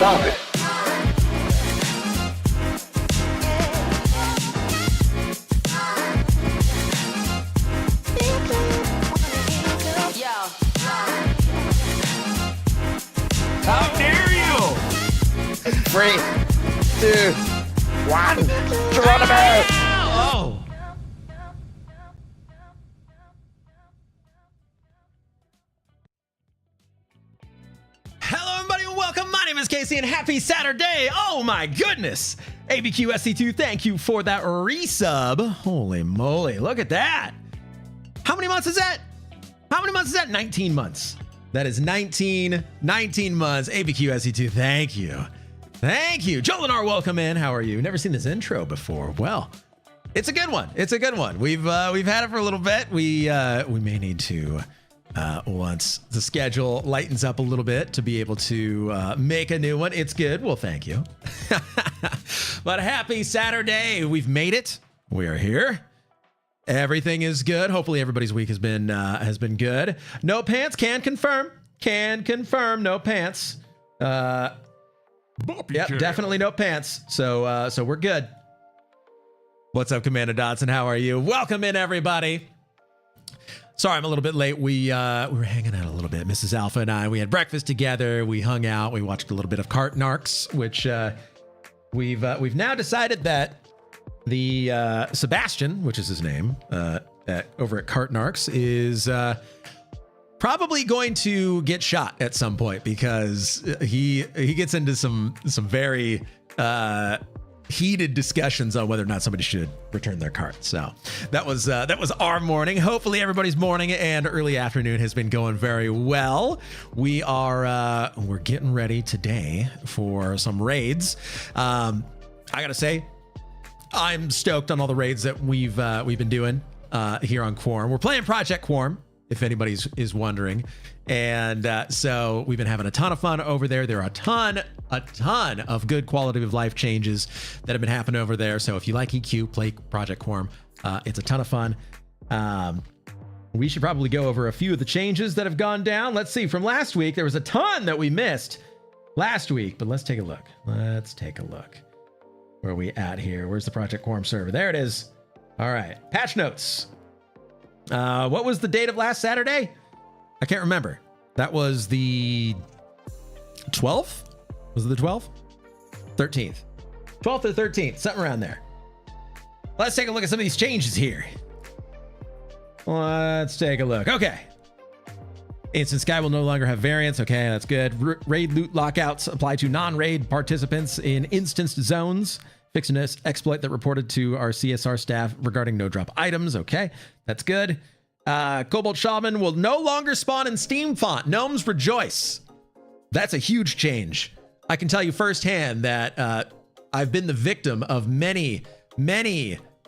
Stop it. How dare you? 3, 2, 1. Geronimo! Oh. Hello, everybody, and welcome. My name is Casey, and happy Saturday. Oh, my goodness. ABQSC2, thank you for that resub. Holy moly, look at that. How many months is that? 19 months. That is 19 months. ABQSC2, thank you. Thank you. Joel and R, welcome in. How are you? Never seen this intro before. Well, it's a good one. We've had it for a little bit. We may need to once the schedule lightens up a little bit to be able to make a new one. It's good. Well, thank you. But happy Saturday. We've made it. We are here. Everything is good. Hopefully everybody's week has been good. No pants. Can confirm. No pants. Yep, definitely no pants. So we're good. What's up, Commander Dodson? How are you? Welcome in, everybody. Sorry, I'm a little bit late. We were hanging out a little bit. Mrs. Alpha and I, we had breakfast together. We hung out. We watched a little bit of Cart Narcs, which we've now decided that the Sebastian, which is his name, over at Cart Narcs, is probably going to get shot at some point because he gets into some very heated discussions on whether or not somebody should return their cart. So that was our morning. Hopefully everybody's morning and early afternoon has been going very well. We're getting ready today for some raids. I gotta say, I'm stoked on all the raids that we've been doing here on Quarm. We're playing Project Quarm, if anybody is wondering. And so we've been having a ton of fun over there. There are a ton of good quality of life changes that have been happening over there. So if you like EQ, play Project Quarm. It's a ton of fun. We should probably go over a few of the changes that have gone down. Let's see. From last week, there was a ton that we missed last week, but let's take a look. Where are we at here? Where's the Project Quarm server? There it is. All right. Patch notes. What was the date of last Saturday? I can't remember. That was the 12th? Was it the 12th? 13th. 12th or 13th, something around there. Let's take a look at some of these changes here. Let's take a look. Okay. Instant Sky will no longer have variants. Okay, that's good. Raid loot lockouts apply to non-raid participants in instanced zones. Fixing this exploit that reported to our CSR staff regarding no-drop items. Okay, that's good. Cobalt Shaman will no longer spawn in Steam font. Gnomes rejoice. That's a huge change. I can tell you firsthand that I've been the victim of many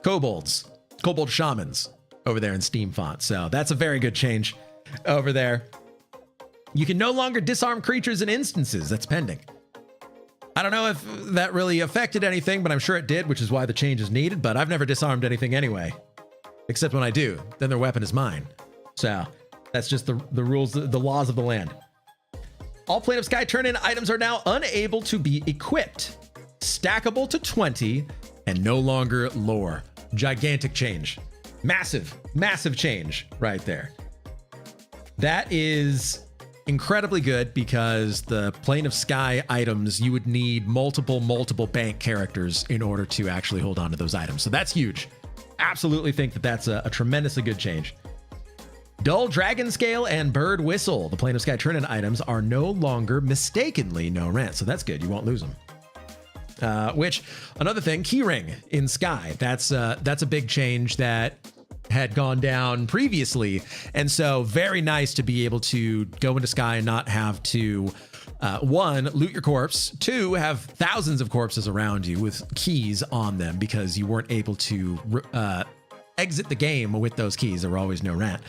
kobolds, Kobold Shamans over there in Steam font. So that's a very good change over there. You can no longer disarm creatures in instances. That's pending. I don't know if that really affected anything, but I'm sure it did, which is why the change is needed. But I've never disarmed anything anyway. Except when I do, then their weapon is mine. So that's just the rules, the laws of the land. All Plane of Sky turn-in items are now unable to be equipped, stackable to 20, and no longer lore. Gigantic change. Massive change right there. That is incredibly good because the Plane of Sky items, you would need multiple bank characters in order to actually hold on to those items. So that's huge. Absolutely think that that's a tremendously good change. Dull Dragon Scale and Bird Whistle, the Plane of Sky turn-in items, are no longer mistakenly no rent. So that's good. You won't lose them. Which, another thing, Keyring in Sky. That's a big change that had gone down previously. And so very nice to be able to go into Sky and not have to, one, loot your corpse, two, have thousands of corpses around you with keys on them because you weren't able to exit the game with those keys. There were always no rent.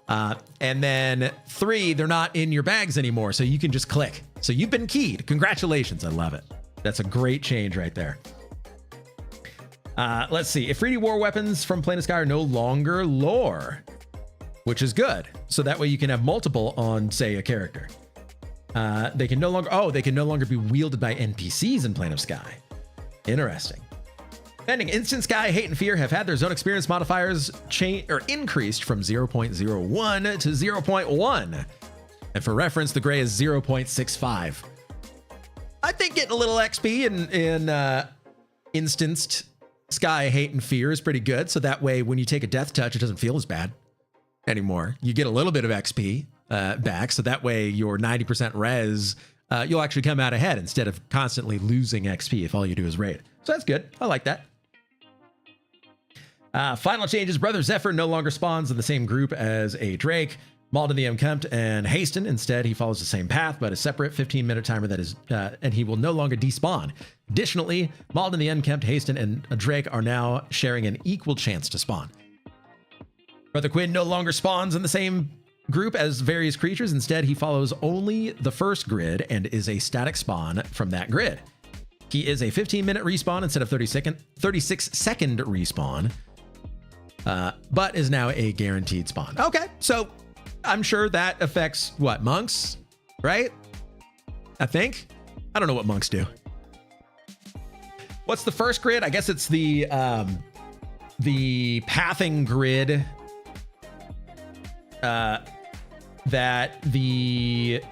And then three, they're not in your bags anymore, so you can just click. So you've been keyed. Congratulations. I love it. That's a great change right there. Let's see. Ifriti war weapons from Plane of Sky are no longer lore, which is good. So that way you can have multiple on, say, a character. They can no longer be wielded by NPCs in Plane of Sky. Interesting. Pending Instant Sky, Hate, and Fear have had their zone experience modifiers increased from 0.01 to 0.1. And for reference, the gray is 0.65. I think getting a little XP in Instanced Sky, Hate, and Fear is pretty good. So that way, when you take a death touch, it doesn't feel as bad anymore. You get a little bit of XP back. So that way, your 90% res, you'll actually come out ahead instead of constantly losing XP if all you do is raid. So that's good. I like that. Final changes. Brother Zephyr no longer spawns in the same group as a Drake. Malden the Unkempt and Hasten. Instead, he follows the same path, but a separate 15-minute timer that is, and he will no longer despawn. Additionally, Malden the Unkempt, Hasten, and a Drake are now sharing an equal chance to spawn. Brother Quinn no longer spawns in the same group as various creatures. Instead, he follows only the first grid and is a static spawn from that grid. He is a 15-minute respawn instead of 36-second respawn, but is now a guaranteed spawn. Okay, so I'm sure that affects what, monks, right? I think. I don't know what monks do. What's the first grid? I guess it's the pathing grid that the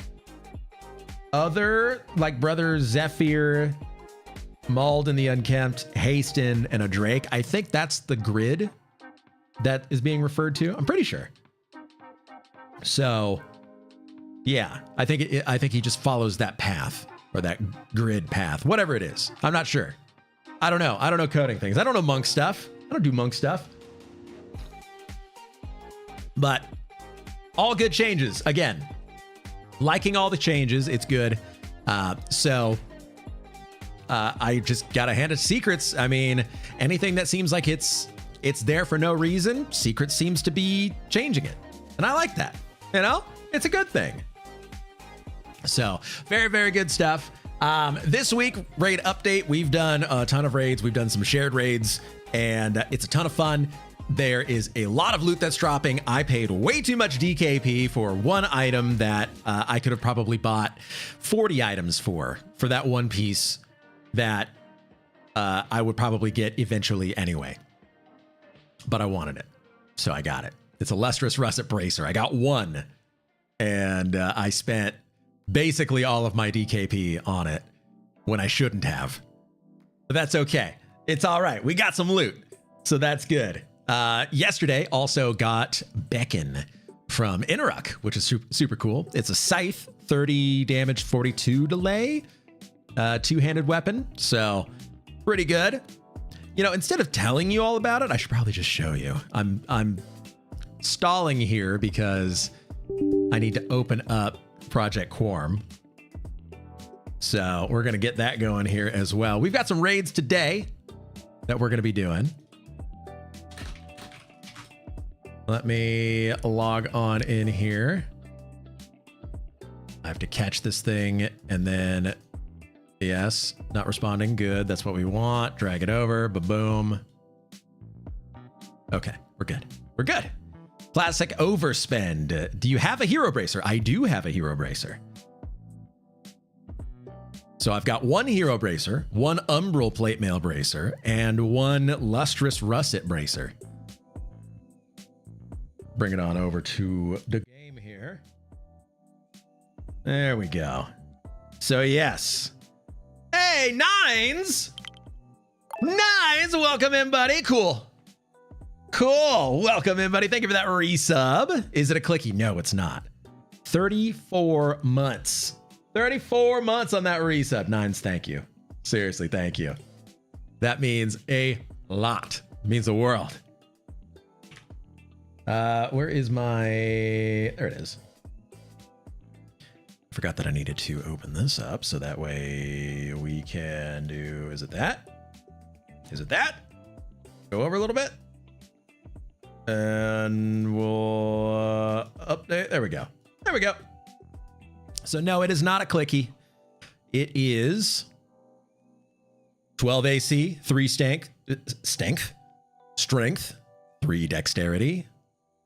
other, like Brother Zephyr, Malden the Unkempt, Hasten, and a Drake. I think that's the grid that is being referred to. I'm pretty sure. So, yeah, I think he just follows that path or that grid path, whatever it is. I'm not sure. I don't know. I don't know coding things. I don't know monk stuff. I don't do monk stuff. But all good changes. Again, liking all the changes. It's good. I just gotta hand it secrets. I mean, anything that seems like it's there for no reason, Secrets seems to be changing it. And I like that. You know, it's a good thing. So very, very good stuff. This week, raid update. We've done a ton of raids. We've done some shared raids, and it's a ton of fun. There is a lot of loot that's dropping. I paid way too much DKP for one item that I could have probably bought 40 items for that one piece that I would probably get eventually anyway. But I wanted it, so I got it. It's a Lustrous Russet Bracer. I got one, and I spent basically all of my DKP on it when I shouldn't have. But that's okay. It's all right. We got some loot, so that's good. Yesterday also got Beacon from Inaruk, which is super cool. It's a scythe, 30 damage, 42 delay, two-handed weapon. So pretty good. You know, instead of telling you all about it, I should probably just show you. I'm stalling here because I need to open up Project Quarm. So we're going to get that going here as well. We've got some raids today that we're going to be doing. Let me log on in here. I have to catch this thing and then, yes, not responding. Good. That's what we want. Drag it over. Ba-boom. Okay, we're good. We're good. Classic overspend. Do you have a hero bracer? I do have a hero bracer. So I've got one hero bracer, one umbral plate mail bracer, and one lustrous russet bracer. Bring it on over to the game here. There we go. So yes. Hey, Nines! Nines, welcome in, buddy. Cool. Cool. Welcome in, buddy. Thank you for that resub. Is it a clicky? No, it's not. 34 months. 34 months on that resub. Nines, thank you. Seriously, thank you. That means a lot. It means the world. Where is my... There it is. I forgot that I needed to open this up so that way we can do... Is it that? Is it that? Go over a little bit. And we'll update. There we go. There we go. So no, it is not a clicky. It is 12 AC, 3 strength, 3 dexterity,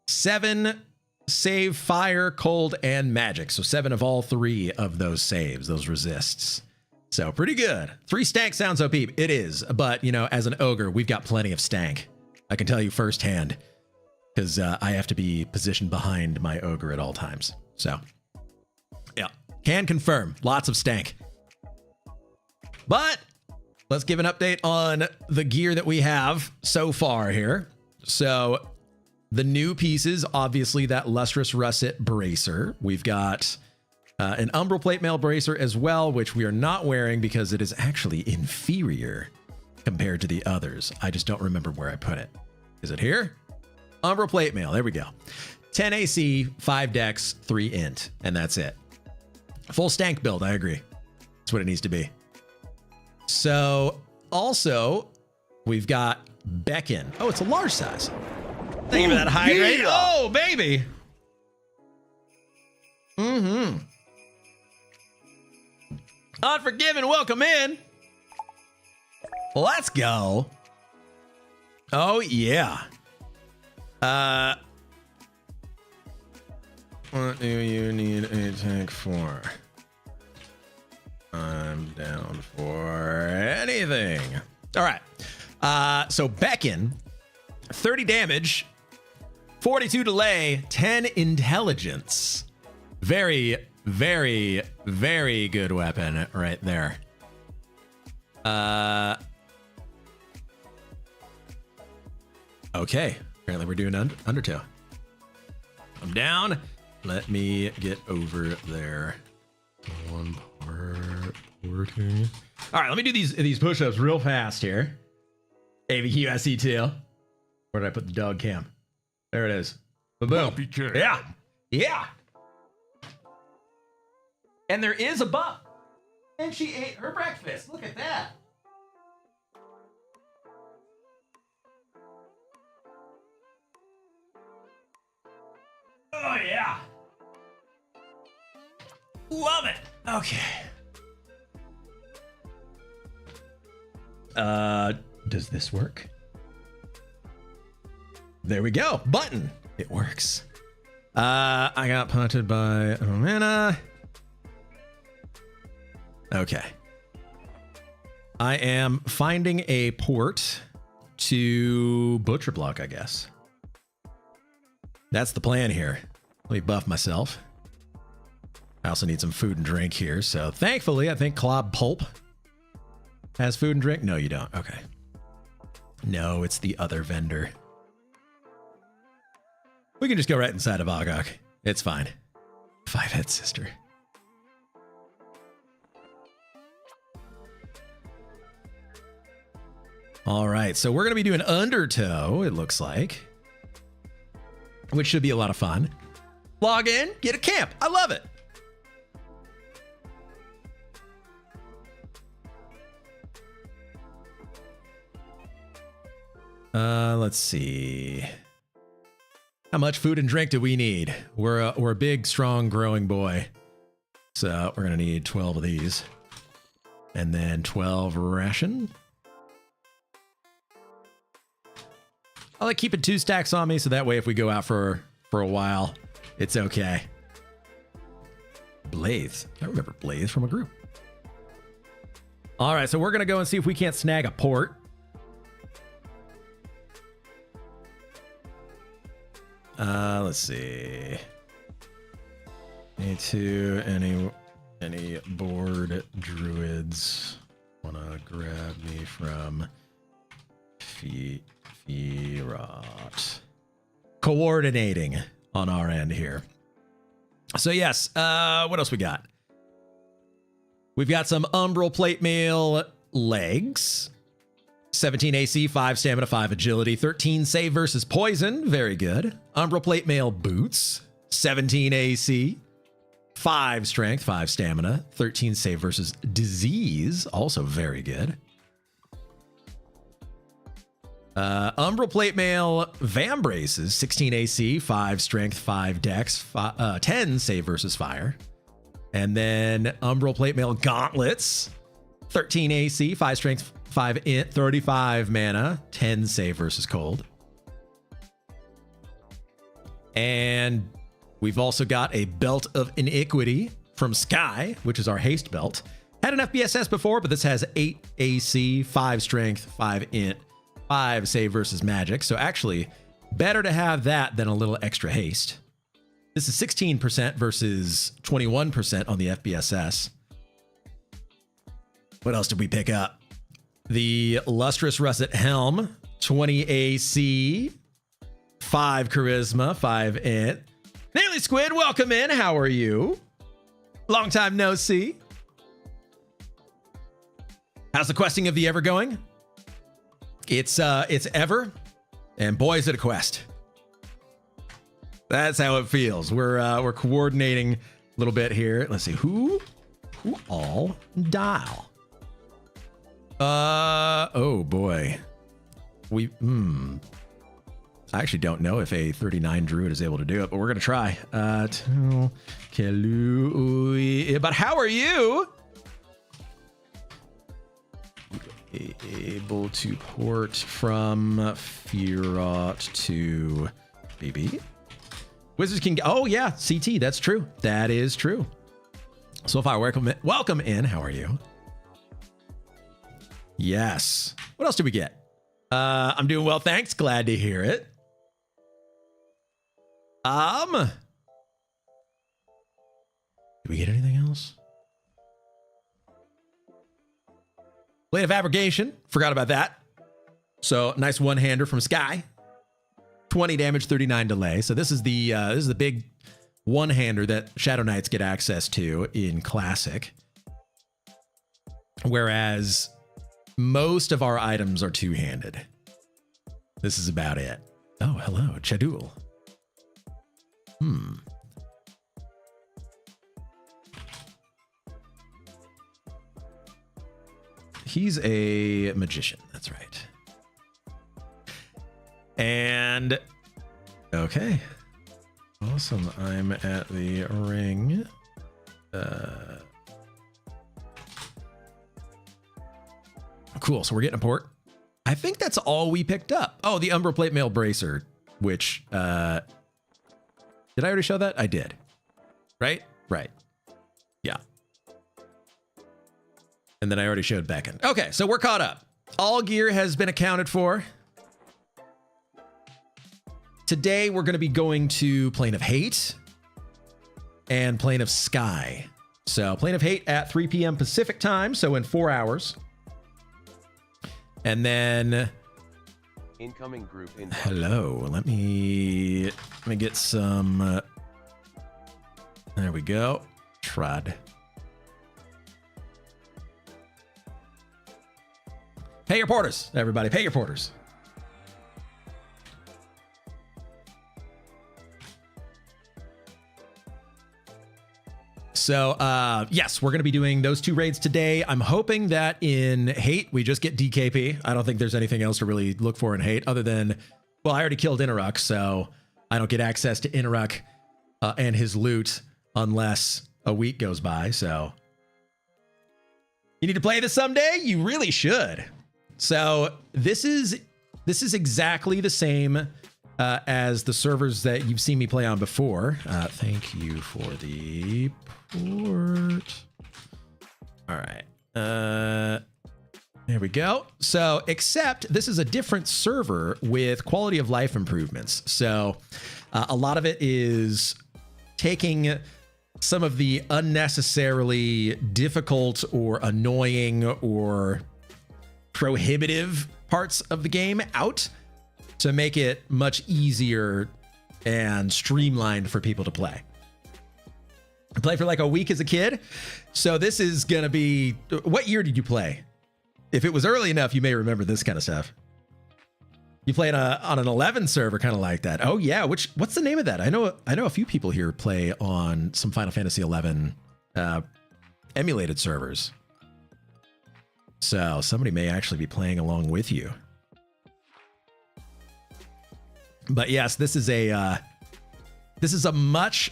7 save fire, cold, and magic. So 7 of all 3 of those saves, those resists. So pretty good. 3 stank sounds OP. It is, but you know, as an ogre, we've got plenty of stank. I can tell you firsthand, because I have to be positioned behind my ogre at all times. So, yeah, can confirm, lots of stank. But let's give an update on the gear that we have so far here. So the new pieces, obviously that Lustrous Russet Bracer. We've got an Umbral Plate Mail Bracer as well, which we are not wearing because it is actually inferior compared to the others. I just don't remember where I put it. Is it here? Umbral Plate Mail, there we go. 10 AC, 5 Dex, 3 Int, and that's it. Full stank build, I agree. That's what it needs to be. So also, we've got Beckon. Oh, it's a large size. Thank you for that hydrate. Yeah. Oh, baby. Mm-hmm. Unforgiven, welcome in. Let's go. Oh, yeah. What do you need a tank for? I'm down for anything. All right. So Beckon, 30 damage, 42 delay, 10 intelligence. Very, very, very good weapon right there. Okay. Apparently we're doing Undertoe. I'm down. Let me get over there. One part working. All right, let me do these push-ups real fast here. AVQ SE2. Where did I put the dog cam? There it is. Boom. Yeah. Yeah. And there is a bump. And she ate her breakfast. Look at that. Oh, yeah. Love it. Okay. Does this work? There we go. Button. It works. I got punted by Romana. Okay. I am finding a port to Butcher Block, I guess. That's the plan here. Let me buff myself. I also need some food and drink here. So thankfully, I think Clob Pulp has food and drink. No, you don't. Okay. No, it's the other vendor. We can just go right inside of Agok. It's fine. Five-head sister. All right, so we're going to be doing Undertoe, it looks like, which should be a lot of fun. Log in, get a camp. I love it. Let's see. How much food and drink do we need? We're a big, strong, growing boy. So we're going to need 12 of these. And then 12 ration. I like keeping 2 stacks on me, so that way if we go out for a while, it's okay. Blaze. I remember Blaze from a group. All right, so we're going to go and see if we can't snag a port. Let's see. Any bored druids wanna grab me from Firot? Coordinating on our end here. So yes, what else we got? We've got some Umbral Plate Mail legs. 17 AC, 5 stamina, 5 agility, 13 save versus poison. Very good. Umbral Plate Mail boots. 17 AC, 5 strength, 5 stamina, 13 save versus disease. Also very good. Umbral Plate Mail Vam Braces. 16 AC, 5 strength, 5 dex, 10 save versus fire. And then Umbral Plate Mail Gauntlets. 13 AC, 5 strength, 5 int, 35 mana, 10 save versus cold. And We've also got a Belt of Iniquity from Sky, which is our haste belt. Had an FBSS before, but this has 8 AC, 5 strength, 5 int, 5 save versus magic. So actually, better to have that than a little extra haste. This is 16% versus 21% on the FBSS. What else did we pick up? The Lustrous Russet Helm, 20 AC, 5 Charisma, 5 int. Naily Squid, welcome in. How are you? Long time no see. How's the questing of the Ever going? It's Ever, and boy is it a quest. That's how it feels. We're coordinating a little bit here. Let's see who all dial. Oh boy. I actually don't know if a 39 druid is able to do it, but we're gonna try. But how are you? Able to port from Firot to BB. Wizards can. Oh yeah, CT. That's true. That is true. So far, welcome in. How are you? Yes. What else did we get? I'm doing well, thanks. Glad to hear it. Did we get anything else? Blade of Abrogation. Forgot about that. So nice one-hander from Sky. 20 damage, 39 delay. So this is the big one-hander that Shadowknights get access to in Classic. Whereas most of our items are two-handed. This is about it. Oh, hello, Chadul. He's a magician. That's right. And okay. Awesome. I'm at the ring. Cool. So we're getting a port. I think that's all we picked up. Oh, the Umbra Plate Mail Bracer, which did I already show that? I did. Right? Right. Yeah. And then I already showed Beacon. Okay, so we're caught up. All gear has been accounted for. Today, we're going to be going to Plane of Hate and Plane of Sky. So Plane of Hate at 3 p.m. Pacific time, so in 4 hours. And then... Incoming group in. Hello, let me get some... there we go. Trud. Pay your porters, everybody. Pay your porters. So, yes, we're going to be doing those 2 raids today. I'm hoping that in Hate, we just get DKP. I don't think there's anything else to really look for in Hate other than, well, I already killed Inaruk, so I don't get access to Inaruk and his loot unless a week goes by. So you need to play this someday? You really should. So this is exactly the same as the servers that you've seen me play on before. Thank you for the port. All right. There we go. So, except this is a different server with quality of life improvements. So a lot of it is taking some of the unnecessarily difficult or annoying or prohibitive parts of the game out to make it much easier and streamlined for people to play. I played for like a week as a kid. So this is going to be... What year did you play? If it was early enough, you may remember this kind of stuff. You played on an 11 server kind of like that. Oh yeah, what's the name of that? I know a few people here play on some Final Fantasy 11 emulated servers. So somebody may actually be playing along with you. But yes, this is a much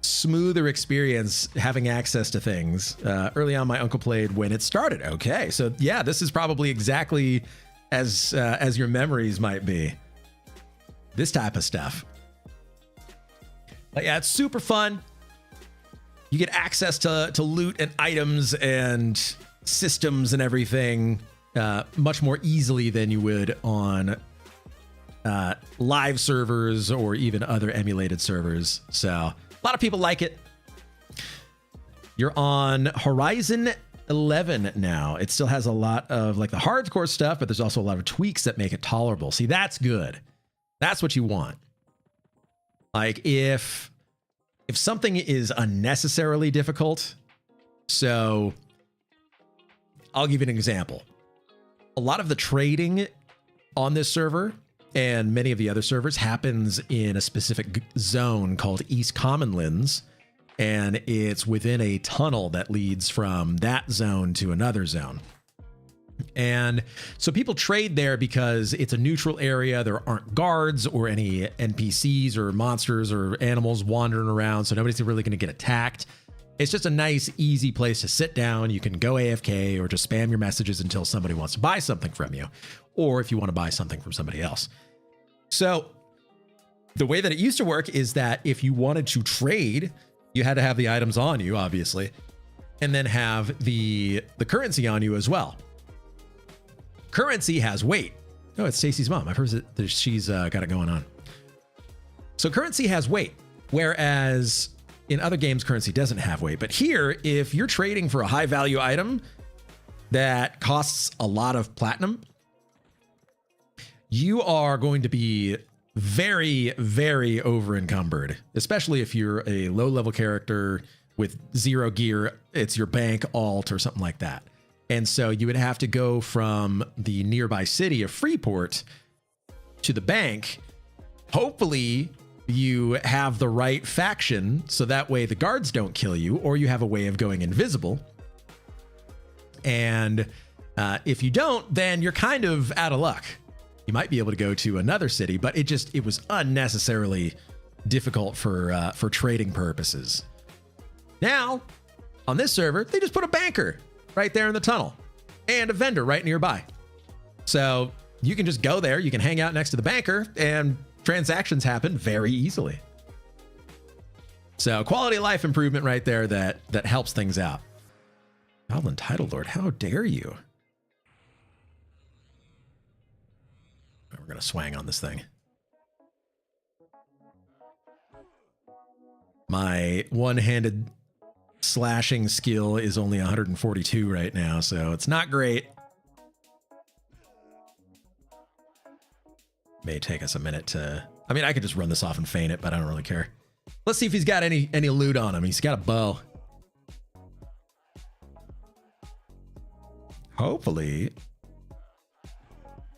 smoother experience having access to things. Early on, my uncle played when it started. Okay, so yeah, this is probably exactly as your memories might be. This type of stuff. But yeah, it's super fun. You get access to loot and items and systems and everything much more easily than you would on live servers or even other emulated servers. So a lot of people like it. You're on Horizon 11 now. It still has a lot of like the hardcore stuff, but there's also a lot of tweaks that make it tolerable. See, that's good. That's what you want. Like if something is unnecessarily difficult, so I'll give you an example. A lot of the trading on this server and many of the other servers happens in a specific zone called East Commonlands, and it's within a tunnel that leads from that zone to another zone. And so people trade there because it's a neutral area. There aren't guards or any NPCs or monsters or animals wandering around, so nobody's really going to get attacked. It's just a nice, easy place to sit down. You can go AFK or just spam your messages until somebody wants to buy something from you, or if you want to buy something from somebody else. So the way that it used to work is that if you wanted to trade, you had to have the items on you, obviously, and then have the currency on you as well. Currency has weight. Oh, it's Stacy's mom. I've heard that she's got it going on. So currency has weight, whereas in other games, currency doesn't have weight. But here, if you're trading for a high value item that costs a lot of platinum, you are going to be very, very over encumbered, especially if you're a low level character with 0 gear. It's your bank alt or something like that. And so you would have to go from the nearby city of Freeport to the bank. Hopefully you have the right faction, so that way the guards don't kill you, or you have a way of going invisible. And if you don't, then you're kind of out of luck. You might be able to go to another city, but it was unnecessarily difficult for trading purposes. Now, on this server, they just put a banker right there in the tunnel and a vendor right nearby. So you can just go there, you can hang out next to the banker, and transactions happen very easily. So quality of life improvement right there that helps things out. Goblin Title Lord, how dare you? We're going to swang on this thing. My one-handed slashing skill is only 142 right now, so it's not great. May take us a minute to... I mean, I could just run this off and feint it, but I don't really care. Let's see if he's got any loot on him. He's got a bow. Hopefully,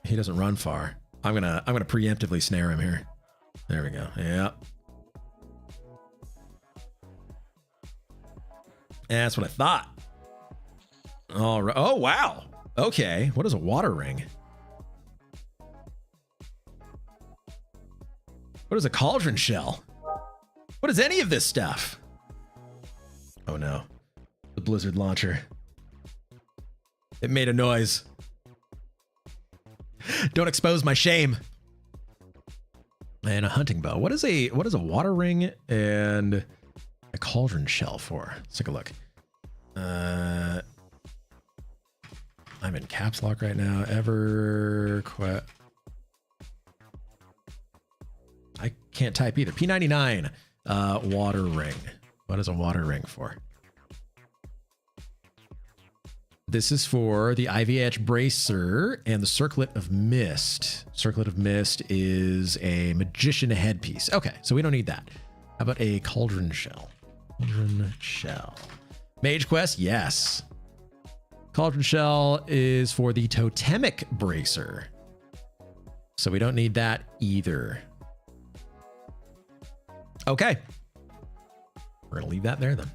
he doesn't run far. I'm gonna preemptively snare him here. There we go. Yeah. That's what I thought. All right. Oh, wow. Okay. What is a water ring? What is a cauldron shell? What is any of this stuff? Oh no. The blizzard launcher. It made a noise. Don't expose my shame. And a hunting bow. What is a water ring and a cauldron shell for? Let's take a look. I'm in caps lock right now. Everquest. I can't type either. P99. Water ring. What is a water ring for? This is for the Ivy Edge Bracer and the Circlet of Mist. Circlet of Mist is a magician headpiece. Okay, so we don't need that. How about a cauldron shell? Cauldron shell. Mage Quest, yes. Cauldron shell is for the Totemic Bracer. So we don't need that either. Okay. We're gonna leave that there then.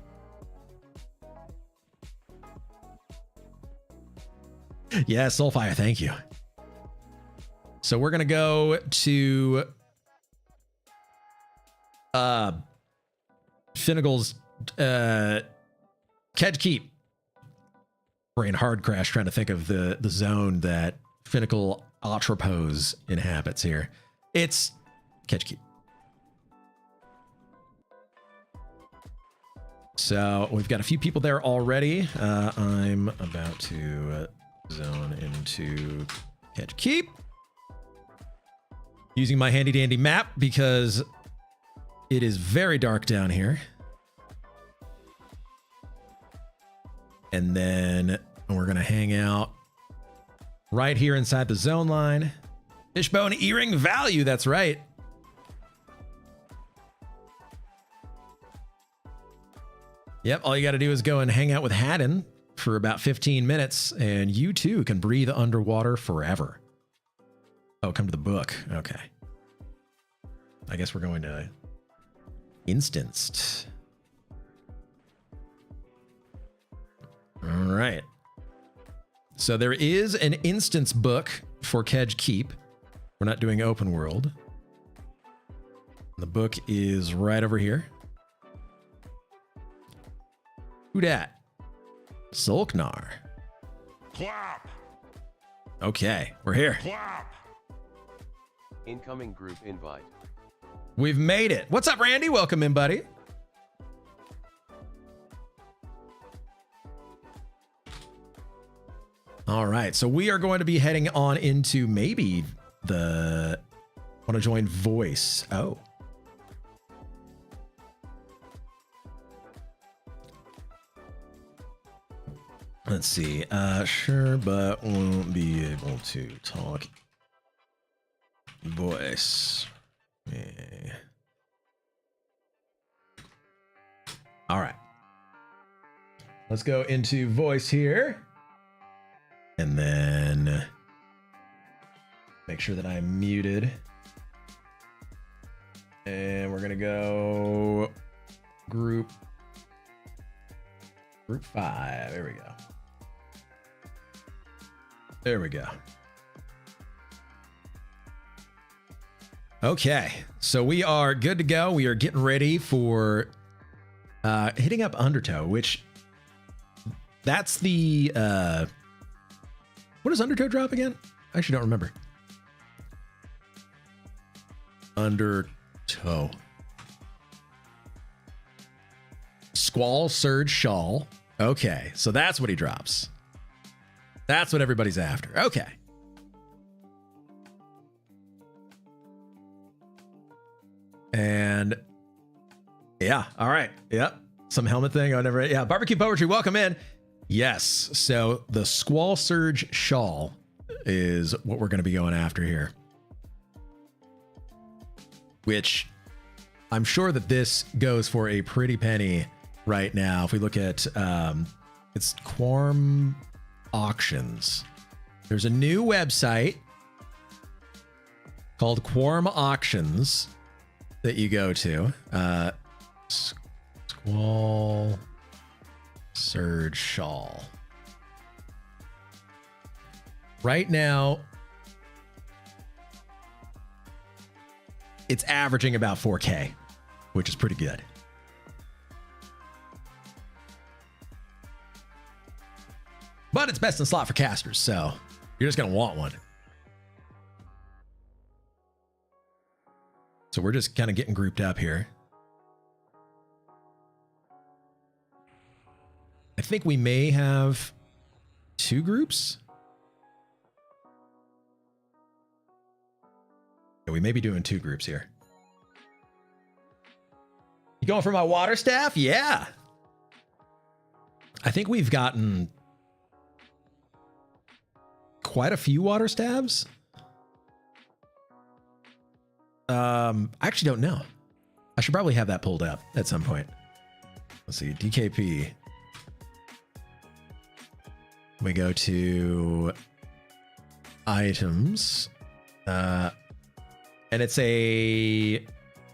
Yeah, Soulfire, thank you. So we're gonna go to Finnegal's Kedge Keep. Brain hard crash trying to think of the zone that Finnegal Atropos inhabits here. It's Kedge Keep. So we've got a few people there already. I'm about to zone into Kedge Keep. Using my handy dandy map because it is very dark down here. And then we're going to hang out right here inside the zone line. Fishbone earring value, that's right. Yep, all you got to do is go and hang out with Haddon for about 15 minutes, and you too can breathe underwater forever. Oh, come to the book. Okay. I guess we're going to instanced. All right. So there is an instance book for Kedge Keep. We're not doing open world. The book is right over here. Who dat? Sulknar. Clap. Okay, we're here. Clap. Incoming group invite. We've made it. What's up, Randy? Welcome in, buddy. All right, so we are going to be heading on into maybe the... Want to join voice. Oh. Let's see. Sure, but won't be able to talk voice. Yeah. All right. Let's go into voice here. And then make sure that I'm muted. And we're going to go group 5. There we go. There we go. Okay, so we are good to go. We are getting ready for hitting up Undertoe, which that's the what does Undertoe drop again? I actually don't remember. Undertoe. Squall Surge Shawl. Okay, so that's what he drops. That's what everybody's after. Okay. And yeah, all right. Yep. Some helmet thing. I never. Yeah. Barbecue Poetry. Welcome in. Yes. So the Squall Surge Shawl is what we're going to be going after here. Which I'm sure that this goes for a pretty penny right now. If we look at it's Quarm Auctions. There's a new website called Quarm Auctions that you go to. Squall Surge Shawl. Right now, it's averaging about 4K, which is pretty good. But it's best in slot for casters, so you're just going to want one. So we're just kind of getting grouped up here. I think we may have 2 groups. Yeah, we may be doing 2 groups here. You going for my water staff? Yeah. I think we've gotten quite a few water staves. I actually don't know. I should probably have that pulled up at some point. Let's see, DKP. We go to items, and it's a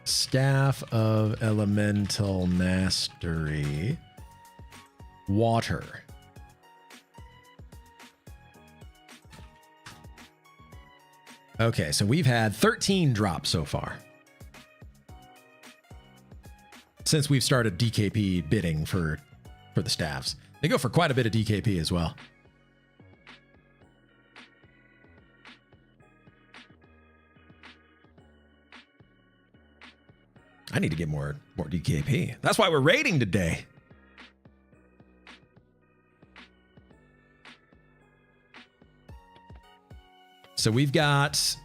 Staff of Elemental Mastery. Water. Okay, so we've had 13 drops so far since we've started DKP bidding for the staffs. They go for quite a bit of DKP as well. I need to get more DKP. That's why we're raiding today. So we've got,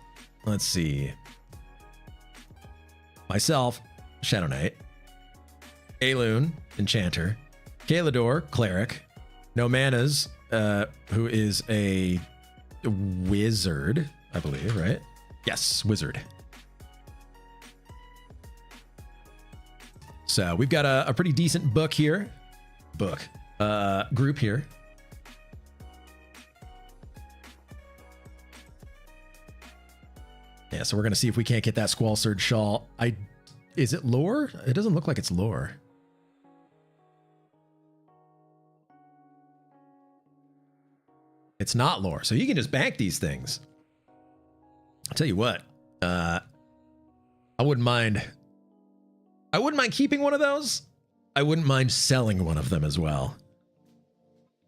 let's see, myself, Shadowknight, Aloon, Enchanter, Kalador, Cleric, No Manas, who is a wizard, I believe, right? Yes, wizard. So we've got a pretty decent group here. Yeah, so we're going to see if we can't get that Squall Surge Shawl. Is it lore? It doesn't look like it's lore. It's not lore, so you can just bank these things. I'll tell you what, I wouldn't mind keeping one of those. I wouldn't mind selling one of them as well,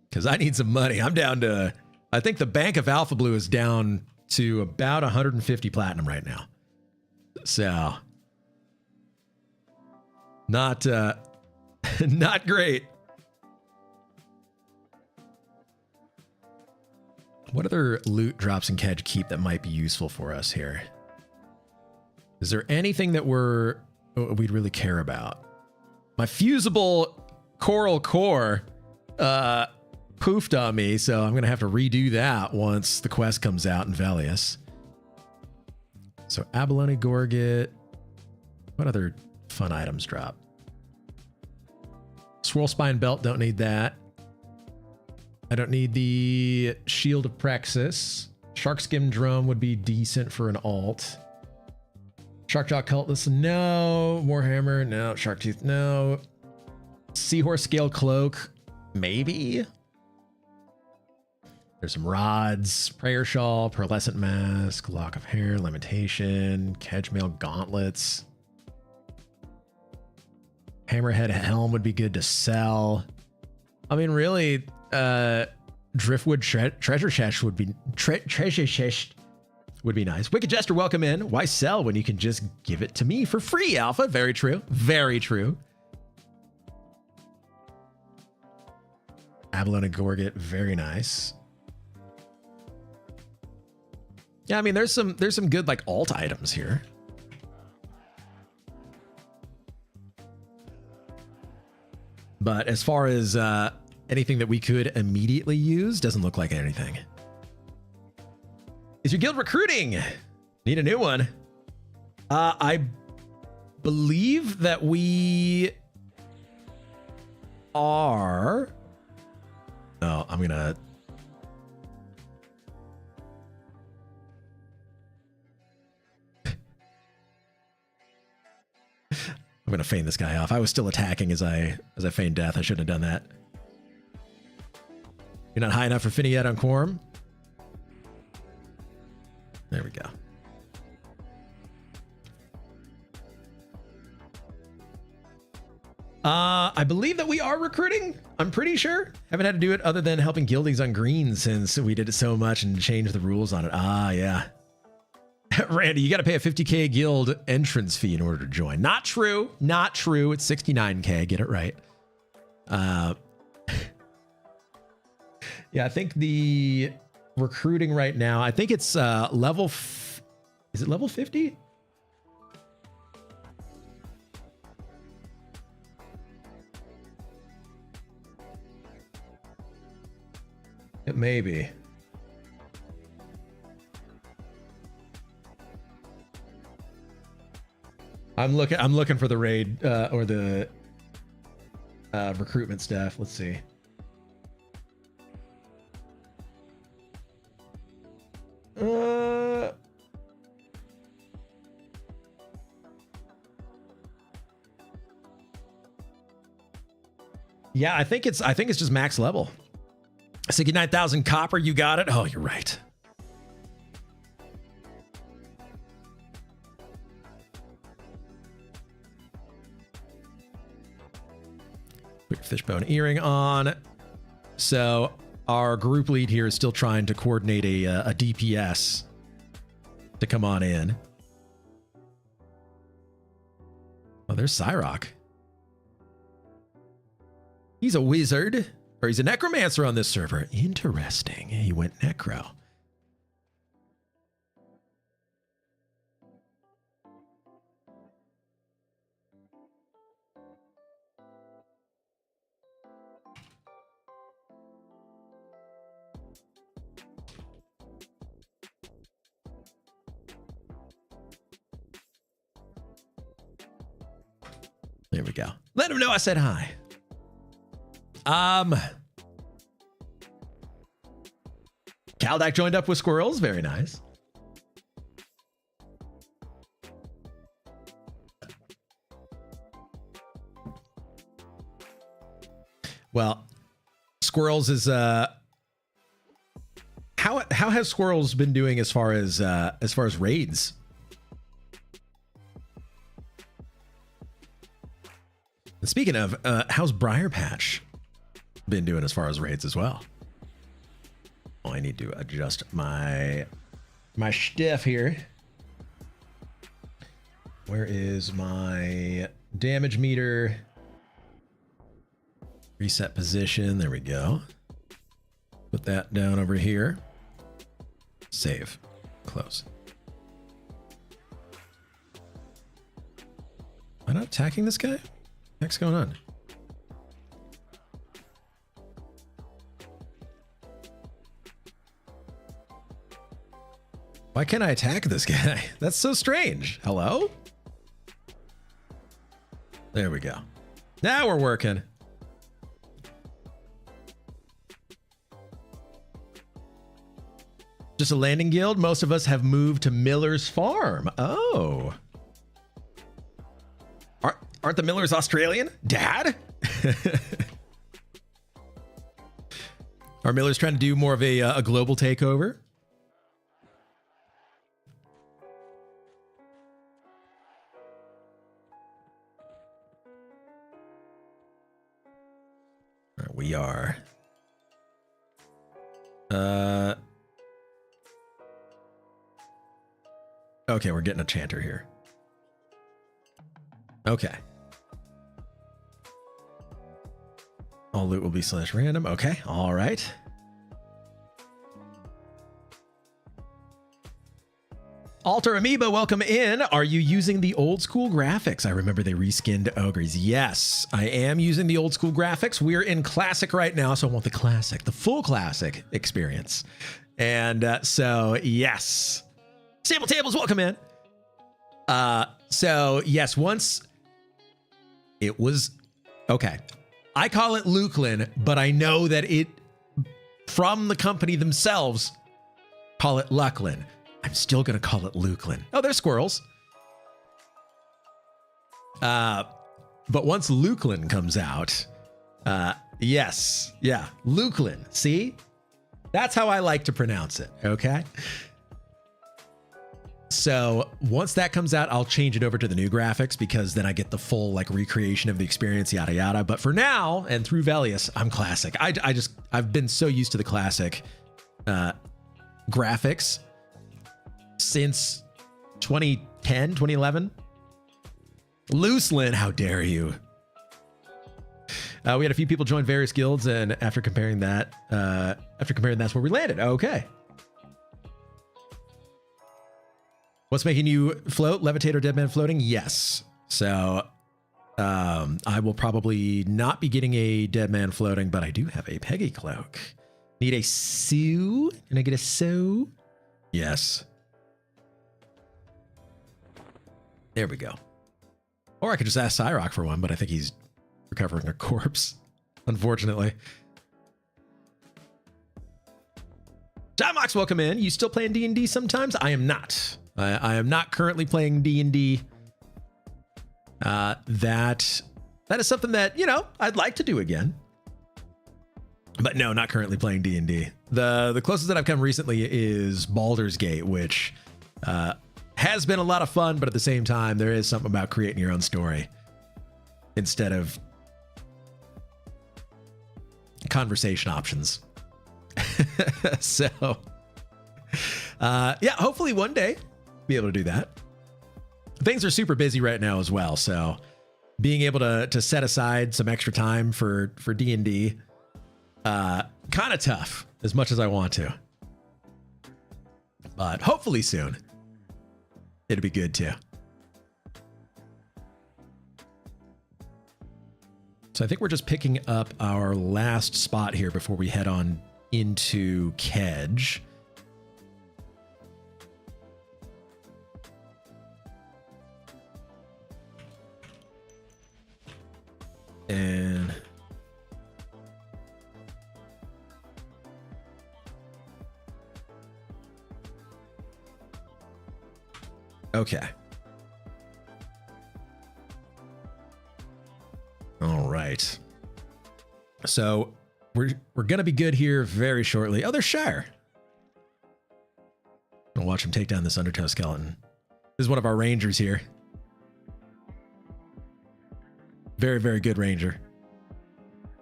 because I need some money. I'm down to, I think the Bank of AlphaBlue is down to about 150 platinum right now. So not not great. What other loot drops in Kedge Keep that might be useful for us here? Is there anything that we'd really care about? My fusible coral core poofed on me, so I'm gonna have to redo that once the quest comes out in Velius. So Abalone Gorget. What other fun items drop? Swirl Spine Belt, don't need that. I don't need the Shield of Praxis. Shark Skim Drum would be decent for an alt. Sharkjaw Cultist, no. Warhammer, no. Shark Tooth, no. Seahorse Scale Cloak, maybe. There's some rods. Prayer Shawl, Pearlescent Mask, Lock of Hair, Limitation, Kedge Mail Gauntlets. Hammerhead Helm would be good to sell. I mean, really, Driftwood Treasure Chest would be Treasure Chest would be nice. Wicked Jester, welcome in. Why sell when you can just give it to me for free, Alpha? Very true. Very true. Abalone Gorget, very nice. Yeah, I mean, there's some good like alt items here. But as far as anything that we could immediately use, doesn't look like anything. Is your guild recruiting? Need a new one. I believe that we are. Oh, I'm gonna. I'm gonna feign this guy off. I was still attacking as I feigned death. I shouldn't have done that. You're not high enough for Finny yet on Quarm. There we go. I believe that we are recruiting. I'm pretty sure. Haven't had to do it other than helping guildies on green since we did it so much and changed the rules on it. Ah, yeah. Randy, you got to pay a 50K guild entrance fee in order to join. Not true. Not true. It's 69K. Get it right. Yeah, I think the recruiting right now, I think it's level... Is it level 50? It may be. I'm looking for the raid or the recruitment staff. Let's see. Yeah, I think it's just max level. 69,000 copper, you got it. Oh, you're right. Quick fishbone earring on. So our group lead here is still trying to coordinate a DPS to come on in. Oh, there's Cyrock. He's a wizard, or he's a necromancer on this server. Interesting. He went necro. There we go. Let him know I said hi. Kaldak joined up with squirrels. Very nice. Well, squirrels is how has squirrels been doing as far as raids? And speaking of, how's Briar Patch been doing as far as raids as well? Oh, I need to adjust my stuff here. Where is my damage meter? Reset position. There we go. Put that down over here. Save. Close. Am I not attacking this guy? What's going on? Why can't I attack this guy? That's so strange. Hello? There we go. Now we're working. Just a landing guild? Most of us have moved to Miller's Farm. Oh. Aren't the Millers Australian? Dad? Are Millers trying to do more of a global takeover? All right, we are. Okay, we're getting a chanter here. Okay. All loot will be /random. Okay, all right. Alter Amoeba, welcome in. Are you using the old school graphics? I remember they reskinned ogres. Yes, I am using the old school graphics. We're in classic right now, so I want the classic, the full classic experience. And so, yes. Sample Tables, welcome in. So, yes, once it was... Okay. I call it Luklin, but I know that it, from the company themselves, call it Lucklin. I'm still going to call it Luklin. Oh, there's squirrels. But once Luklin comes out, yes, yeah, Luklin. See? That's how I like to pronounce it, okay? So once that comes out, I'll change it over to the new graphics because then I get the full like recreation of the experience, yada yada. But for now and through Velius, I'm classic. I've been so used to the classic graphics since 2010, 2011. Looselin, how dare you? We had a few people join various guilds, and after comparing, that's where we landed. Okay. What's making you float? Levitate or Deadman floating? Yes. So I will probably not be getting a Deadman floating, but I do have a Peggy cloak. Need a Sue? Can I get a Sue? Yes. There we go. Or I could just ask Cyrock for one, but I think he's recovering a corpse, unfortunately. John Mox, welcome in. You still playing D&D sometimes? I am not. I am not currently playing D&D. That is something that, you know, I'd like to do again. But no, not currently playing D&D. The closest that I've come recently is Baldur's Gate, which has been a lot of fun, but at the same time, there is something about creating your own story instead of conversation options. So, yeah, hopefully one day be able to do that. Things are super busy right now as well, so being able to set aside some extra time for D&D, kind of tough as much as I want to, but hopefully soon it'll be good too. So I think we're just picking up our last spot here before we head on into Kedge. And okay. All right. So we're gonna be good here very shortly. Oh, there's Shire. I'm gonna watch him take down this Undertow skeleton. This is one of our rangers here. Very, very good ranger.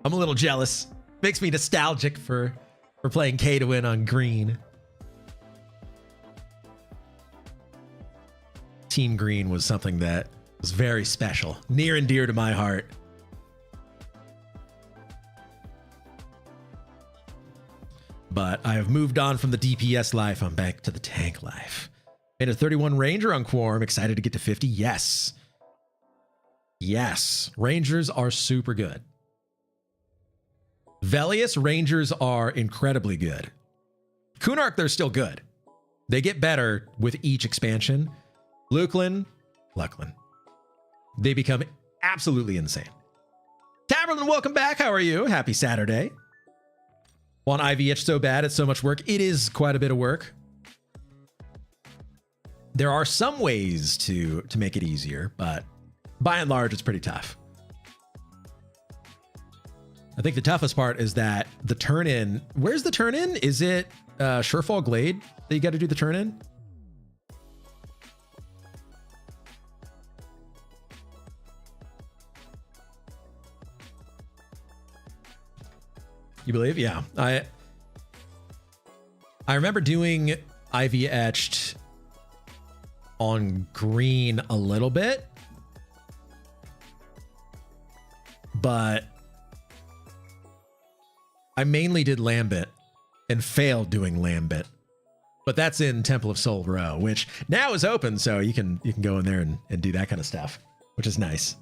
I'm a little jealous. Makes me nostalgic for playing K to win on green. Team Green was something that was very special, near and dear to my heart. But I have moved on from the DPS life. I'm back to the tank life. Made a 31 Ranger on Quarm. Excited to get to 50. Yes. Yes. Rangers are super good. Velius Rangers are incredibly good. Kunark, they're still good. They get better with each expansion. Luclin, they become absolutely insane. Tamerlan, welcome back. How are you? Happy Saturday. Want IVH so bad, it's so much work. It is quite a bit of work. There are some ways to make it easier, but by and large, it's pretty tough. I think the toughest part is that the turn-in... Where's the turn-in? Is it Surefall Glade that you got to do the turn-in? You believe? Yeah. I remember doing Ivy Etched on green a little bit, but I mainly did Lambit and failed doing Lambit. But that's in Temple of Soul Row, which now is open, so you can go in there and do that kind of stuff, which is nice.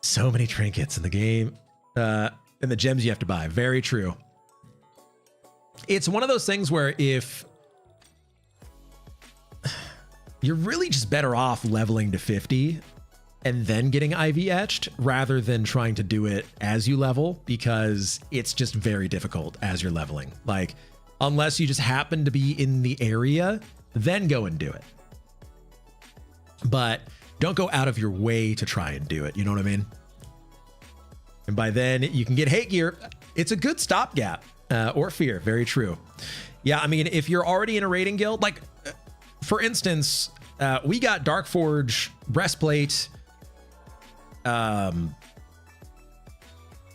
So many trinkets in the game. And the gems you have to buy. Very true. It's one of those things where if you're really just better off leveling to 50 and then getting IV etched rather than trying to do it as you level, because it's just very difficult as you're leveling. Like, unless you just happen to be in the area, then go and do it. But don't go out of your way to try and do it. You know what I mean? And by then you can get hate gear. It's a good stopgap, or fear. Very true. Yeah, I mean, if you're already in a raiding guild, like for instance, we got Darkforge breastplate,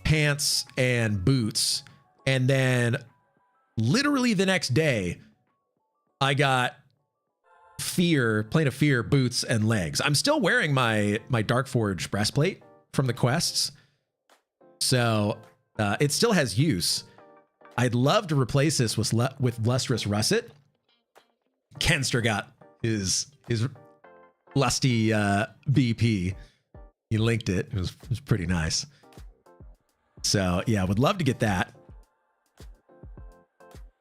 pants and boots. And then literally the next day I got Plane of Fear boots and legs. I'm still wearing my Darkforge breastplate from the quests. So it still has use. I'd love to replace this with Lustrous Russet. Kenster got his lusty BP. He linked it. It was pretty nice. So yeah, would love to get that.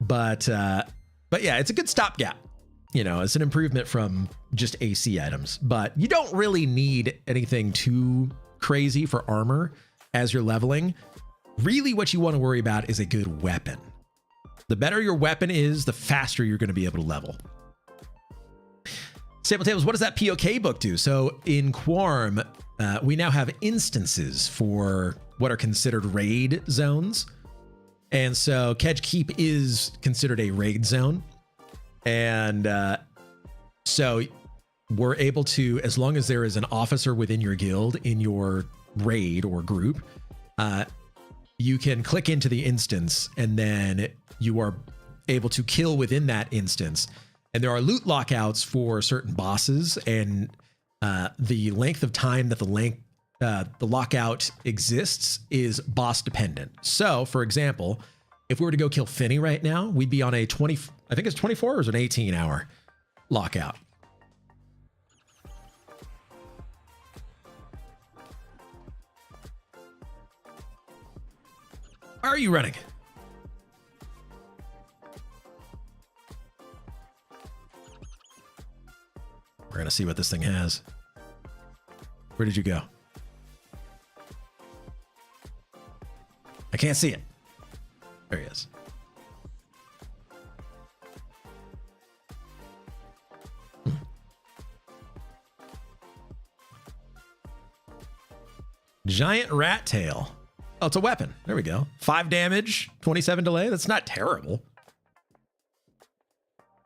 But yeah, it's a good stopgap. You know, it's an improvement from just AC items. But you don't really need anything too crazy for armor as you're leveling. Really what you want to worry about is a good weapon. The better your weapon is, the faster you're going to be able to level. Sample Tables, what does that POK book do? So in Quarm, we now have instances for what are considered raid zones. And so Kedge Keep is considered a raid zone. And so we're able to, as long as there is an officer within your guild in your raid or group, you can click into the instance and then you are able to kill within that instance. And there are loot lockouts for certain bosses, and the length of time that the lockout exists is boss dependent. So for example, if we were to go kill Finny right now, we'd be on a 20, I think it's 24 or is it an 18 hour lockout. Are you running? We're going to see what this thing has. Where did you go? I can't see it. There he is. Giant rat tail. Oh, it's a weapon. There we go. 5 damage, 27 delay. That's not terrible.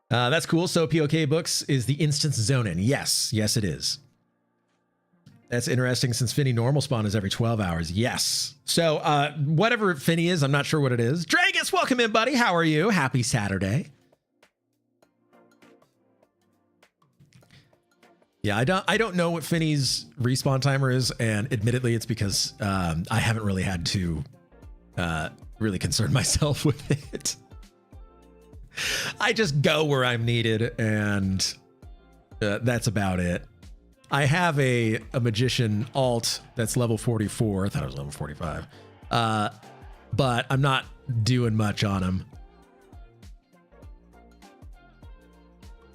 That's cool. So POK Books is the instance zone in. Yes. Yes, it is. That's interesting since Finny normal spawn is every 12 hours. Yes. So whatever Finny is, I'm not sure what it is. Dragus, welcome in, buddy. How are you? Happy Saturday. Yeah, I don't know what Finny's respawn timer is, and admittedly, it's because I haven't really had to really concern myself with it. I just go where I'm needed, and that's about it. I have a magician alt that's level 44. I thought it was level 45, but I'm not doing much on him.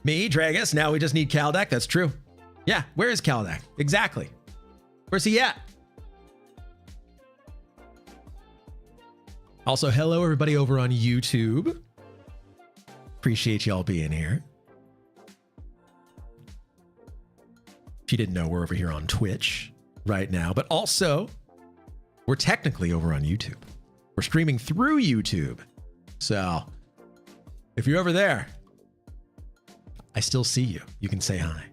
Me, Dragus. Now we just need Kaldek. That's true. Yeah, where is Kaldek? Exactly. Where's he at? Also, hello everybody over on YouTube. Appreciate y'all being here. If you didn't know, we're over here on Twitch right now, but also we're technically over on YouTube. We're streaming through YouTube. So if you're over there, I still see you. You can say hi.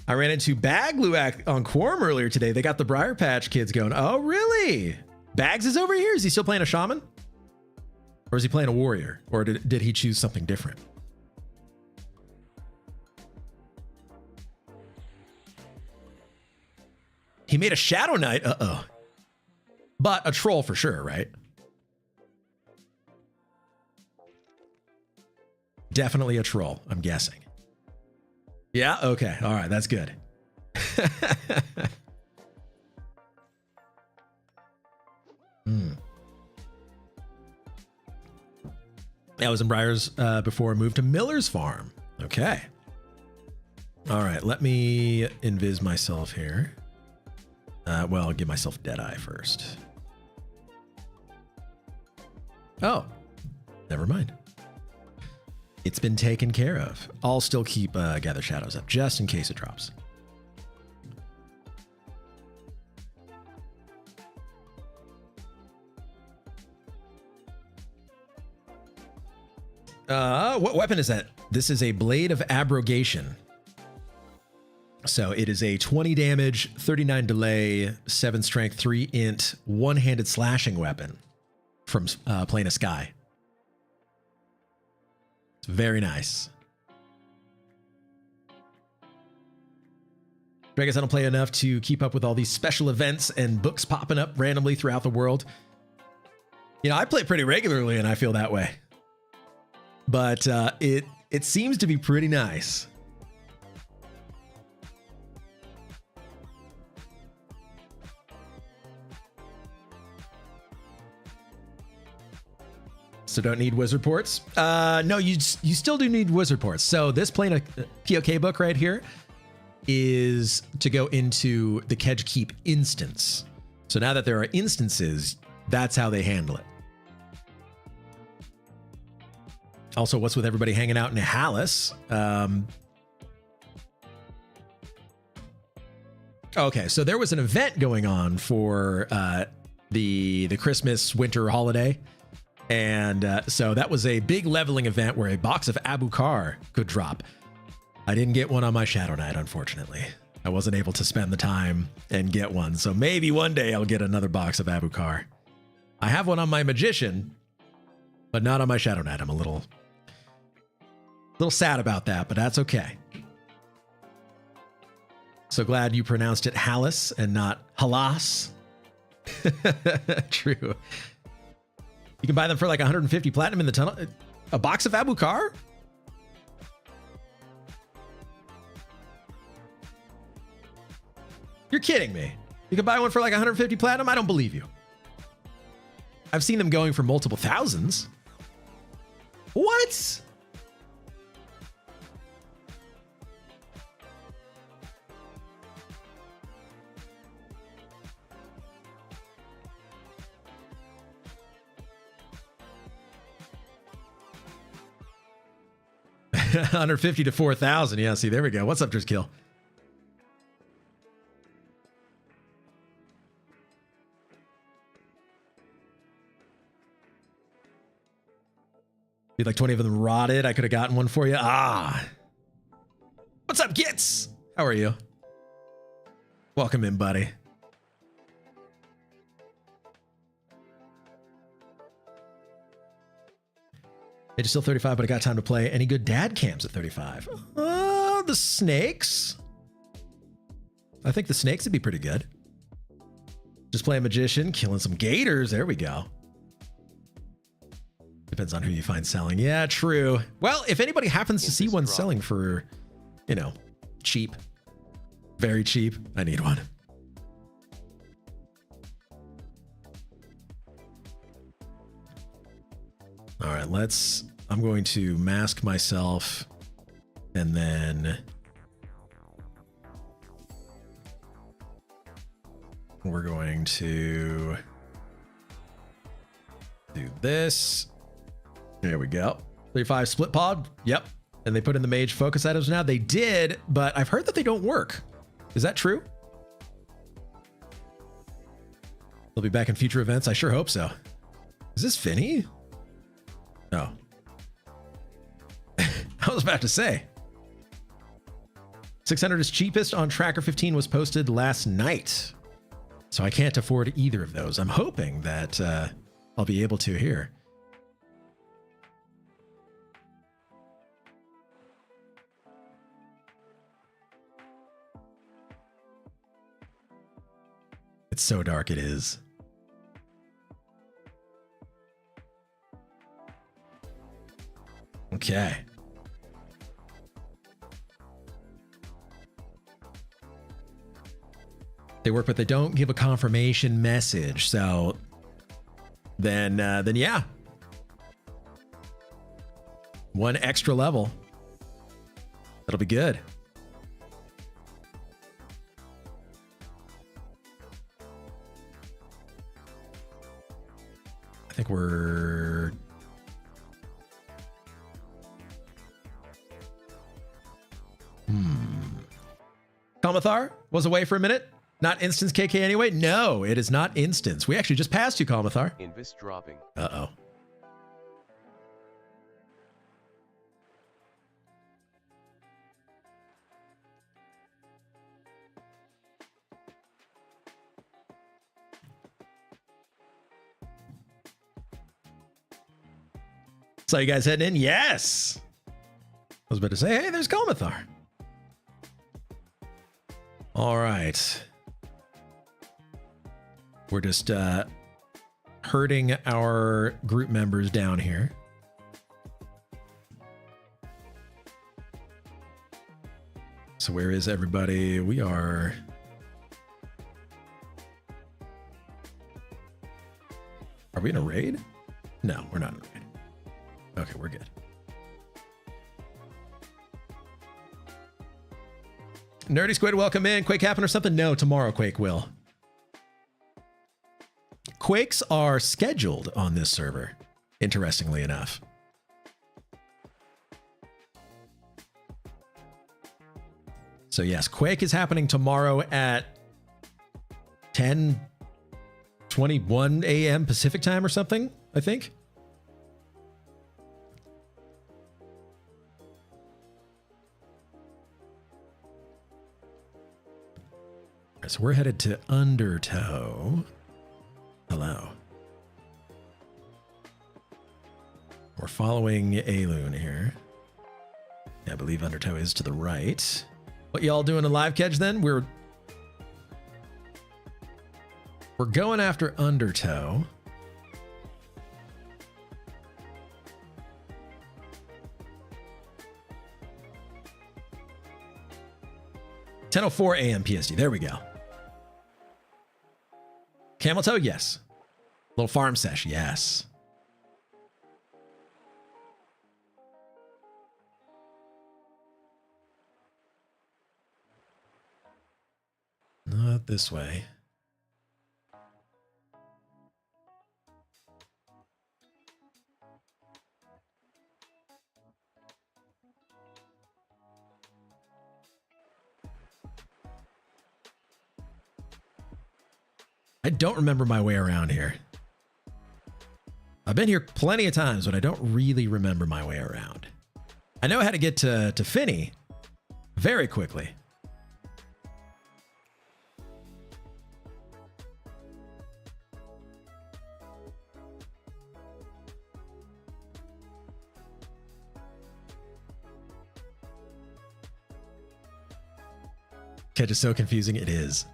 I ran into Bagluak on Quarm earlier today. They got the Briar Patch Kids going. Oh, really? Bags is over here? Is he still playing a shaman? Or is he playing a warrior? Or did he choose something different? He made a Shadowknight. Uh-oh. But a troll for sure, right? Definitely a troll, I'm guessing. Yeah, okay. All right, that's good. I was in Briar's before I moved to Miller's Farm. Okay. All right, let me invis myself here. Well, I'll give myself Deadeye first. Oh, never mind. It's been taken care of. I'll still keep Gather Shadows up just in case it drops. What weapon is that? This is a Blade of Abrogation. So it is a 20 damage, 39 delay, 7 strength, 3 int, one-handed slashing weapon from Plane of Sky. It's very nice. I guess I don't play enough to keep up with all these special events and books popping up randomly throughout the world. You know, I play pretty regularly and I feel that way. But it seems to be pretty nice. So don't need wizard ports. No, you still do need wizard ports. So this plane of POK book right here is to go into the Kedge Keep instance. So now that there are instances, that's how they handle it. Also, what's with everybody hanging out in Hallis? Okay, so there was an event going on for the Christmas winter holiday. And so that was a big leveling event where a box of Abukar could drop. I didn't get one on my Shadowknight, unfortunately. I wasn't able to spend the time and get one. So maybe one day I'll get another box of Abukar. I have one on my Magician, but not on my Shadowknight. I'm a little sad about that, but that's okay. So glad you pronounced it Hallis and not Halas. True. You can buy them for like 150 platinum in the tunnel. A box of Abukar? You're kidding me. You can buy one for like 150 platinum? I don't believe you. I've seen them going for multiple thousands. What? 150 to 4,000. Yeah, see, there we go. What's up, Driskill? Be like 20 of them rotted. I could have gotten one for you. Ah. What's up, Gits? How are you? Welcome in, buddy. Age is still 35, but I got time to play. Any good dad cams at 35? The snakes. I think the snakes would be pretty good. Just play a magician, killing some gators. There we go. Depends on who you find selling. Yeah, true. Well, if anybody happens to see one selling for, you know, cheap, very cheap, I need one. All right, I'm going to mask myself and then we're going to do this. There we go. 35 split pod. Yep. And they put in the mage focus items now. They did, but I've heard that they don't work. Is that true? They'll be back in future events. I sure hope so. Is this Finny? No. I was about to say. 600 is cheapest on Tracker 15 was posted last night. So I can't afford either of those. I'm hoping that I'll be able to here. It's so dark it is. Okay. They work, but they don't give a confirmation message. So then yeah. One extra level. That'll be good. I think we're... Kalmathar was away for a minute. Not instance KK anyway? No, it is not instance. We actually just passed you, Kalmathar. Invis dropping. Uh-oh. So you guys heading in? Yes. I was about to say, hey, there's Kalmathar. All right. We're just herding our group members down here. So where is everybody? We are... Are we in a raid? No, we're not in a raid. Okay, we're good. Nerdy Squid, welcome in. Quake happen or something? No, tomorrow Quake will. Quakes are scheduled on this server, interestingly enough. So yes, Quake is happening tomorrow at 10:21 a.m. Pacific time or something, I think. So we're headed to Undertoe. Hello. We're following Aloon here. I believe Undertoe is to the right. What y'all doing in live, Kedge, then? We're going after Undertoe. (10:04 a.m. PST). There we go. Camel toe, yes. Little farm sesh, yes. Not this way. I don't remember my way around here. I've been here plenty of times, but I don't really remember my way around. I know how to get to Finney very quickly. Kedge is so confusing. It is.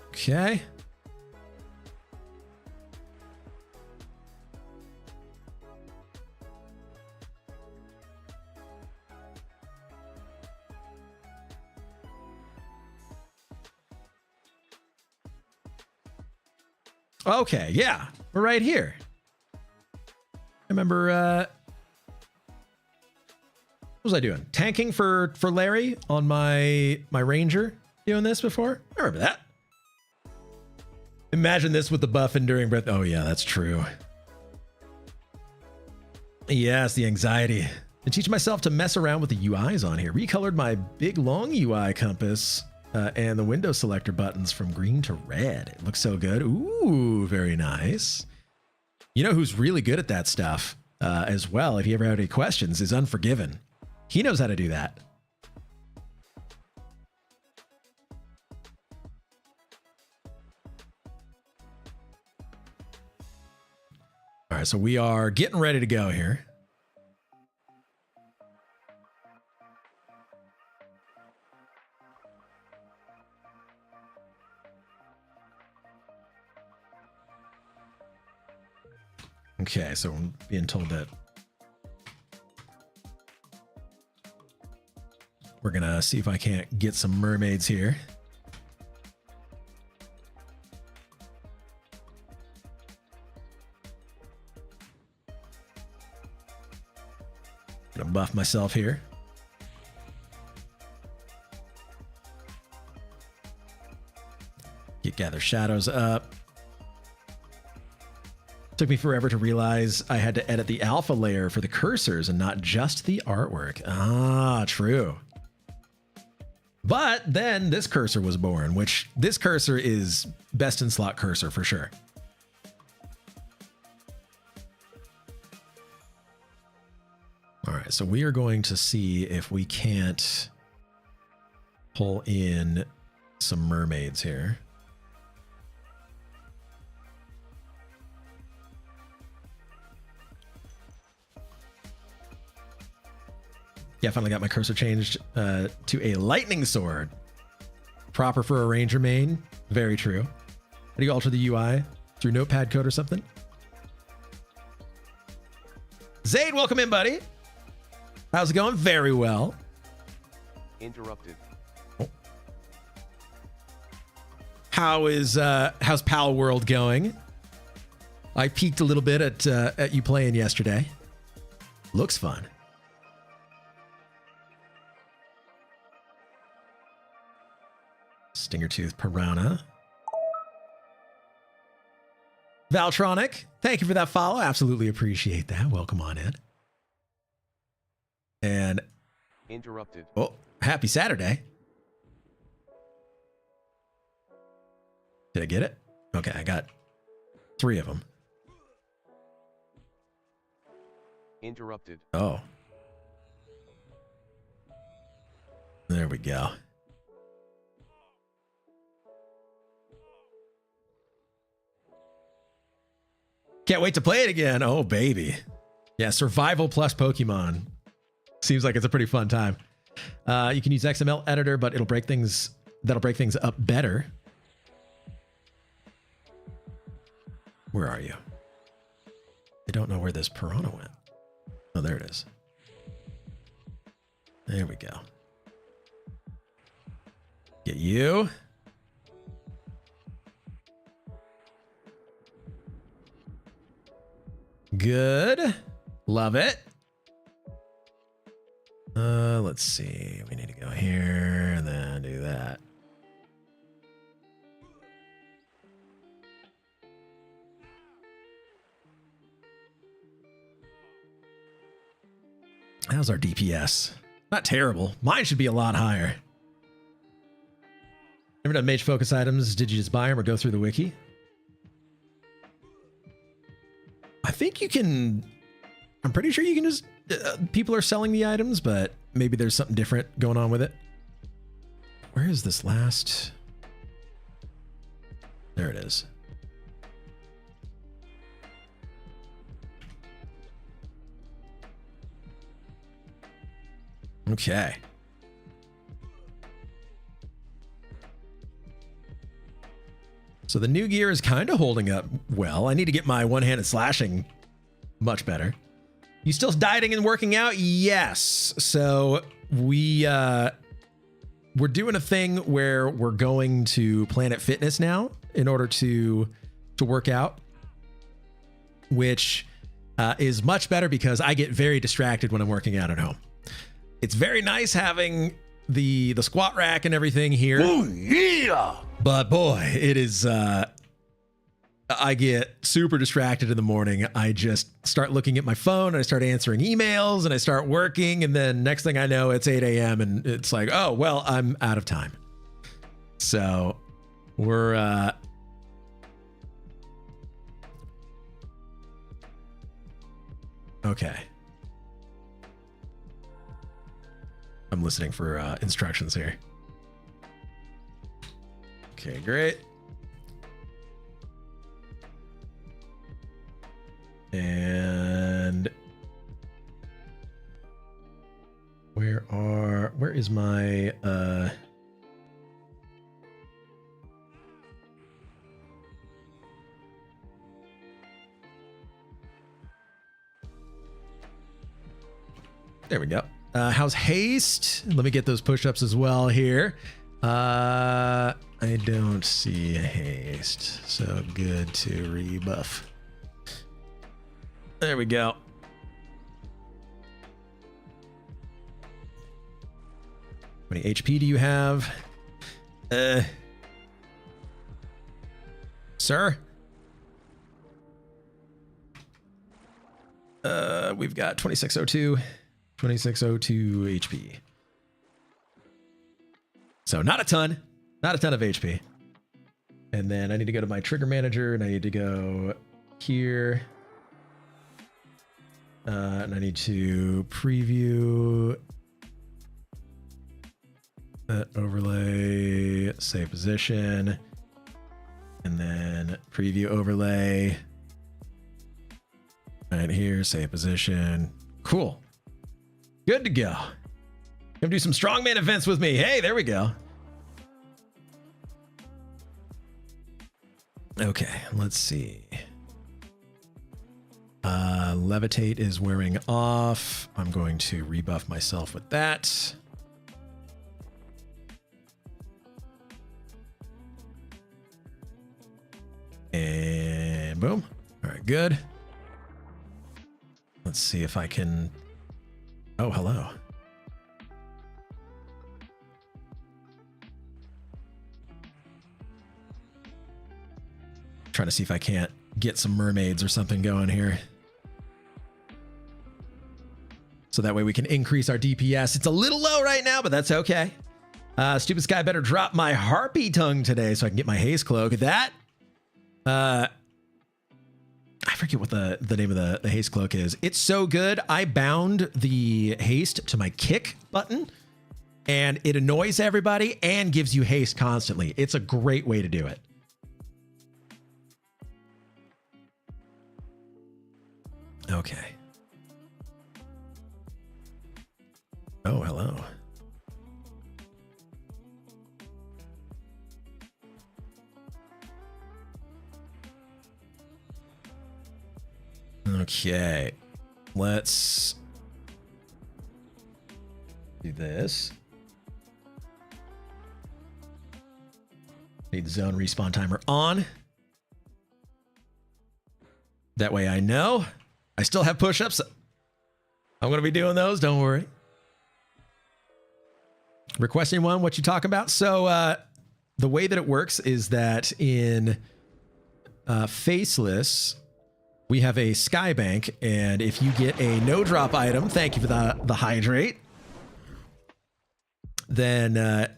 Okay. Okay, yeah. We're right here. I remember what was I doing? Tanking for Larry on my Ranger, doing this before? I remember that. Imagine this with the buff enduring breath. Oh yeah, that's true. Yes, the anxiety. I teach myself to mess around with the UIs on here. Recolored my big long UI compass and the window selector buttons from green to red. It looks so good. Ooh, very nice. You know who's really good at that stuff as well, if you ever have any questions, is Unforgiven. He knows how to do that. All right, so we are getting ready to go here. Okay, so I'm being told that we're gonna see if I can't get some mermaids here. Gonna buff myself here. Get Gather Shadows up. Took me forever to realize I had to edit the alpha layer for the cursors and not just the artwork. Ah, true. But then this cursor was born, which this cursor is best in slot cursor for sure. All right, so we are going to see if we can't pull in some mermaids here. Yeah, I finally got my cursor changed to a lightning sword. Proper for a ranger main. Very true. How do you alter the UI? Through notepad code or something? Zayd, welcome in, buddy. How's it going? Very well. Interrupted. Oh. How's Pal World going? I peeked a little bit at you playing yesterday. Looks fun. Stingertooth Piranha. Valtronic, thank you for that follow. Absolutely appreciate that. Welcome on in. And interrupted. Oh, happy Saturday. Did I get it? Okay, I got 3 of them. Interrupted. Oh. There we go. Can't wait to play it again. Oh, baby. Yeah, survival plus Pokemon. Seems like it's a pretty fun time. You can use XML editor, but that'll break things up better. Where are you? I don't know where this Piranha went. Oh, there it is. There we go. Get you. Good. Love it. Let's see. We need to go here and then do that. How's our DPS? Not terrible. Mine should be a lot higher. Ever done mage focus items? Did you just buy them or go through the wiki? I think you can... I'm pretty sure you can just... people are selling the items, but maybe there's something different going on with it. Where is this last... There it is. Okay. So the new gear is kind of holding up well. I need to get my one-handed slashing much better. You still dieting and working out? Yes. So we're doing a thing where we're going to Planet Fitness now in order to work out, which is much better because I get very distracted when I'm working out at home. It's very nice having the squat rack and everything here. Oh, yeah. But boy, it is, I get super distracted in the morning. I just start looking at my phone and I start answering emails and I start working. And then next thing I know, it's 8 a.m. and it's like, oh, well, I'm out of time. So we're, okay. I'm listening for instructions here. Okay, great. And where is my there we go. How's haste? Let me get those push-ups as well here. I don't see a haste, so good to rebuff. There we go. How many HP do you have? Sir? We've got 2602. 2602 HP. So not a ton of HP. And then I need to go to my trigger manager and I need to go here. And I need to preview that overlay, save position, and then preview overlay. Right here, save position. Cool. Good to go. Come do some strongman events with me. Hey, there we go. Okay, let's see. Levitate is wearing off. I'm going to rebuff myself with that. And boom. All right, good. Let's see if I can... Oh, hello. Trying to see if I can't get some mermaids or something going here. So that way we can increase our DPS. It's a little low right now, but that's okay. Stupid Sky better drop my harpy tongue today so I can get my haze cloak. That, I forget what the name of the haste cloak is. It's so good. I bound the haste to my kick button and it annoys everybody and gives you haste constantly. It's a great way to do it. Okay. Oh, hello. Okay, let's do this. Need the zone respawn timer on. That way I know. I still have push-ups. I'm going to be doing those, don't worry. Requesting one, what you talk about? So the way that it works is that in Faceless, we have a sky bank, and if you get a no drop item, thank you for the hydrate. then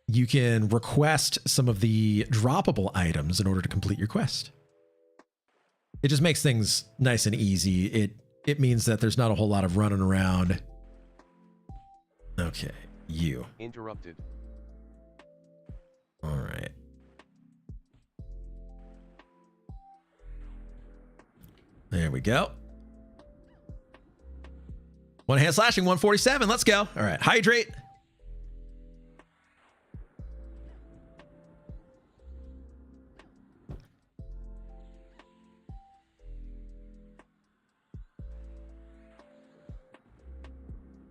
you can request some of the droppable items in order to complete your quest. It just makes things nice and easy. It means that there's not a whole lot of running around. Okay, you. Interrupted. All right. There we go. One hand slashing, 147. Let's go. All right, hydrate.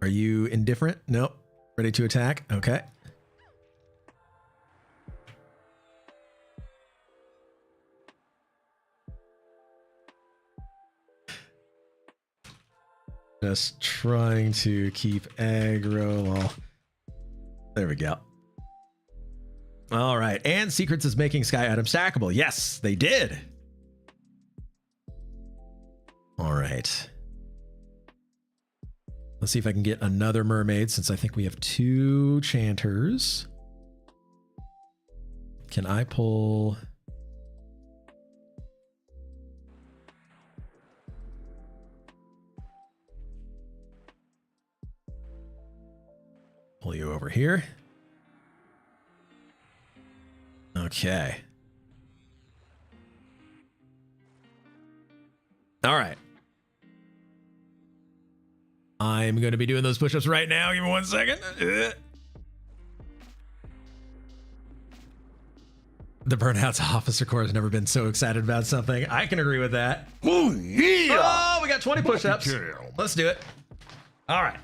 Are you indifferent? Nope. Ready to attack? Okay. Just trying to keep aggro while... There we go. All right. And Secrets is making Sky Item stackable. Yes, they did. All right. Let's see if I can get another mermaid, since I think we have 2 chanters. Can I pull... Pull you over here. Okay. All right. I'm going to be doing those push-ups right now. Give me 1 second. The Burnout's Officer Corps has never been so excited about something. I can agree with that. Oh, yeah. Oh, we got 20 push-ups. Let's do it. All right.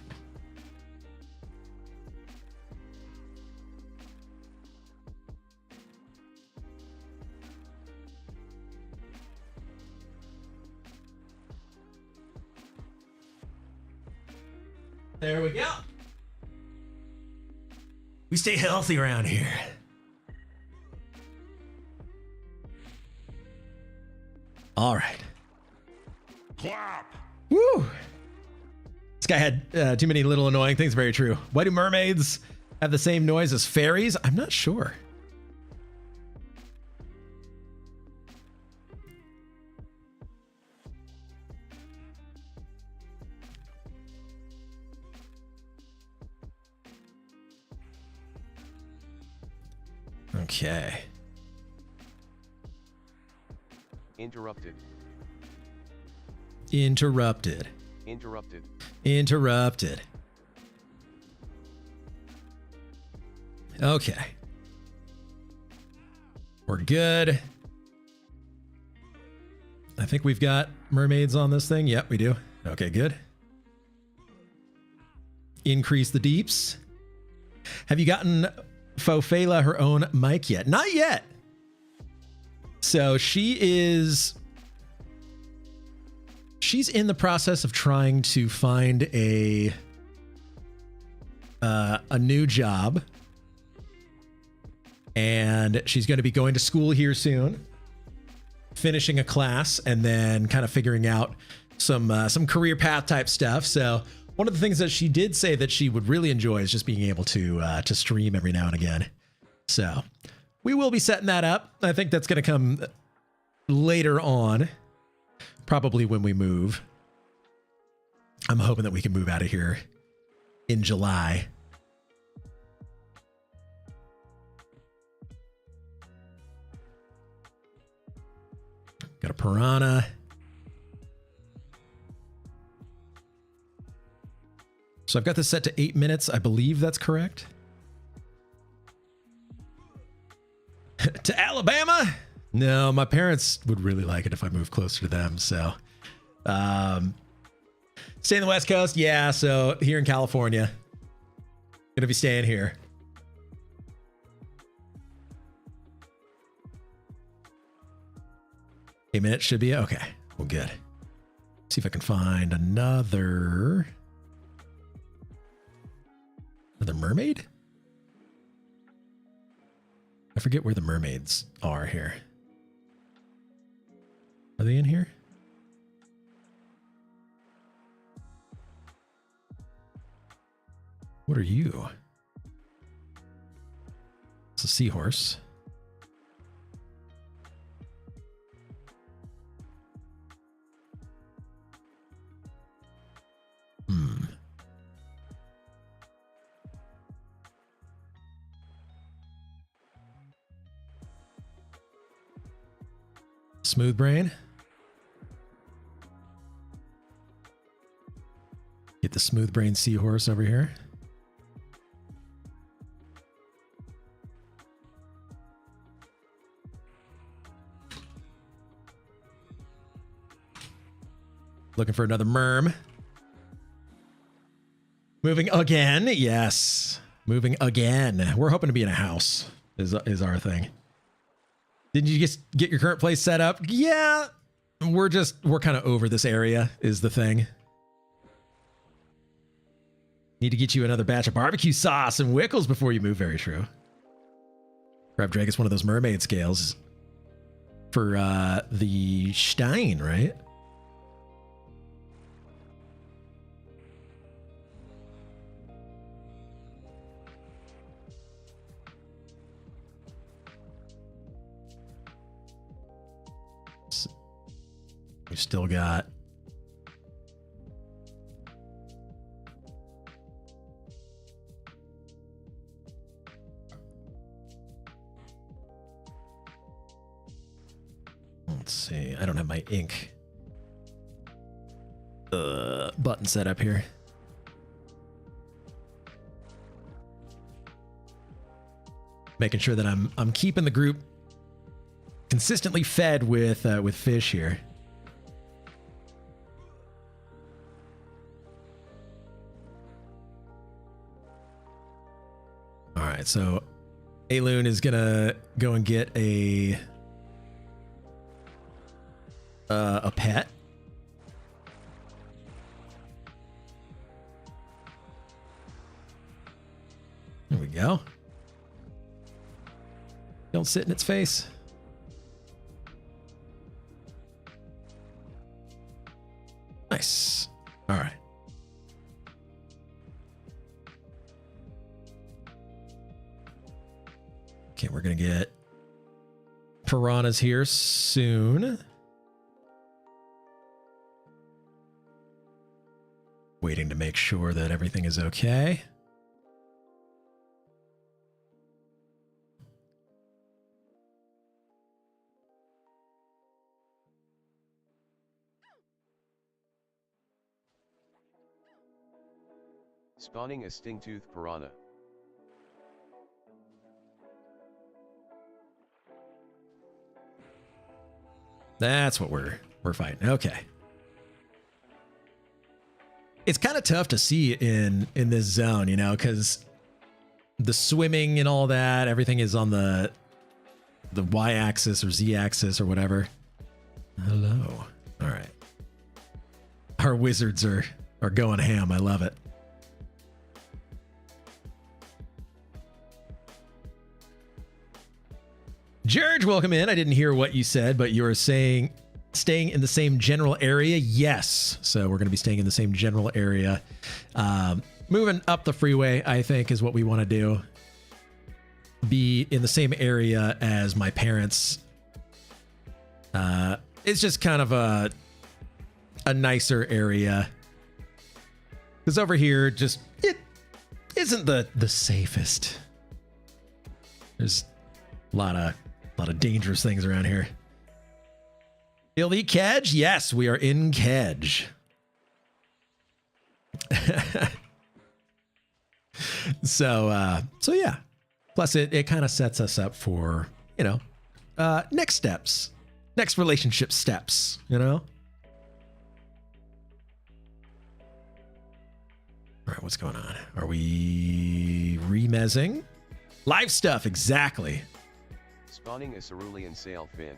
There we go. We stay healthy around here. All right. Clap. Woo! This guy had too many little annoying things. Very true. Why do mermaids have the same noise as fairies? I'm not sure. Okay. Interrupted. Interrupted. Interrupted. Interrupted. Okay. We're good. I think we've got mermaids on this thing. Yep, we do. Okay, good. Increase the deeps. Have you gotten Fofela her own mic yet? Not yet. So she's in the process of trying to find a new job, and she's going to be going to school here soon, finishing a class, and then kind of figuring out some career path type stuff. So one of the things that she did say that she would really enjoy is just being able to stream every now and again. So we will be setting that up. I think that's going to come later on, probably when we move. I'm hoping that we can move out of here in July. Got a piranha. So I've got this set to 8 minutes. I believe that's correct. To Alabama? No, my parents would really like it if I moved closer to them. So, stay in the West Coast. Yeah. So here in California, gonna be staying here. A minute should be okay. Well, good. See if I can find another mermaid. I forget where the mermaids are here. Are they in here? What are you? It's a seahorse. Smooth brain. Get the smooth brain seahorse over here. Looking for another merm. Moving again. Yes. Moving again. We're hoping to be in a house is our thing. Didn't you just get your current place set up? Yeah. We're kind of over this area is the thing. Need to get you another batch of barbecue sauce and Wickles before you move. Very true. Grab Drake is one of those mermaid scales for the Stein, right? We've still got let's see. I don't have my ink button set up here. Making sure that I'm keeping the group consistently fed with fish here. All right, so Aloon is gonna go and get a pet. There we go. Don't sit in its face. Nice. All right. Okay, we're going to get piranhas here soon. Waiting to make sure that everything is okay. Spawning a stingtooth piranha. That's what we're fighting. Okay. It's kind of tough to see in this zone, you know, because the swimming and all that, everything is on the y-axis or z-axis or whatever. Hello. All right. Our wizards are going ham. I love it. George, welcome in. I didn't hear what you said, but you were saying staying in the same general area. Yes. So we're going to be staying in the same general area. Moving up the freeway, I think, is what we want to do. Be in the same area as my parents. It's just kind of a nicer area. Because over here, it isn't the safest. There's a lot of dangerous things around here. Illy Kedge? Yes, we are in Kedge. So yeah. Plus it kind of sets us up for, you know, next steps. Next relationship steps, you know? All right, what's going on? Are we remezzing? Live stuff, exactly. Spawning a cerulean sail fin.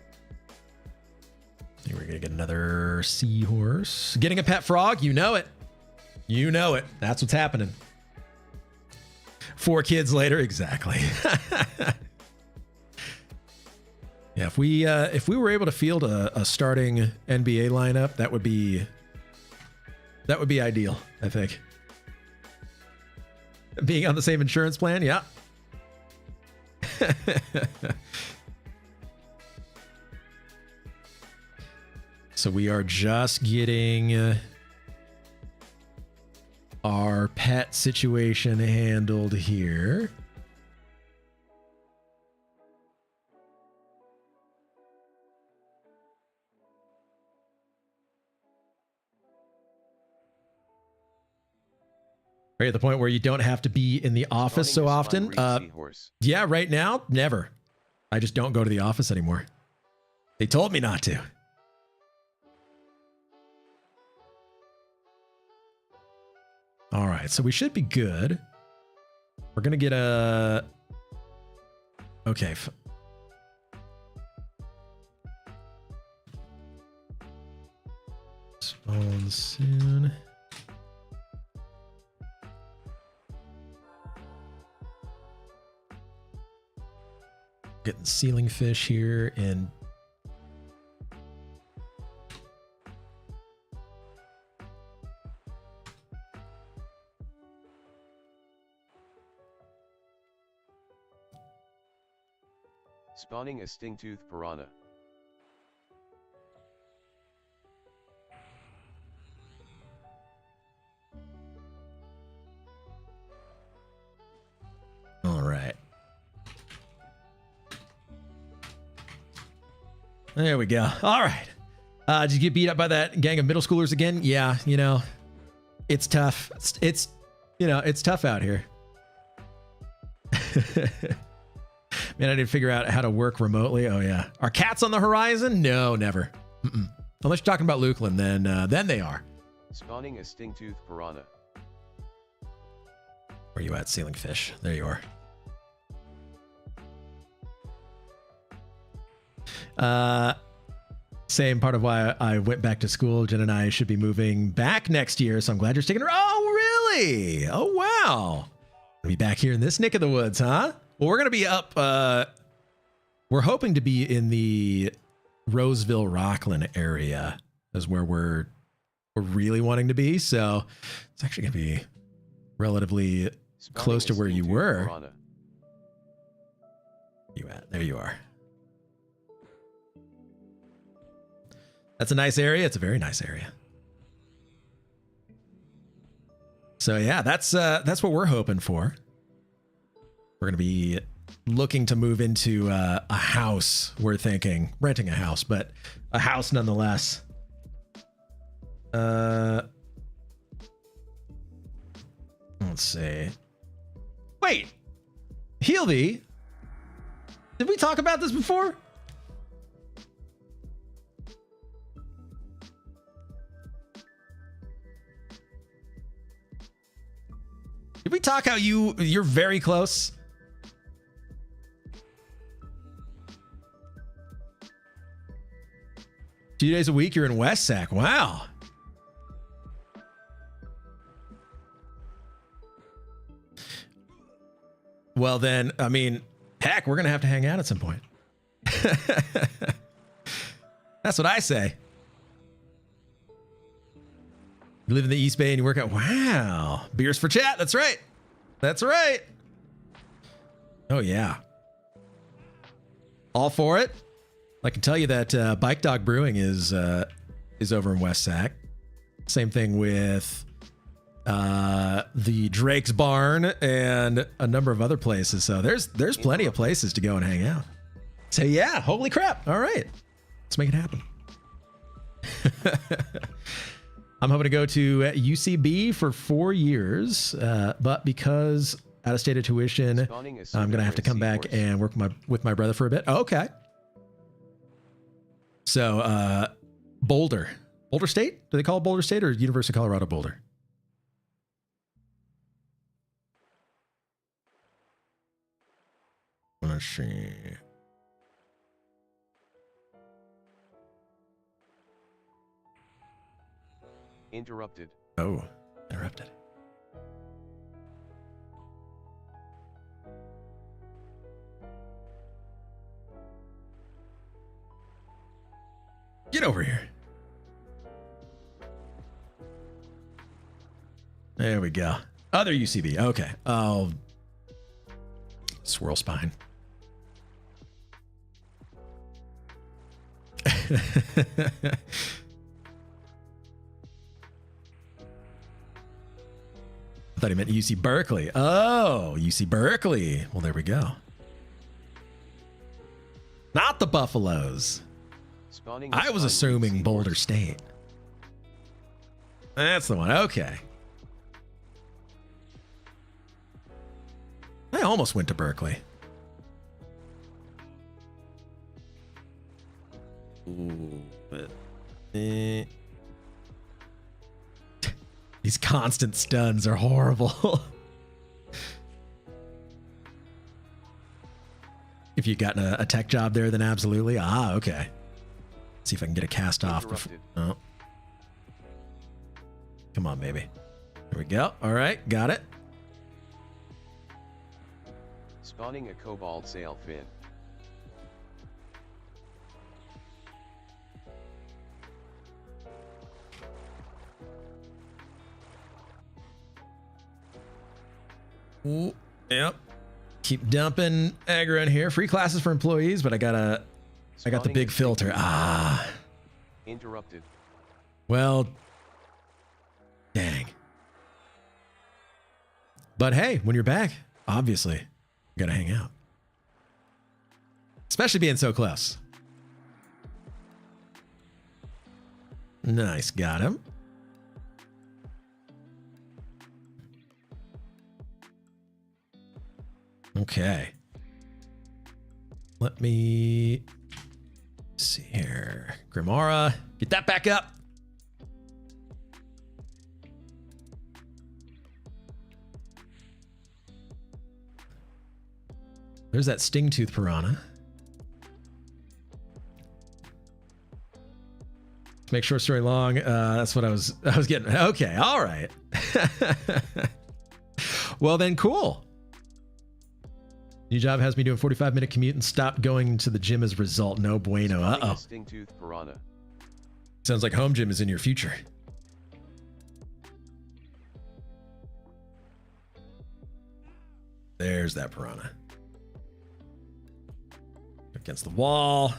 We're going to get another seahorse. Getting a pet frog, you know it. You know it. That's what's happening. 4 kids later, exactly. Yeah, if we were able to field a starting NBA lineup, that would be ideal, I think. Being on the same insurance plan, yeah. So we are just getting our pet situation handled here. Right at the point where you don't have to be in the office so often. Yeah, right now, never. I just don't go to the office anymore. They told me not to. All right, so we should be good. We're gonna get a... Okay. Spawn soon. Getting ceiling fish here and spawning a sting-tooth piranha. all right. There we go. All right. Did you get beat up by that gang of middle schoolers again? Yeah, you know, it's tough. It's you know, it's tough out here. Man, I didn't figure out how to work remotely. Oh yeah. Are cats on the horizon? No, never. Unless you're talking about Lukeland, then they are. Spawning a sting-tooth piranha. Where you at, ceiling fish? There you are. Same part of why I went back to school. Jen and I should be moving back next year, so I'm glad you're sticking around. Oh, really? Oh, wow. We'll be back here in this neck of the woods, huh? Well, we're going to be up. We're hoping to be in the Roseville, Rockland area is where we're really wanting to be. So it's actually going to be relatively close to where you were. You at? There you are. That's a nice area. It's a very nice area. So yeah, that's what we're hoping for. We're going to be looking to move into a house. We're thinking renting a house, but a house nonetheless. Let's see. Wait, Healby, did we talk about this before? Did we talk how you're very close? 2 days a week, you're in West Sac. Wow. Well, then, I mean, heck, we're going to have to hang out at some point. That's what I say. You live in the East Bay and you work out. Wow. Beers for chat. That's right. That's right. Oh, yeah. All for it. I can tell you that Bike Dog Brewing is over in West Sac. Same thing with the Drake's Barn and a number of other places. So there's plenty of places to go and hang out. So yeah, holy crap. All right. Let's make it happen. I'm hoping to go to UCB for 4 years, but because out of state of tuition, I'm going to have to come back and work with my brother for a bit. Oh, okay. So Boulder State? Do they call it Boulder State or University of Colorado Boulder? Let's see. Interrupted. Oh, interrupted. Get over here. There we go. Other UCB. Okay. Oh, swirl spine. thought he meant UC Berkeley. Oh, UC Berkeley. Well, there we go. Not the Buffaloes. Spawning I was assuming Boulder State. That's the one. Okay. I almost went to Berkeley. Ooh, but these constant stuns are horrible. If you've gotten a tech job there, then absolutely. Ah, okay. See if I can get a cast off before. Oh. Come on, baby. Here we go. All right, got it. Spawning a cobalt sail fin. Ooh, yep. Keep dumping aggro in here. Free classes for employees, but I got the big filter. Ah. Interrupted. Well, dang. But hey, when you're back, obviously, you gotta hang out. Especially being so close. Nice, got him. Okay. Let me see here. Grimara, get that back up. There's that sting tooth piranha. Make short story long. That's what I was getting. Okay, all right. Well then, cool. New job has me doing 45-minute commute and stopped going to the gym as a result. No bueno. Uh-oh. Sting tooth piranha. Sounds like home gym is in your future. There's that piranha. Against the wall.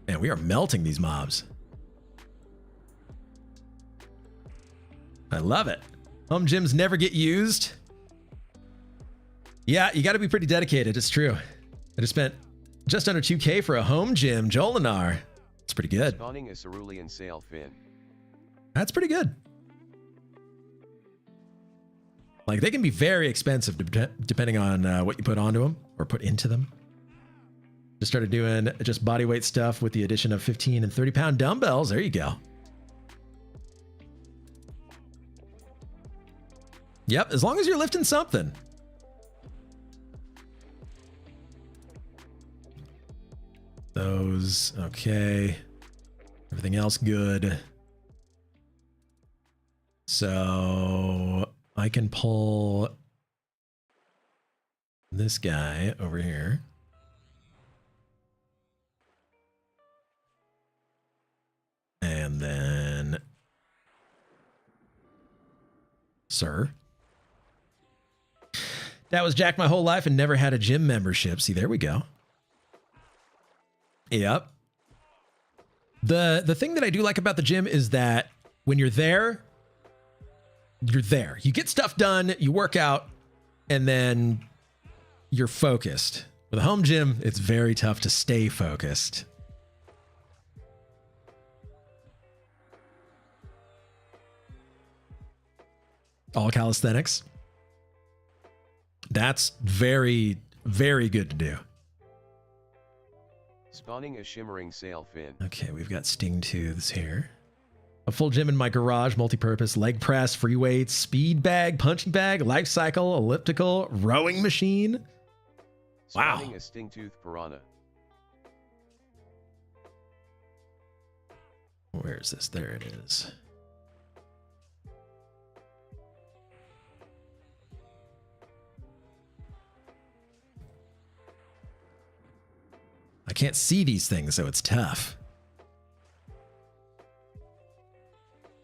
Man, we are melting these mobs. I love it. Home gyms never get used. Yeah, you got to be pretty dedicated. It's true. I just spent just under 2K for a home gym. Jolinar. It's pretty good. Spawning a cerulean sail fin. That's pretty good. Like, they can be very expensive depending on what you put onto them or put into them. Just started doing just body weight stuff with the addition of 15 and 30-pound dumbbells. There you go. Yep, as long as you're lifting something. Those, okay. Everything else good. So I can pull this guy over here. And then, sir. That was Jack my whole life and never had a gym membership. See, there we go. Yep. The thing that I do like about the gym is that when you're there, you're there. You get stuff done, you work out, and then you're focused. With a home gym, it's very tough to stay focused. All calisthenics. That's very, very good to do. Spawning a shimmering sail fin. Okay, we've got sting tooths here. A full gym in my garage, multi-purpose, leg press, free weights, speed bag, punching bag, life cycle, elliptical, rowing machine. Wow. Spawning a sting tooth piranha. Where is this? There it is. I can't see these things, so it's tough.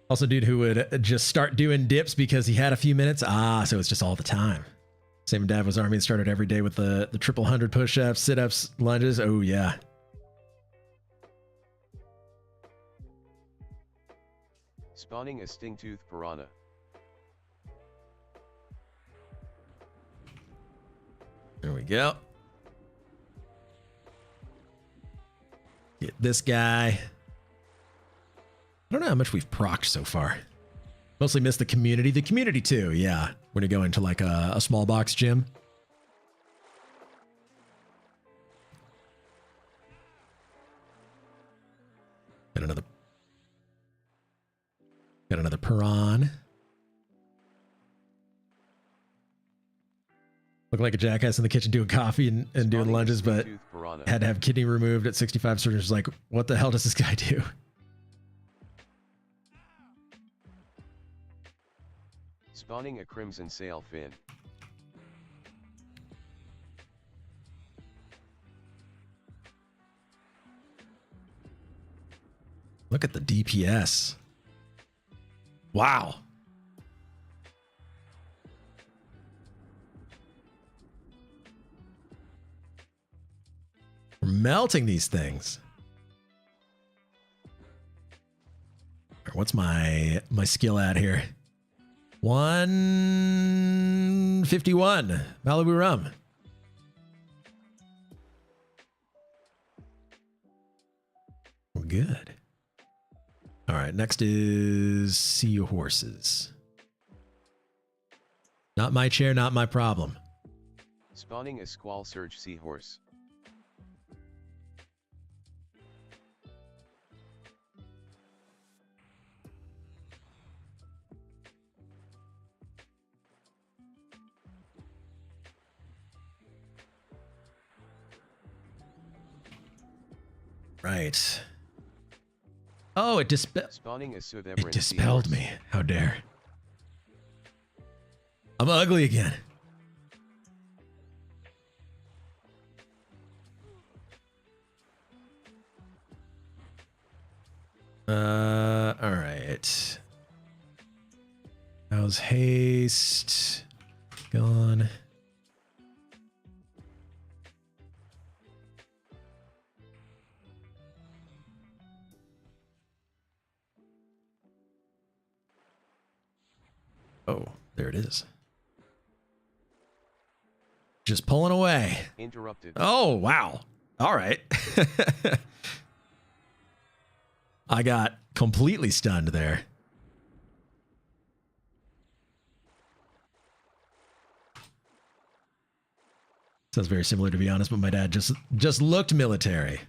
Also, dude who would just start doing dips because he had a few minutes. Ah, so it's just all the time. Same dad was army and started every day with the triple 100 push-ups, sit-ups, lunges. Oh, yeah. Spawning a sting-tooth piranha. There we go. Get this guy. I don't know how much we've procced so far. Mostly missed the community. The community too, yeah. We're gonna go into like a small box gym. Got another piran. Look like a jackass in the kitchen doing coffee and doing lunges, but had to have kidney removed at 65. Surgeons like, what the hell does this guy do? Spawning a crimson sail fin. Look at the DPS. Wow. We're melting these things. What's my skill at here? 151. Malibu rum. We're good. All right, next is seahorses. Not my chair, not my problem. Spawning a squall surge seahorse. Right. Oh, it Spawning a it dispelled me. How dare. I'm ugly again. All right. How's haste? Gone. Oh, there it is. Just pulling away. Interrupted. Oh, wow. All right. I got completely stunned there. Sounds very similar, to be honest, but my dad just looked military.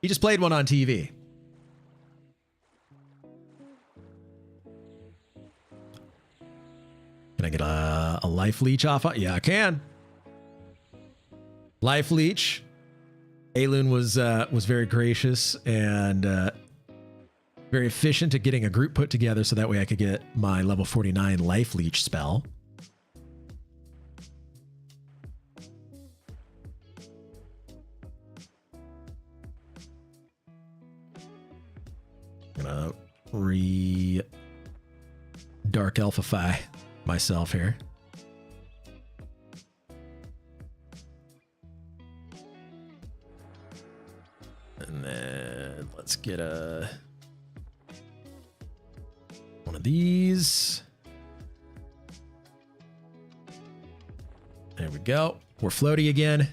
He just played one on TV. Can I get a life leech off? Yeah, I can. Life leech. Alun was very gracious and very efficient at getting a group put together so that way I could get my level 49 life leech spell. I'm gonna dark elfify myself here. And then let's get one of these. There we go. We're floaty again.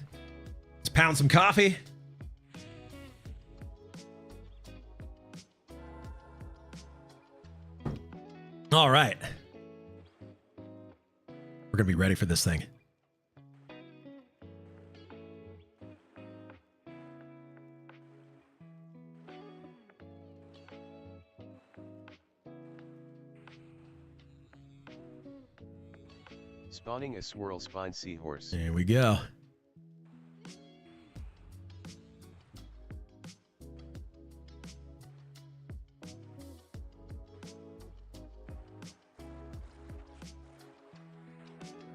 Let's pound some coffee. All right. We're going to be ready for this thing. Spawning a swirl spine seahorse. There we go.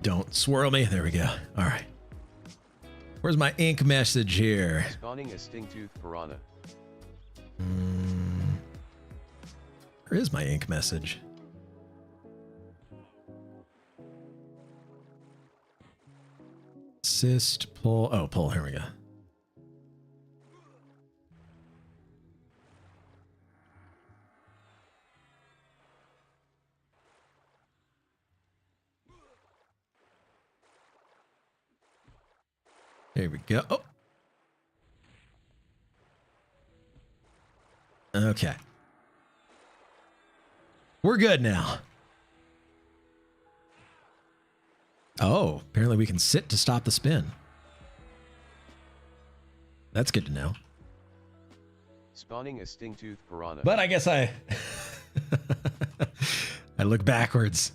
Don't swirl me. There we go. All right. Where's my ink message here? Spawning a sting-tooth piranha. Where is my ink message? assist, pull. Oh, pull. Here we go. Here we go. Oh. Okay. We're good now. Oh, apparently we can sit to stop the spin. That's good to know. Spawning a sting-tooth piranha. But I guess I look backwards.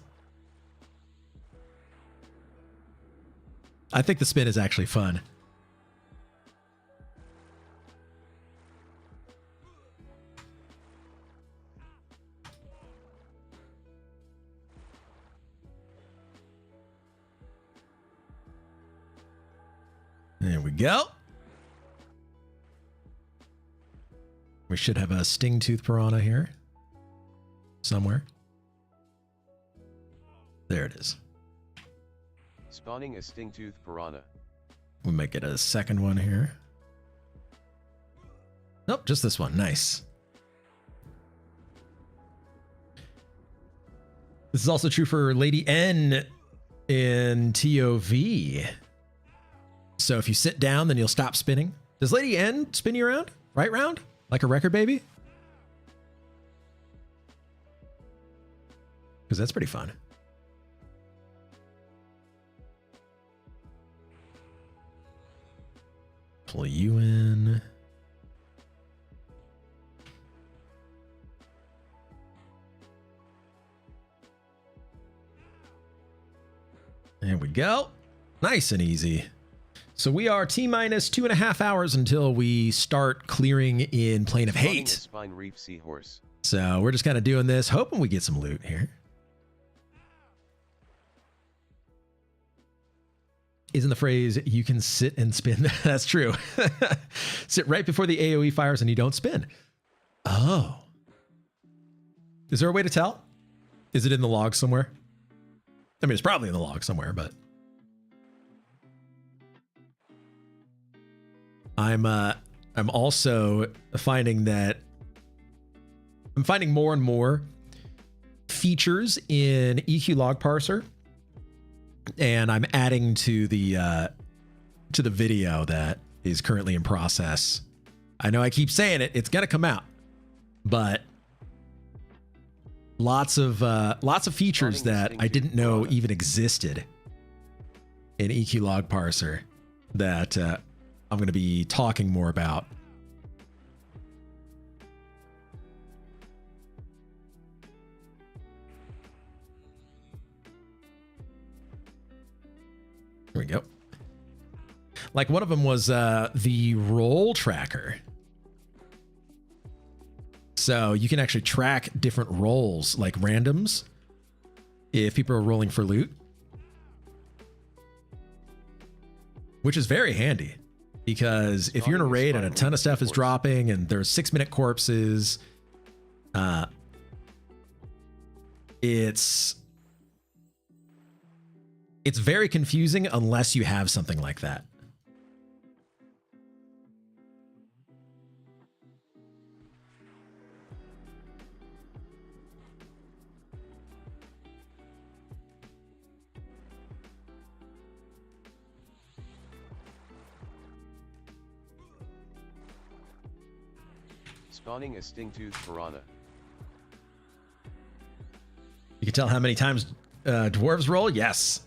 I think the spin is actually fun. There we go. We should have a sting-tooth piranha here somewhere. There it is. Spawning a sting-tooth piranha. We might get a second one here. Nope, just this one. Nice. This is also true for Lady N in TOV. So if you sit down, then you'll stop spinning. Does Lady N spin you around? Right round? Like a record baby? Because that's pretty fun. Pull you in. There we go. Nice and easy. So we are T-minus 2.5 hours until we start clearing in Plane of Hate. Spine Reef Seahorse. So we're just kind of doing this, hoping we get some loot here. Isn't the phrase, you can sit and spin? That's true. Sit right before the AoE fires and you don't spin. Oh. Is there a way to tell? Is it in the log somewhere? I mean, it's probably in the log somewhere, but... I'm also finding that I'm finding more and more features in EQ log parser, and I'm adding to the video that is currently in process. I know I keep saying it; it's gonna come out, but lots of features that I didn't know even existed in EQ log parser that I'm going to be talking more about. Here we go. Like one of them was the roll tracker. So you can actually track different rolls, like randoms, if people are rolling for loot, which is very handy. Because if you're in a raid and a ton of stuff is dropping and there's 6-minute corpses, it's very confusing unless you have something like that. Spawning a sting-tooth piranha. You can tell how many times dwarves roll? Yes.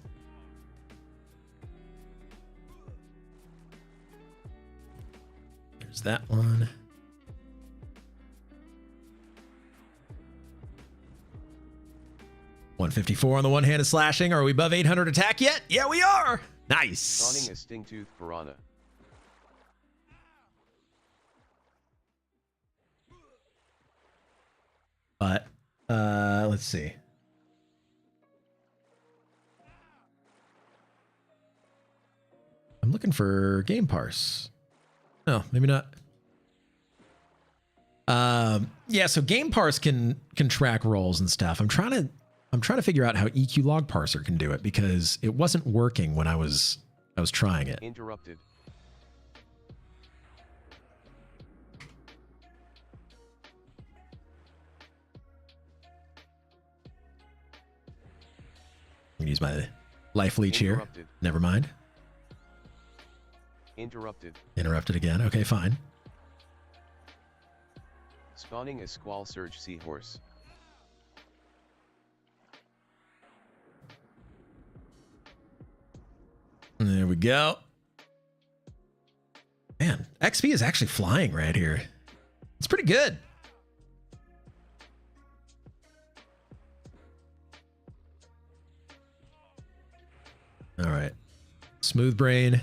There's that one. $154 on the one-handed slashing. Are we above 800 attack yet? Yeah, we are. Nice. Spawning a sting-tooth piranha. But let's see. I'm looking for game parse. No, maybe not. Yeah, so game parse can track rolls and stuff. I'm trying to figure out how EQ log parser can do it because it wasn't working when I was I was trying it. Interrupted. I'm gonna use my life leech here. Interrupted. Never mind. Interrupted. Interrupted again. Okay, fine. Spawning a squall surge seahorse. There we go. Man, XP is actually flying right here. It's pretty good. All right. Smooth brain.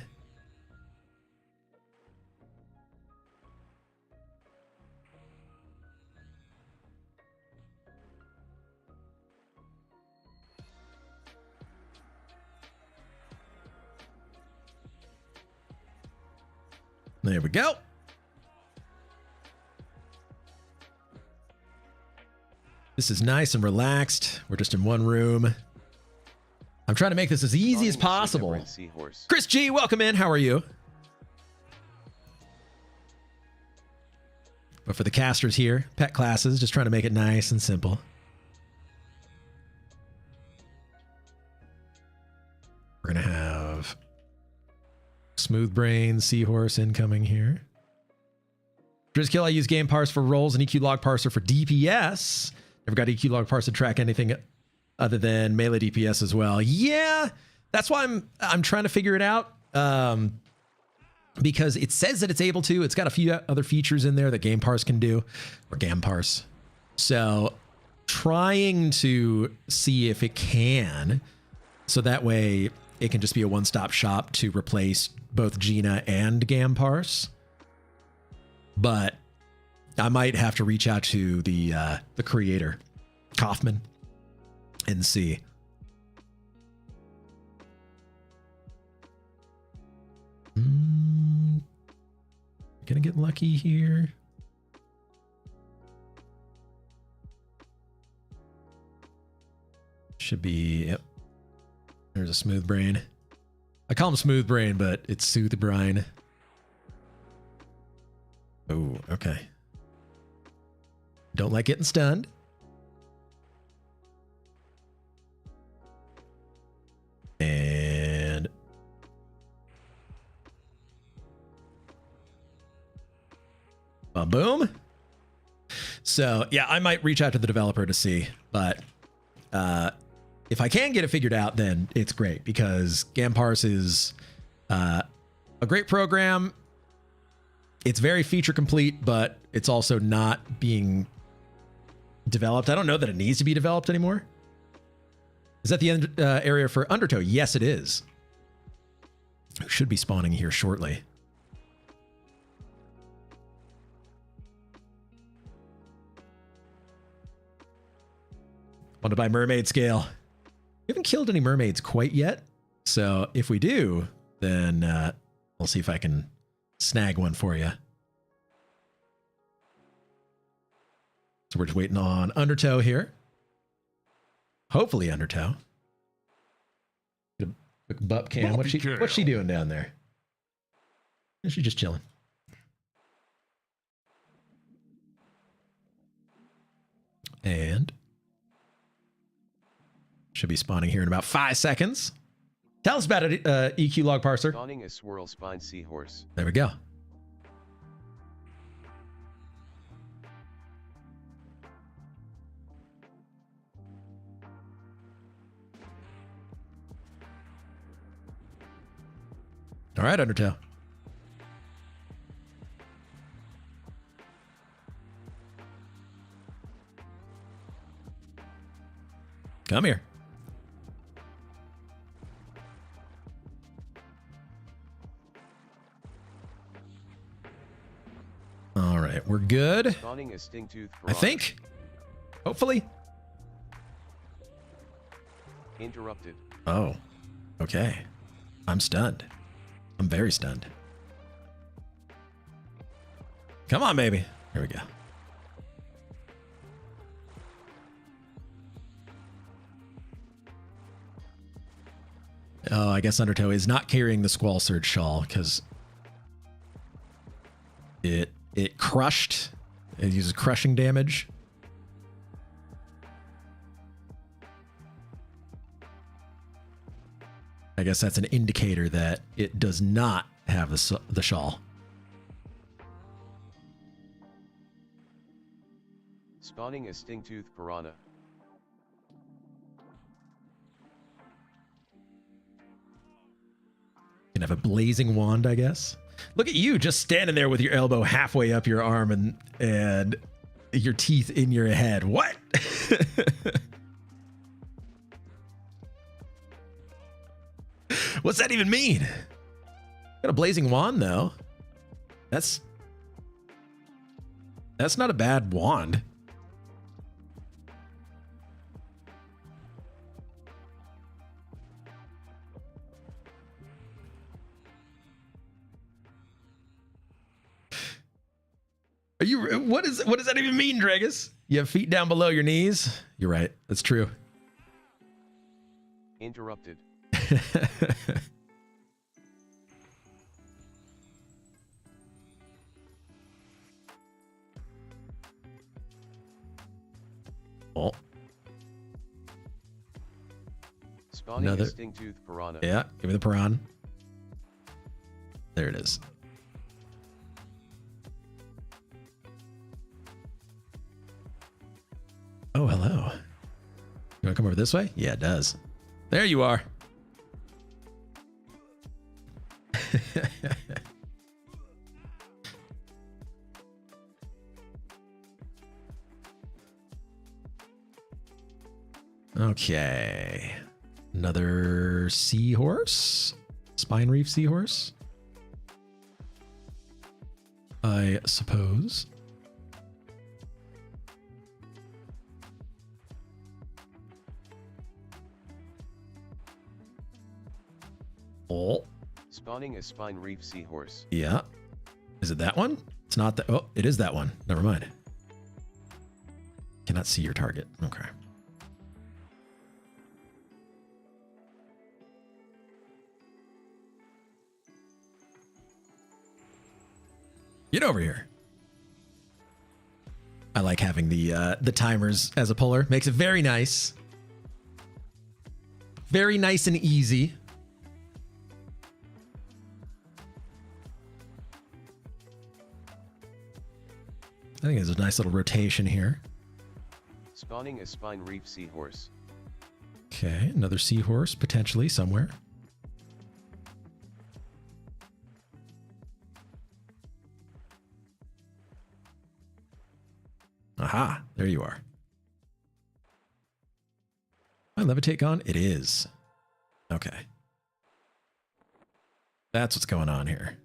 There we go. This is nice and relaxed. We're just in one room. I'm trying to make this as easy as possible. Chris G, welcome in. How are you? But for the casters here, pet classes, just trying to make it nice and simple. We're going to have Smooth Brain, Seahorse incoming here. Drizzkill, I use game parse for rolls and EQ log parser for DPS. Never got EQ log parse to track anything other than melee DPS as well. Yeah, that's why I'm trying to figure it out. Because it says that it's able to. It's got a few other features in there that game parse can do, or gam parse. So trying to see if it can, so that way it can just be a one-stop shop to replace both Gina and gam parse. But I might have to reach out to the creator, Kaufman, and see. Gonna get lucky here. Should be, yep. There's a Smooth Brain. I call him Smooth Brain, but it's Soothe Brain. Oh, okay. Don't like getting stunned. And boom. So yeah, I might reach out to the developer to see, but if I can get it figured out, then it's great, because Gamparse is a great program. It's very feature complete, but it's also not being developed. I don't know that it needs to be developed anymore. Is that the area for Undertow? Yes, it is. It should be spawning here shortly. Want to buy mermaid scale? We haven't killed any mermaids quite yet. So if we do, then we'll see if I can snag one for you. So we're just waiting on Undertow here. Hopefully Undertow. Get a quick bup cam. What's she doing down there? She's just chilling. And should be spawning here in about 5 seconds. Tell us about it, EQ log parser. Spawning a swirl spine seahorse. There we go. All right, Undertow. Come here. All right, we're good. Spawning a sting tooth I think. Hopefully. Interrupted. Oh, okay. I'm stunned. I'm very stunned. Come on, baby. Here we go. Oh, I guess Undertoe is not carrying the Squall Surge Shawl because it crushed. It uses crushing damage. I guess that's an indicator that it does not have the shawl. Spawning a stingtooth piranha. You can have a blazing wand, I guess. Look at you just standing there with your elbow halfway up your arm and your teeth in your head. What? What's that even mean? Got a blazing wand though. That's not a bad wand. Are you? What does that even mean, Dragus? You have feet down below your knees? You're right. That's true. Interrupted. Oh. Spawning a stingtooth piranha. Yeah, give me the piranha. There it is. Oh, hello. You want to come over this way? Yeah, it does. There you are. Okay. Another seahorse? Spine reef seahorse? I suppose. Oh. Spawning a spine reef seahorse. Yeah. Is it that one? It's not that. Oh, it is that one. Never mind. Cannot see your target. Okay. Get over here. I like having the timers as a puller. Makes it very nice. Very nice and easy. I think there's a nice little rotation here. Spawning a spine reef seahorse. Okay, another seahorse potentially somewhere. Aha, there you are. My levitate gone? It is. Okay. That's what's going on here.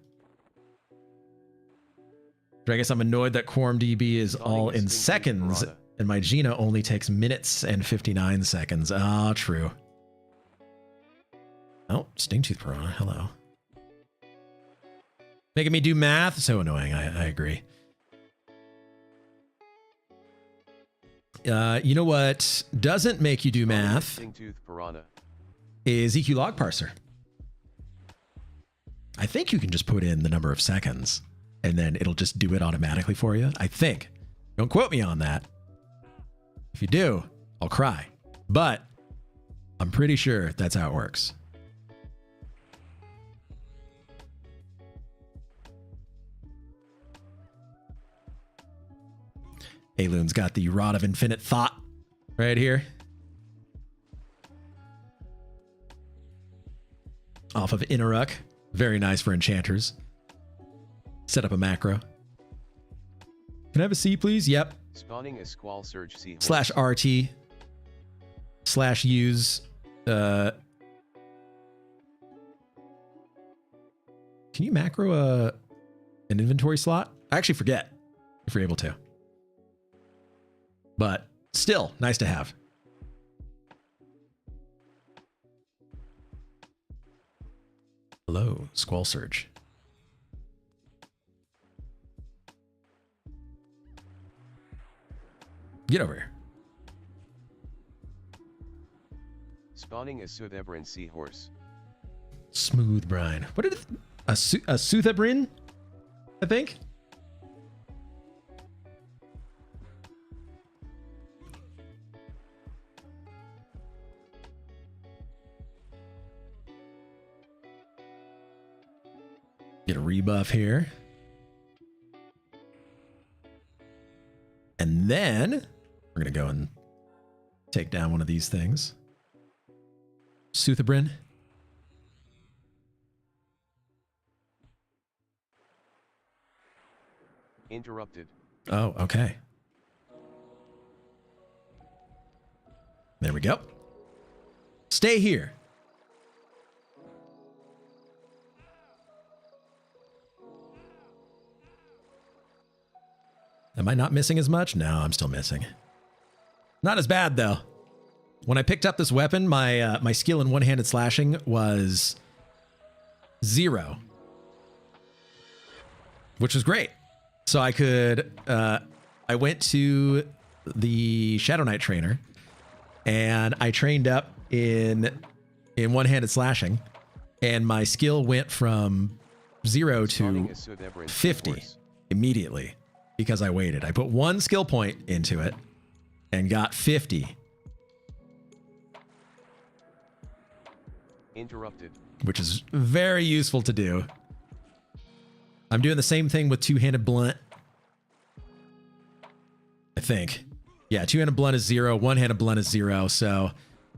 I guess I'm annoyed that Quarm DB is all in seconds and my Gina only takes minutes and 59 seconds. Ah, true. Oh, Stingtooth Piranha, hello. Making me do math? So annoying, I agree. You know what doesn't make you do math is EQ log parser. I think you can just put in the number of seconds and then it'll just do it automatically for you. I think. Don't quote me on that. If you do, I'll cry. But I'm pretty sure that's how it works. Aloon's got the Rod of Infinite Thought right here. Off of Inaruk. Very nice for enchanters. Set up a macro. Can I have a C, please? Yep. Spawning a Squall Surge Seahorse. / RT / use. Can you macro an inventory slot? I actually forget if you're able to. But still, nice to have. Hello, Squall Surge. Get over here. Spawning a Sudebran Seahorse. Smooth brine. What did it, a Suthabrin, I think? Get a rebuff here. And then we're going to go and take down one of these things. Suthabrin. Interrupted. Oh, okay. There we go. Stay here. Am I not missing as much? No, I'm still missing. Not as bad, though. When I picked up this weapon, my skill in one-handed slashing was 0. Which was great. So I could... I went to the Shadowknight trainer, and I trained up in one-handed slashing, and my skill went from 0 to 50 immediately. Because I waited. I put 1 skill point into it and got 50. Interrupted. Which is very useful to do. I'm doing the same thing with two-handed blunt. I think. Yeah, two-handed blunt is 0, one-handed blunt is 0. So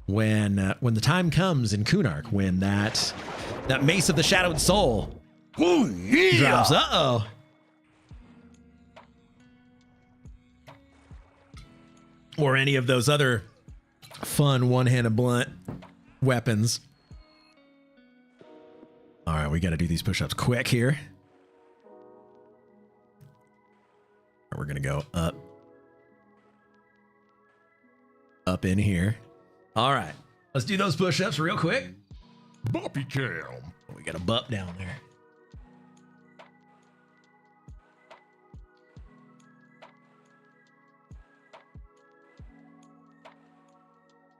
when the time comes in Kunark, when that Mace of the Shadowed Soul drops, uh-oh. Or any of those other fun one-handed blunt weapons. All right, we got to do these push-ups quick here. We're going to go up. Up in here. All right, let's do those push-ups real quick. Boppy cam. We got a butt down there.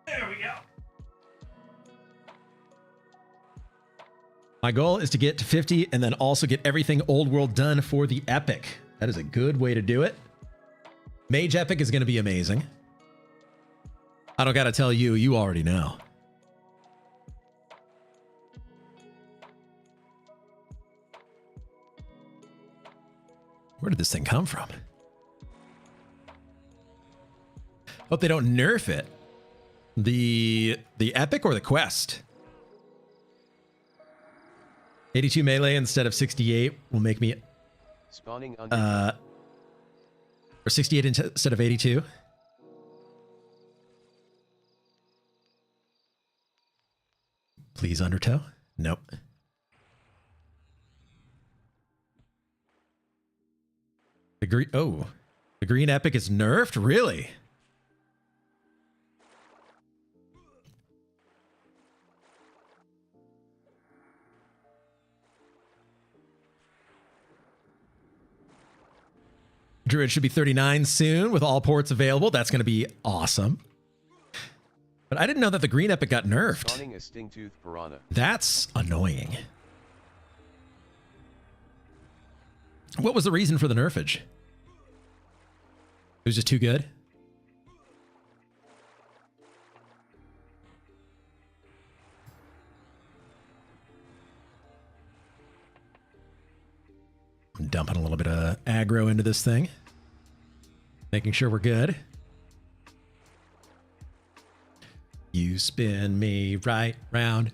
There we go. My goal is to get to 50 and then also get everything old world done for the epic. That is a good way to do it. Mage epic is going to be amazing. I don't got to tell you, you already know. Where did this thing come from? Hope they don't nerf it. The epic or the quest? 82 melee instead of 68 will make me Spawning Undertoe. or 68 instead of 82. Please Undertoe? Nope. The green epic is nerfed? Really? Druid should be 39 soon with all ports available. That's going to be awesome. But I didn't know that the green epic got nerfed. Spawning a stingtooth piranha. That's annoying. What was the reason for the nerfage? It was just too good? I'm dumping a little bit of aggro into this thing. Making sure we're good. You spin me right round.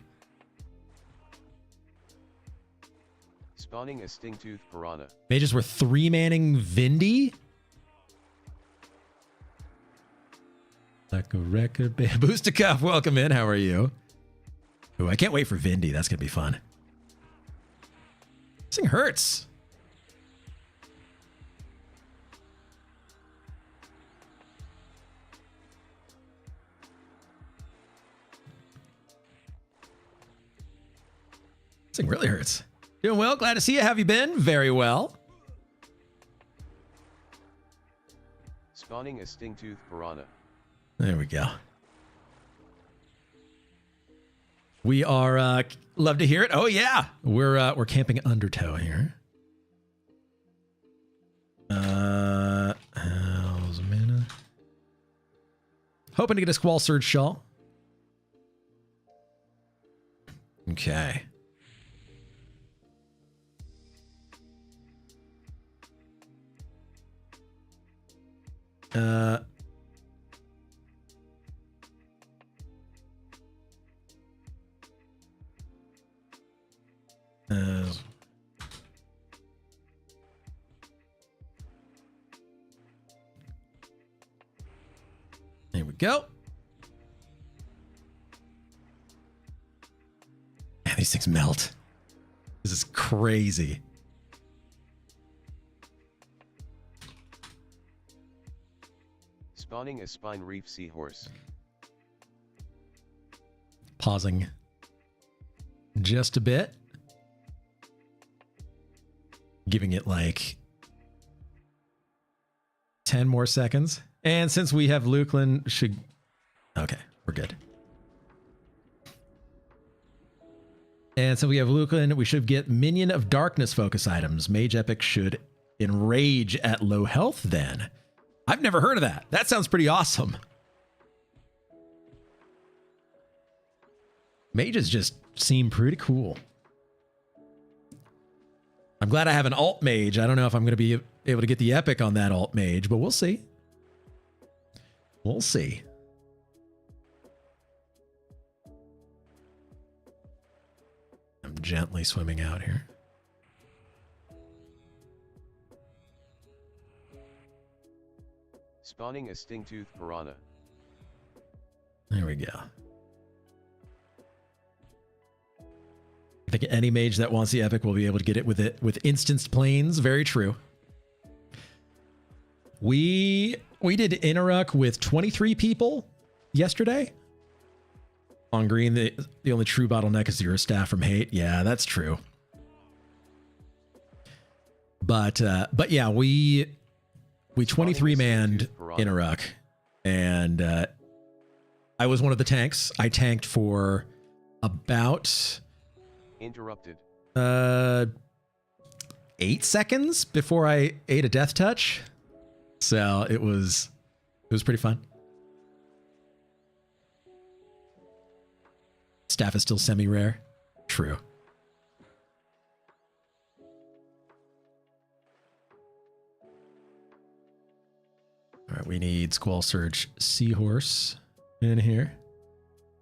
Spawning a stingtooth piranha. Mages were 3-manning Vindy? Like a record. Booster Cup, welcome in. How are you? Ooh, I can't wait for Vindy. That's going to be fun. This thing hurts. This thing really hurts. Doing well. Glad to see you. Have you been? Very well. Spawning a stingtooth piranha. There we go. We are love to hear it. Oh yeah, we're camping Undertoe here. How's mana? Hoping to get a Squall Surge Shawl. Okay. Here we go. Man, these things melt. This is crazy. Spawning a spine reef seahorse. Pausing just a bit. Giving it like 10 more seconds. And since we have Luklin, should... Okay, we're good. And so we have Luklin, we should get Minion of Darkness focus items. Mage Epic should enrage at low health then. I've never heard of that. That sounds pretty awesome. Mages just seem pretty cool. I'm glad I have an alt mage. I don't know if I'm going to be able to get the epic on that alt mage, but we'll see. We'll see. I'm gently swimming out here. Spawning a sting-tooth piranha. There we go. I think any mage that wants the epic will be able to get it with instanced planes. Very true. We did Interruck with 23 people yesterday. On green, the only true bottleneck is your staff from hate. Yeah, that's true. But yeah, we 23-manned Interruck, and I was one of the tanks. I tanked for about Interrupted. 8 seconds before I ate a death touch. So it was pretty fun. Staff is still semi-rare. True. All right, we need Squall Surge Seahorse in here.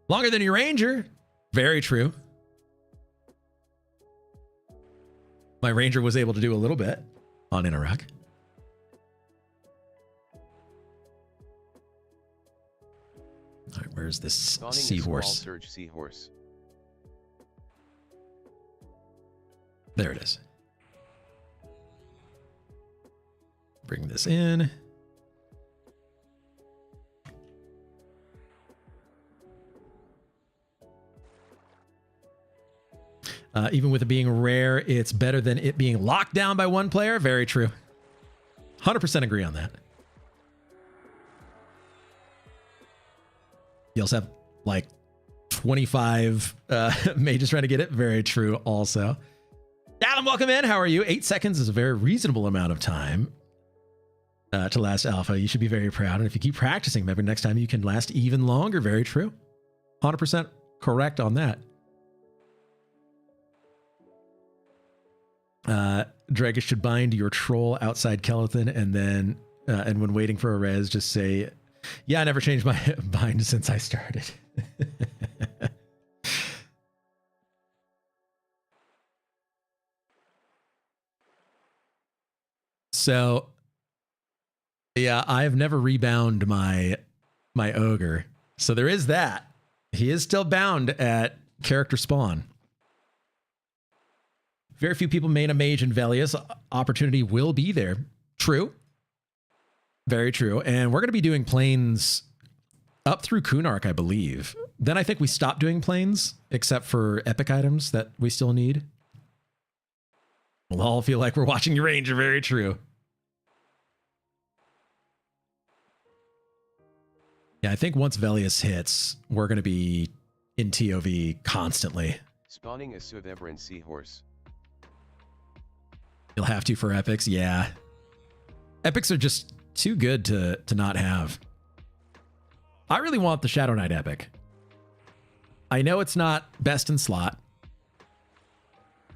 Longer than your Ranger. Very true. My Ranger was able to do a little bit on Interruck. All right, where's this Spawning seahorse? a Squall Surge seahorse. There it is. Bring this in. Even with it being rare, it's better than it being locked down by one player. Very true. 100% agree on that. You also have like 25 mages trying to get it. Very true also. Adam, welcome in. How are you? 8 seconds is a very reasonable amount of time to last alpha. You should be very proud. And if you keep practicing, maybe next time you can last even longer. Very true. 100% correct on that. Dragus should bind your troll outside Kelethin, and then and when waiting for a res, just say, yeah, I never changed my bind since I started. So yeah, I've never rebound my ogre. So there is that. He is still bound at character spawn. Very few people main a mage in Velius. Opportunity will be there. True. Very true. And we're going to be doing planes up through Kunark, I believe. Then I think we stop doing planes, except for epic items that we still need. We'll all feel like we're watching your Ranger. Very true. Yeah, I think once Velius hits, we're going to be in TOV constantly. Spawning a Suvebran Seahorse. You'll have to for epics, yeah. Epics are just too good to not have. I really want the Shadowknight epic. I know it's not best in slot,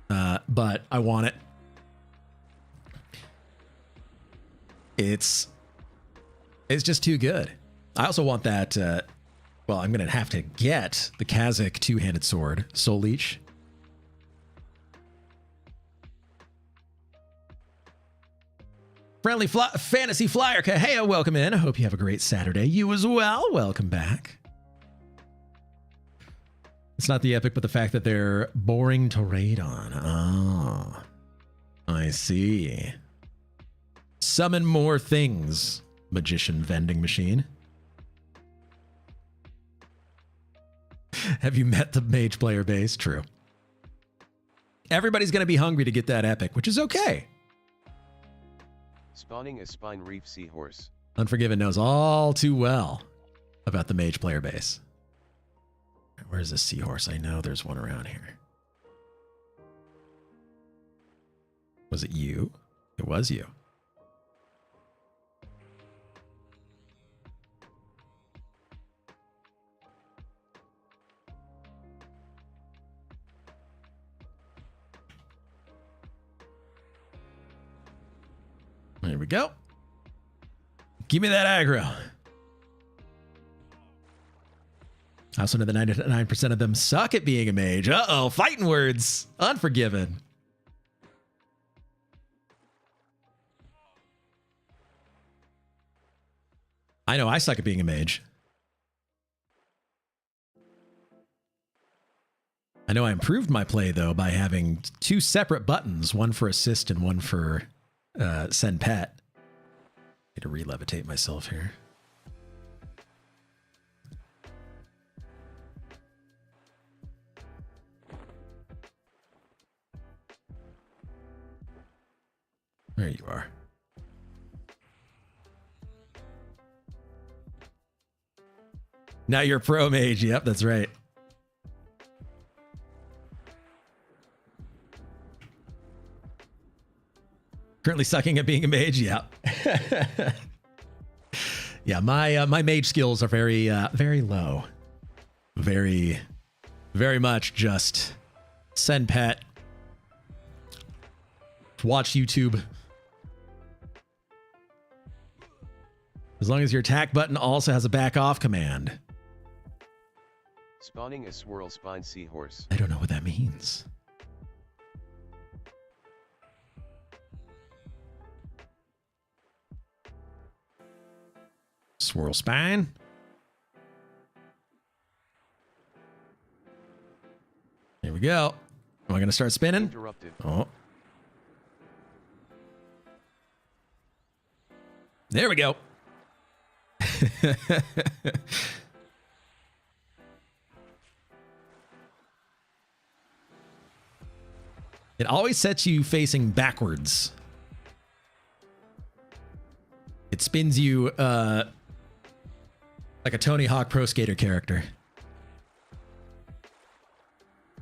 but I want it. It's just too good. I also want that, well, I'm going to have to get the Kazakh two-handed sword, Soul Leech. Friendly Fantasy Flyer, Kahea, welcome in. I hope you have a great Saturday. You as well. Welcome back. It's not the epic, but the fact that they're boring to raid on. Oh, I see. Summon more things, magician vending machine. Have you met the mage player base? True. Everybody's going to be hungry to get that epic, which is okay. Spawning a Spine Reef Seahorse. Unforgiven knows all too well about the mage player base. Where's the seahorse? I know there's one around here. Was it you? It was you. There we go. Give me that aggro. I also know that 99% of them suck at being a mage. Uh-oh, fighting words. Unforgiven. I know I suck at being a mage. I know I improved my play, though, by having two separate buttons, one for assist and one for send pet. Need to re-levitate myself here. There you are. Now you're pro mage. Yep, that's right. Currently sucking at being a mage. Yeah. Yeah, my mage skills are very very low. Very much just send pet. Watch YouTube. As long as your attack button also has a back off command. Spawning a Swirl Spine Seahorse. I don't know what that means. Swirl Spine. Here we go. Am I going to start spinning? Interrupted. Oh. There we go. It always sets you facing backwards. It spins you like a Tony Hawk Pro Skater character.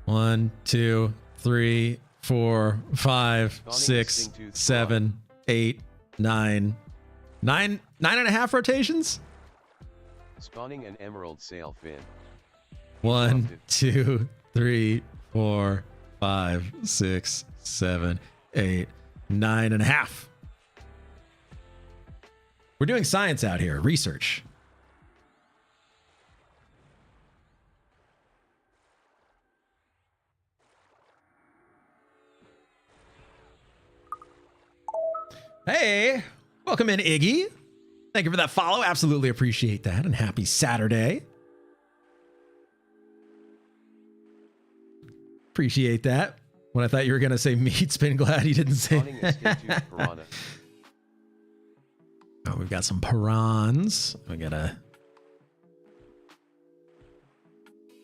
1, 2, 3, 4, 5, 6, 7, 8, 9. 9.5 rotations? Spawning an Emerald Sail Fin. 1, 2, 3, 4, 5, 6, 7, 8, 9.5. We're doing science out here, research. Hey, welcome in, Iggy. Thank you for that follow. Absolutely appreciate that. And happy Saturday. Appreciate that. When I thought you were going to say meat spin, glad you didn't say that. Oh, we've got some piranhas. We got to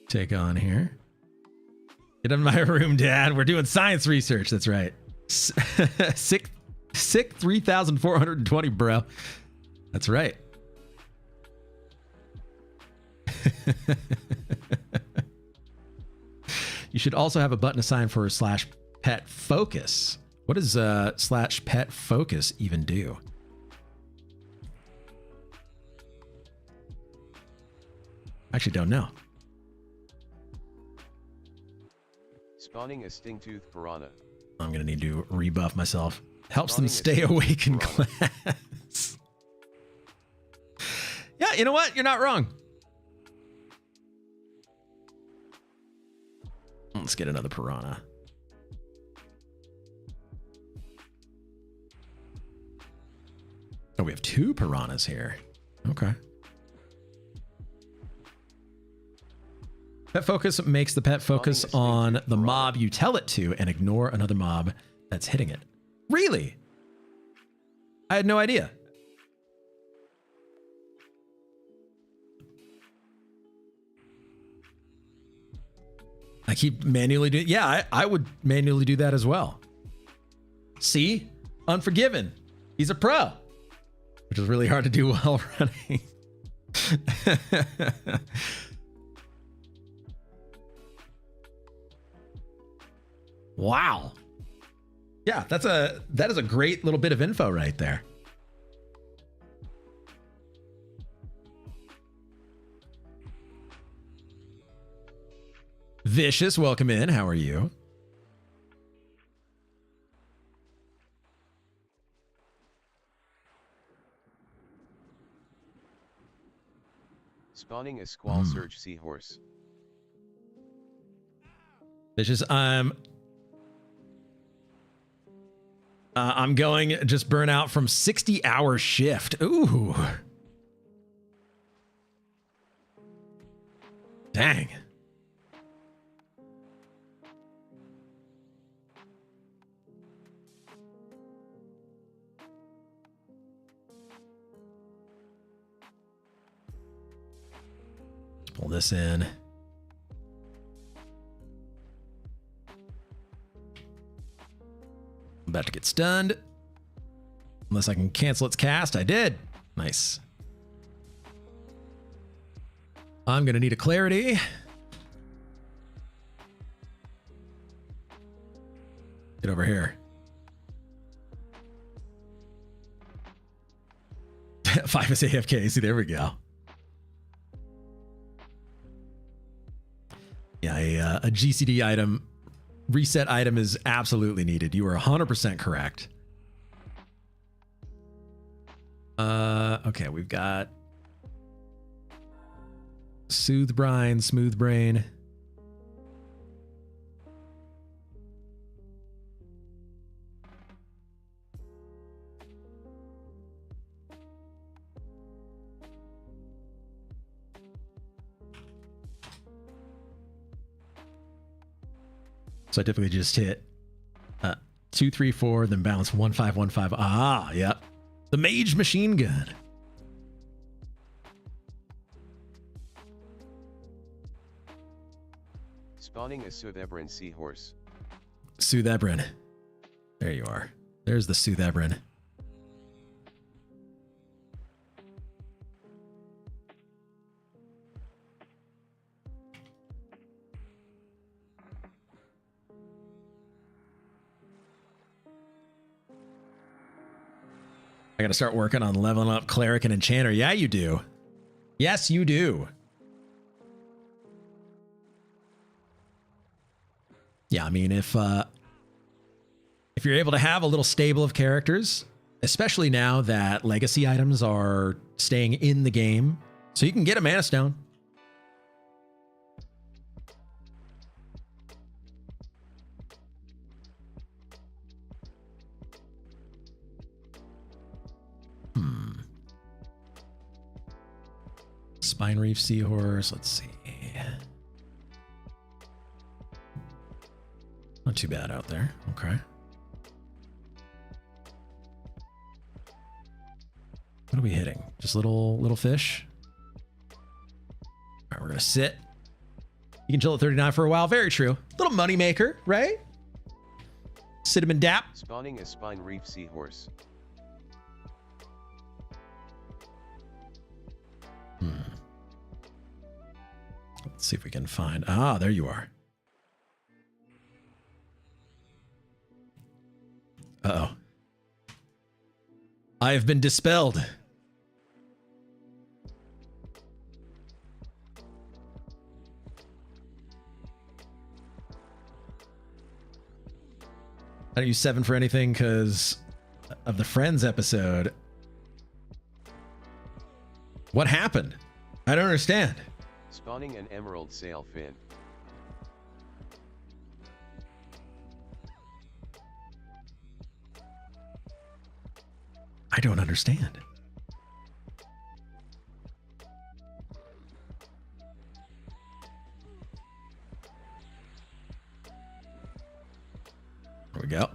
take on here. Get in my room, Dad. We're doing science research. That's right. Sick 3,420, bro. That's right. should also have a button assigned for slash pet focus. What does slash pet focus even do? Actually don't know. Spawning a sting-tooth piranha. I'm going to need to rebuff myself. Helps them stay awake in class. Yeah, you know what? You're not wrong. Let's get another piranha. Oh, we have 2 piranhas here. Okay. Pet focus makes the pet focus on the mob you tell it to and ignore another mob that's hitting it. Really? I had no idea. I keep manually doing. Yeah, I would manually do that as well. See? Unforgiven. He's a pro. Which is really hard to do while running. Wow. Yeah, that is a great little bit of info right there. Vicious, welcome in. How are you? Spawning a squall surge seahorse. Vicious, I'm going just burn out from 60-hour shift. Ooh. Dang. Pull this in. I'm about to get stunned. Unless I can cancel its cast. I did. Nice. I'm going to need a clarity. Get over here. 5 is AFK. See, there we go. Yeah, a GCD item, reset item is absolutely needed. You are 100% correct. Okay, we've got Soothe Brine, Smooth Brain. So I typically just hit 2, 3, 4, then bounce 1, 5, 1, 5. Ah, yep. The Mage Machine Gun. Spawning a Soothebrin seahorse. Soothebrin. There you are. There's the Soothebrin. I gotta start working on leveling up Cleric and Enchanter. Yeah, you do. Yes, you do. Yeah, I mean, if you're able to have a little stable of characters, especially now that legacy items are staying in the game, so you can get a Mana Stone. Spine Reef Seahorse. Let's see. Not too bad out there. Okay. What are we hitting? Just little fish? All right, we're going to sit. You can chill at 39 for a while. Very true. Little money maker, right? Sit him and dap. Spawning a Spine Reef seahorse. Let's see if we can find... Ah, there you are. Uh-oh. I have been dispelled. I don't use 7 for anything because of the Friends episode. What happened? I don't understand. Spawning an emerald sail fin. I don't understand. There we go.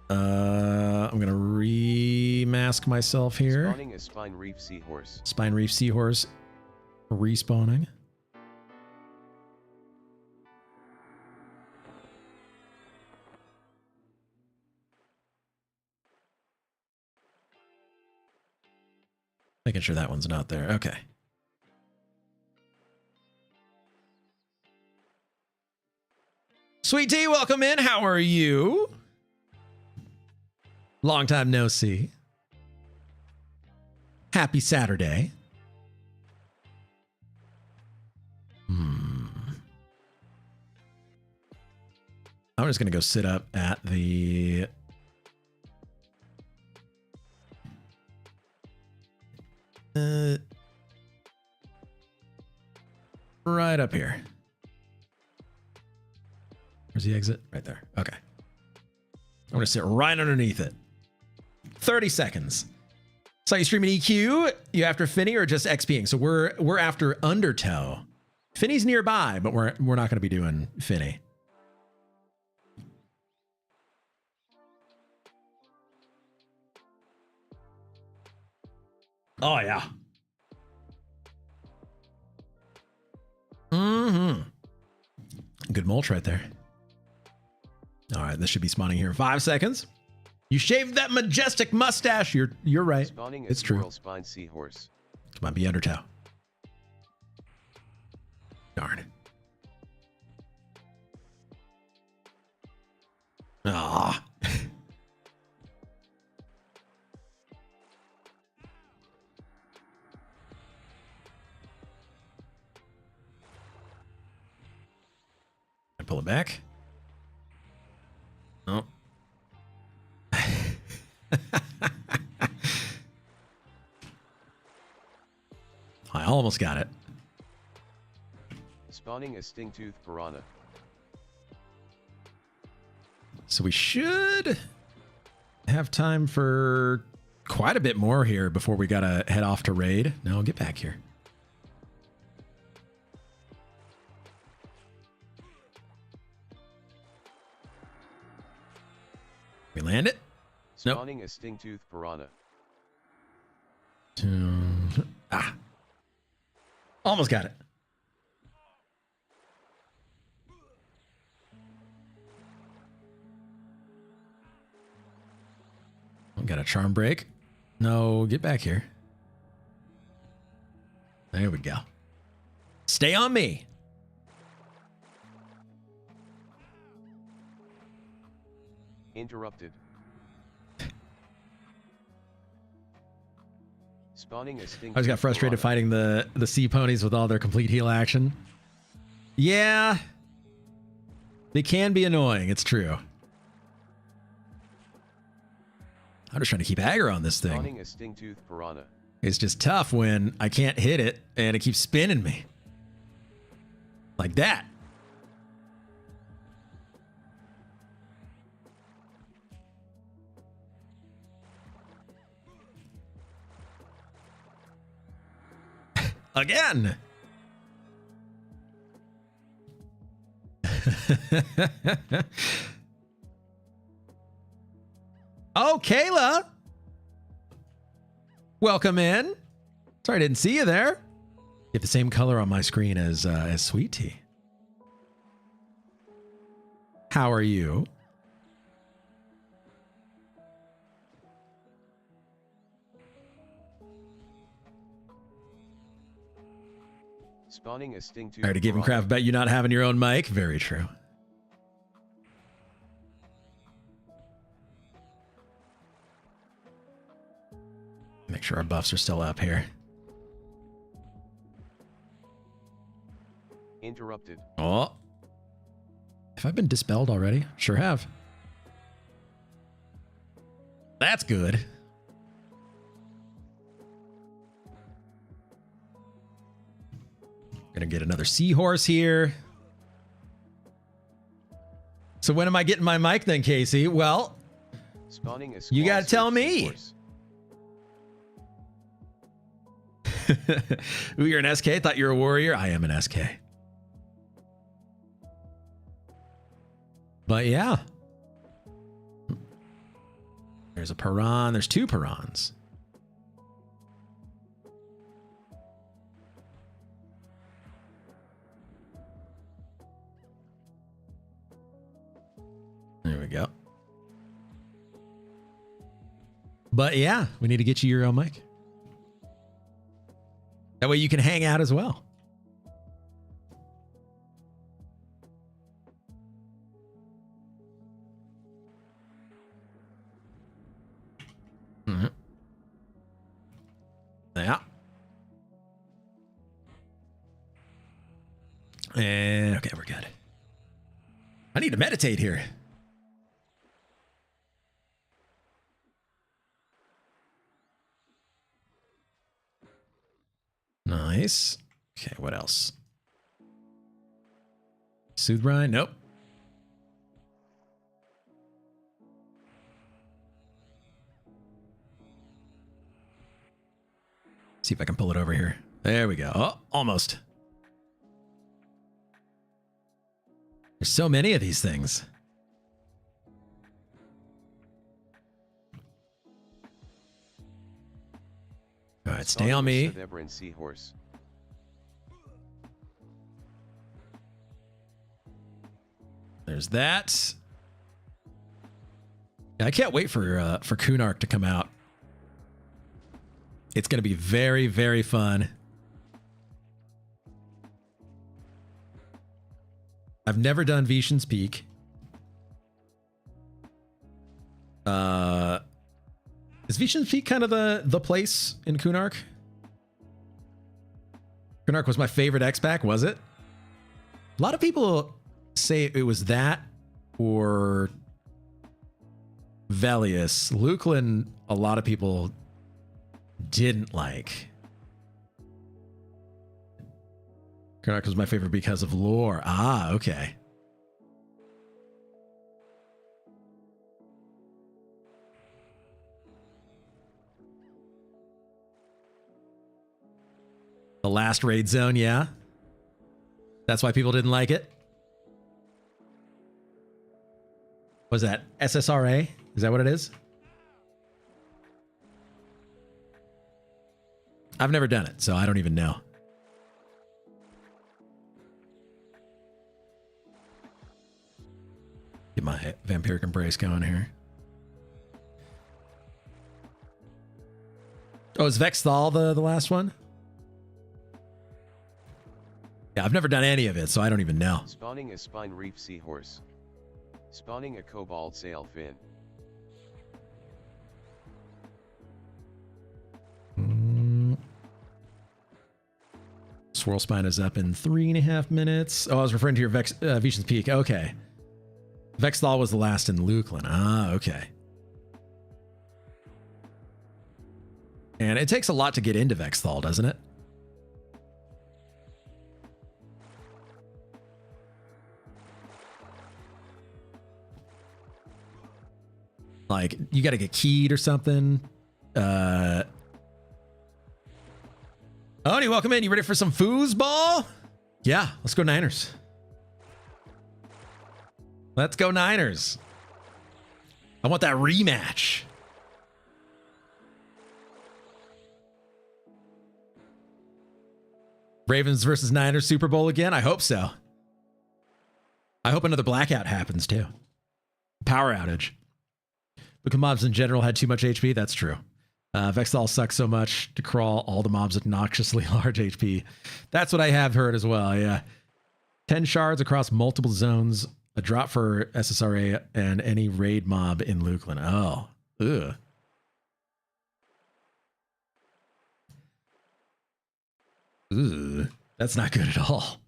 I'm gonna remask myself here. Spawning a spine reef seahorse. Spine reef seahorse respawning. Making sure that one's not there. Okay. Sweet Tea, welcome in. How are you? Long time no see. Happy Saturday. I'm just going to go sit up at the... right up here. Where's the exit? Right there. Okay. I'm going to sit right underneath it. 30 seconds. So you streaming EQ? You after Finny or just XPing? So we're after Undertoe. Finny's nearby, but we're not going to be doing Finny. Oh yeah. Good mulch right there. All right, this should be spawning here in 5 seconds. You shaved that majestic mustache. You're right. Spawning a it's true. spine seahorse. Come on, be Undertoe. Darn. Ah. I pull it back. Oh. I almost got it. Spawning a sting-tooth piranha. So we should have time for quite a bit more here before we gotta head off to raid. No, get back here. We land it? Spawning a sting-tooth piranha. Ah. Almost got it. Got a charm break. No, get back here. There we go. Stay on me. Interrupted. Spawning a sting. I just got frustrated fighting the sea ponies with all their complete heal action. Yeah. They can be annoying, it's true. I'm just trying to keep aggro on this thing. Spawning a sting-tooth piranha. It's just tough when I can't hit it and it keeps spinning me. Like that. Again. Oh, Kayla. Welcome in. Sorry I didn't see you there. You have the same color on my screen as Sweet Tea. How are you? Spawning a sting-tooth. I already gave him crap about you not having your own mic. Very true. Make sure our buffs are still up here. Interrupted. Oh. Have I been dispelled already? Sure have. That's good. Gonna get another seahorse here. So when am I getting my mic then, Casey? Well, Spawning a you gotta tell me. seahorse. Ooh, you're an SK? Thought you were a warrior? I am an SK. But yeah. There's a Piran. There's 2 Pirans. There we go. But yeah, we need to get you your own mic. That way you can hang out as well. Mm-hmm. Yeah. And okay, we're good. I need to meditate here. Nice. Okay, what else? Soothe Brine? Nope. See if I can pull it over here. There we go. Oh, almost. There's so many of these things. All right, stay on me. Seahorse. There's that. Yeah, I can't wait for Kunark to come out. It's going to be very, very fun. I've never done Vishan's Peak. Is Vishan's Peak kind of the place in Kunark? Kunark was my favorite X-Pack, was it? A lot of people say it was that or Velius. Luklin, a lot of people didn't like. Kunark was my favorite because of lore. Ah, okay. The last raid zone, yeah. That's why people didn't like it. Was that SSRA? Is that what it is? I've never done it, so I don't even know. Get my Vampiric Embrace going here. Oh, is Vexthal the last one? Yeah, I've never done any of it, so I don't even know. Spawning a Spine Reef Seahorse. Spawning a Cobalt Sail Fin. Swirl Spine is up in 3.5 minutes. Oh, I was referring to your Vishan's Peak. Okay. Vexthal was the last in Luklin. Ah, okay. And it takes a lot to get into Vexthal, doesn't it? Like, you got to get keyed or something. Oni, welcome in. You ready for some foosball? Yeah, let's go Niners. Let's go Niners. I want that rematch. Ravens versus Niners Super Bowl again? I hope so. I hope another blackout happens too. Power outage. Because mobs in general had too much HP. That's true. Vexthal sucks so much to crawl all the mobs obnoxiously large HP. That's what I have heard as well, yeah. 10 shards across multiple zones. A drop for SSRA and any raid mob in Luklin. Oh, ugh. Ooh, that's not good at all.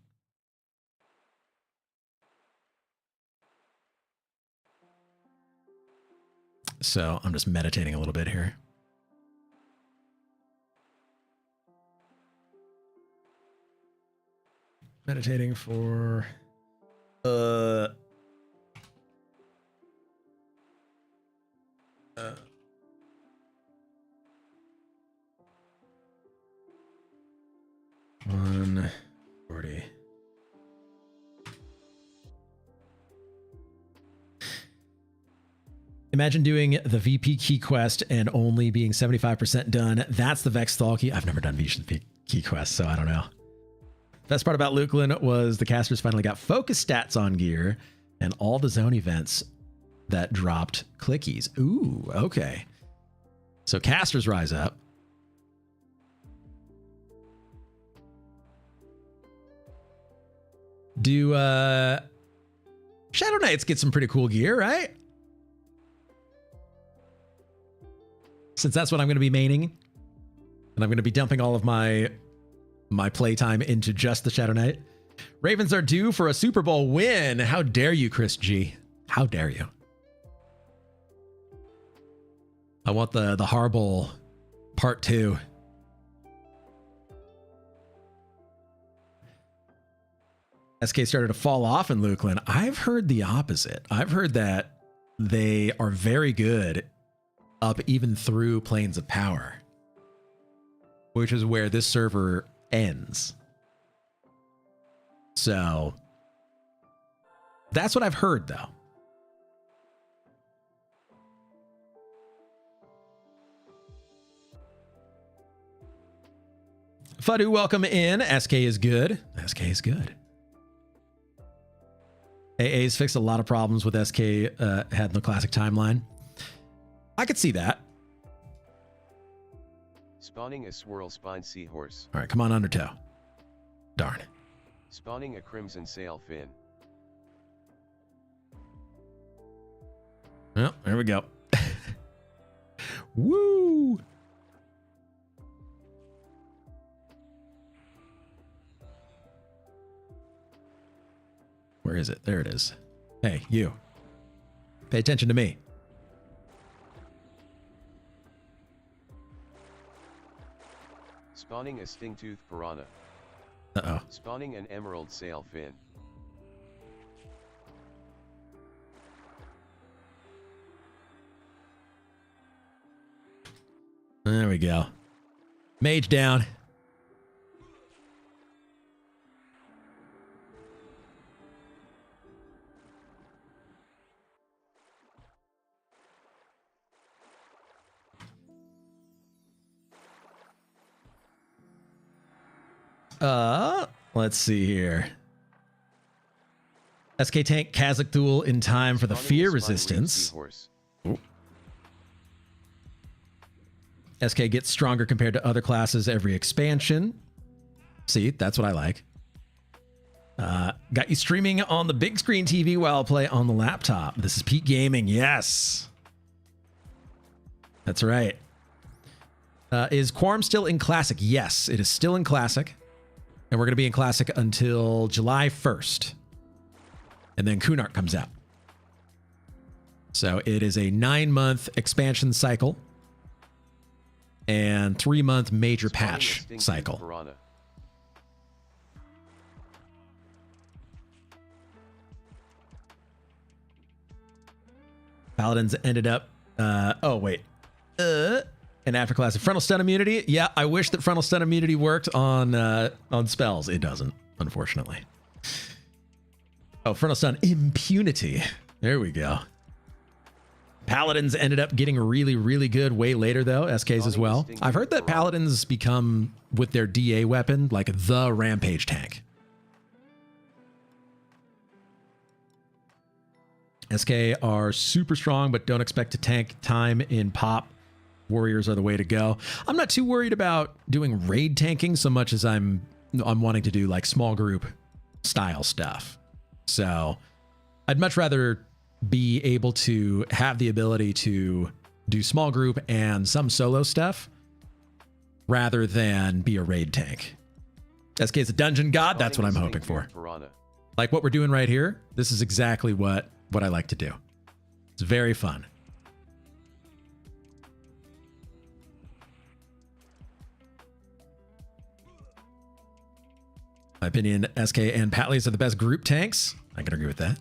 So I'm just meditating a little bit here. Meditating for $140. Imagine doing the VP key quest and only being 75% done. That's the Vexthal key. I've never done VP key quest, so I don't know. Best part about Luklin was the casters finally got focus stats on gear and all the zone events that dropped clickies. Ooh, okay. So casters rise up. Do Shadowknights get some pretty cool gear, right? Since that's what I'm going to be maining, and I'm going to be dumping all of my playtime into just the Shadowknight. Ravens are due for a Super Bowl win. How dare you, Chris G? How dare you? I want the Harbowl Part 2. SK started to fall off in Luklin. I've heard the opposite. I've heard that they are very good up even through Planes of Power, which is where this server ends. So that's what I've heard, though. Fadu, welcome in. SK is good. SK is good. AA's fixed a lot of problems with SK had in the classic timeline. I could see that. Spawning a swirl spine seahorse. All right, come on, Undertow. Darn. Spawning a crimson sail fin. Well, there we go. Woo! Where is it? There it is. Hey, you. Pay attention to me. Spawning a stingtooth piranha. Uh-oh. Spawning an emerald sail fin. There we go. Mage down. Let's see here. SK tank Kazakh Duel in time for the fear resistance. Ooh. SK gets stronger compared to other classes every expansion. See, that's what I like. Got you streaming on the big screen TV while I play on the laptop. This is Peak Gaming. Yes. That's right. Is Quarm still in Classic? Yes, it is still in Classic. And we're going to be in Classic until July 1st. And then Kunark comes out. So it is a 9-month expansion cycle and 3-month major patch cycle. Piranha. Paladins ended up... And after classic frontal stun immunity. Yeah, I wish that frontal stun immunity worked on spells. It doesn't, unfortunately. Oh, frontal stun impunity. There we go. Paladins ended up getting really, really good way later, though. SKs as well. I've heard that Paladins become, with their DA weapon, like the rampage tank. SK are super strong, but don't expect to tank time in pop. Warriors are the way to go. I'm not too worried about doing raid tanking so much as I'm wanting to do like small group style stuff. So I'd much rather be able to have the ability to do small group and some solo stuff rather than be a raid tank. SK is a dungeon god. That's what I'm Spawning a hoping for. piranha. Like what we're doing right here. This is exactly what I like to do. It's very fun. My opinion, SK and Patleys are the best group tanks. I can agree with that.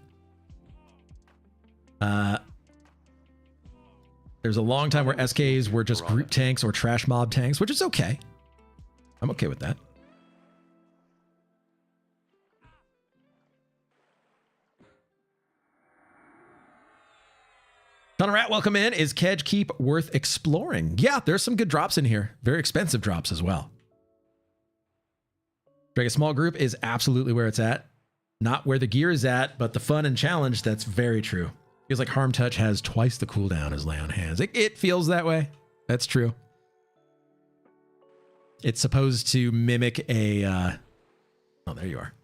There's a long time where SKs were just group tanks or trash mob tanks, which is okay. I'm okay with that. Connor Rat, welcome in. Is Kedge Keep worth exploring? Yeah, there's some good drops in here. Very expensive drops as well. Drag a small group is absolutely where it's at. Not where the gear is at, but the fun and challenge, that's very true. Feels like Harm Touch has twice the cooldown as Lay on Hands. It feels that way. That's true. It's supposed to mimic a... oh, there you are.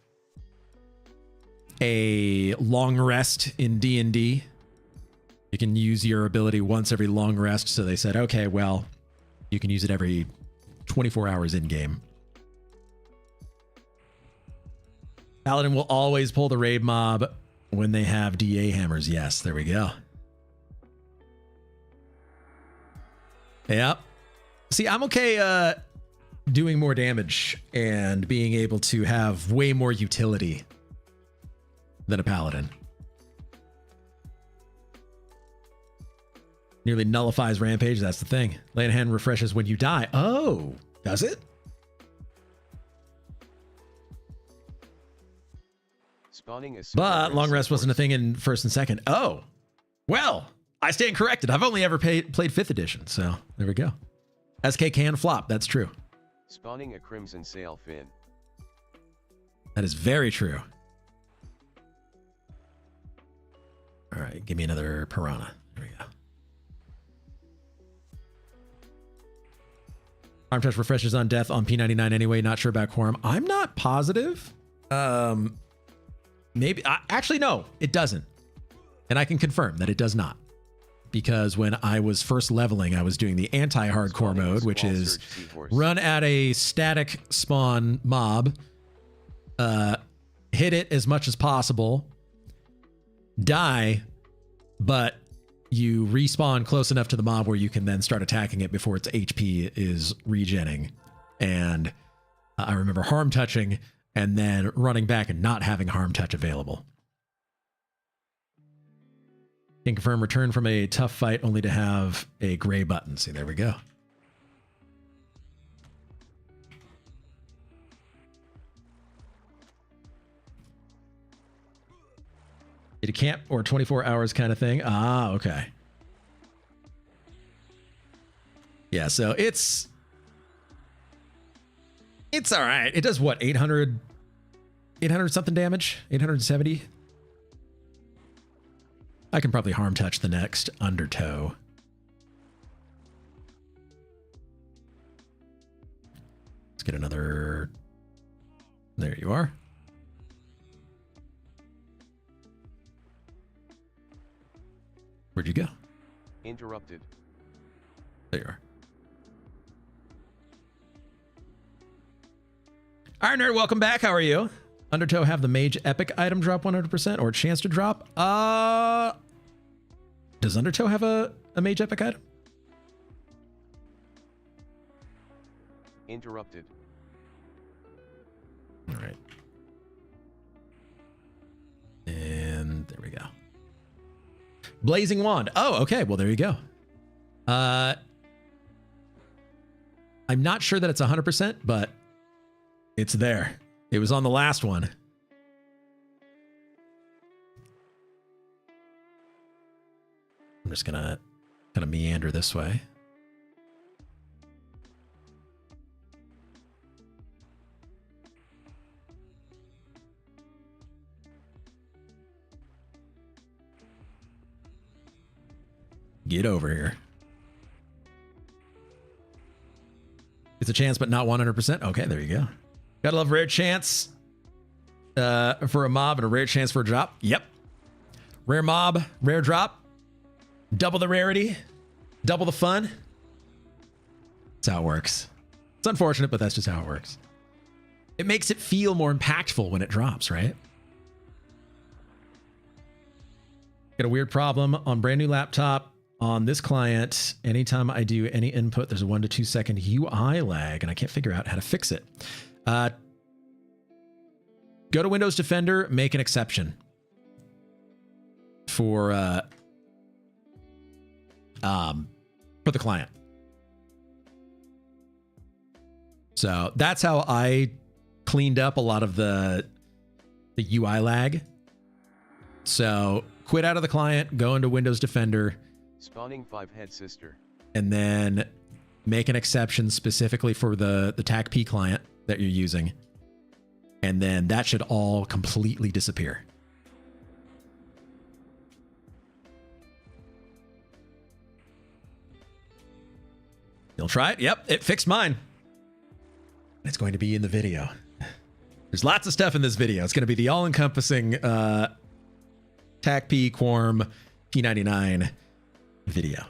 A long rest in D&D. You can use your ability once every long rest. So they said, okay, well, you can use it every 24 hours in-game. Paladin will always pull the raid mob when they have DA hammers. Yes, there we go. Yep. See, I'm okay doing more damage and being able to have way more utility than a Paladin. Nearly nullifies Rampage. That's the thing. Lay on Hand refreshes when you die. Oh, does it? But long rest wasn't a thing in first and second. Oh, well, I stand corrected. I've only ever played 5th edition, so there we go. SK can flop. That's true. Spawning a crimson sail fin. That is very true. All right, give me another piranha. There we go. Arm Touch refreshes on death on P99 anyway. Not sure about Quarm. I'm not positive. Maybe. Actually, no, it doesn't. And I can confirm that it does not. Because when I was first leveling, I was doing the anti-hardcore mode, which is run at a static spawn mob, hit it as much as possible, die, but you respawn close enough to the mob where you can then start attacking it before its HP is regenning. And I remember harm touching and then running back and not having harm touch available. Can confirm return from a tough fight only to have a gray button. See, there we go. Did a camp or 24 hours kind of thing? Ah, okay. Yeah, so it's all right. It does what? 800 something damage? 870? I can probably harm touch the next Undertoe. Let's get another. There you are. Where'd you go? Interrupted. There you are. Iron Nerd, welcome back. How are you? Undertow have the Mage Epic item drop 100% or chance to drop? Does Undertow have a Mage Epic item? Interrupted. All right. And there we go. Blazing Wand. Oh, okay. Well, there you go. I'm not sure that it's 100%, but it's there. It was on the last one. I'm just gonna kind of meander this way. Get over here. It's a chance, but not 100%. Okay, there you go. Gotta love rare chance for a mob and a rare chance for a drop. Yep. Rare mob, rare drop. Double the rarity. Double the fun. That's how it works. It's unfortunate, but that's just how it works. It makes it feel more impactful when it drops, right? Got a weird problem on brand new laptop on this client. Anytime I do any input, there's a 1 to 2 second UI lag, and I can't figure out how to fix it. Go to Windows Defender, make an exception for the client. So that's how I cleaned up a lot of the UI lag. So quit out of the client, go into Windows Defender. Spawning 5 head sister. And then make an exception specifically for the TACP client that you're using. And then that should all completely disappear. You'll try it? Yep, it fixed mine. It's going to be in the video. There's lots of stuff in this video. It's going to be the all-encompassing TACP Quarm P99 video.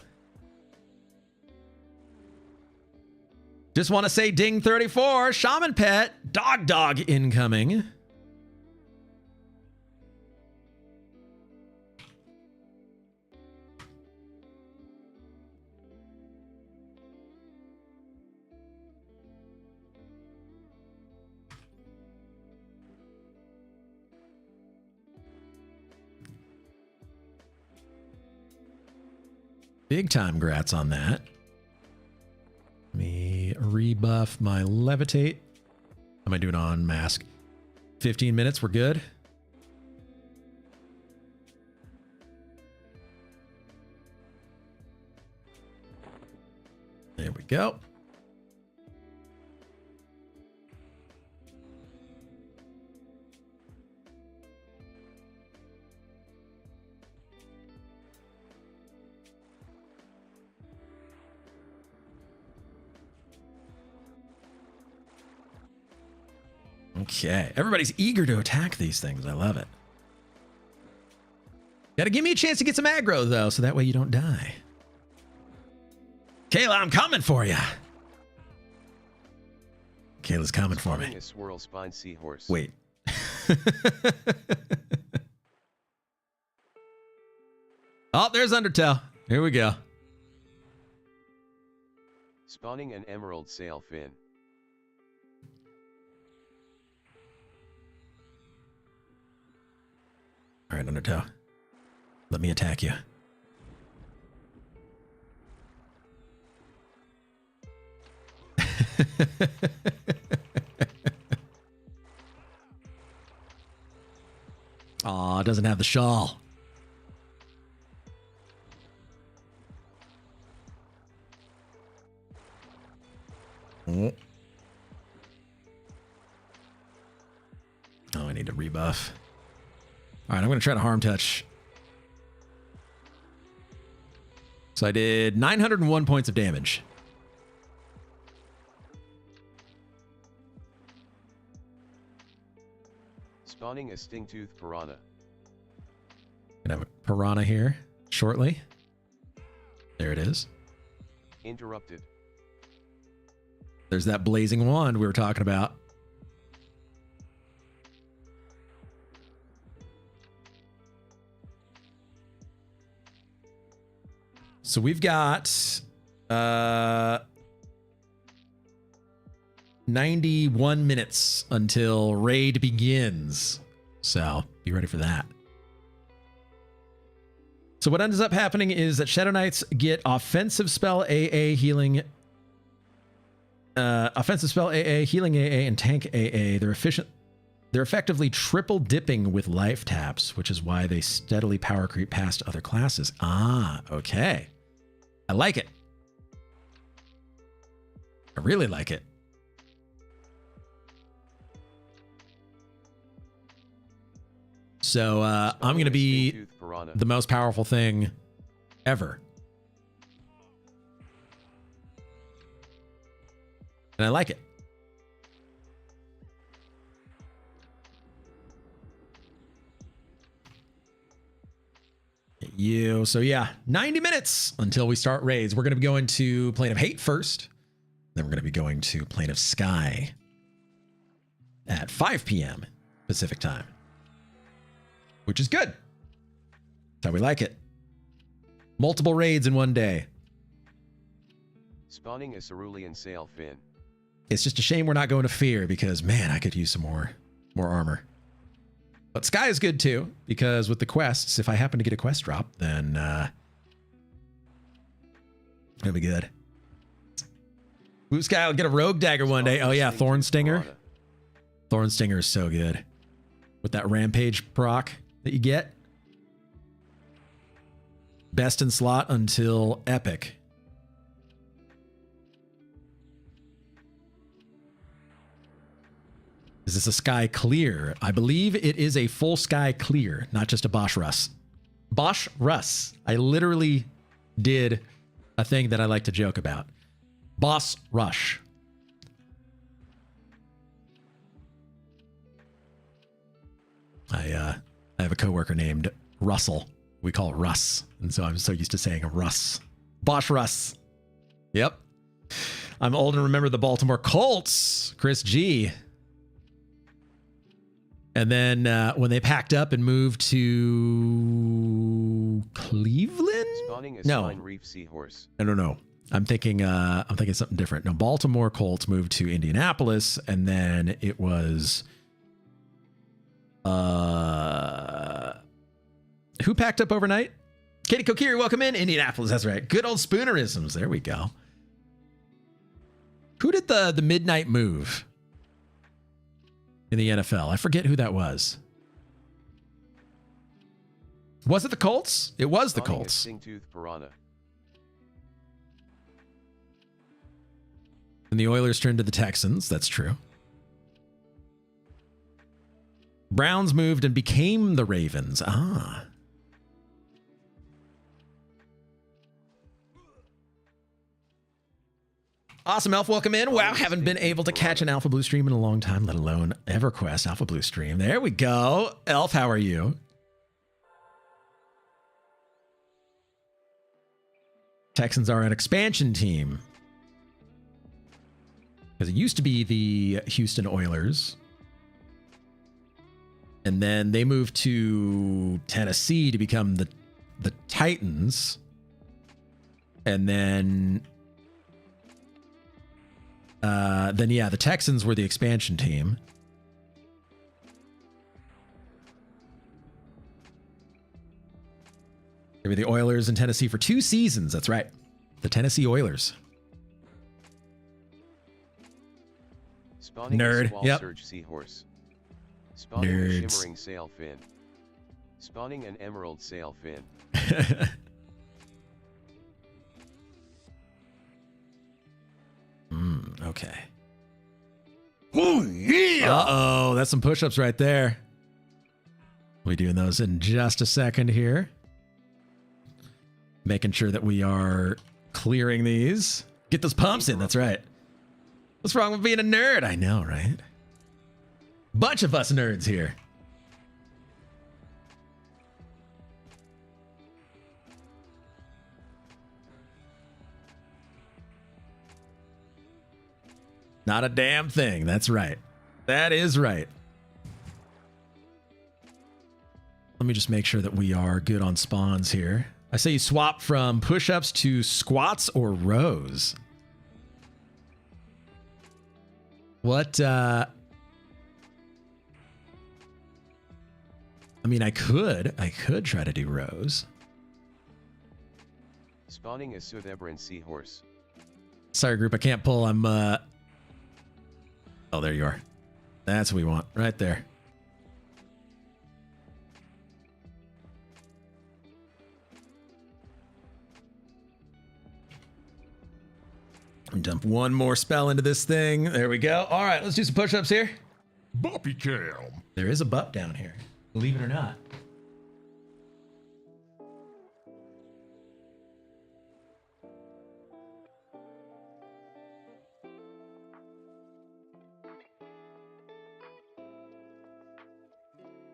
Just want to say ding 34, Shaman Pet, dog incoming. Big time grats on that. Let me rebuff my levitate. How am I doing on mask? 15 minutes, we're good. There we go. Okay, everybody's eager to attack these things. I love it. Gotta give me a chance to get some aggro, though, so that way you don't die. Kayla, I'm coming for you. Kayla's coming for me. A swirl spine seahorse. Wait. Oh, there's Undertow. Here we go. Spawning an emerald sail fin. All right, Undertow. Let me attack you. Aw, it doesn't have the shawl. Oh, I need to rebuff. All right, I'm going to try to harm touch. So I did 901 points of damage. Spawning a sting-tooth piranha. Gonna have a piranha here shortly. There it is. Interrupted. There's that blazing wand we were talking about. So we've got 91 minutes until raid begins. So be ready for that. So what ends up happening is that Shadowknights get offensive spell AA, healing healing AA, and tank AA. They're effectively triple dipping with life taps, which is why they steadily power creep past other classes. Ah, okay. I like it. I really like it. So I'm going to be the most powerful thing ever. And I like it. You. So yeah, 90 minutes until we start raids. We're going to be going to Plane of Hate first. Then we're going to be going to Plane of Sky at 5 p.m. Pacific time, which is good. That's how we like it. Multiple raids in one day. Spawning a cerulean sail fin. It's just a shame we're not going to Fear because, man, I could use some more armor. But Sky is good too, because with the quests, if I happen to get a quest drop, then it'll be good. Blue Sky will get a rogue dagger one day. Oh yeah, Thorn Stinger. Thorn Stinger is so good. With that rampage proc that you get. Best in slot until epic. Is this a sky clear? I believe it is a full sky clear, not just a Bosch Russ. Bosch Russ. I literally did a thing that I like to joke about. Boss Rush. I have a coworker named Russell. We call it Russ. And so I'm so used to saying Russ. Bosch Russ. Yep. I'm old and remember the Baltimore Colts. Chris G. And then when they packed up and moved to Cleveland? Spawning a No. swine reef seahorse. No. I'm thinking something different. No, Baltimore Colts moved to Indianapolis, and then it was who packed up overnight? Katie Kokiri, welcome in. Indianapolis, that's right. Good old Spoonerisms. There we go. Who did the midnight move in the NFL? I forget who that was. Was it the Colts? It was the Spawning a Colts. sting-tooth piranha. And the Oilers turned to the Texans. That's true. Browns moved and became the Ravens. Ah. Awesome, Elf. Welcome in. Wow, haven't been able to catch an Alpha Blue stream in a long time, let alone Everquest Alpha Blue stream. There we go. Elf, how are you? Texans are an expansion team. Because it used to be the Houston Oilers. And then they moved to Tennessee to become the Titans. And then yeah, the Texans were the expansion team. They were the Oilers in Tennessee for 2 seasons. That's right. The Tennessee Oilers. Spawning Nerd. a squall Yep. surge seahorse. Spawning Nerds. a shimmering sail fin. Spawning an emerald sail fin. Okay. Oh, yeah! Uh-oh, that's some push-ups right there. We'll be doing those in just a second here. Making sure that we are clearing these. Get those pumps in, that's right. What's wrong with being a nerd? I know, right? Bunch of us nerds here. Not a damn thing. That's right. That is right. Let me just make sure that we are good on spawns here. I say you swap from push-ups to squats or rows. What, I mean, I could try to do rows. Spawning a Sudebran seahorse. Sorry, group, I can't pull. I'm, oh, there you are. That's what we want, right there. Dump one more spell into this thing. There we go. All right, let's do some push-ups here. Boppy Cam. There is a butt down here, believe it or not.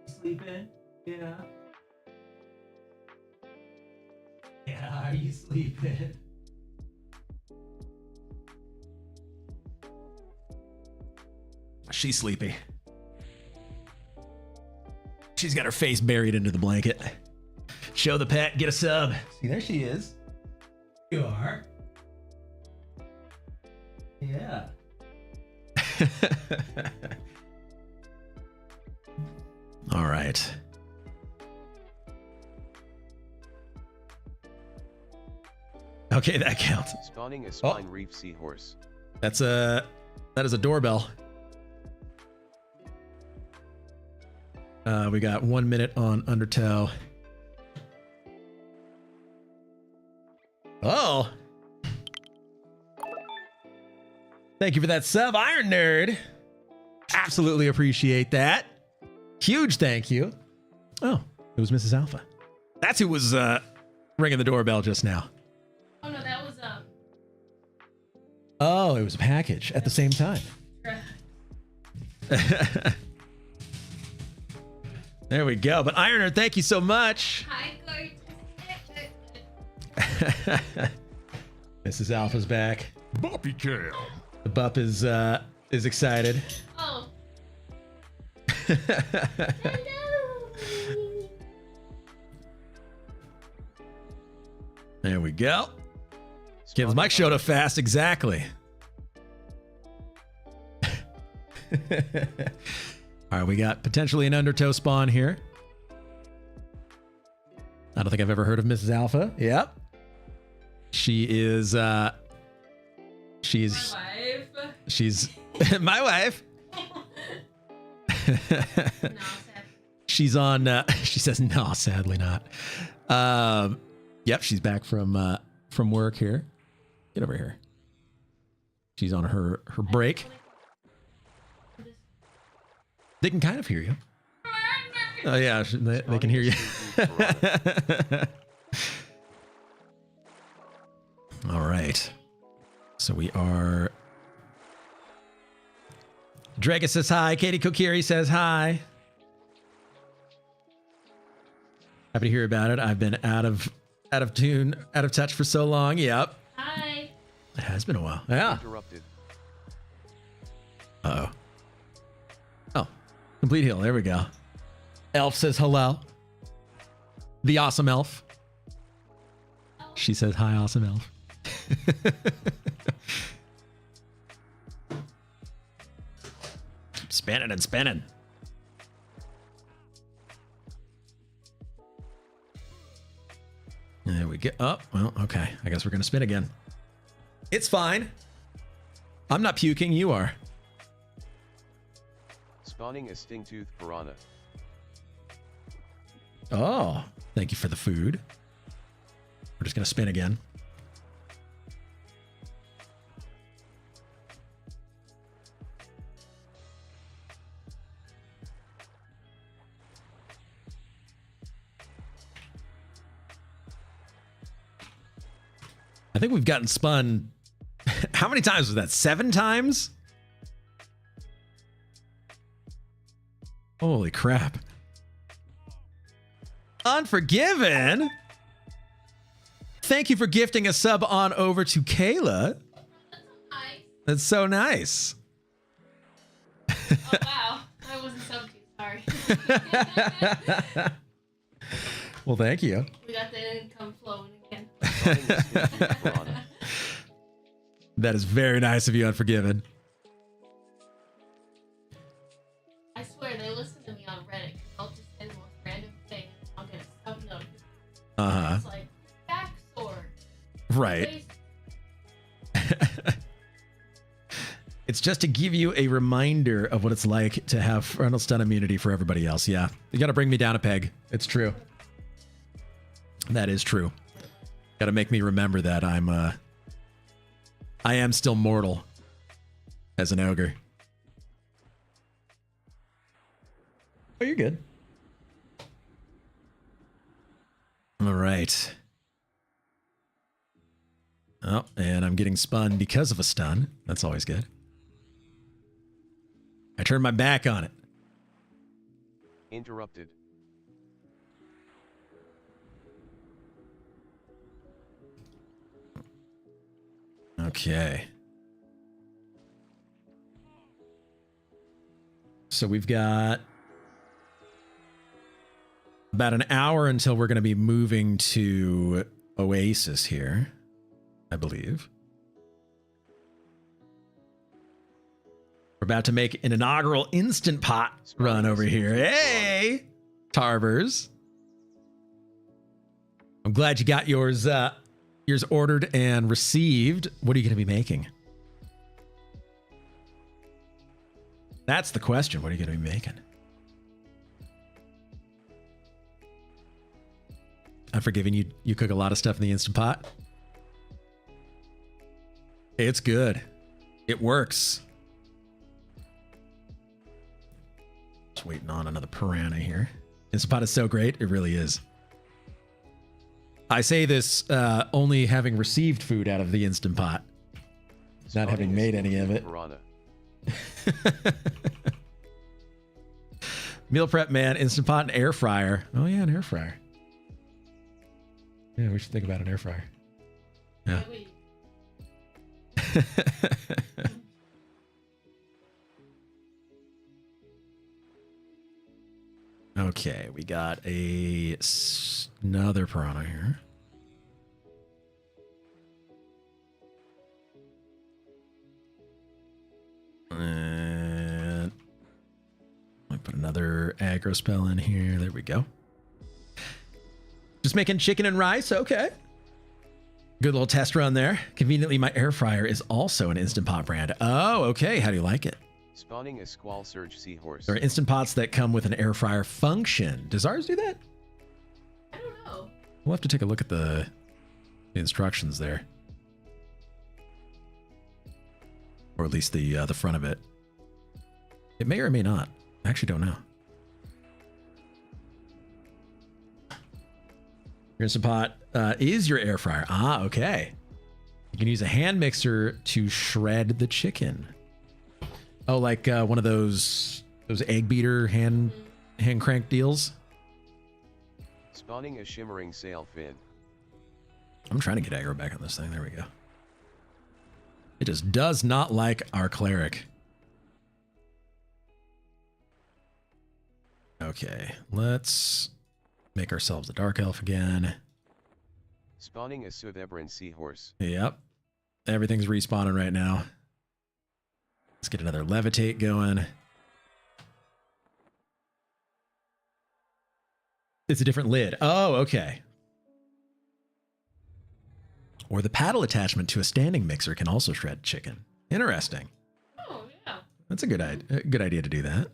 Sleeping? Yeah. Yeah, are you sleeping? She's sleepy. She's got her face buried into the blanket. Show the pet, get a sub. See, there she is. You are. Yeah. All right. Okay, that counts. Spawning a spine reef seahorse. That is a doorbell. We got 1 minute on Undertow. Oh. Thank you for that sub, Iron Nerd. Absolutely appreciate that. Huge thank you. Oh, it was Mrs. Alpha. That's who was ringing the doorbell just now. Oh no, that was Oh, it was a package at the same time. There we go. But Iron Nerd, thank you so much. Hi, Mrs. Alpha's back. Boppy Cam. The Bup is excited. Oh. There we go. Kim's Spawning mic showed up fast, exactly. All right, we got potentially an Undertow spawn here. I don't think I've ever heard of Mrs. Alpha. Yep. She is she's my wife. No, sad. She's on she says no, sadly not. Yep, she's back from work here. Get over here. She's on her break. They can kind of hear you. Oh yeah, they can hear you. All right. So we are. Dragon says hi. Katie Kokiri says hi. Happy to hear about it. I've been out of tune, out of touch for so long. Yep. Hi. It has been a while. Yeah. Interrupted. Uh-oh. Oh. Complete heal. There we go. Elf says hello. The awesome elf. She says hi, awesome elf. Spinning and spinning. There we go. Oh, well, okay. I guess we're going to spin again. It's fine. I'm not puking. You are. Spawning a stingtooth piranha. Oh, thank you for the food. We're just going to spin again. I think we've gotten spun. How many times was that? 7 times? Holy crap. Unforgiven. Thank you for gifting a sub on over to Kayla. Hi. That's so nice. Oh wow, I wasn't so cute. Sorry. Well, thank you. We got the income flowing again. Spawning a stingtooth piranha. That is very nice of you, Unforgiven. I swear they listen to me on Reddit. 'Cause I'll just send the most random thing and I'll get a sub note. Uh-huh. It's like back sword. Right. It's just to give you a reminder of what it's like to have frontal stun immunity for everybody else. Yeah. You got to bring me down a peg. It's true. That is true. Got to make me remember that I am still mortal as an ogre. Oh, you're good. All right. Oh, and I'm getting spun because of a stun. That's always good. I turned my back on it. Interrupted. Okay. So we've got About an hour until we're going to be moving to Oasis here, I believe. We're about to make an inaugural Instant Pot run over here. Hey, Tarvers. I'm glad you got yours ordered and received. What are you going to be making? That's the question. What are you going to be making? I'm forgiving you. You cook a lot of stuff in the Instant Pot. It's good. It works. Just waiting on another piranha here. Instant Pot is so great. It really is. I say this only having received food out of the Instant Pot, not having made any of it. Meal prep, man. Instant Pot and air fryer. Oh yeah, an air fryer. Yeah, we should think about an air fryer. Yeah. Okay, we got another piranha here. And I put another aggro spell in here. There we go. Just making chicken and rice. Okay. Good little test run there. Conveniently, my air fryer is also an Instant Pot brand. Oh, okay. How do you like it? Spawning a Squall Surge Seahorse. There are Instant Pots that come with an air fryer function. Does ours do that? I don't know. We'll have to take a look at the instructions there. Or at least the front of it. It may or may not. I actually don't know. Your Instant Pot is your air fryer. Ah, okay. You can use a hand mixer to shred the chicken. Oh, like one of those egg beater hand crank deals. Spawning a shimmering sail fin. I'm trying to get aggro back on this thing. There we go. It just does not like our cleric. Okay, let's make ourselves a dark elf again. Spawning a Suvebran Seahorse. Yep. Everything's respawning right now. Let's get another levitate going. It's a different lid. Oh, okay. Or the paddle attachment to a standing mixer can also shred chicken. Interesting. Oh, yeah. That's a good idea to do that.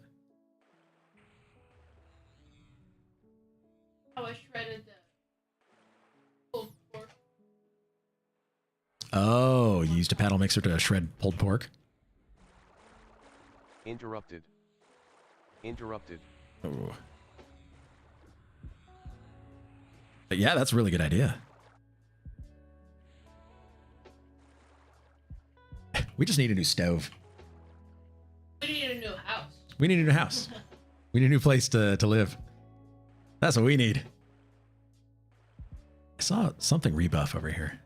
How I shredded the pulled pork. Oh, you used a paddle mixer to shred pulled pork? Interrupted. Interrupted. Oh. But yeah, that's a really good idea. We just need a new stove. We need a new house. We need a new house. We need a new place to live. That's what we need. I saw something rebuff over here.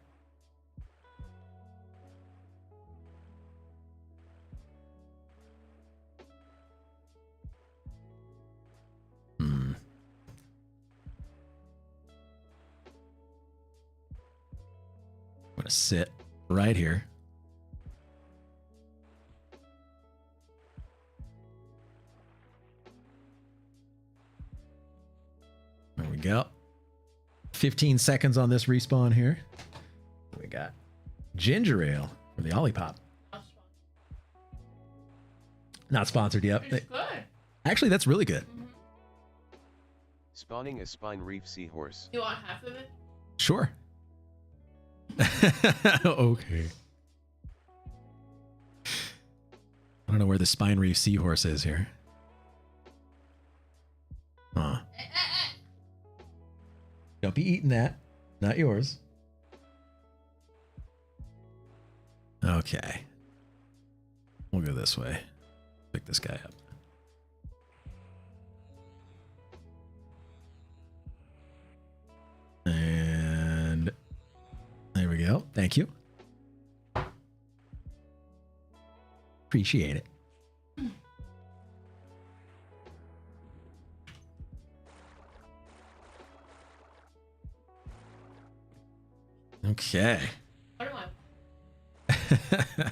I'm gonna sit right here. There we go. 15 seconds on this respawn here. We got ginger ale for the Olipop. Not sponsored yet. It's good. Actually, that's really good. Mm-hmm. Spawning a Spine Reef Seahorse. You want half of it? Sure. Okay. I don't know where the Spine Reef Seahorse is here. Huh. Don't be eating that. Not yours. Okay. We'll go this way. Pick this guy up. And there we go. Thank you. Appreciate it. Okay. What am I?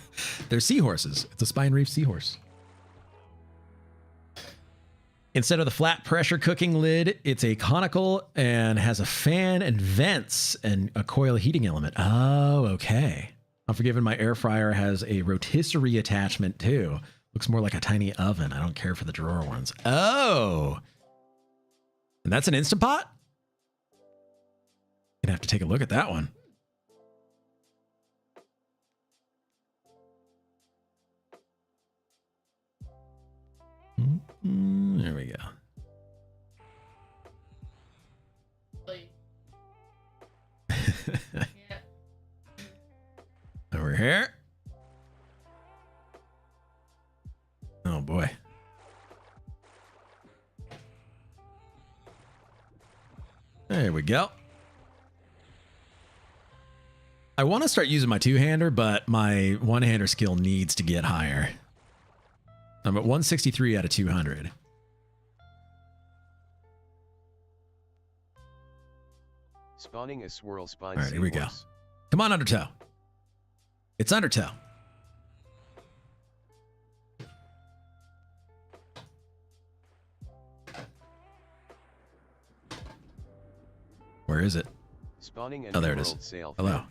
They're seahorses. It's a spine reef seahorse. Instead of the flat pressure cooking lid, it's a conical and has a fan and vents and a coil heating element. Oh, okay. I'm forgiven. My air fryer has a rotisserie attachment too. Looks more like a tiny oven. I don't care for the drawer ones. Oh. And that's an Instant Pot? Gonna have to take a look at that one. There we go. Like, yeah. Over here. Oh boy. There we go. I want to start using my two-hander, but my one-hander skill needs to get higher. I'm at 163 out of 200. Spawning a swirl spine. All right, here we go. seahorse. Come on, Undertoe. It's Undertoe. Where is it? Spawning an Oh, there it is. emerald sail. Hello.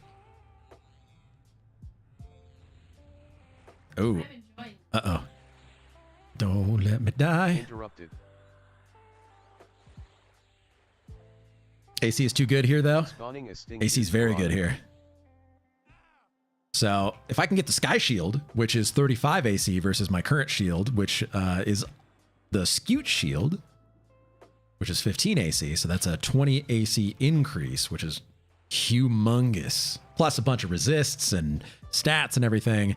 Oh. I'm enjoying Uh-oh. Don't let me die. Interrupted. AC is too good here, though. Spawning a sting. AC is very good here. So if I can get the Sky Shield, which is 35 AC versus my current shield, which is the Scute Shield, which is 15 AC. So that's a 20 AC increase, which is humongous. Plus a bunch of resists and stats and everything.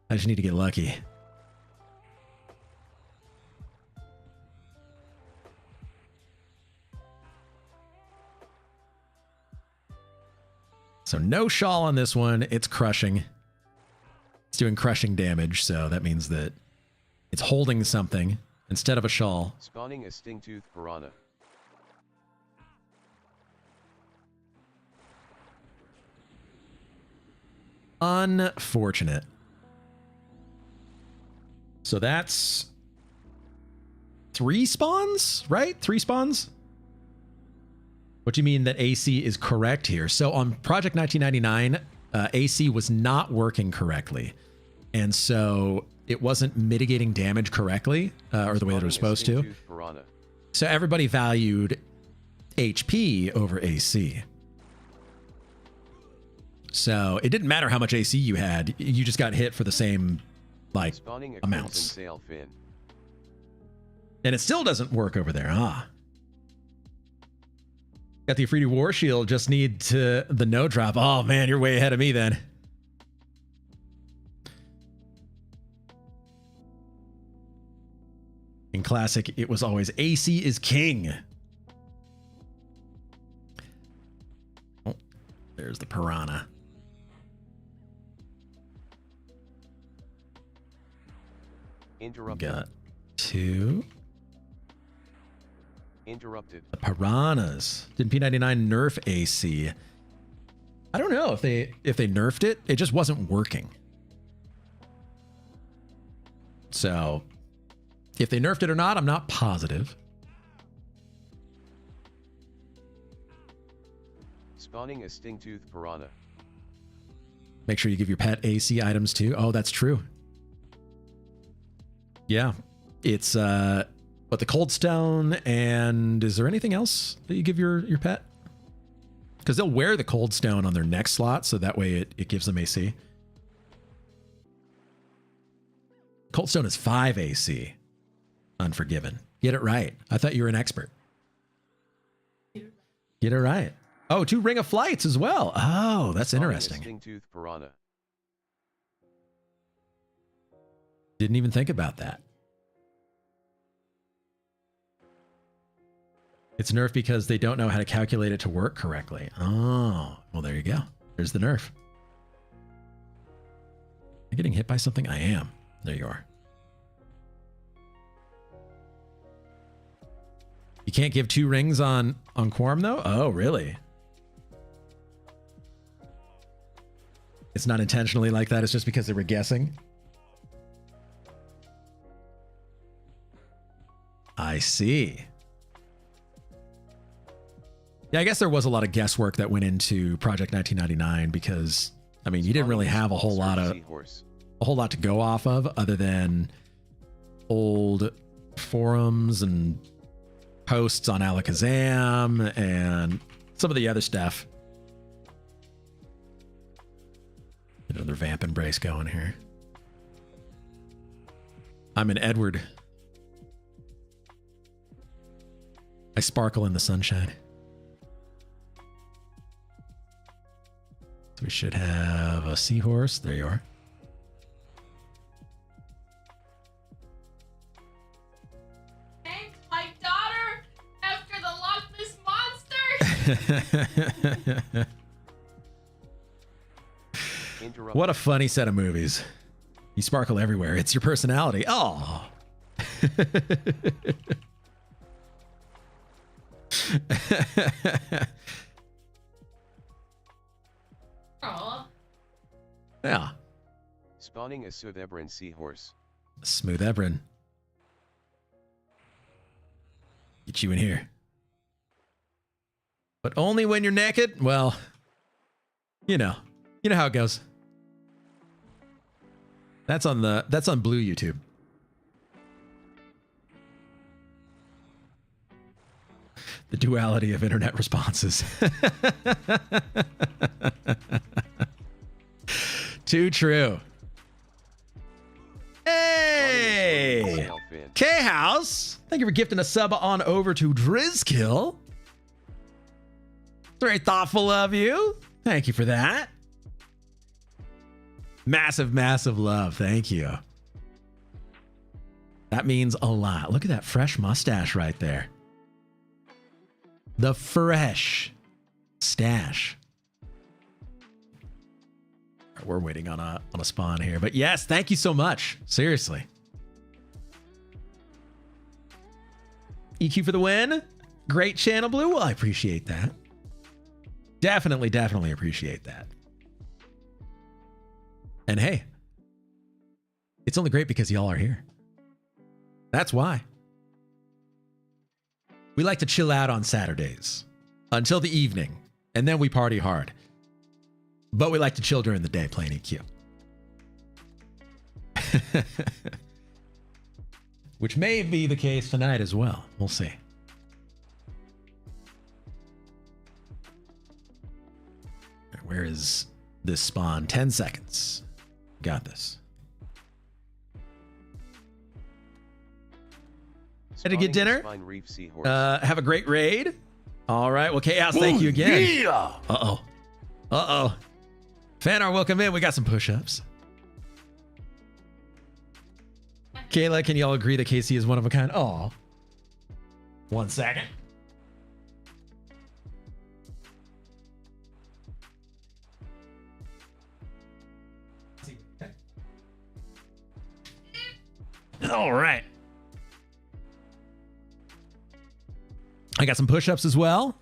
I just need to get lucky. So no shawl on this one. It's crushing. It's doing crushing damage. So that means that it's holding something instead of a shawl. Spawning a sting-tooth piranha. Unfortunate. So that's 3 spawns, right? 3 spawns? What do you mean that AC is correct here? So on Project 1999, AC was not working correctly. And so it wasn't mitigating damage correctly, or the way that it was Spawning a supposed to. sting-tooth piranha. So everybody valued HP over AC. So it didn't matter how much AC you had. You just got hit for the same, like, Spawning a amounts. crimson sail fin. And it still doesn't work over there. Ah. Got the Afridi War Shield. Just need to the no drop. Oh, man, you're way ahead of me then. In Classic, it was always AC is king. Oh, there's the Piranha. Interrupted. Got 2. Interrupted. The Piranhas. Didn't P99 nerf AC? I don't know if they nerfed it. It just wasn't working. So if they nerfed it or not, I'm not positive. Spawning a sting-tooth piranha. Make sure you give your pet AC items too. Oh, that's true. Yeah. It's but the Cold Stone, and is there anything else that you give your pet? Because they'll wear the Cold Stone on their next slot, so that way it gives them AC. Cold Stone is 5 AC. Unforgiven. Get it right. I thought you were an expert. Get it right. Oh, 2 Ring of Flights as well. Oh, that's Spawning a interesting. sting-tooth piranha. Didn't even think about that. It's nerfed because they don't know how to calculate it to work correctly. Oh, well, there you go. There's the nerf. Am I getting hit by something? I am. There you are. You can't give 2 rings on Quarm, though? Oh, really? It's not intentionally like that. It's just because they were guessing. I see. Yeah, I guess there was a lot of guesswork that went into Project 1999 because, I mean, you didn't really have a whole lot to go off of other than old forums and posts on Alakazam and some of the other stuff. Another vamp embrace going here. I'm an Edward. I sparkle in the sunshine. So we should have a seahorse. There you are. Thanks, my daughter, after the Loch Ness Monster. What a funny set of movies. You sparkle everywhere. It's your personality. Oh. Aw. Yeah. Spawning a Soothebrin seahorse. Smooth Ebrin. Get you in here. But only when you're naked? Well, you know how it goes. That's on Blue YouTube. The duality of internet responses. Too true. Hey! K-House! Thank you for gifting a sub on over to Drizzkill. Very thoughtful of you. Thank you for that. Massive, massive love. Thank you. That means a lot. Look at that fresh mustache right there. The fresh stash. We're waiting on a spawn here. But yes, thank you so much. Seriously. EQ for the win. Great channel, Blue. Well, I appreciate that. Definitely, definitely appreciate that. And hey, it's only great because y'all are here. That's why. We like to chill out on Saturdays until the evening, and then we party hard. But we like to chill during the day playing EQ. Which may be the case tonight as well. We'll see. Where is this spawn? 10 seconds. Got this. Had to get dinner. Have a great raid. All right. Well, Chaos, thank you again. Yeah. Uh-oh. Uh-oh. Fanar, welcome in. We got some push-ups. Kayla, can you all agree that KC is one of a kind? Aw. 1 second. All right. I got some push-ups as well.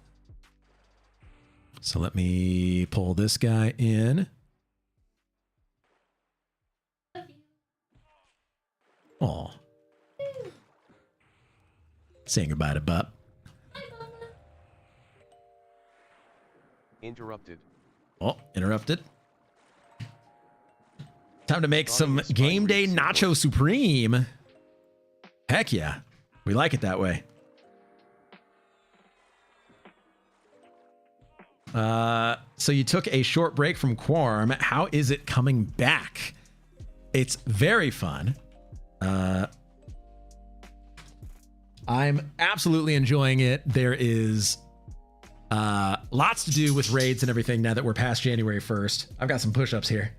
So let me pull this guy in. Oh. Saying goodbye to Bup. Interrupted. Oh, interrupted. Time to make some game day nacho supreme. Heck yeah. We like it that way. So you took a short break from Quarm. How is it coming back? It's very fun. I'm absolutely enjoying it. There is lots to do with raids and everything now that we're past January 1st. I've got some push-ups here.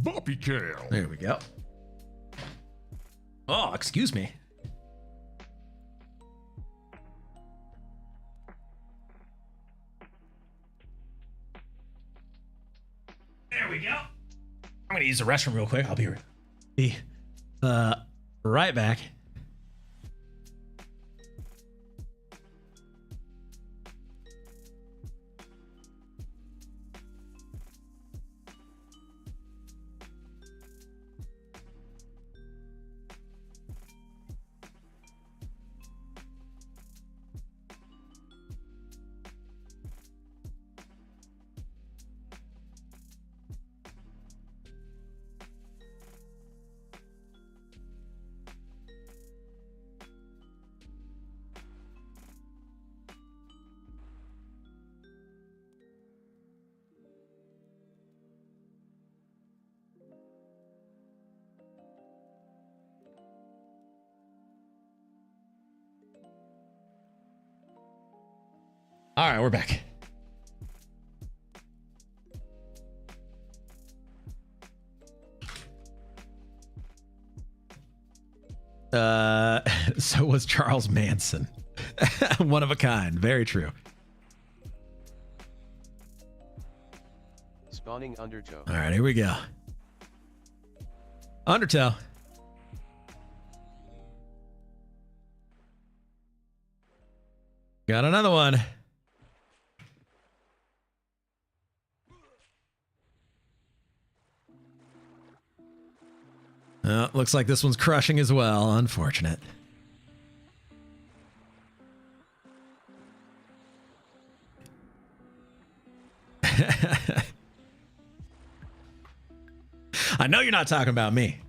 Boppy Cal. There we go. Oh, excuse me. There we go. I'm gonna use the restroom real quick. I'll be right back. All right, we're back. So was Charles Manson. One of a kind. Very true. Spawning Undertoe. All right, here we go. Undertow. Got another one. Looks like this one's crushing as well. Unfortunate. I know you're not talking about me.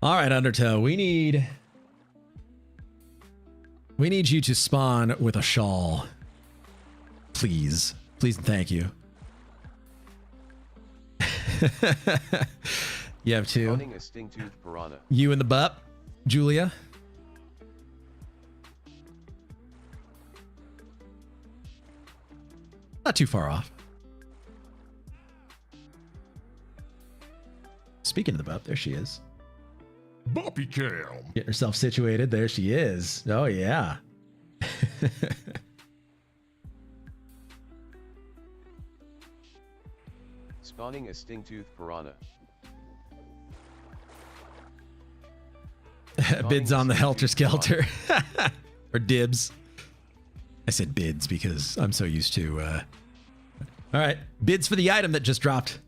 All right, Undertow, we need you to spawn with a shawl. Please. Please and thank you. You have two. Spawning a sting-toothed piranha. You in the butt, Julia. Not too far off. Speaking of the butt, there she is. Boppy Cam. Getting herself situated. There she is. Oh, yeah. Spawning a sting-toothed piranha. Bids on the Helter Skelter. Or dibs. I said bids because I'm so used to... All right. Bids for the item that just dropped.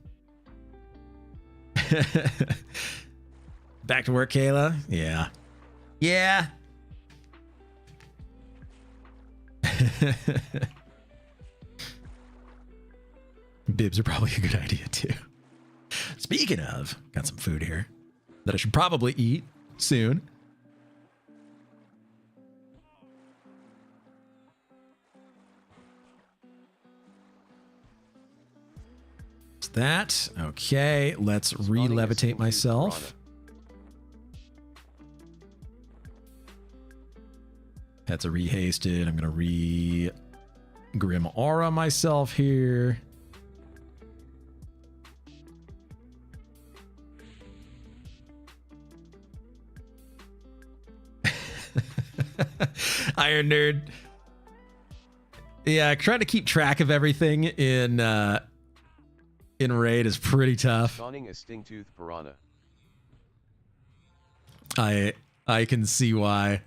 Back to work, Kayla? Yeah. Yeah. Bibs are probably a good idea, too. Speaking of, got some food here that I should probably eat soon. It's that. Okay, let's re-levitate myself. That's a re-hasted. I'm going to re-grim aura myself here. Iron Nerd. Yeah, trying to keep track of everything in Raid is pretty tough. Spawning a sting-toothed piranha. I can see why.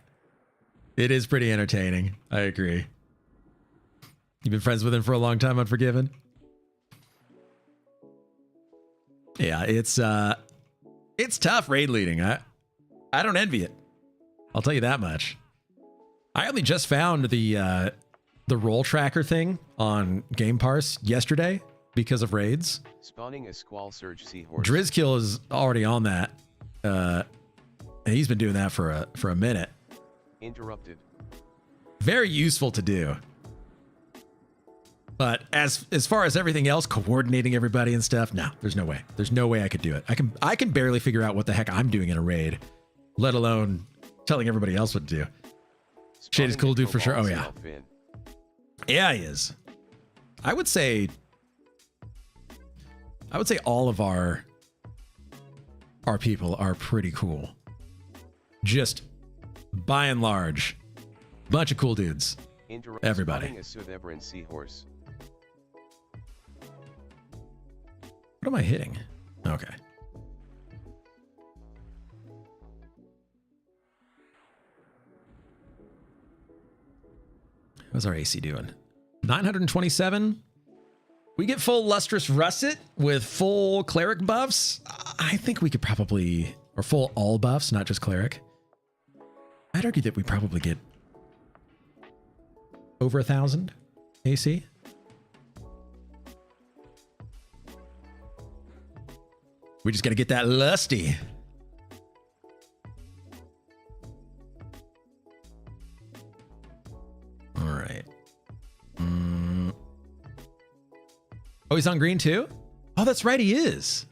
It is pretty entertaining. I agree. You've been friends with him for a long time, Unforgiven? Yeah, it's tough raid leading. I don't envy it. I'll tell you that much. I only just found the roll tracker thing on Game Parse yesterday because of raids. Spawning a squall surge seahorse. Drizzkill is already on that. And he's been doing that for a minute. Interrupted. Very useful to do. But as far as everything else, coordinating everybody and stuff, no, there's no way. There's no way I could do it. I can barely figure out what the heck I'm doing in a raid, let alone telling everybody else what to do. Shade is cool dude for sure. Oh yeah. Yeah, he is. I would say all of our people are pretty cool. Just by and large, bunch of cool dudes. Everybody. A Sutheberan seahorse. What am I hitting? Okay. How's our AC doing? 927. We get full Lustrous Russet with full Cleric buffs. I think we could probably, or full all buffs, not just Cleric. I'd argue that we probably get over 1,000 AC. We just got to get that lusty. All right. Oh, he's on green too? Oh, that's right, he is.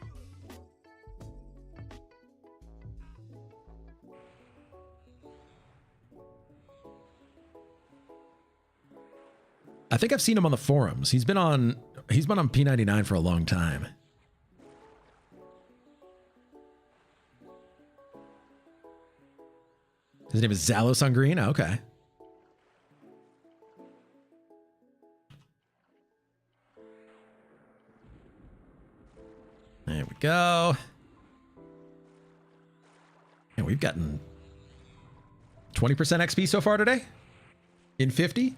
I think I've seen him on the forums. He's been on P99 for a long time. His name is Zalos on green? Okay. There we go. And we've gotten 20% XP so far today in 50.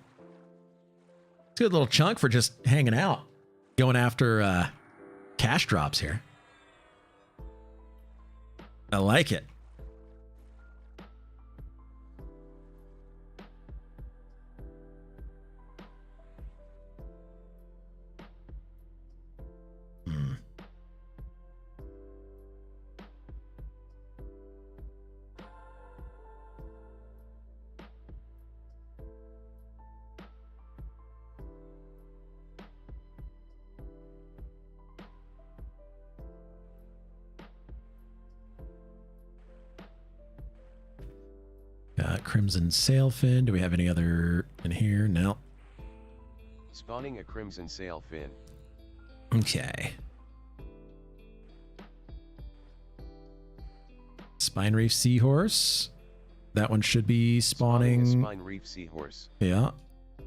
It's a good little chunk for just hanging out, going after cash drops here. I like it. Crimson Sailfin. Do we have any other in here? No. Spawning a crimson sailfin. Okay. Spine Reef Seahorse. That one should be spawning. Spine Reef Seahorse. Yeah.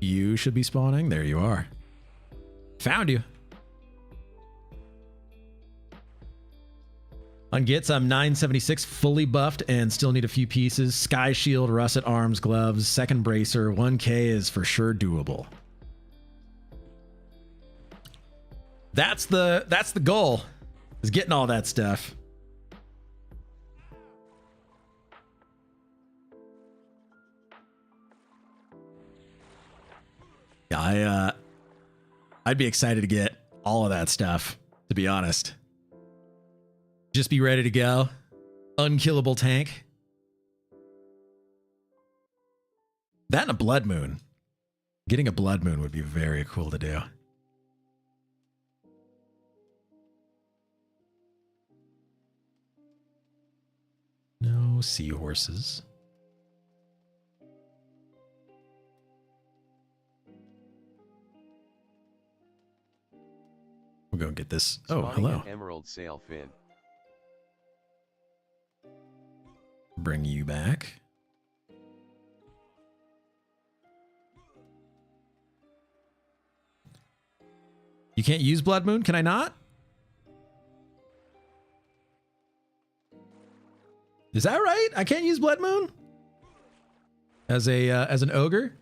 You should be spawning. There you are. Found you. On Gits, I'm 976, fully buffed, and still need a few pieces. Sky Shield, Russet Arms, Gloves, second Bracer. 1K is for sure doable. That's the goal, is getting all that stuff. Yeah, I'd be excited to get all of that stuff, to be honest. Just be ready to go. Unkillable tank. That and a Blood Moon. Getting a Blood Moon would be very cool to do. No seahorses. We'll go and get this. Oh, Spawning hello. an emerald sailfin. Bring you back. You can't use Blood Moon? Can I not? Is that right? I can't use Blood Moon? As an ogre?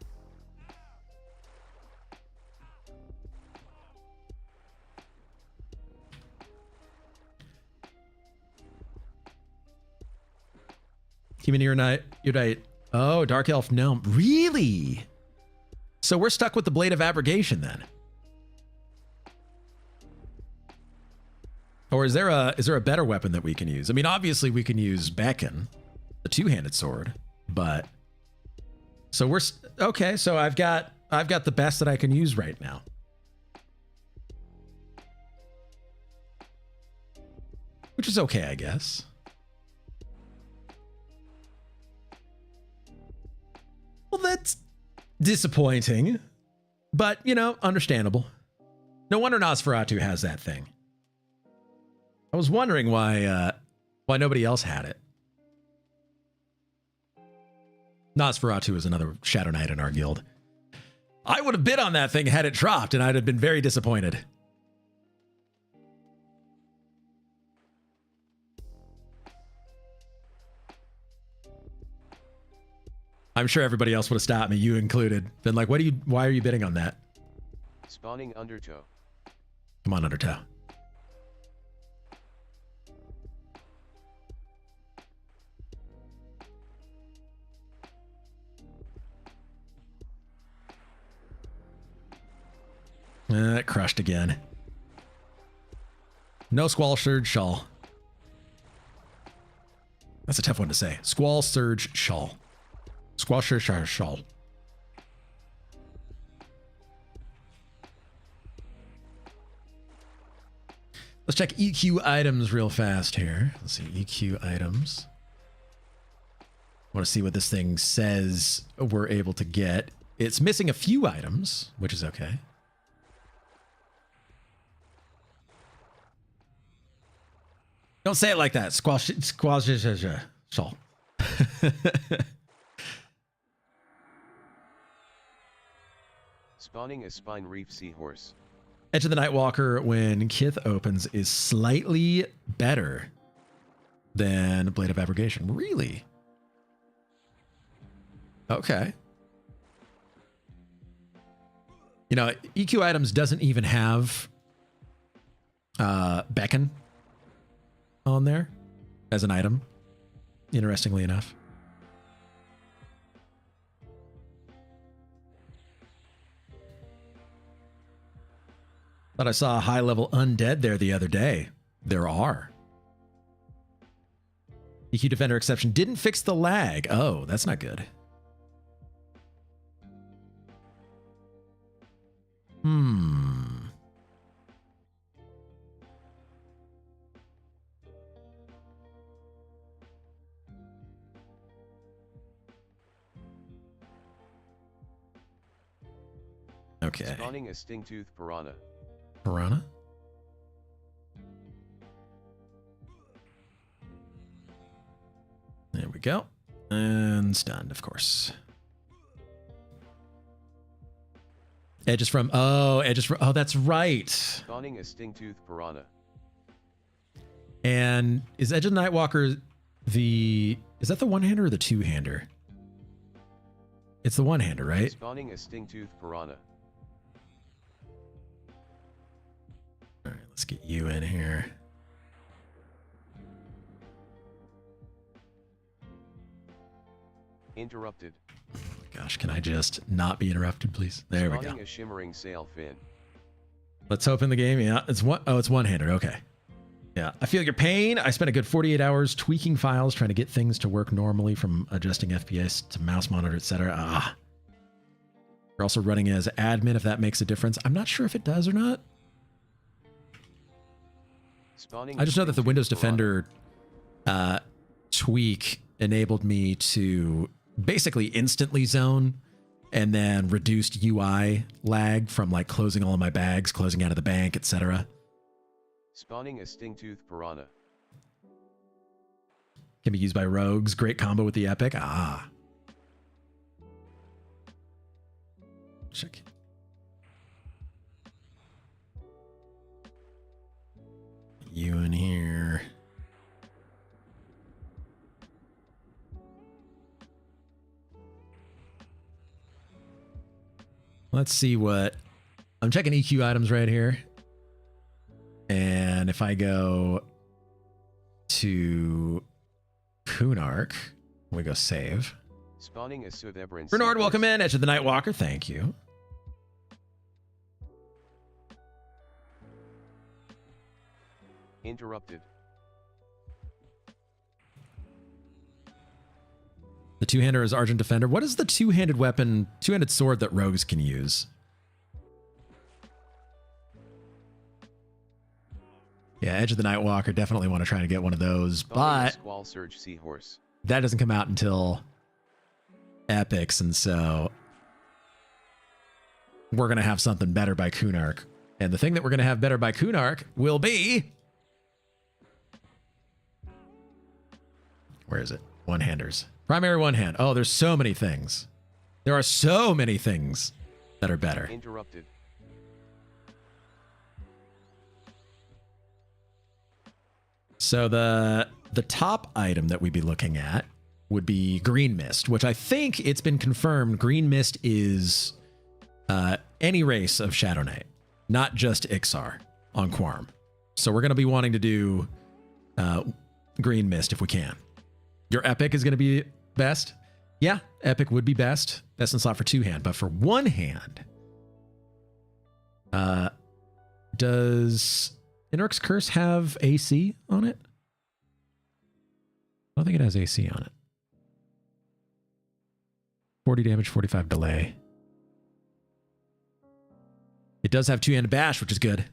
Human Unite. Oh, Dark Elf Gnome. Really? So we're stuck with the Blade of Abrogation then. Or is there a better weapon that we can use? I mean, obviously we can use Beacon, the two-handed sword, but so we're okay, so I've got the best that I can use right now. Which is okay, I guess. Well, that's disappointing, but, you know, understandable. No wonder Nosferatu has that thing. I was wondering why nobody else had it. Nosferatu is another Shadowknight in our guild. I would have bid on that thing had it dropped, and I'd have been very disappointed. I'm sure everybody else would have stopped me, you included. Been like, why are you bidding on that? Spawning Undertoe. Come on, Undertoe. It crushed again. No Squall Surge Shawl. That's a tough one to say. Squall Surge Shawl. Squall Surge Shawl. Let's check EQ items real fast here. Let's see, EQ items. I want to see what this thing says we're able to get. It's missing a few items, which is okay. Don't say it like that. Squash. Shawl. Spawning a spine reef seahorse. Edge of the Nightwalker when Kith opens is slightly better than Blade of Abrogation. Really? Okay. You know, EQ items doesn't even have beckon on there as an item, interestingly enough. Thought I saw a high-level undead there the other day. There are. EQ Defender exception didn't fix the lag. Oh, that's not good. Okay. Spawning a sting-tooth piranha. Piranha? There we go. And stunned, of course. Edge is from... Oh, Edge is from... Oh, that's right. Spawning a sting-tooth piranha. And is Edge of the Nightwalker the... Is that the one-hander or the two-hander? It's the one-hander, right? Spawning a sting-tooth piranha. All right, let's get you in here. Interrupted. Gosh, can I just not be interrupted, please? There we Spawning go. a shimmering sail fin. Let's open the game. Yeah, it's one. Oh, it's one-handed. Okay. Yeah, I feel your pain. I spent a good 48 hours tweaking files, trying to get things to work normally, from adjusting FPS to mouse monitor, etc. Ah. We're also running as admin, if that makes a difference. I'm not sure if it does or not. Spawning I just know that the Windows Defender Defender tweak enabled me to basically instantly zone, and then reduced UI lag from like closing all of my bags, closing out of the bank, etc. Spawning a sting-tooth piranha. Can be used by rogues. Great combo with the epic. Ah. Check. You in here. Let's see what... I'm checking EQ items right here. And if I go to Kunark, we go save. Spawning a Sudebran. Bernard, welcome in. Edge of the Nightwalker, thank you. Interrupted. The two-hander is Argent Defender. What is the two-handed weapon, two-handed sword that rogues can use? Yeah, Edge of the Nightwalker, definitely want to try to get one of those, Spawning a but Squall Surge Seahorse. that doesn't come out until Epics, and so we're going to have something better by Kunark. And the thing that we're going to have better by Kunark will be... Where is it? One-handers. Primary one-hand. Oh, there's so many things. There are so many things that are better. Interrupted. So the top item that we'd be looking at would be Green Mist, which I think it's been confirmed Green Mist is any race of Shadowknight, not just Ixar on Quarm. So we're going to be wanting to do Green Mist if we can. Your Epic is going to be best. Yeah, Epic would be best. Best in slot for two-hand. But for one-hand, does Inorc's Curse have AC on it? I don't think it has AC on it. 40 damage, 45 delay. It does have two-handed bash, which is good.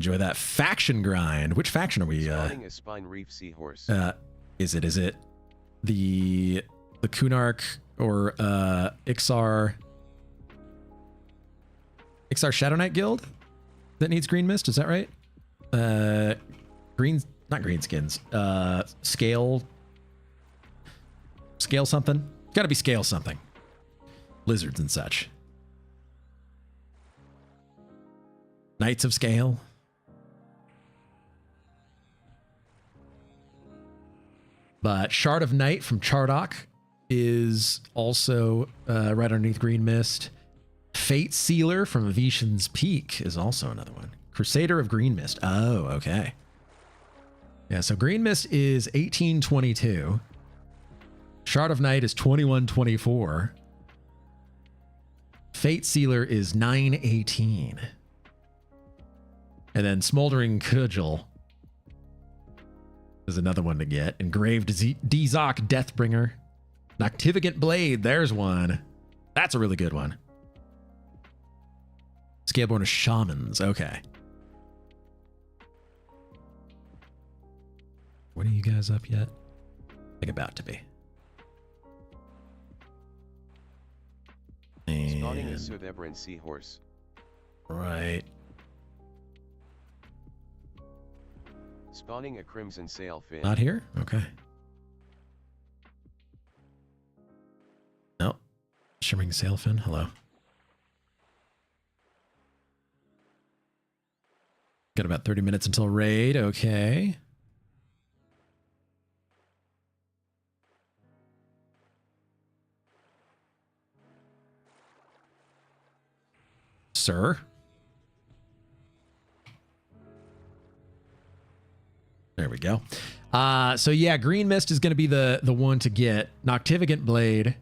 enjoy that. Faction grind. Which faction are we? Spawning a spine reef seahorse. Is it the Kunark or Ixar Shadowknight guild that needs green mist? Is that right? Not greenskins. Scale something. Got to be scale something. Lizards and such. Knights of Scale. But Shard of Night from Chardok is also right underneath Green Mist. Fate Sealer from Vishan's Peak is also another one. Crusader of Green Mist. Oh, okay. Yeah, so Green Mist is 1822. Shard of Night is 2124. Fate Sealer is 918. And then Smoldering Cudgel is another one to get. Engraved Dezok Deathbringer. Noctivagant Blade, there's one. That's a really good one. Scaleborn of Shamans, okay. What are you guys up yet? I think about to be. Spawning a Sudebran seahorse. Right. Spawning a crimson sailfin. Not here? Okay. Nope. Shimmering sailfin, hello. Got about 30 minutes until raid, okay. Sir? There we go. So yeah, Green Mist is going to be the one to get. Noctivagant Blade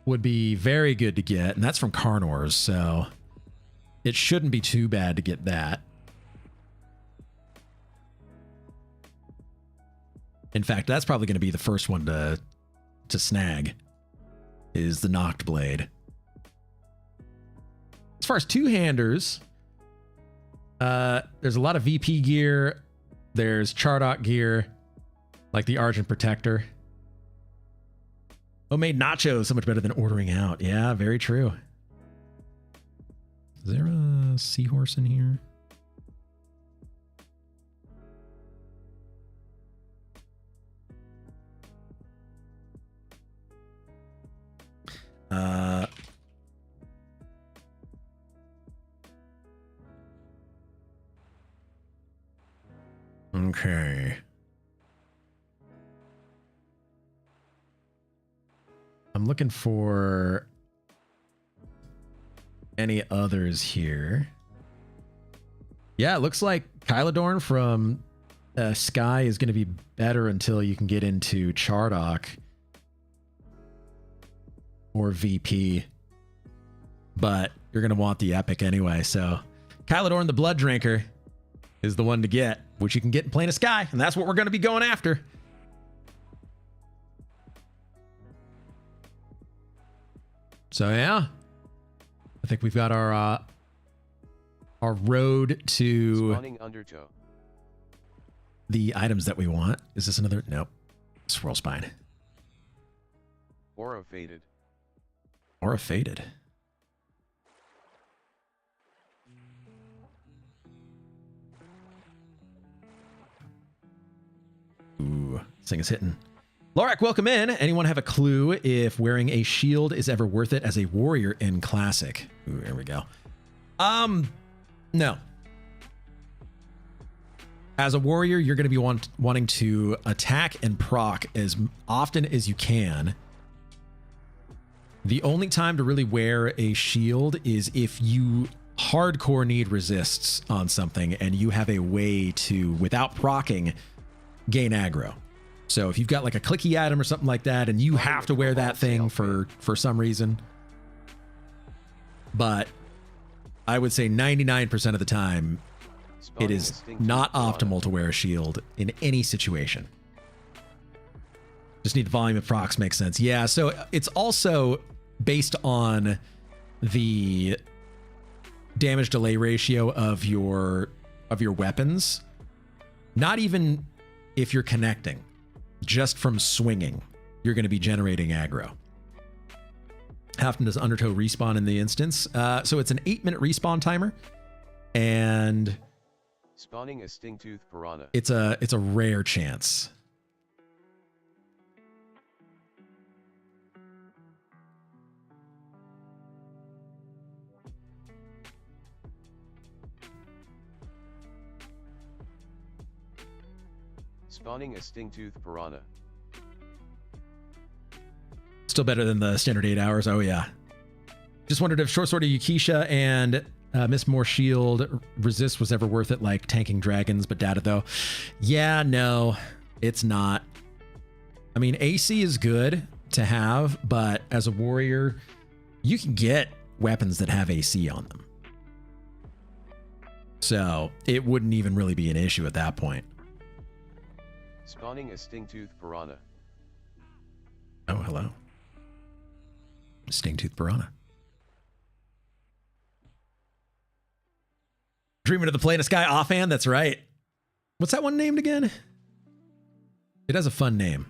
would be very good to get, and that's from Carnors, so it shouldn't be too bad to get that. In fact, that's probably going to be the first one to snag, is the Noct Blade. As far as two-handers, there's a lot of VP gear. There's Chardok gear, like the Argent Protector. Homemade nachos so much better than ordering out. Yeah, very true. Is there a seahorse in here? Okay. I'm looking for any others here. Yeah, it looks like Kylodorn from Sky is going to be better until you can get into Chardok or VP. But you're going to want the Epic anyway, so Kylodorn the Blood Drinker is the one to get, which you can get in Plane of Sky, and that's what we're going to be going after. So yeah, I think we've got our road to Spawning Undertoe. the items that we want. Is this another? Nope. Swirl Spine. Aura Faded. Aura Faded. Ooh, this thing is hitting. Lorak, welcome in. Anyone have a clue if wearing a shield is ever worth it as a warrior in Classic? Ooh, here we go. No. As a warrior, you're going to be wanting to attack and proc as often as you can. The only time to really wear a shield is if you hardcore need resists on something and you have a way to, without proccing, gain aggro. So if you've got like a clicky item or something like that and you have to wear that thing for some reason. But I would say 99% of the time, it is not optimal to wear a shield in any situation. Just need the volume of procs, makes sense. Yeah, so it's also based on the damage delay ratio of your weapons. Not even if you're connecting, just from swinging, you're going to be generating aggro. How often does Undertoe respawn in the instance? So it's an 8-minute respawn timer, and spawning a sting-tooth piranha. It's a rare chance. Spawning a sting-tooth piranha. Still better than the standard 8 hours. Oh yeah. Just wondered if Short Sword of Yukisha and Miss More Shield resist was ever worth it, like tanking dragons, but data though. Yeah, no, it's not. I mean, AC is good to have, but as a warrior, you can get weapons that have AC on them. So it wouldn't even really be an issue at that point. Spawning a sting-tooth piranha. Oh, hello. Sting-tooth piranha. Dreaming of the Plane of Sky offhand? That's right. What's that one named again? It has a fun name.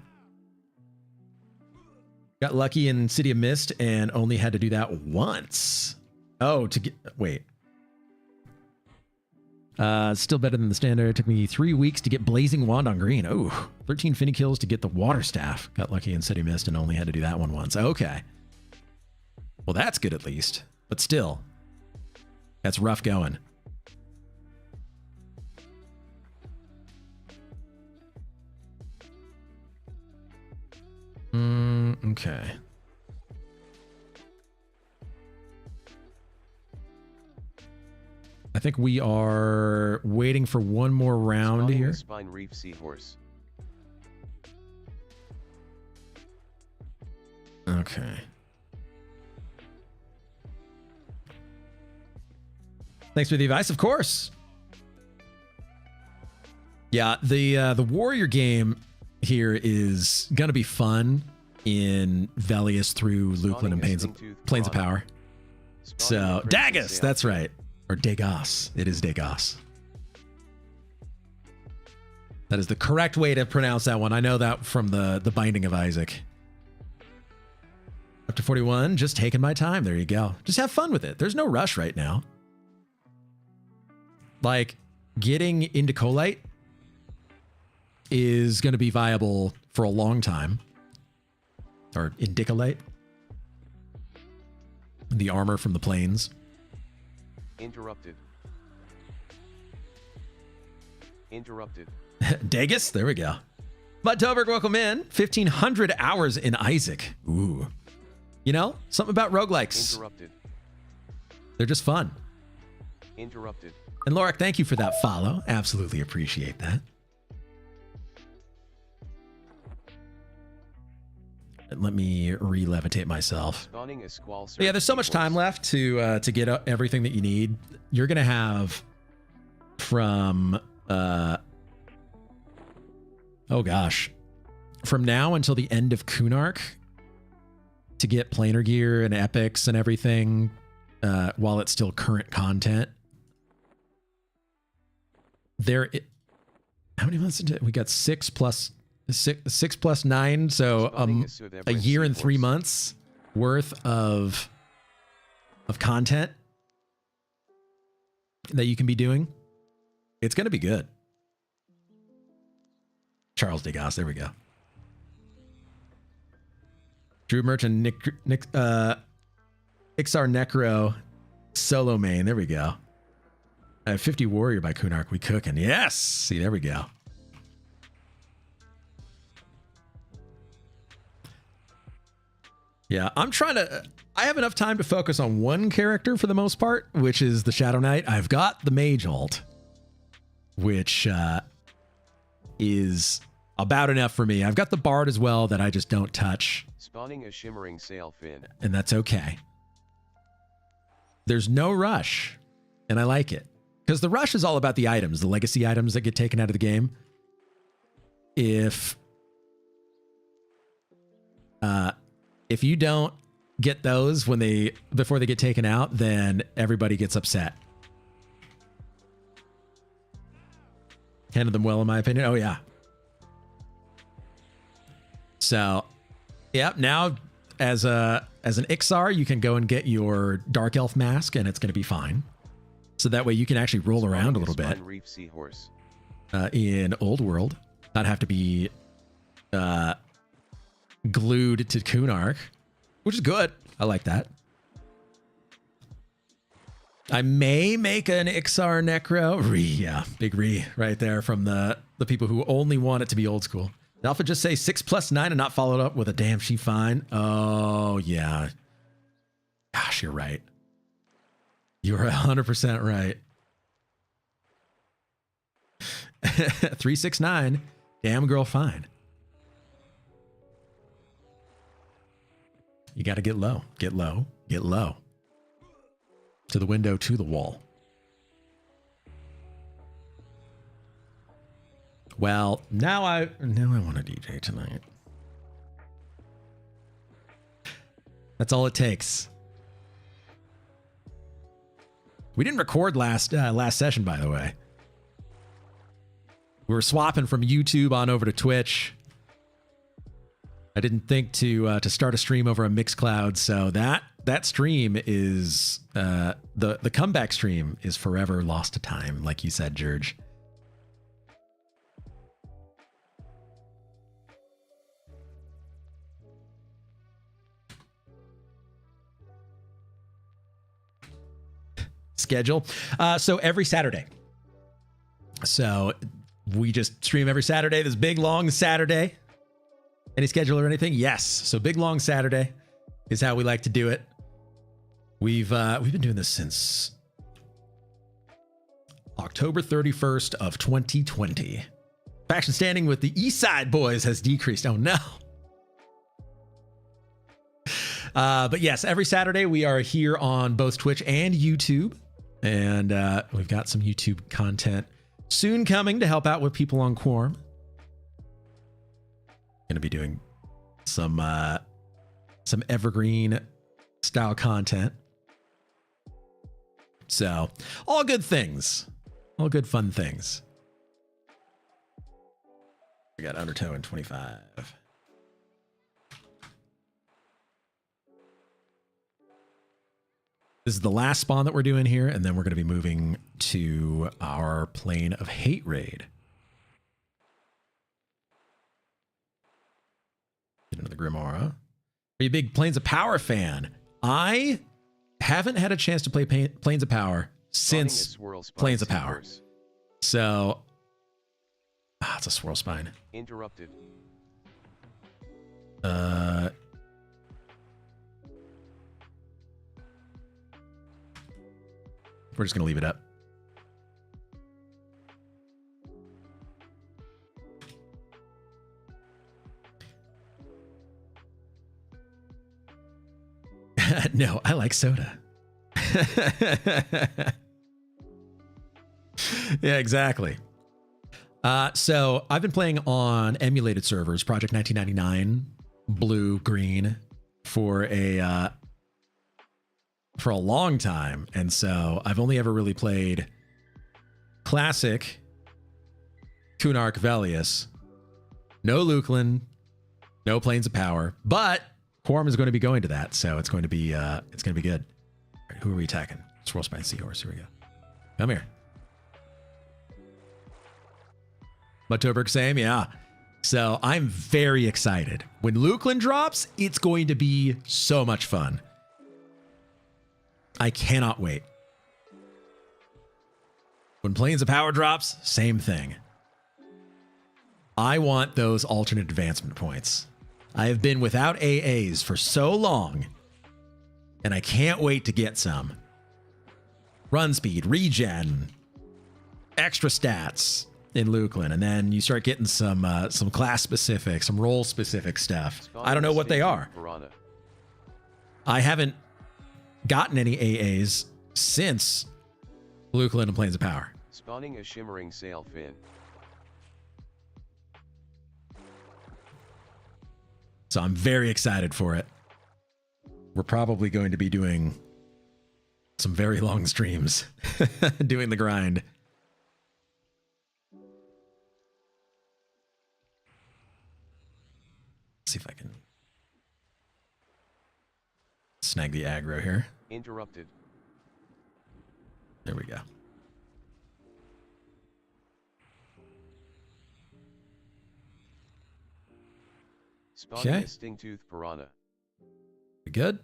Got lucky in City of Mist and only had to do that once. Oh, to get... Wait. Still better than the standard. It took me 3 weeks to get Blazing Wand on green. Oh, 13 Finny kills to get the Water Staff. Got lucky in City of Mist and only had to do that one once. Okay. Well, that's good at least. But still, that's rough going. Okay. I think we are waiting for one more round Spawning here. a spine reef seahorse. Okay. Thanks for the advice, of course. Yeah, the warrior game here is gonna be fun in Velius through Luklin and Plains of Power. So Dagus, that's right. Or Dagos. It is Dagos. That is the correct way to pronounce that one. I know that from the Binding of Isaac. Up to 41, just taking my time. There you go. Just have fun with it. There's no rush right now. Like, getting into Colite is going to be viable for a long time. Or Indicolite. The armor from the plains. Interrupted. Interrupted. Dagus, there we go. Bud Toberg, welcome in. 1,500 hours in Isaac. Ooh. You know, something about roguelikes. Interrupted. They're just fun. Interrupted. And Lorik, thank you for that follow. Absolutely appreciate that. And let me re-levitate myself. Spawning a squall. But yeah, there's so much time left to get everything that you need. You're gonna have from oh gosh, from now until the end of Kunark to get planar gear and epics and everything while it's still current content. How many months into it? We got 6 plus 9, so a year and 3 months worth of content that you can be doing. It's going to be good. Charles Degas, there we go. Drew Merchant, Ixar Necro, solo main. There we go. 50 Warrior by Kunark. We cooking. Yes. See, there we go. Yeah, I'm trying to... I have enough time to focus on one character for the most part, which is the Shadowknight. I've got the Mage ult, which is about enough for me. I've got the Bard as well that I just don't touch. Spawning a shimmering sail fin. And that's okay. There's no rush, and I like it. Because the rush is all about the items, the legacy items that get taken out of the game. If you don't get those before they get taken out, then everybody gets upset. Handled them well, in my opinion. Oh yeah. So, yep. Now, as an Ixar, you can go and get your Dark Elf mask, and it's going to be fine. So that way you can actually roll around a little bit in Old World, not have to be glued to Kunark, which is good. I like that. I may make an Ixar Necro. Yeah, big Re right there from the people who only want it to be old school. Did Alpha just say 6+9 and not followed up with a damn she fine? Oh, yeah. Gosh, you're right. You're 100% right. 369. Damn girl fine. You got to get low. Get low. Get low. To the window, to the wall. Well, now I want to DJ tonight. That's all it takes. We didn't record last session, by the way. We were swapping from YouTube on over to Twitch. I didn't think to start a stream over a Mixcloud, so that stream is the comeback stream is forever lost to time, like you said, George. Schedule. So every Saturday. So we just stream every Saturday. This big long Saturday. Any schedule or anything? Yes. So big long Saturday is how we like to do it. We've been doing this since October 31st of 2020. Faction standing with the East Side boys has decreased. Oh no. But yes, every Saturday we are here on both Twitch and YouTube. And we've got some YouTube content soon coming to help out with people on Quarm. Going to be doing some evergreen style content. So all good things, all good fun things. We got Undertoe in 25. This is the last spawn that we're doing here, and then we're going to be moving to our Plane of Hate raid. Get into the Grimoire. Are you a big Planes of Power fan? I haven't had a chance to play Planes of Power since Planes of Power. So, it's a swirl spine. Interrupted. We're just going to leave it up. No, I like soda. Yeah, exactly. So I've been playing on emulated servers, Project 1999, blue, green, for a long time. And so I've only ever really played classic Kunark Velius, no Luklin, no Planes of Power, but Quarm is going to be going to that. So it's going to be good. All right, who are we attacking? Swirl Spine Seahorse. Here we go. Come here. Mudtoberg, same. Yeah. So I'm very excited. When Luklin drops, it's going to be so much fun. I cannot wait. When Planes of Power drops, same thing. I want those alternate advancement points. I have been without AAs for so long, and I can't wait to get some. Run speed, regen, extra stats in Luklin, and then you start getting some class specific, some role specific stuff. I don't know what they are. I haven't gotten any AAs since Luklin and Planes of Power. Spawning a shimmering sail fin. So I'm very excited for it. we're probably going to be doing some very long streams doing the grind. Let's see if I can snag the aggro here. Interrupted. There we go. Spawning Okay. a sting-tooth piranha. We good?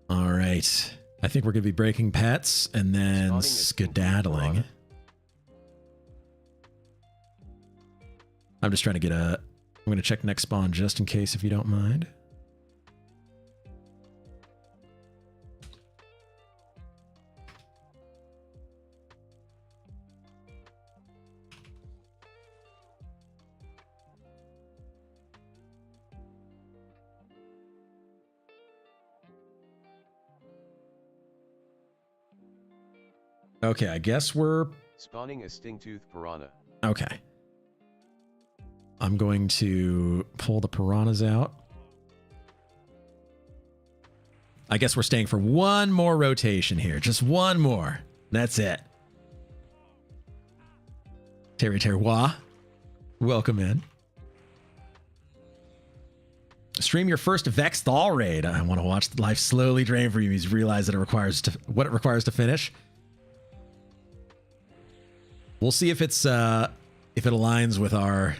All right. I think we're going to be breaking pets and then Spawning a sting-tooth skedaddling. piranha. I'm just trying to get a... I'm going to check next spawn just in case, if you don't mind. Okay, I guess we're... Spawning a sting-tooth piranha. Okay. I'm going to pull the piranhas out. I guess we're staying for one more rotation here. Just one more. That's it. Terroir, welcome in. Stream your first Vex Thal raid. I want to watch the life slowly drain for you. He's realized that it requires what it requires to finish. We'll see if it's if it aligns with our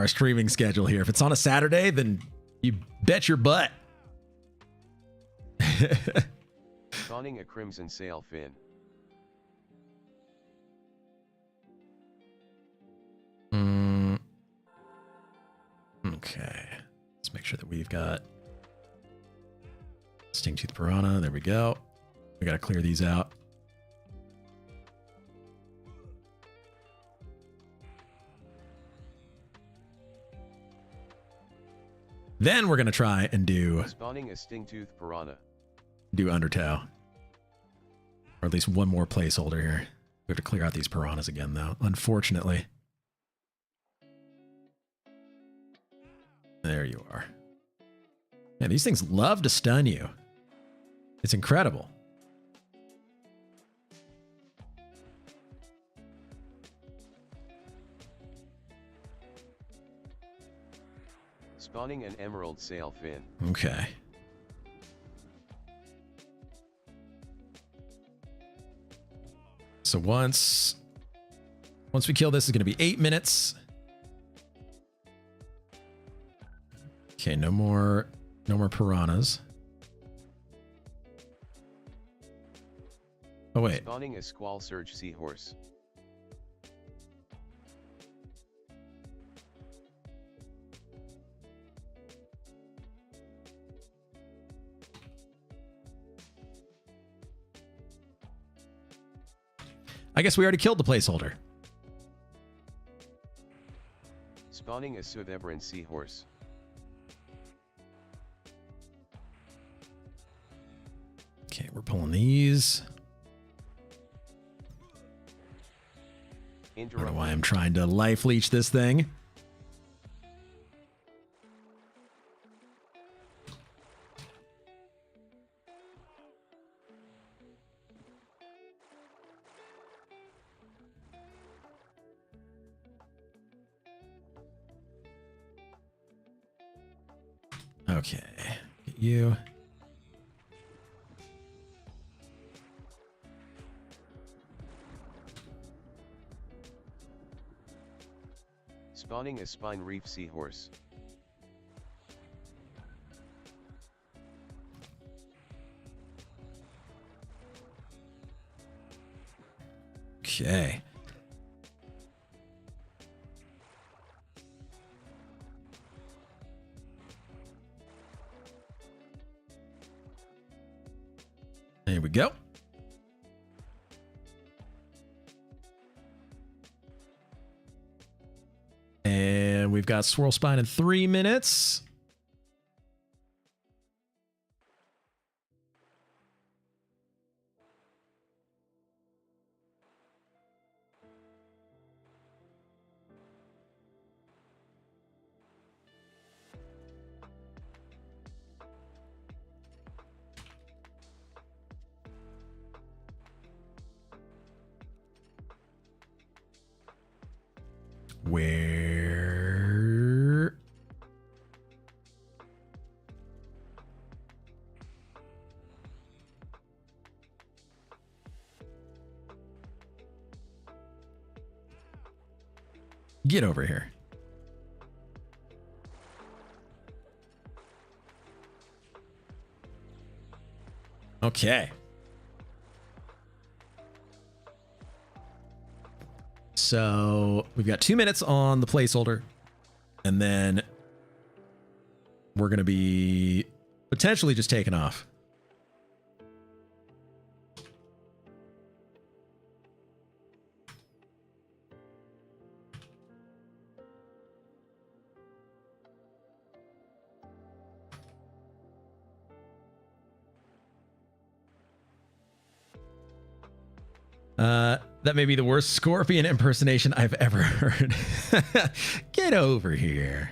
streaming schedule here. If it's on a Saturday, then you bet your butt. Spawning a crimson sail fin. Okay. Let's make sure that we've got Stingtooth Piranha. There we go. We got to clear these out. Then we're going to try and do Spawning a sting-tooth piranha. Undertow. Or at least one more placeholder here. We have to clear out these piranhas again, though, unfortunately. There you are. Man, these things love to stun you. It's incredible. Spawning an emerald sail fin. Okay. So once we kill this, it's going to be 8 minutes. Okay, no more piranhas. Oh wait. Spawning a squall surge seahorse. I guess we already killed the placeholder. Spawning a Sudebran seahorse. Okay, we're pulling these. I don't know why I'm trying to life leech this thing. Okay, get you. Spawning a spine reef seahorse. Okay. There we go. And we've got Swirl Spine in 3 minutes. Where? Get over here. Okay. So we've got 2 minutes on the placeholder, and then we're going to be potentially just taking off. That may be the worst scorpion impersonation I've ever heard. Get over here.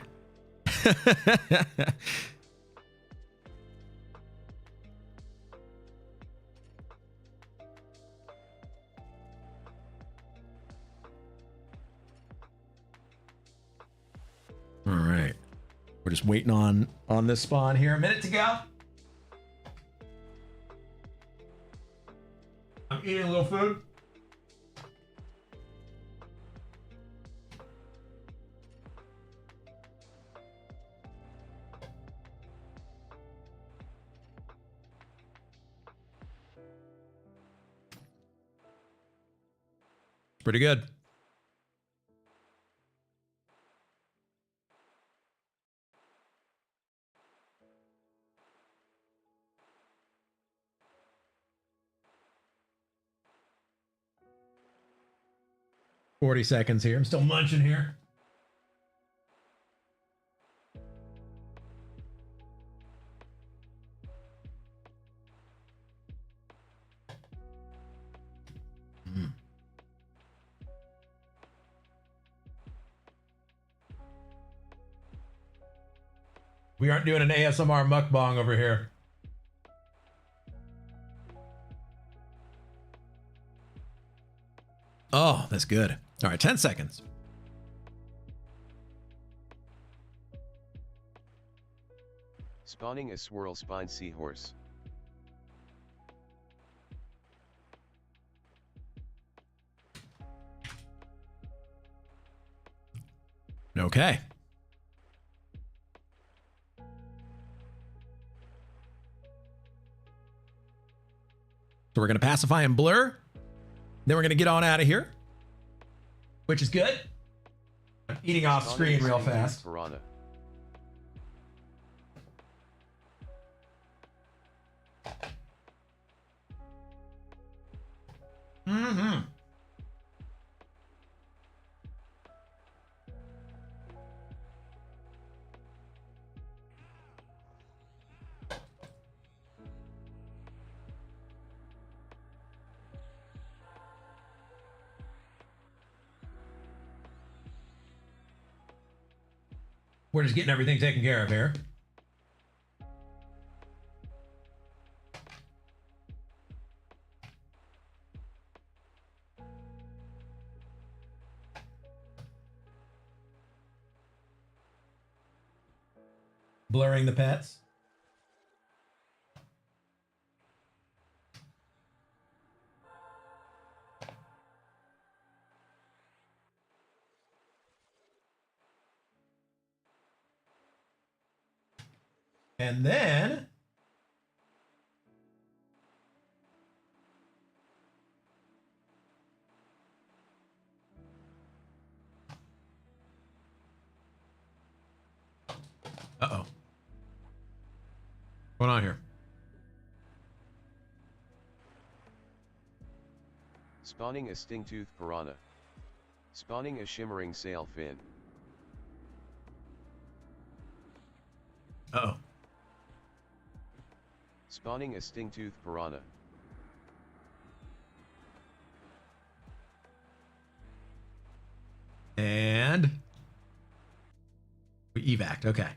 All right. We're just waiting on this spawn here. A minute to go. I'm eating a little food. Pretty good. $40 seconds here. I'm still munching here. We aren't doing an ASMR mukbang over here. Oh, that's good. All right, 10 seconds. Spawning a swirl spine seahorse. Okay. So we're going to pacify and blur. Then we're going to get on out of here, which is good. I'm eating off screen real fast. Piranha. Mm-hmm. We're just getting everything taken care of here. Blurring the pets. And then uh-oh. What's going on here? Spawning a sting-tooth piranha. Spawning a shimmering sail fin. Uh-oh. Spawning a sting-tooth piranha. And we evac'd. Okay.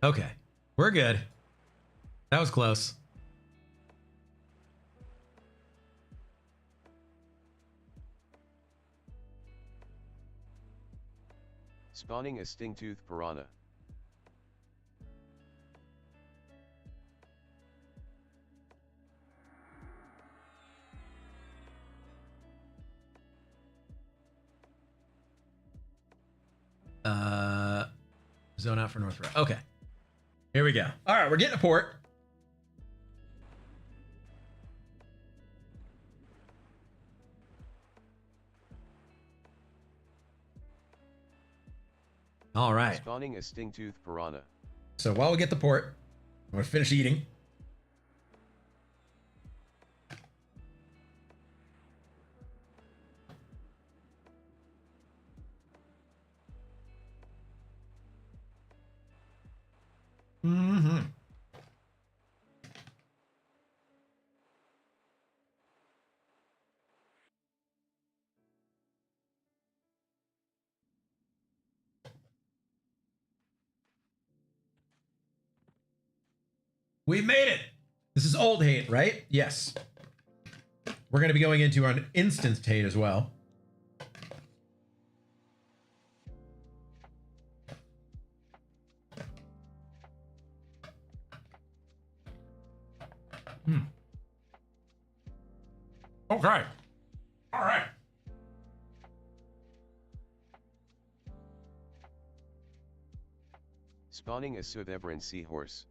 Okay. We're good. That was close. Spawning a sting-tooth piranha. Zone out for North Road. Okay. Here we go. All right, we're getting a port. All right. Spawning a sting-tooth piranha. So while we get the port, I'm gonna finish eating. Mm-hmm. We made it. This is old hate, right? Yes. We're going to be going into an instanced hate as well. Okay. All right. Spawning a Sudebran seahorse.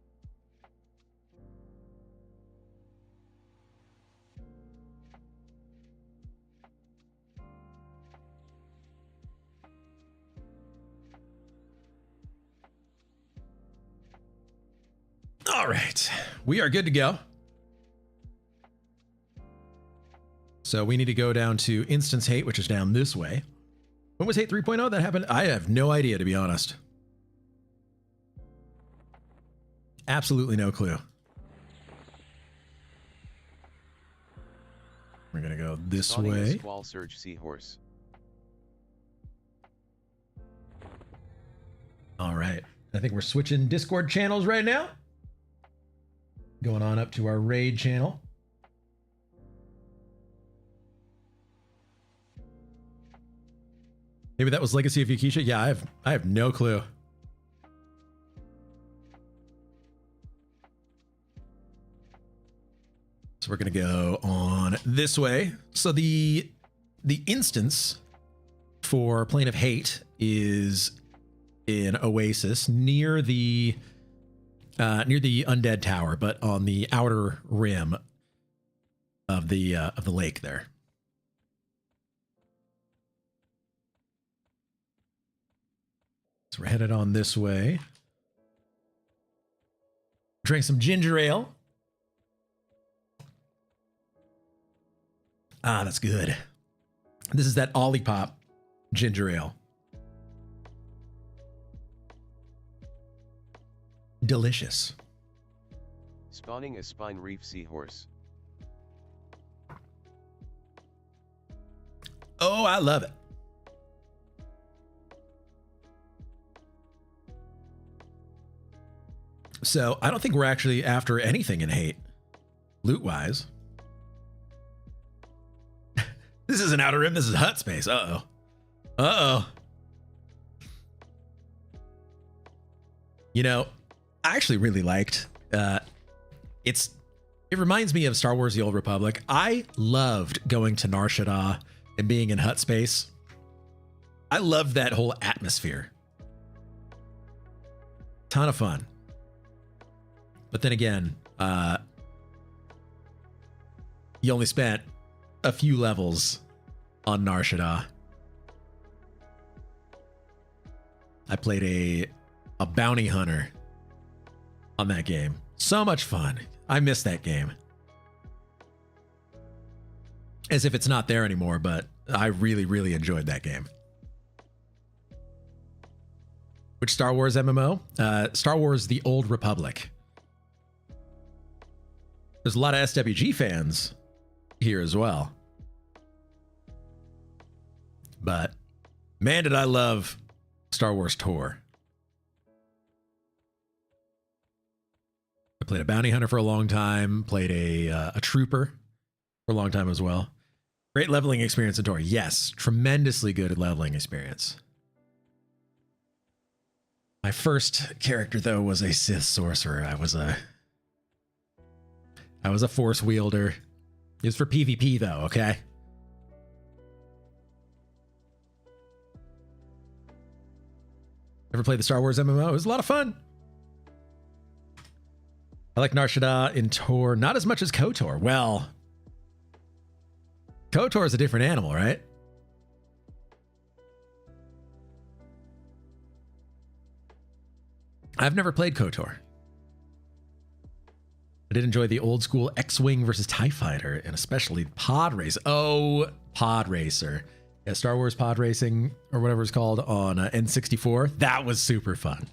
All right. We are good to go. So we need to go down to instance hate, which is down this way. When was hate 3.0 that happened? I have no idea, to be honest. Absolutely no clue. We're going to go this Spawning a way. Squall Surge seahorse. All right. I think we're switching Discord channels right now. Going on up to our raid channel. Maybe that was Legacy of Yukisha. Yeah, I have no clue. So we're gonna go on this way. So the instance for Plane of Hate is in Oasis near the Undead Tower, but on the outer rim of the lake there. So we're headed on this way. Drink some ginger ale. Ah, that's good. This is that Olipop ginger ale. Delicious. Spawning a Spine Reef seahorse. Oh, I love it. So I don't think we're actually after anything in hate, loot-wise. This isn't Outer Rim, this is Hut Space. Uh-oh. Uh-oh. You know, I actually really liked, it reminds me of Star Wars The Old Republic. I loved going to Nar Shaddaa and being in Hut Space. I loved that whole atmosphere. Ton of fun. But then again, you only spent a few levels on Nar Shaddaa. I played a bounty hunter on that game. So much fun. I miss that game. As if it's not there anymore, but I really, really enjoyed that game. Which Star Wars MMO? Star Wars The Old Republic. There's a lot of SWG fans here as well. But man, did I love Star Wars Tour. I played a bounty hunter for a long time, played a trooper for a long time as well. Great leveling experience in Tor. Yes, tremendously good leveling experience. My first character, though, was a Sith sorcerer. I was a force wielder. It was for PvP, though, okay? Ever played the Star Wars MMO? It was a lot of fun. I like Nar Shaddaa in Tor, not as much as KOTOR. Well, KOTOR is a different animal, right? I've never played KOTOR. I did enjoy the old school X-Wing versus TIE Fighter, and especially Pod Race. Oh, Pod Racer. Yeah, Star Wars Pod Racing, or whatever it's called, on N64. That was super fun.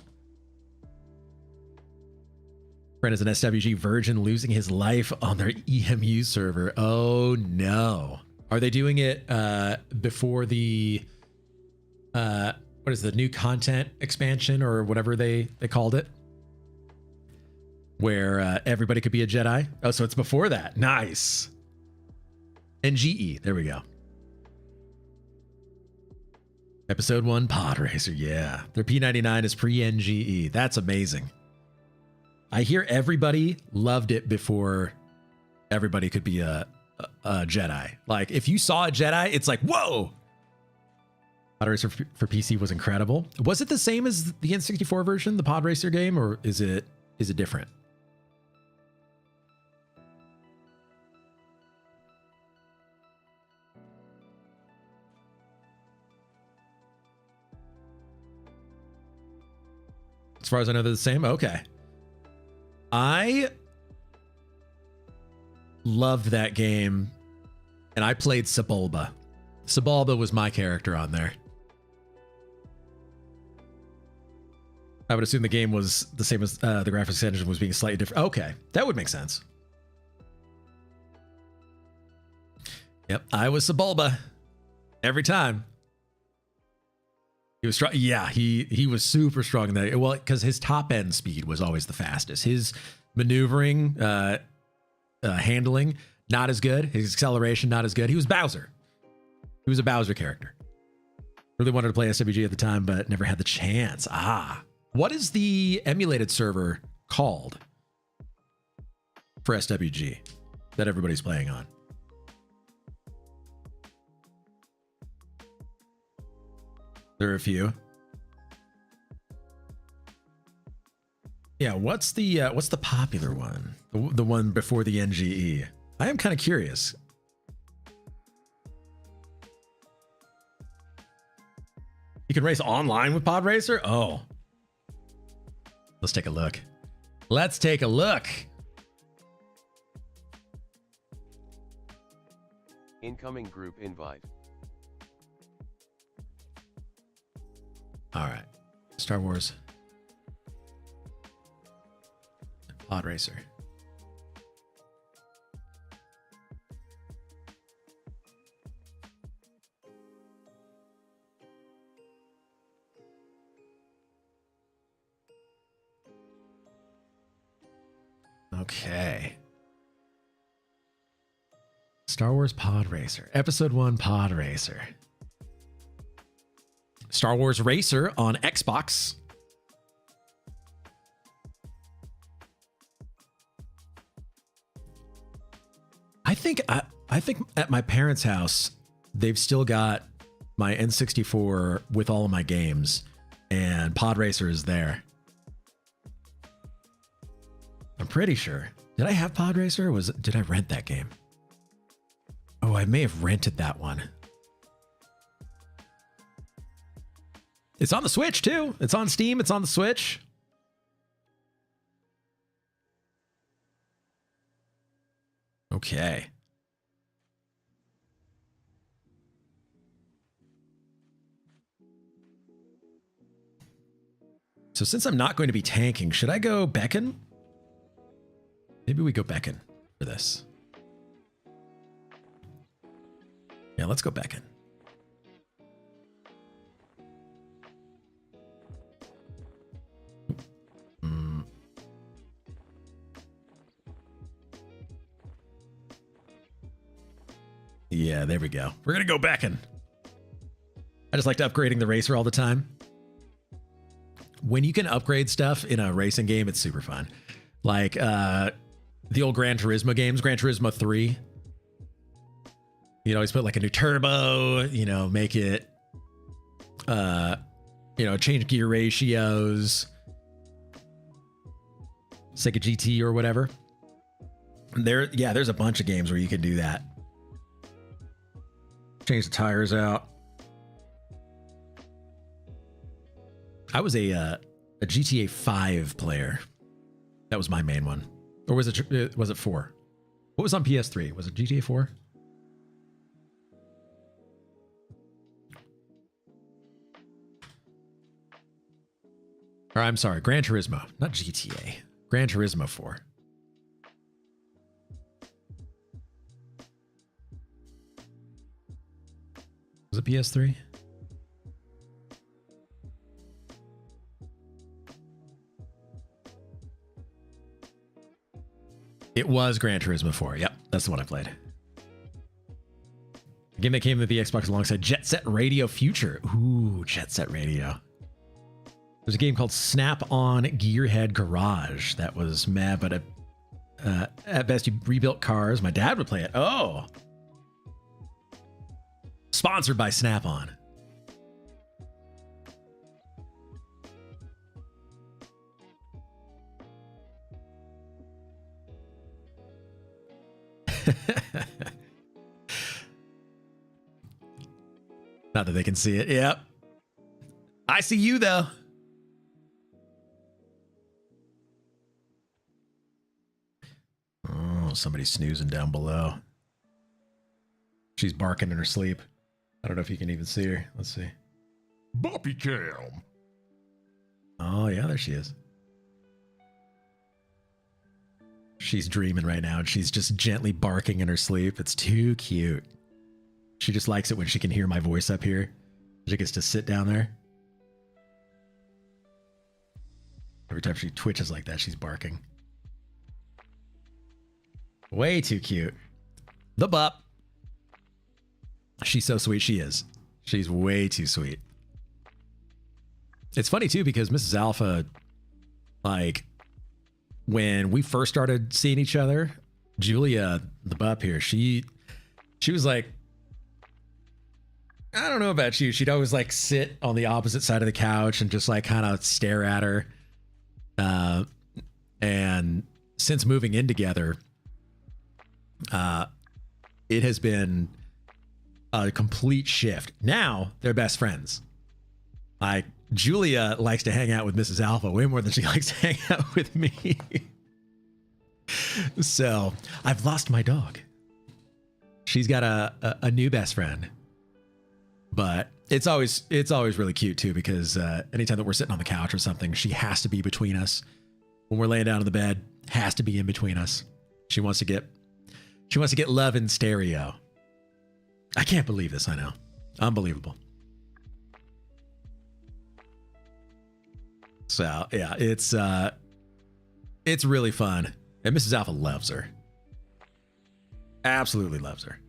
Friend is an SWG virgin losing his life on their EMU server. Oh, no. Are they doing it before the... what is the new content expansion or whatever they called it? Where everybody could be a Jedi. Oh, so it's before that. Nice. NGE. There we go. Episode 1 Pod Racer. Yeah. Their P99 is pre-NGE. That's amazing. I hear everybody loved it before everybody could be a Jedi. Like, if you saw a Jedi, it's like, whoa! Pod Racer for PC was incredible. Was it the same as the N64 version, the Pod Racer game, or is it different? As far as I know, they're the same. Okay. I loved that game, and I played Sebulba. Sebulba was my character on there. I would assume the game was the same as the graphics engine was being slightly different. Okay, that would make sense. Yep, I was Sebulba every time. He was strong. Yeah, he was super strong in that. Well, because his top end speed was always the fastest. His maneuvering, handling, not as good. His acceleration, not as good. He was Bowser. He was a Bowser character. Really wanted to play SWG at the time, but never had the chance. What is the emulated server called for SWG that everybody's playing on? There are a few. Yeah, what's the popular one? The one before the NGE. I am kind of curious. You can race online with Pod Racer? Oh. Let's take a look. Let's take a look. Incoming group invite. All right. Star Wars. Pod Racer. Okay. Star Wars Pod Racer. Episode 1 Pod Racer. Star Wars Racer on Xbox. I think at my parents' house, they've still got my N64 with all of my games, and Pod Racer is there. I'm pretty sure. Did I have Pod Racer, or did I rent that game? Oh, I may have rented that one. It's on the Switch, too. It's on Steam. It's on the Switch. Okay. So since I'm not going to be tanking, should I go Beacon? Maybe we go Beacon for this. Yeah, let's go Beacon. Yeah, there we go. We're going to go back in. I just like upgrading the racer all the time. When you can upgrade stuff in a racing game, it's super fun. Like the old Gran Turismo games, Gran Turismo 3. You know, always put like a new turbo, you know, make it, you know, change gear ratios. Sega GT or whatever. There's a bunch of games where you can do that. Change the tires out. I was a GTA 5 player. That was my main one. Or was it 4? What was on PS3? Was it GTA 4? Or I'm sorry, Gran Turismo, not GTA. Gran Turismo 4. Was it PS3? It was Gran Turismo 4. Yep, that's the one I played. A game that came with the Xbox alongside Jet Set Radio Future. Ooh, Jet Set Radio. There's a game called Snap-on Gearhead Garage that was mad, but at best you rebuilt cars. My dad would play it. Oh. Sponsored by Snap-on. Not that they can see it. Yep. I see you though. Oh, somebody's snoozing down below. She's barking in her sleep. I don't know if you can even see her. Let's see. Boppy Cam. Oh, yeah, there she is. She's dreaming right now, and she's just gently barking in her sleep. It's too cute. She just likes it when she can hear my voice up here. She gets to sit down there. Every time she twitches like that, she's barking. Way too cute. The bup. She's so sweet. She is. She's way too sweet. It's funny too, because Mrs. Alpha, like, when we first started seeing each other, Julia, the bup here, she was like, I don't know about you. She'd always like sit on the opposite side of the couch and just like kind of stare at her. And since moving in together, it has been a complete shift. Now they're best friends. Like, Julia likes to hang out with Mrs. Alpha way more than she likes to hang out with me. So I've lost my dog. She's got a new best friend, but it's always really cute too, because anytime that we're sitting on the couch or something, she has to be between us. When we're laying down in the bed, has to be in between us. She wants to get love in stereo. I can't believe this. I know. Unbelievable. So yeah, it's really fun. And Mrs. Alpha loves her. Absolutely loves her.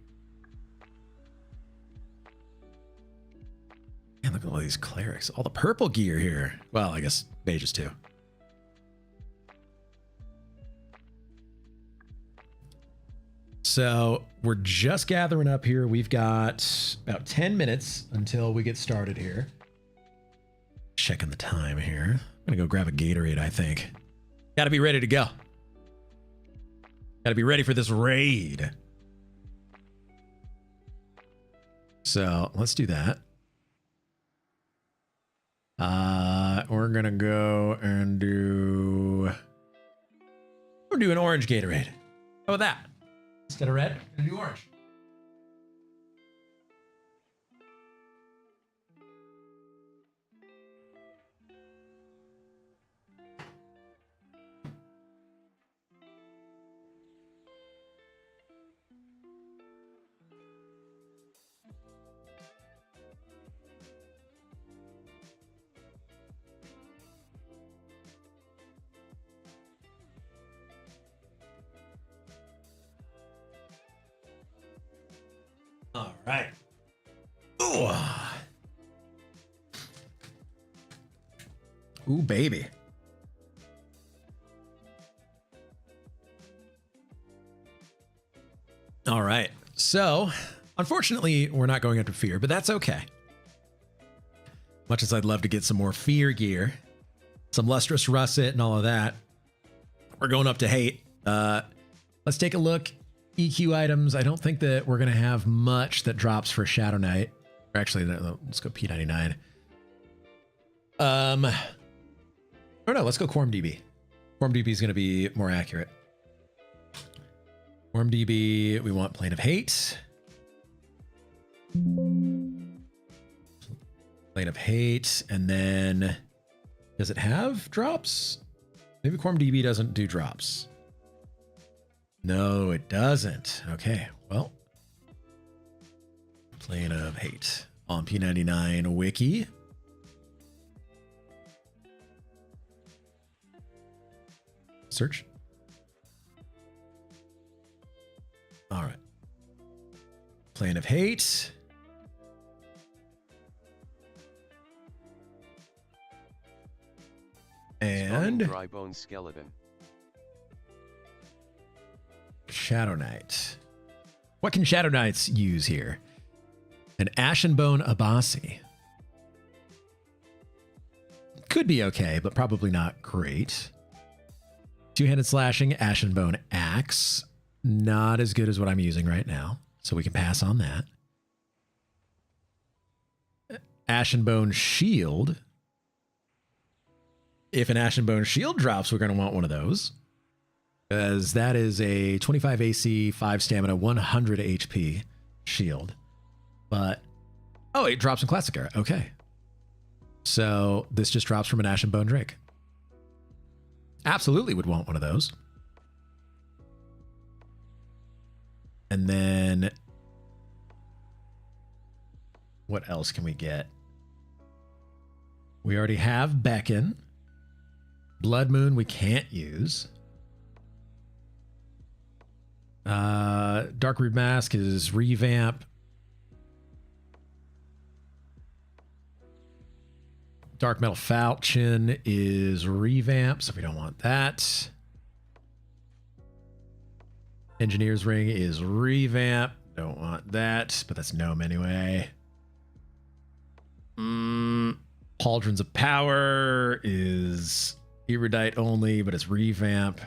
Man, look at all these clerics. All the purple gear here. Well, I guess mages too. So we're just gathering up here. We've got about 10 minutes until we get started here. Checking the time here. I'm gonna go grab a Gatorade, I think. Gotta be ready to go. Gotta be ready for this raid. So let's do that. We're gonna go and we'll do an orange Gatorade. How about that? Instead of red, we're gonna do orange. All right. Ooh. Ooh, baby. All right. So, unfortunately, we're not going after fear, but that's okay. Much as I'd love to get some more fear gear, some lustrous russet and all of that, we're going up to hate. Let's take a look. EQ items. I don't think that we're going to have much that drops for Shadowknight. Or actually, let's go P99. Oh no, let's go Quarm DB. Quarm DB is going to be more accurate. Quarm DB, we want Plane of Hate. Plane of Hate, and then does it have drops? Maybe Quarm DB doesn't do drops. No, it doesn't. Okay, well. Plane of Hate on P99 Wiki. Search. All right. Plane of Hate. And dry bone skeleton. Shadowknight. What can Shadowknights use here? An Ashen Bone Abasi. Could be okay, but probably not great. Two-handed slashing, Ashen Bone Axe. Not as good as what I'm using right now, so we can pass on that. Ashen Bone Shield. If an Ashen Bone Shield drops, we're going to want one of those. Because that is a 25 AC, 5 stamina, 100 HP shield. But, oh, it drops in Classic Era. Okay. So this just drops from an Ashen Bone Drake. Absolutely would want one of those. And then what else can we get? We already have Beacon. Blood Moon we can't use. Dark Root Mask is revamp. Dark Metal Falchion is revamp, so we don't want that. Engineer's Ring is revamp. Don't want that, but that's gnome anyway. Pauldrons of Power is erudite only, but it's revamp.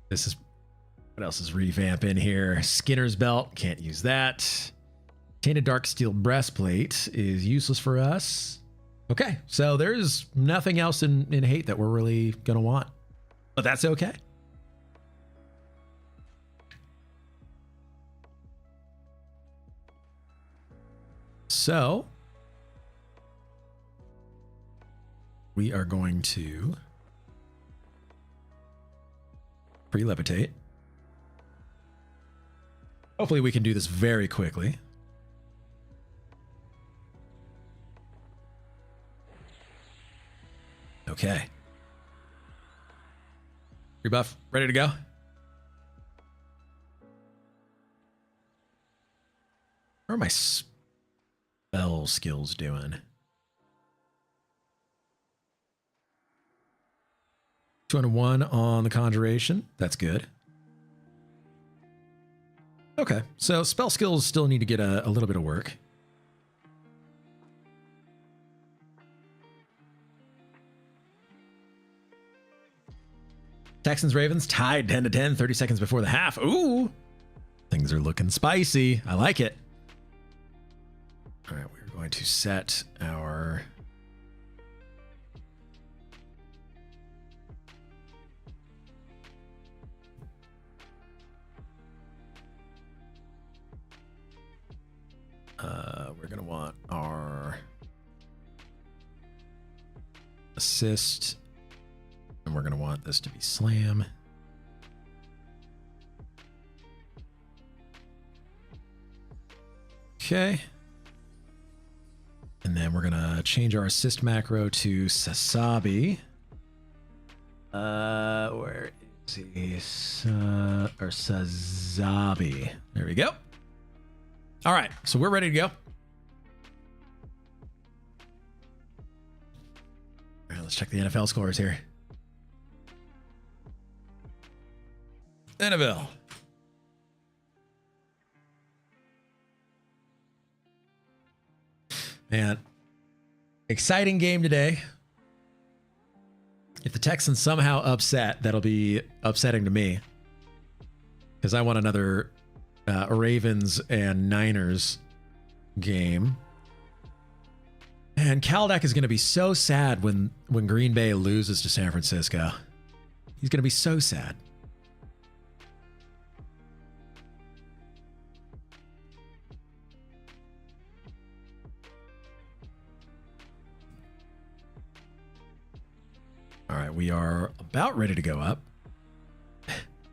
This is, what else is revamp in here? Skinner's Belt, can't use that. Tainted Dark Steel Breastplate is useless for us. Okay, so there's nothing else in hate that we're really gonna want, but that's okay. So we are going to pre-levitate. Hopefully we can do this very quickly. Okay. Rebuff, ready to go? How are my spell skills doing? 201 on the Conjuration. That's good. Okay, so spell skills still need to get a little bit of work. Texans Ravens tied 10 to 10, 30 seconds before the half. Ooh, things are looking spicy. I like it. All right, we're going to set our we're going to want our assist, and we're going to want this to be slam. Okay. And then we're going to change our assist macro to Sasabi. Where is he? Or Sazabi. There we go. All right, so we're ready to go. All right, let's check the NFL scores here. NFL. Man, exciting game today. If the Texans somehow upset, that'll be upsetting to me. Because I want another Ravens and Niners game. And Caldeck is going to be so sad when Green Bay loses to San Francisco. He's going to be so sad. All right, we are about ready to go up.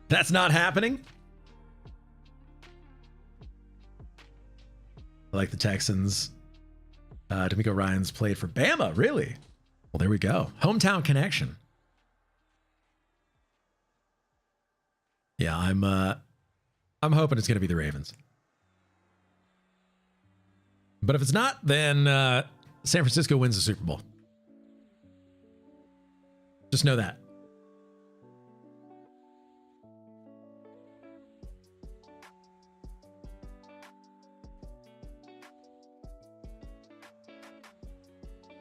That's not happening. I like the Texans. D'Amico Ryans played for Bama, really? Well, there we go. Hometown connection. Yeah, I'm hoping it's going to be the Ravens. But if it's not, then San Francisco wins the Super Bowl. Just know that.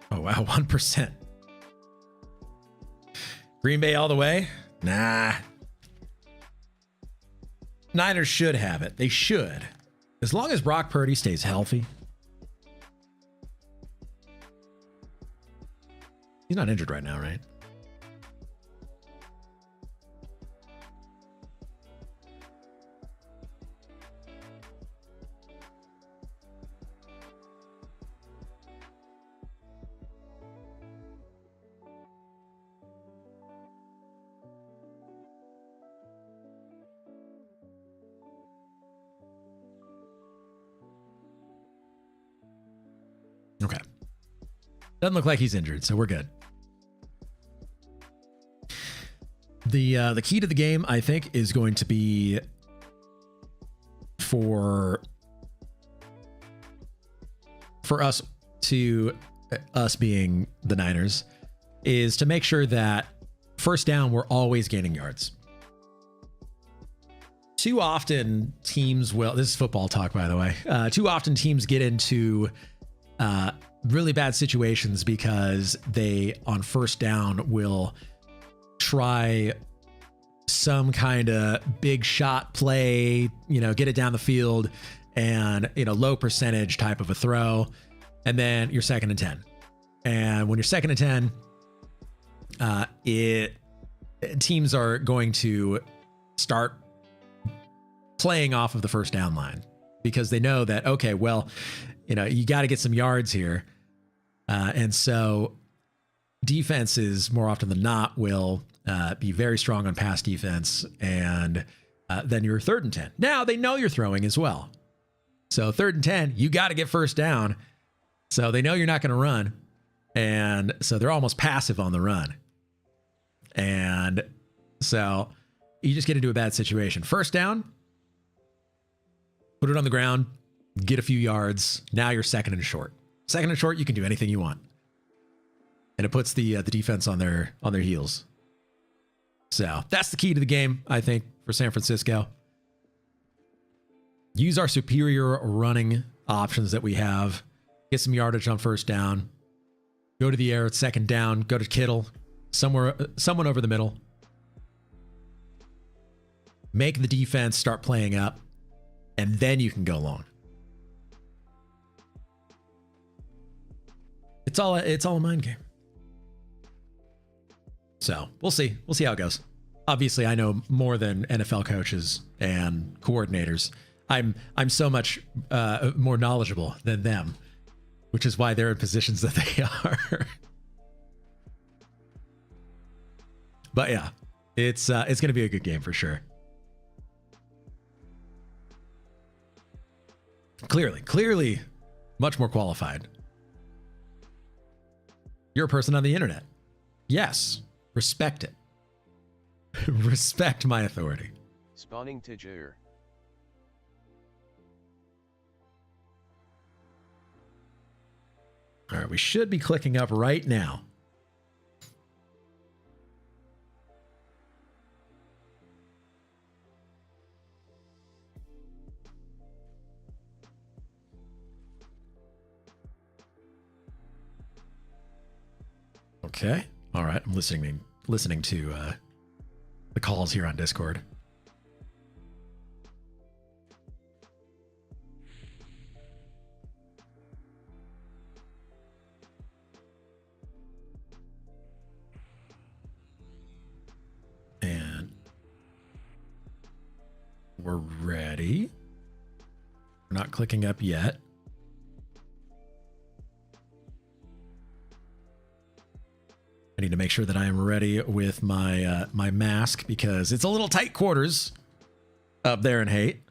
Oh, wow. 1%. Green Bay all the way? Nah. Niners should have it. They should. As long as Brock Purdy stays healthy. He's not injured right now, right? Okay. Doesn't look like he's injured, so we're good. The key to the game, I think, is going to be for us being the Niners, is to make sure that first down, we're always gaining yards. Too often teams will, this is football talk, by the way. Too often teams get into really bad situations because they, on first down, will try some kind of big shot play, get it down the field and, low percentage type of a throw. And then you're 2nd and 10. And when you're 2nd and 10, teams are going to start playing off of the first down line because they know that, okay, well, you got to get some yards here. And so defenses, more often than not, will be very strong on pass defense. And then you're 3rd and 10. Now they know you're throwing as well. So 3rd and 10, you got to get first down. So they know you're not going to run. And so they're almost passive on the run. And so you just get into a bad situation. First down, put it on the ground, get a few yards. Now you're 2nd and short. 2nd and short, you can do anything you want. And it puts the defense on their heels. So that's the key to the game, I think, for San Francisco. Use our superior running options that we have. Get some yardage on first down. Go to the air at 2nd down. Go to Kittle. Someone over the middle. Make the defense start playing up. And then you can go long. It's all a mind game. So we'll see. We'll see how it goes. Obviously, I know more than NFL coaches and coordinators. I'm so much more knowledgeable than them, which is why they're in positions that they are. But yeah, it's going to be a good game for sure. Clearly, much more qualified. You're a person on the internet. Yes, respect it. Respect my authority. Spawning Tidger. All right, we should be clicking up right now. Okay. All right. I'm listening to the calls here on Discord. And we're ready. We're not clicking up yet. I need to make sure that I am ready with my my mask because it's a little tight quarters up there in Hate.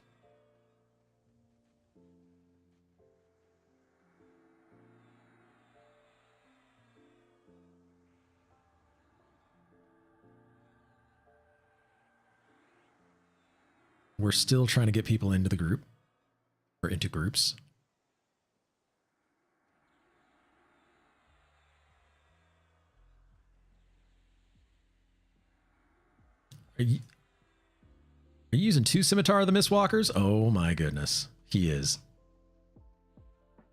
We're still trying to get people into the group or into groups. Are you using 2 Scimitar of the Mistwalkers? Oh my goodness. He is.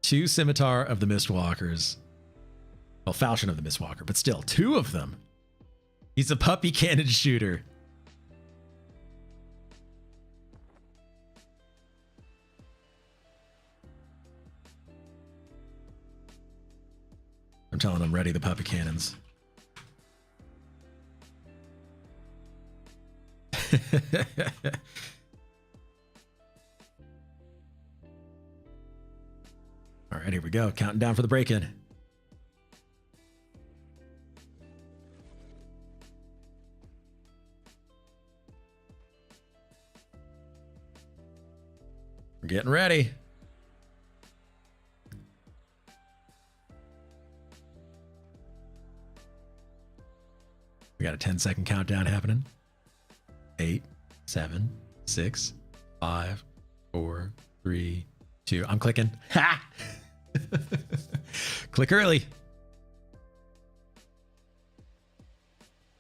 2 Scimitar of the Mistwalkers. Well, Falchion of the Mistwalker, but still, 2 of them. He's a puppy cannon shooter. I'm telling him, ready the puppy cannons. All right, here we go. Counting down for the break-in. We're getting ready. We got a 10-second countdown happening. 8, 7, 6, 5, 4, 3, 2. I'm clicking. Ha! Click early.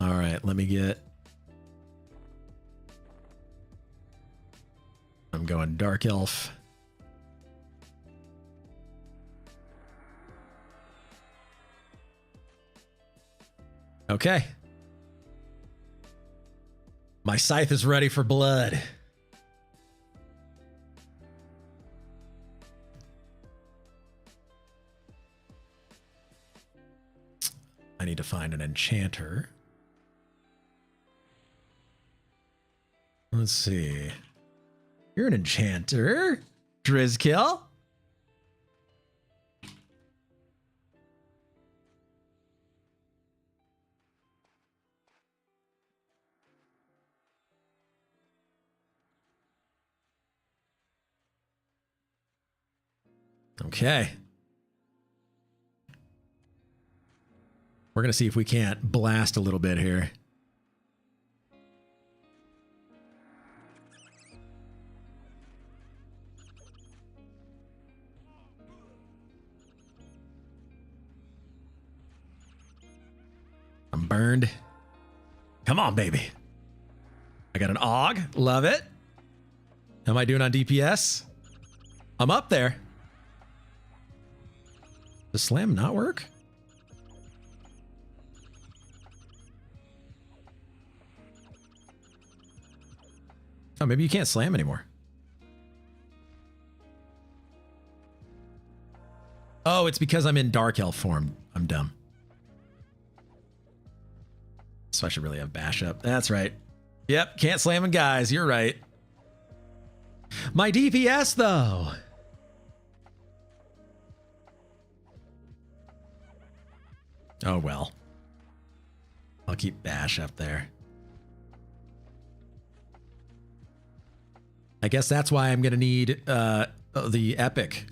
All right, let me get... I'm going Dark Elf. Okay. My scythe is ready for blood. I need to find an enchanter. Let's see. You're an enchanter, Drizkill. Okay. We're going to see if we can't blast a little bit here. I'm burned. Come on, baby. I got an AUG. Love it. How am I doing on DPS? I'm up there. Does slam not work? Oh, maybe you can't slam anymore. Oh, it's because I'm in Dark Elf form. I'm dumb. So I should really have bash up. That's right. Yep, can't slam guys. You're right. My DPS, though. Oh, well. I'll keep bash up there. I guess that's why I'm going to need the epic.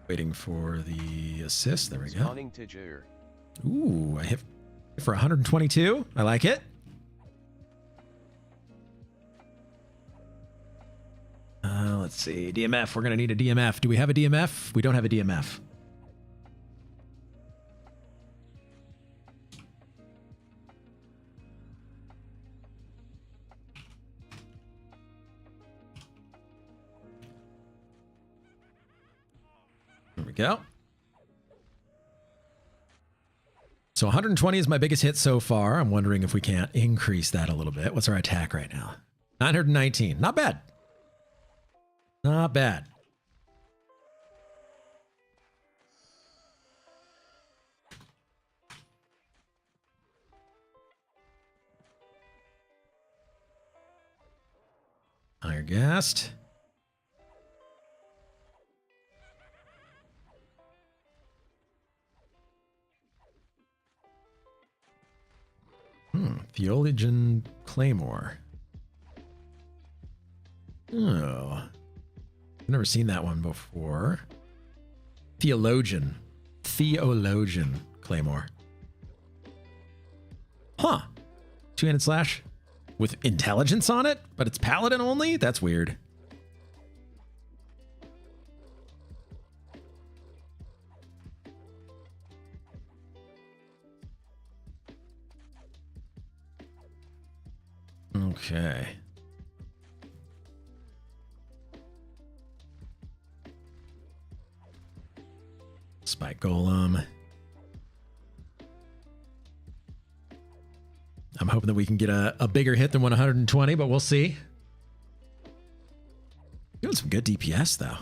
Waiting for the assist. There we go. Ooh, I hit for 122. I like it. see. DMF. We're going to need a DMF. Do we have a DMF? We don't have a DMF. There we go. So 120 is my biggest hit so far. I'm wondering if we can't increase that a little bit. What's our attack right now? 919. Not bad. Not bad. Iron Gast. Theologian Claymore. Oh. I've never seen that one before. Theologian Claymore. Huh. Two-handed slash with intelligence on it, but it's paladin only? That's weird. Okay. Spike Golem. I'm hoping that we can get a bigger hit than 120, but we'll see. Doing some good DPS, though.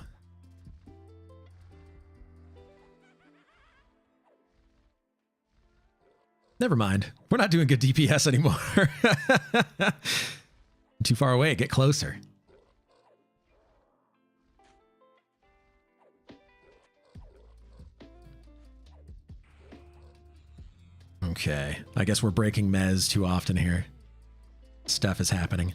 Never mind. We're not doing good DPS anymore. Too far away. Get closer. Okay. I guess we're breaking mez too often here. Stuff is happening.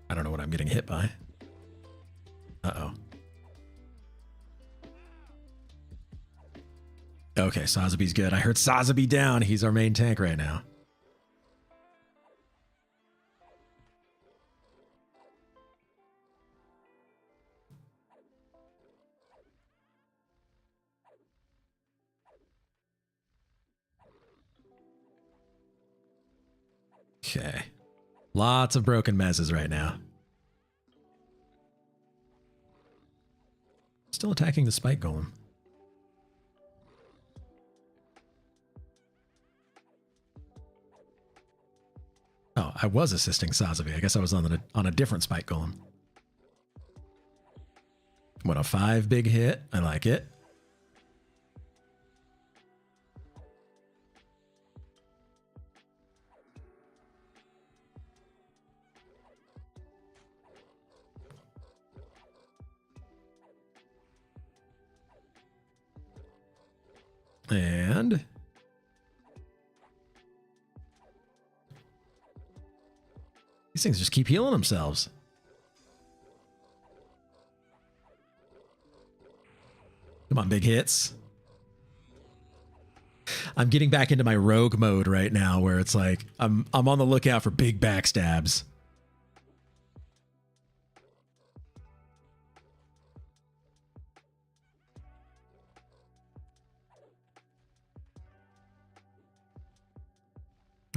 I don't know what I'm getting hit by. Uh-oh. Okay, Sazabi's good. I heard Sazabi down. He's our main tank right now. Okay. Lots of broken mezzes right now. Still attacking the spike golem. Oh, I was assisting Sazabi. I guess I was on a different spike golem. What, a 5 big hit? I like it. And these things just keep healing themselves. Come on, big hits. I'm getting back into my rogue mode right now where it's like I'm on the lookout for big backstabs.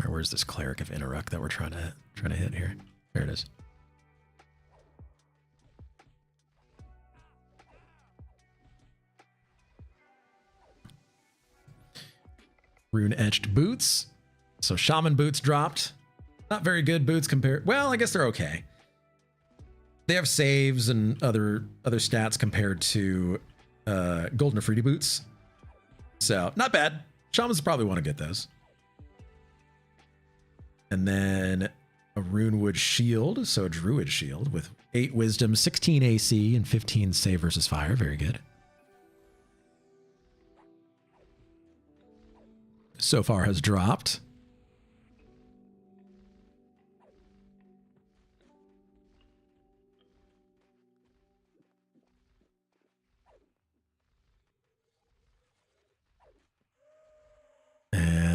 Or where's this cleric of Interrupt that we're trying to hit here? There it is. Rune etched boots. So shaman boots dropped. Not very good boots compared. Well, I guess they're okay. They have saves and other stats compared to golden Afridi boots. So not bad. Shamans probably want to get those. And then a Runewood shield, so a Druid shield with 8 wisdom, 16 AC, and 15 save versus fire. Very good. So far has dropped.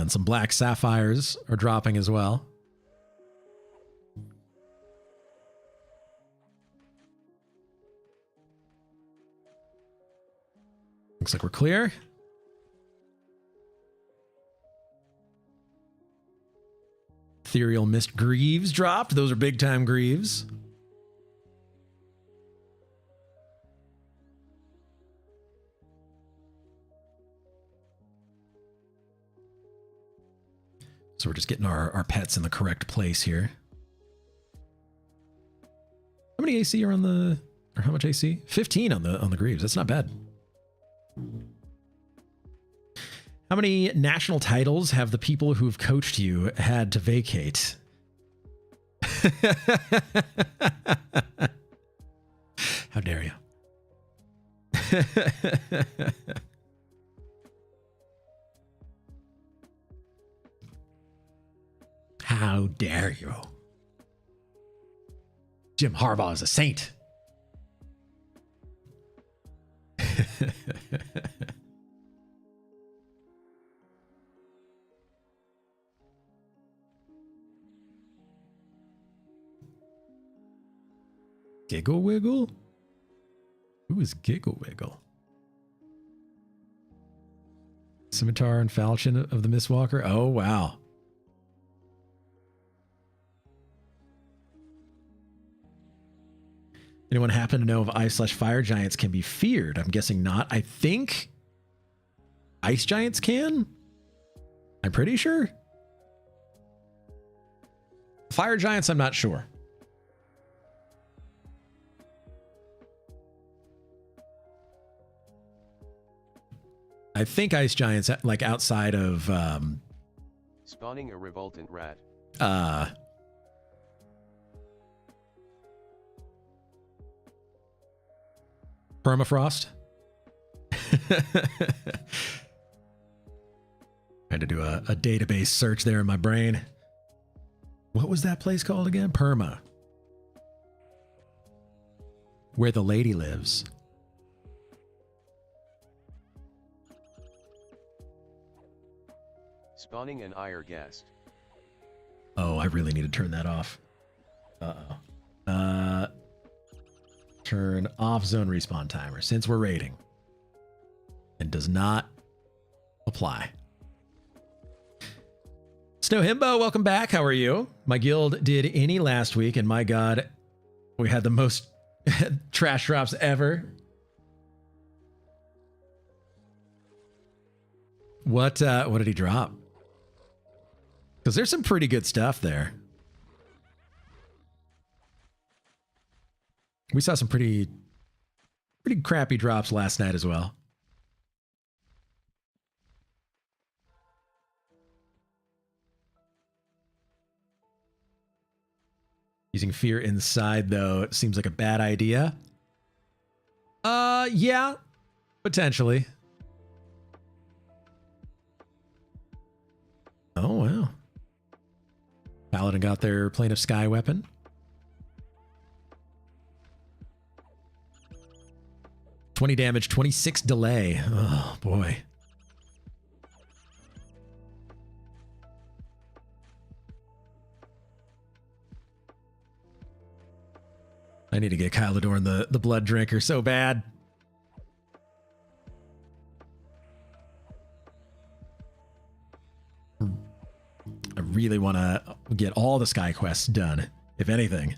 And some black sapphires are dropping as well. Looks like we're clear. Ethereal Mist Greaves dropped. Those are big time Greaves. So we're just getting our pets in the correct place here. How many AC are on the, or how much AC? 15 on the Greaves. That's not bad. How many national titles have the people who've coached you had to vacate? How dare you? How dare you? Jim Harbaugh is a saint. Giggle Wiggle? Who is Giggle Wiggle? Scimitar and Falchion of the Mistwalker? Oh, wow. Anyone happen to know if ice/fire giants can be feared? I'm guessing not. I think ice giants can. I'm pretty sure. Fire giants, I'm not sure. I think ice giants, like outside of Spawning a revoltant rat. Permafrost. Had to do a database search there in my brain. What was that place called again? Perma. Where the lady lives. Spawning an ire guest. Oh, I really need to turn that off. Uh-oh. Turn off zone respawn timer since we're raiding. And does not apply. Snow Himbo, welcome back. How are you? My guild did any last week, and my god, we had the most trash drops ever. What did he drop? Because there's some pretty good stuff there. We saw some pretty crappy drops last night as well. Using fear inside, though, it seems like a bad idea. Yeah, potentially. Oh, wow. Paladin got their Plane of Sky weapon. $20 damage, 26 delay. Oh, boy. I need to get Kylodorn the Blood Drinker so bad. I really want to get all the Sky Quests done, if anything.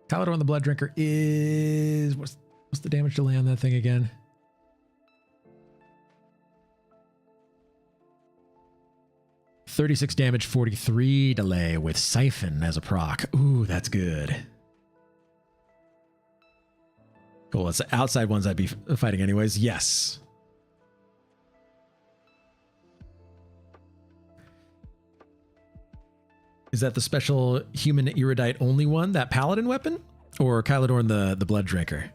Kylodorn the Blood Drinker is... What's the damage delay on that thing again? $36 damage, 43 delay with Siphon as a proc. Ooh, that's good. Cool, it's the outside ones I'd be fighting anyways. Yes. Is that the special human erudite only one, that paladin weapon? Or Kylodorn the Blood Drinker?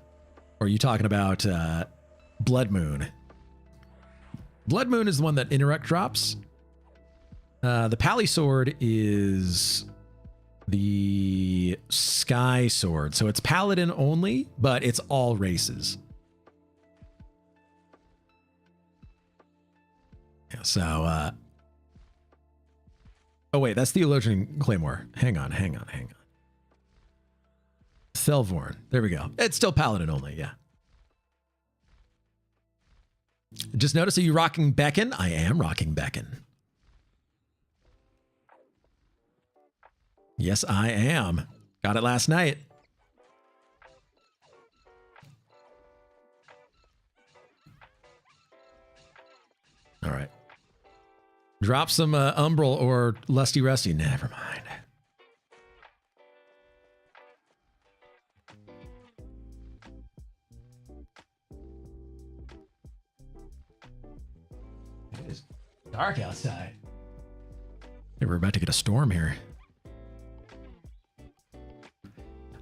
Or are you talking about Blood Moon? Blood Moon is the one that interact drops. The Pally Sword is the Sky Sword. So it's Paladin only, but it's all races. Yeah, so, oh wait, that's Theologian Claymore. Hang on. Selvorn. There we go. It's still Paladin only, yeah. Just notice, are you rocking Beacon? I am rocking Beacon. Yes, I am. Got it last night. All right. Drop some Umbral or Lusty Rusty. Never mind. It is dark outside. Hey, we're about to get a storm here.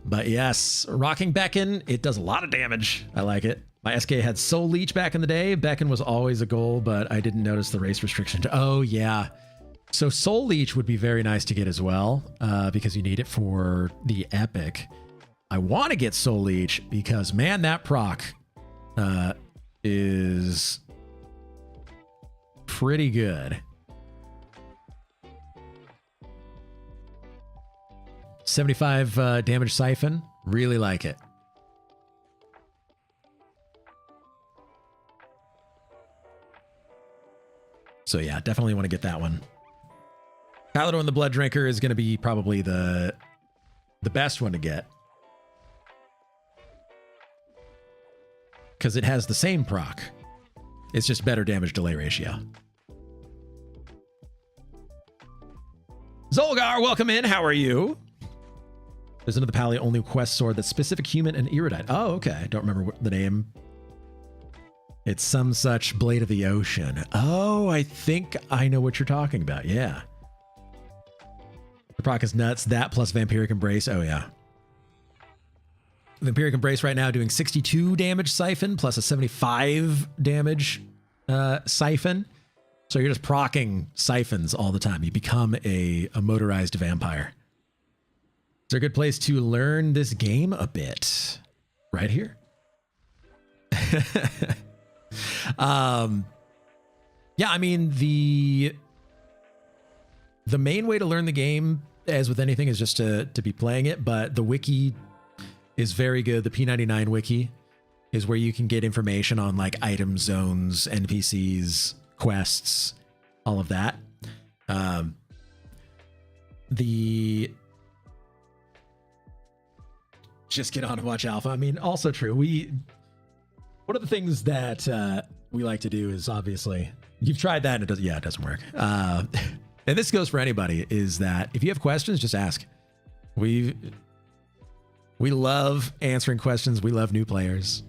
But yes, rocking Beacon, it does a lot of damage. I like it. My SK had Soul Leech back in the day. Beacon was always a goal, but I didn't notice the race restriction. Oh, yeah. So Soul Leech would be very nice to get as well, because you need it for the Epic. I want to get Soul Leech because, man, that proc is pretty good. 75 damage siphon. Really like it. So yeah, definitely want to get that one. Paladin the Blood Drinker is going to be probably the best one to get. Because it has the same proc. It's just better damage delay ratio. Zolgar, welcome in. How are you? There's another Pally only quest sword that's specific human and erudite. Oh, okay. I don't remember the name. It's some such Blade of the Ocean. Oh, I think I know what you're talking about. Yeah. The proc is nuts. That plus Vampiric Embrace. Oh, yeah. Vampiric Embrace right now doing 62 damage siphon plus a 75 damage siphon. So you're just proccing siphons all the time. You become a motorized vampire. Is there a good place to learn this game a bit? Right here. Yeah, I mean, the main way to learn the game, as with anything, is just to be playing it, but the wiki is very good. The P99 wiki is where you can get information on like item zones, NPCs, quests, all of that. Just get on and watch Alpha. I mean, also true. One of the things that we like to do is, obviously, you've tried that and it doesn't work. And this goes for anybody, is that if you have questions, just ask. We love answering questions. We love new players.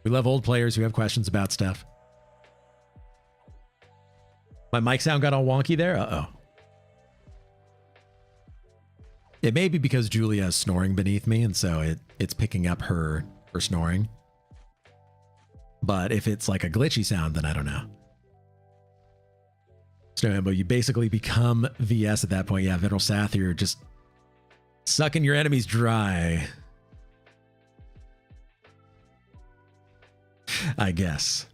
We love old players who have questions about stuff. My mic sound got all wonky there. Uh-oh. It may be because Julia is snoring beneath me, and so it's picking up her snoring. But if it's like a glitchy sound, then I don't know. Snowhambo, you basically become VS at that point. Yeah, Veneral Sath, you're just sucking your enemies dry. I guess.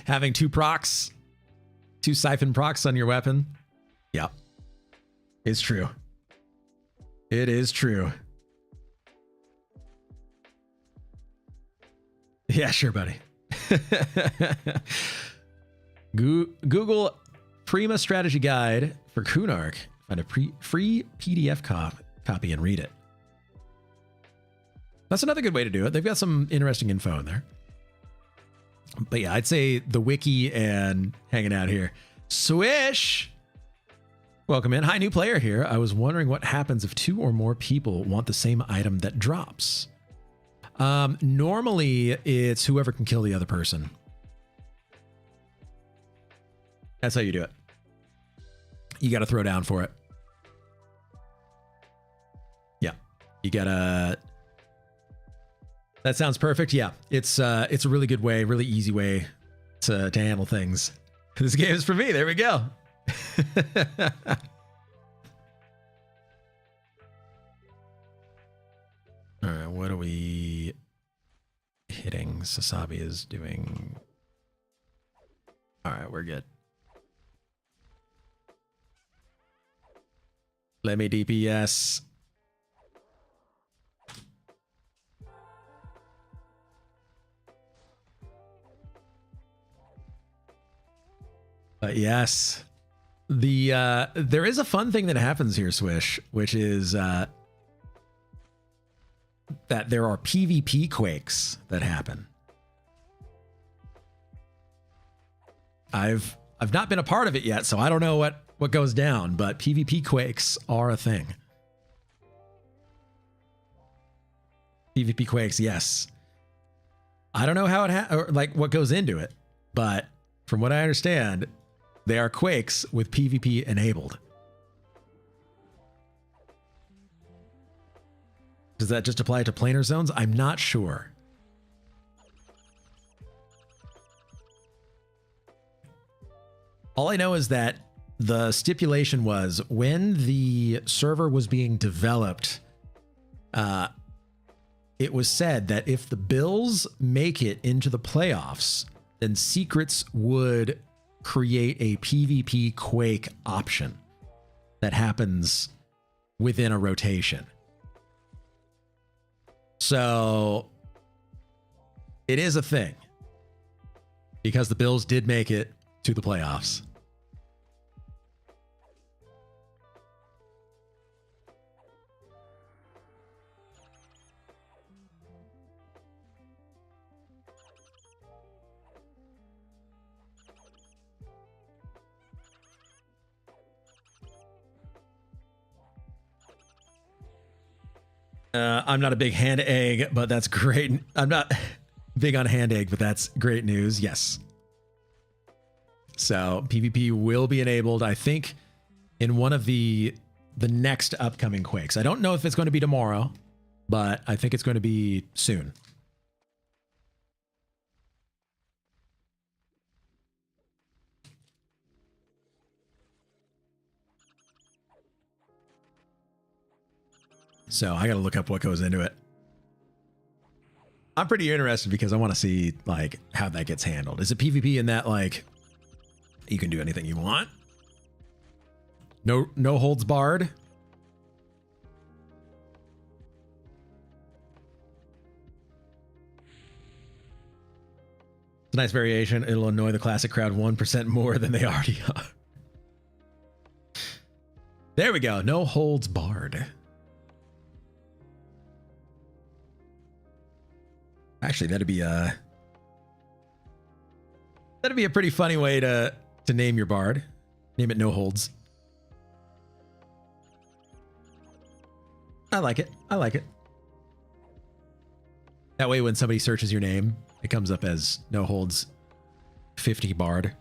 Having two siphon procs on your weapon. Yeah. It's true. It is true. Yeah, sure, buddy. Google Prima Strategy Guide for Kunark. Find a free PDF copy and read it. That's another good way to do it. They've got some interesting info in there. But yeah, I'd say the wiki and hanging out here. Swish! Welcome in. Hi, new player here. I was wondering what happens if 2 or more people want the same item that drops. Normally, it's whoever can kill the other person. That's how you do it. You got to throw down for it. Yeah. You got to... That sounds perfect. Yeah, it's a really good way, really easy way to handle things. This game is for me. There we go. All right, what are we hitting? Sasabi is doing. All right, we're good. Let me DPS. But yes, there is a fun thing that happens here, Swish, which is that there are PvP quakes that happen. I've not been a part of it yet, so I don't know what goes down, but PvP quakes are a thing. PvP quakes, yes. I don't know how it like what goes into it, but from what I understand, they are quakes with PvP enabled. Does that just apply to planar zones? I'm not sure. All I know is that the stipulation was when the server was being developed, it was said that if the Bills make it into the playoffs, then Secrets would create a PvP quake option that happens within a rotation. So it is a thing because the Bills did make it to the playoffs. I'm not a big hand egg, but that's great. I'm not big on hand egg, but that's great news. Yes. So PvP will be enabled, I think, in one of the next upcoming quakes. I don't know if it's going to be tomorrow, but I think it's going to be soon. So I got to look up what goes into it. I'm pretty interested because I want to see like how that gets handled. Is it PvP in that like you can do anything you want? No holds barred. It's a nice variation. It'll annoy the classic crowd 1% more than they already are. There we go. No holds barred. Actually, that'd be a pretty funny way to name your bard. Name it No Holds. I like it. I like it. That way when somebody searches your name, it comes up as No Holds 50 bard.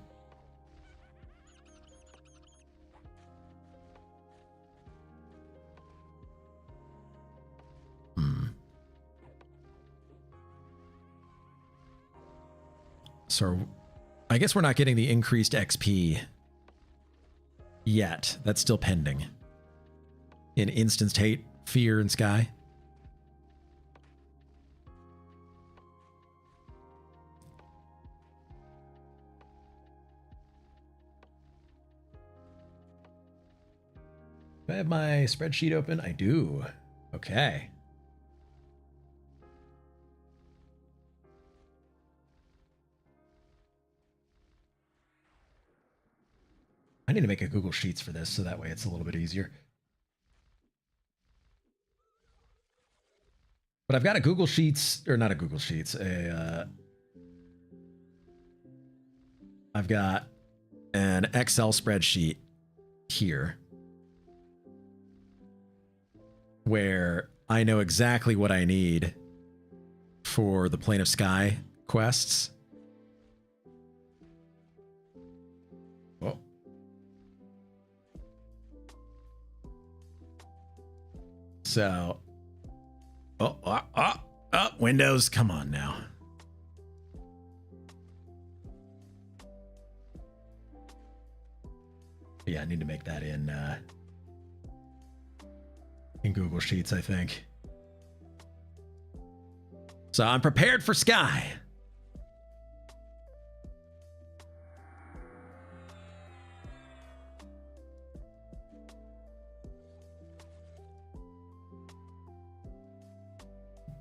So I guess we're not getting the increased XP yet. That's still pending. In Instanced Hate, Fear, and Sky. Do I have my spreadsheet open? I do. Okay. I need to make a Google Sheets for this so that way it's a little bit easier. But I've got a Google Sheets, or not a Google Sheets, I've got an Excel spreadsheet here where I know exactly what I need for the Plane of Sky quests. Oh. So, Windows, come on now. Yeah, I need to make that in Google Sheets, I think. So I'm prepared for Sky.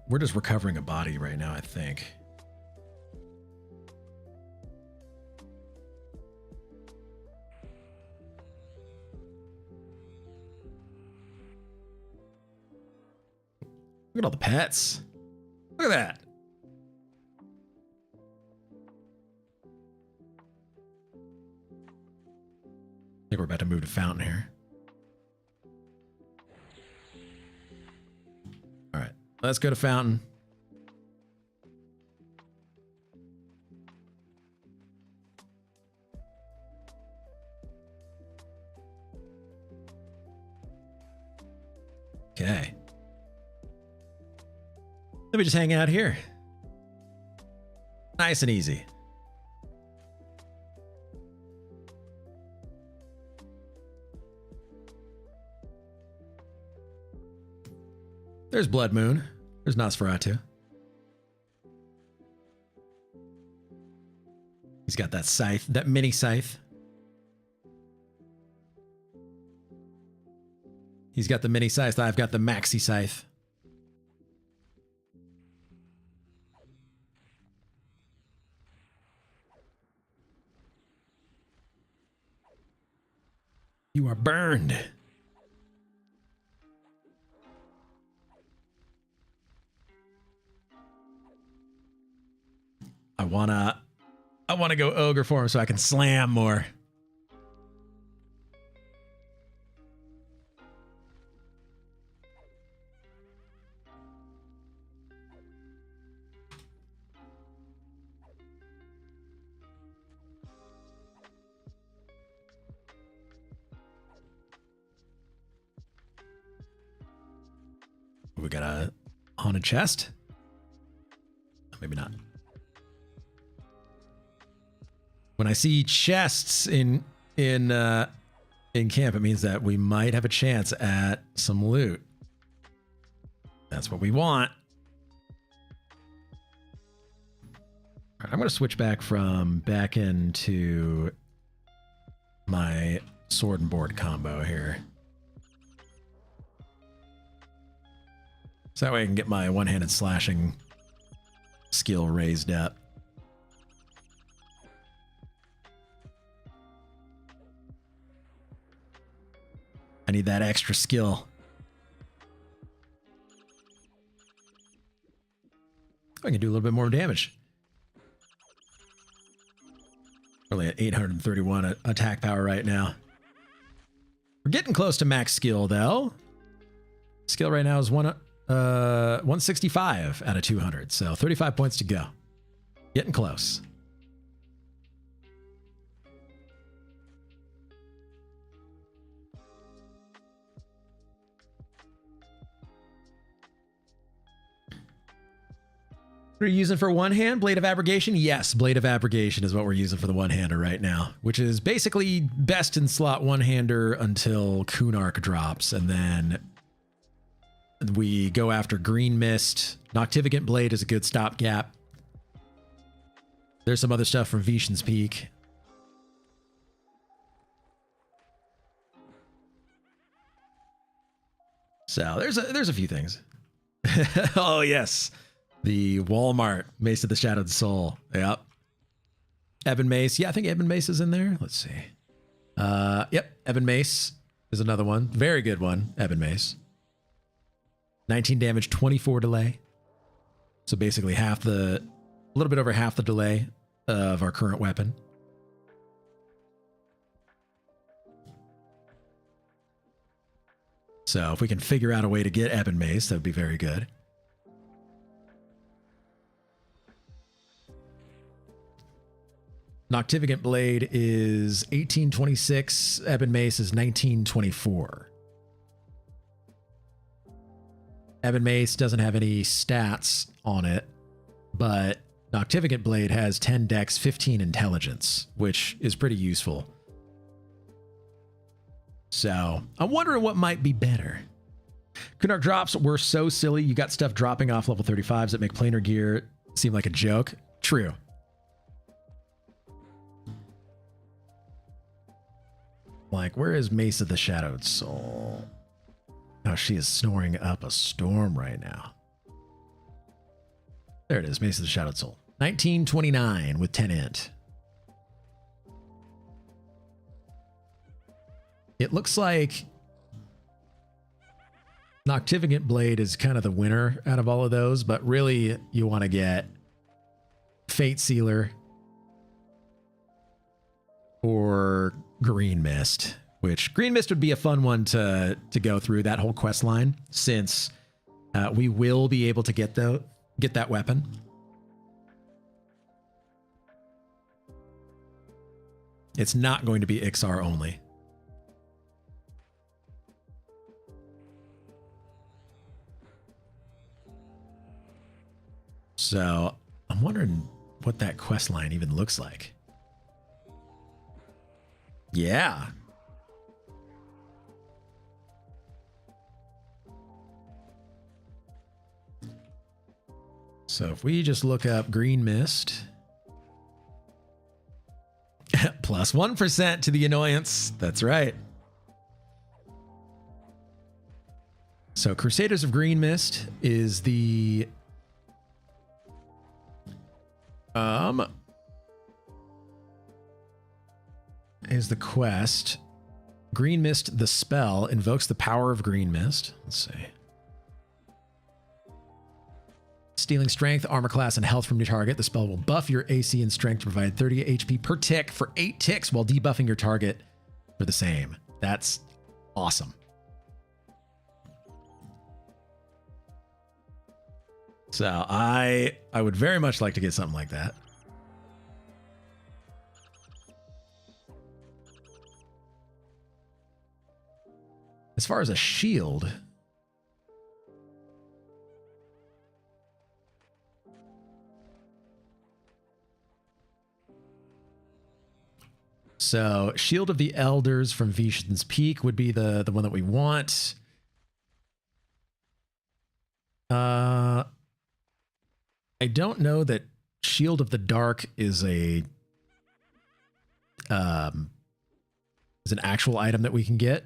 We're just recovering a body right now, I think. Look at all the pets. Look at that. I think we're about to move to Fountain here. All right, let's go to Fountain. Okay. Let me just hang out here. Nice and easy. There's Blood Moon. There's Nosferatu. He's got that scythe, that mini scythe. He's got the mini scythe. I've got the maxi scythe. You are burned. I wanna go ogre for him so I can slam more. We got a haunted chest. Maybe not. When I see chests in camp, it means that we might have a chance at some loot. That's what we want. All right, I'm going to switch back into my sword and board combo here. So that way I can get my one-handed slashing skill raised up. I need that extra skill. I can do a little bit more damage. Only at 831 attack power right now. We're getting close to max skill though. Skill right now is 165 out of 200, so 35 points to go. Getting close. What are you using for one hand? Blade of Abrogation? Yes, Blade of Abrogation is what we're using for the one-hander right now, which is basically best in slot one-hander until Kunark drops, and then we go after Green Mist. Noctivagant Blade is a good stopgap. There's some other stuff from Vishen's Peak. So there's a few things. Oh yes. The Walmart Mace of the Shadowed Soul. Yep. Ebon Mace. Yeah, I think Ebon Mace is in there. Let's see. Yep. Ebon Mace is another one. Very good one. Ebon Mace. 19 damage, 24 delay. So basically a little bit over half the delay of our current weapon. So if we can figure out a way to get Ebon Mace, that would be very good. Noctivagant Blade is 1826. Ebon Mace is 1924. Ebon Mace doesn't have any stats on it, but Noctivagant Blade has 10 dex, 15 intelligence, which is pretty useful. So I'm wondering what might be better. Kunark drops were so silly. You got stuff dropping off level 35s that make planar gear seem like a joke. True. Like, where is Mace of the Shadowed Soul? Oh, she is snoring up a storm right now. There it is, Mace of the Shadowed Soul. 1929 with 10 int. It looks like Noctivagant Blade is kind of the winner out of all of those, but really you want to get Fate Sealer or Green Mist, which Green Mist would be a fun one to go through that whole quest line, since we will be able to get that weapon. It's not going to be Ixar only. So I'm wondering what that quest line even looks like. Yeah. So if we just look up Green Mist, plus 1% to the annoyance. That's right. So Crusaders of Green Mist is the quest. Green Mist, the spell, invokes the power of Green Mist. Let's see. Stealing strength, armor class, and health from your target. The spell will buff your AC and strength to provide 30 HP per tick for 8 ticks while debuffing your target for the same. That's awesome. So I would very much like to get something like that. As far as a shield, so Shield of the Elders from Vishan's Peak would be the one that we want. I don't know that Shield of the Dark is an actual item that we can get.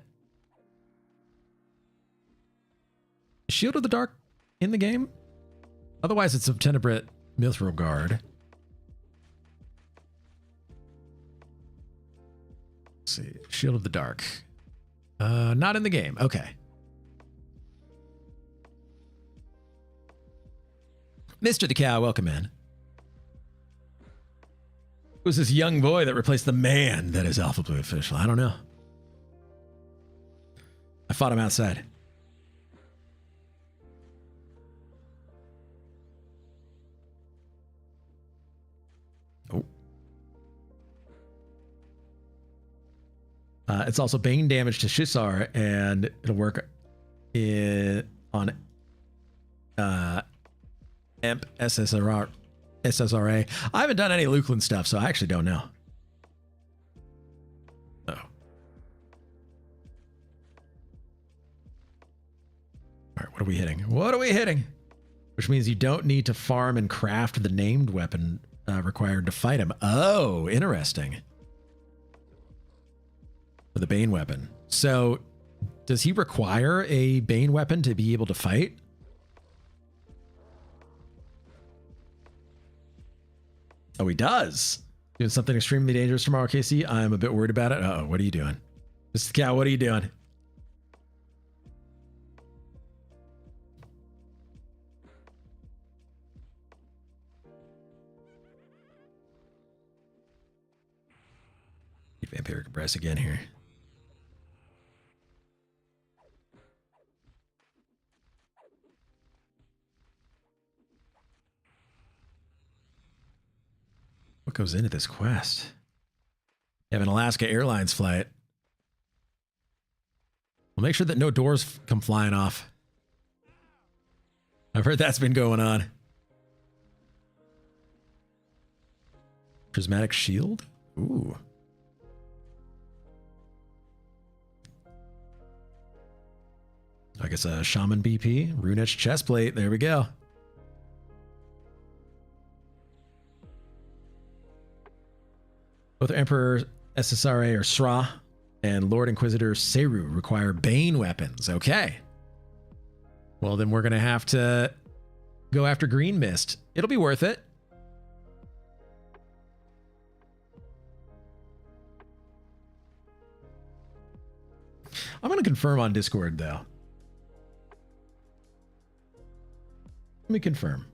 Shield of the Dark in the game? Otherwise, it's a Tenebrate Mithril Guard. Let's see. Shield of the Dark. Not in the game. Okay. Mr. the Cow, welcome in. Who's this young boy that replaced the man that is AlphablueOfficial? I don't know. I fought him outside. Oh. It's also bane damage to Shisar, and it'll work on Emp SSRA. I haven't done any Luklin stuff, so I actually don't know. Oh. All right, what are we hitting? What are we hitting? Which means you don't need to farm and craft the named weapon required to fight him. Oh, interesting. For the Bane weapon. So, does he require a Bane weapon to be able to fight? Oh, he does. Doing something extremely dangerous tomorrow, Casey. I'm a bit worried about it. Uh-oh, what are you doing? Mr. Cow, what are you doing? Vampiric Press again here. What goes into this quest? You have an Alaska Airlines flight. Well, make sure that no doors come flying off. I've heard that's been going on. Prismatic Shield? Ooh. I guess a Shaman BP, Rune-etched chestplate. There we go. Both Emperor SSRA or Sra and Lord Inquisitor Seru require Bane weapons. Okay. Well, then we're going to have to go after Green Mist. It'll be worth it. I'm going to confirm on Discord, though. Let me confirm.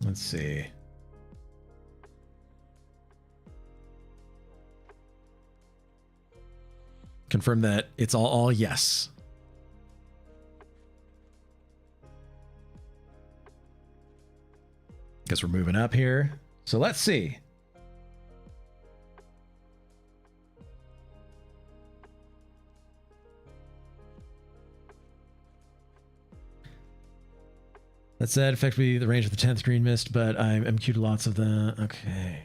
Let's see. Confirm that it's all yes. Guess we're moving up here. So let's see. That said, effectively the range of the 10th Green Mist, but I'm MQ'd lots of the... Okay.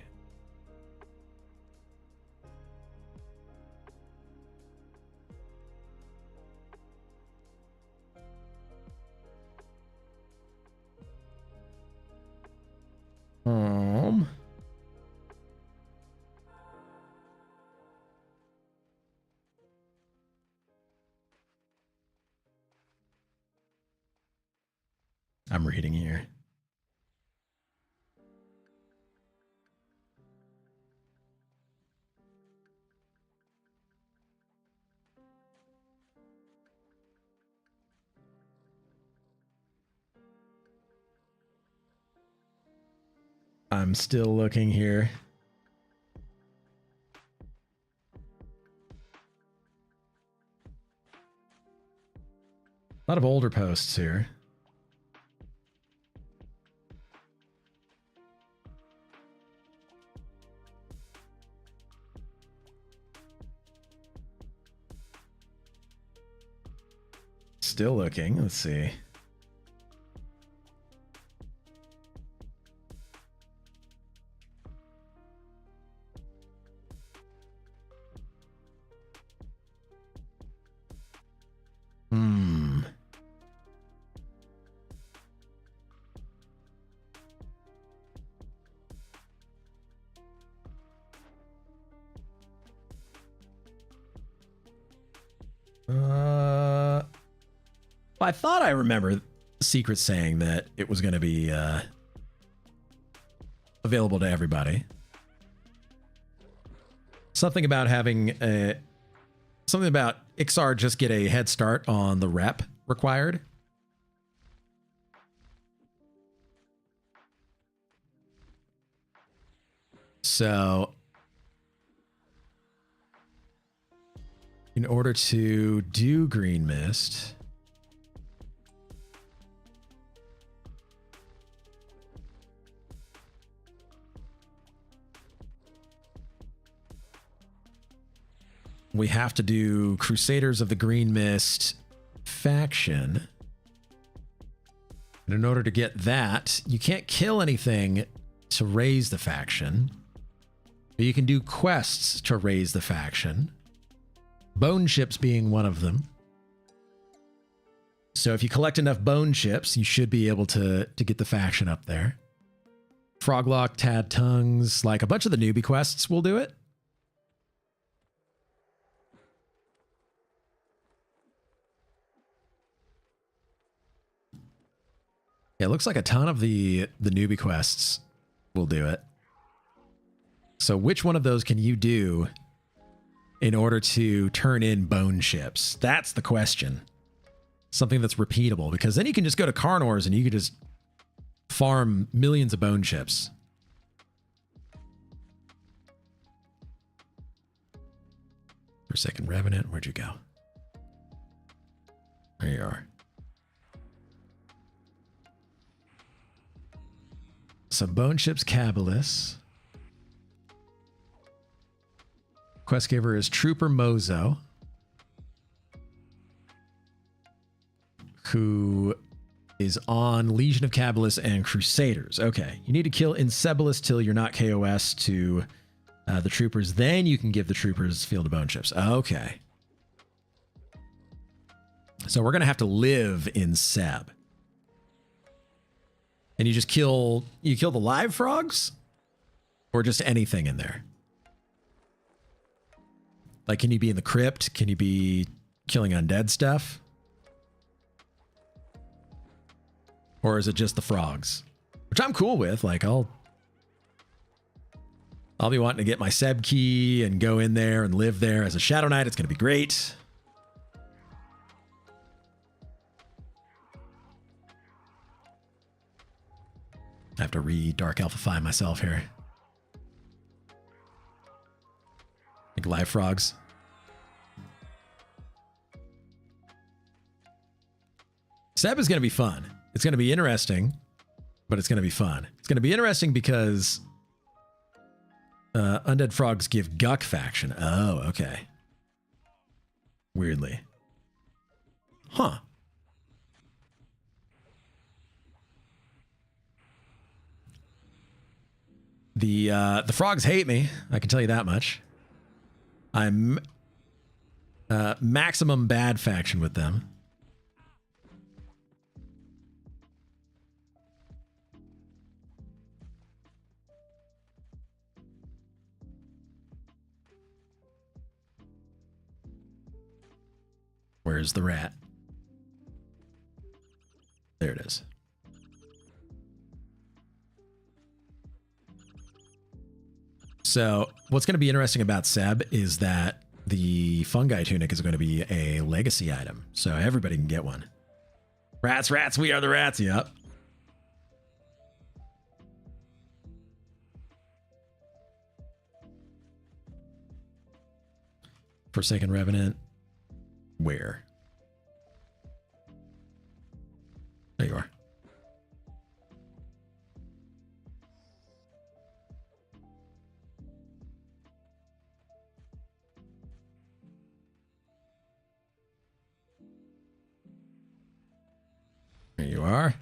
I'm reading here. I'm still looking here. A lot of older posts here. Still looking. Let's see. I thought I remember Secret saying that it was going to be available to everybody. Something about having a... Something about Ixar just get a head start on the rep required. So... in order to do Green Mist... we have to do Crusaders of the Green Mist faction. And in order to get that, you can't kill anything to raise the faction. But you can do quests to raise the faction. Bone chips being one of them. So if you collect enough bone chips, you should be able to get the faction up there. Froglock, Tad Tongues, like a bunch of the newbie quests will do it. Yeah, it looks like a ton of the newbie quests will do it. So which one of those can you do in order to turn in bone chips? That's the question. Something that's repeatable, because then you can just go to Carnor's and you can just farm millions of bone chips. Forsaken Revenant, where'd you go? There you are. So Bone Chips Cabalus. Quest giver is Trooper Mozo. who is on Legion of Kabbalists and Crusaders. Okay, you need to kill Encebalus till you're not KOS to the troopers. Then you can give the troopers Field of Bone Chips. Okay. So we're going to have to live in Seb. And you just kill the live frogs? Or just anything in there? Like, can you be in the crypt? Can you be killing undead stuff? Or is it just the frogs? Which I'm cool with. Like, I'll be wanting to get my Seb key and go in there and live there as a Shadowknight. It's going to be great. I have to re-Dark Alphify myself here. Like live frogs. Seb is going to be fun. It's going to be interesting, but it's going to be fun. It's going to be interesting because undead frogs give Guck faction. Oh, okay. Weirdly. Huh. The frogs hate me. I can tell you that much. I'm maximum bad faction with them. Where's the rat? There it is. So what's going to be interesting about Seb is that the fungi tunic is going to be a legacy item. So everybody can get one. Rats, rats, we are the rats. Yep. Forsaken Revenant. Where? There you are. There you are.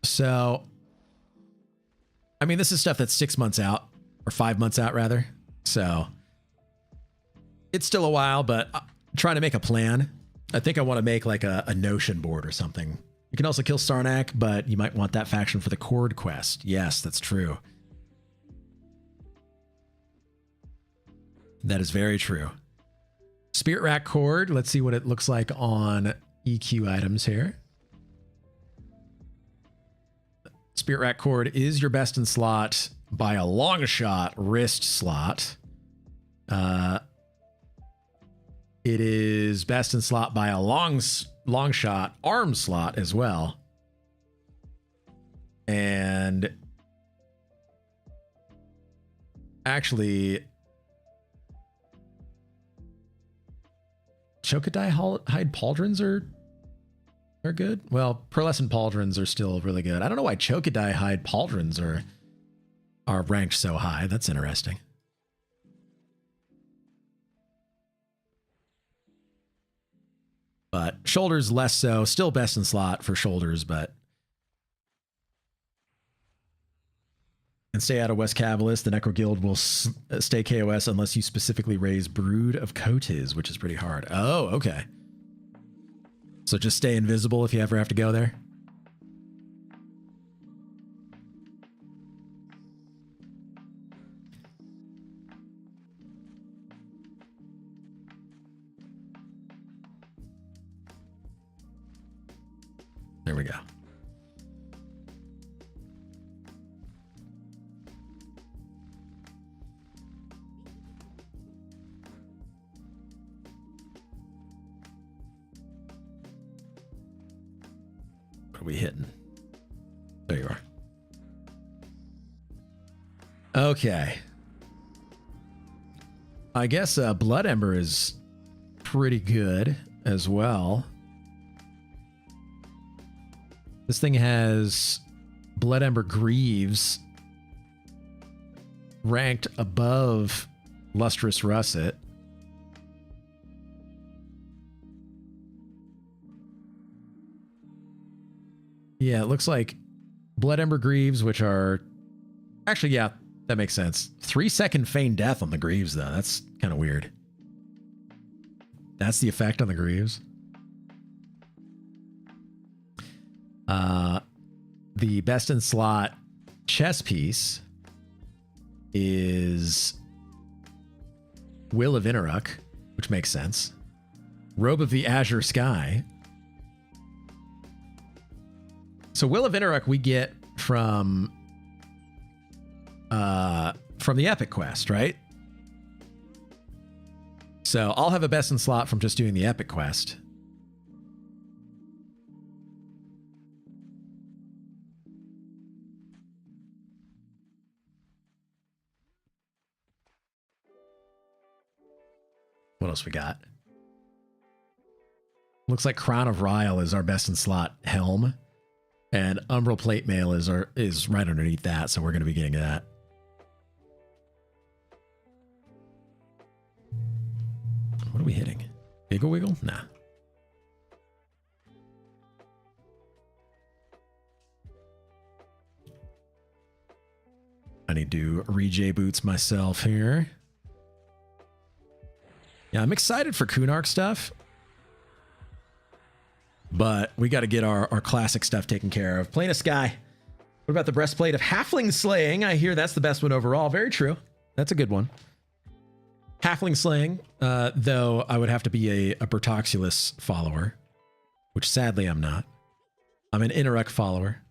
So, I mean, this is stuff that's 6 months out, or 5 months out, rather. So, it's still a while, but I'm trying to make a plan. I think I want to make like a Notion board or something. You can also kill Sarnak, but you might want that faction for the Cord quest. Yes, that's true. That is very true. Spirit Rack Cord. Let's see what it looks like on EQ items here. Spirit Rack Cord is your best in slot by a long shot wrist slot. It is best in slot by a long shot arm slot as well. And actually, Chokadai Hide Pauldrons are good. Well, Pearlescent Pauldrons are still really good. I don't know why Chokadai Hide Pauldrons are ranked so high. That's interesting. But shoulders less so. Still best in slot for shoulders, but and stay out of West Kabbalists. The Necro Guild will stay KOS unless you specifically raise Brood of Kotiz, which is pretty hard. Oh, okay. So just stay invisible if you ever have to go there. There we go. What are we hitting? There you are. Okay. I guess Blood Ember is pretty good as well. This thing has Blood Ember Greaves ranked above Lustrous Russet. Yeah, it looks like Blood Ember Greaves, which are... Actually, yeah, that makes sense. 3-second Feign Death on the Greaves, though. That's kind of weird. That's the effect on the Greaves. The best in slot chess piece is Will of Inaruk, which makes sense. Robe of the Azure Sky. So Will of Inaruk we get from the Epic Quest, right? So I'll have a best in slot from just doing the Epic Quest. What else we got? Looks like Crown of Ryle is our best in slot helm, and Umbral Plate Mail is right underneath that, so we're going to be getting that. What are we hitting? Wiggle Wiggle? Nah. I need to re-J boots myself here. Yeah, I'm excited for Kunark stuff, but we got to get our classic stuff taken care of. Plane of Sky. What about the Breastplate of Halfling Slaying? I hear that's the best one overall. Very true. That's a good one. Halfling Slaying, though I would have to be a Bertoxulus follower, which sadly I'm not. I'm an Inaruk follower.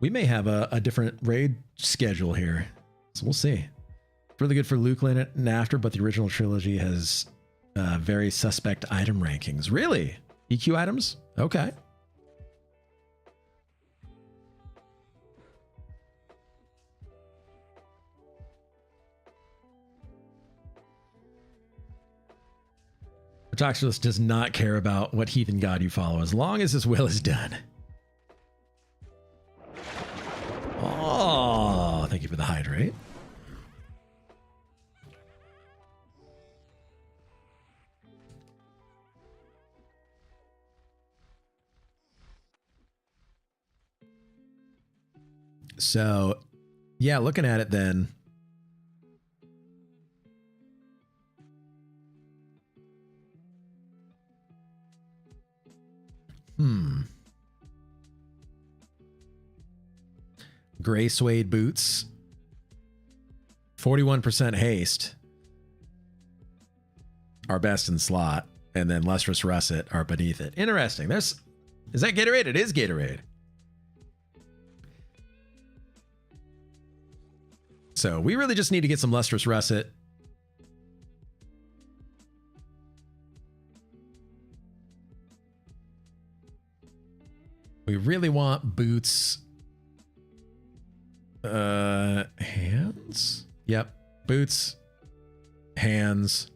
We may have a different raid schedule here, so we'll see. Really good for Lukeland and after, but the original trilogy has very suspect item rankings. Really? EQ items? Okay. Bertoxulus does not care about what heathen god you follow as long as his will is done. Oh, thank you for the hydrate. So, yeah, looking at it then. Gray suede boots. 41% haste. Our best in slot. And then Lustrous Russet are beneath it. Interesting. Is that Gatorade? It is Gatorade. So we really just need to get some Lustrous Russet. We really want boots. Hands? Yep. Boots. Hands.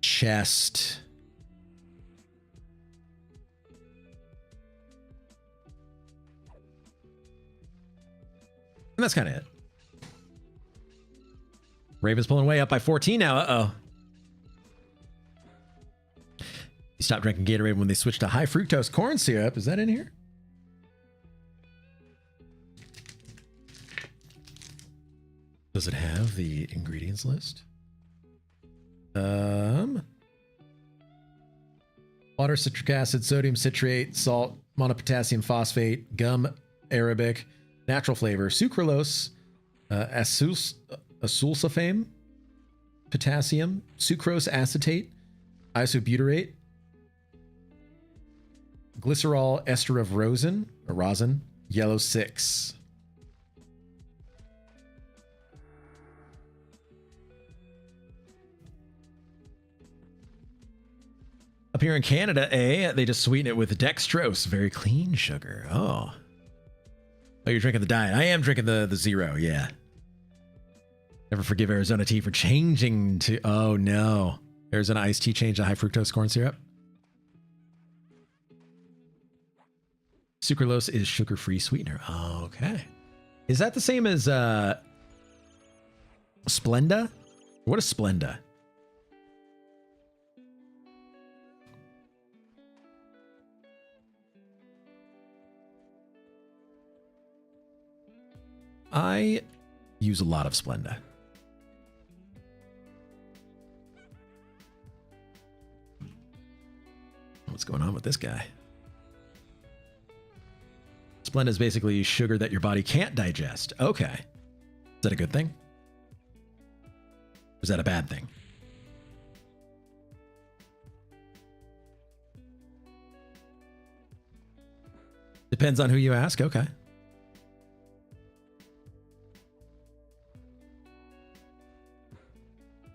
Chest. And that's kind of it. Raven's pulling way up by 14 now. Uh-oh. You stopped drinking Gatorade when they switched to high fructose corn syrup. Is that in here? Does it have the ingredients list? Water, citric acid, sodium citrate, salt, monopotassium phosphate, gum arabic, natural flavor, sucralose, asulfame, potassium, sucrose acetate, isobutyrate, glycerol ester of rosin, yellow 6. Up here in Canada, they just sweeten it with dextrose, very clean sugar. Oh. Oh, you're drinking the diet. I am drinking the zero, yeah. Never forgive Arizona tea for changing to... Oh, no. Arizona iced tea changed to high fructose corn syrup. Sucralose is sugar-free sweetener. Okay. Is that the same as Splenda? What is Splenda? I use a lot of Splenda. What's going on with this guy? Splenda is basically sugar that your body can't digest. Okay. Is that a good thing? Or is that a bad thing? Depends on who you ask. Okay.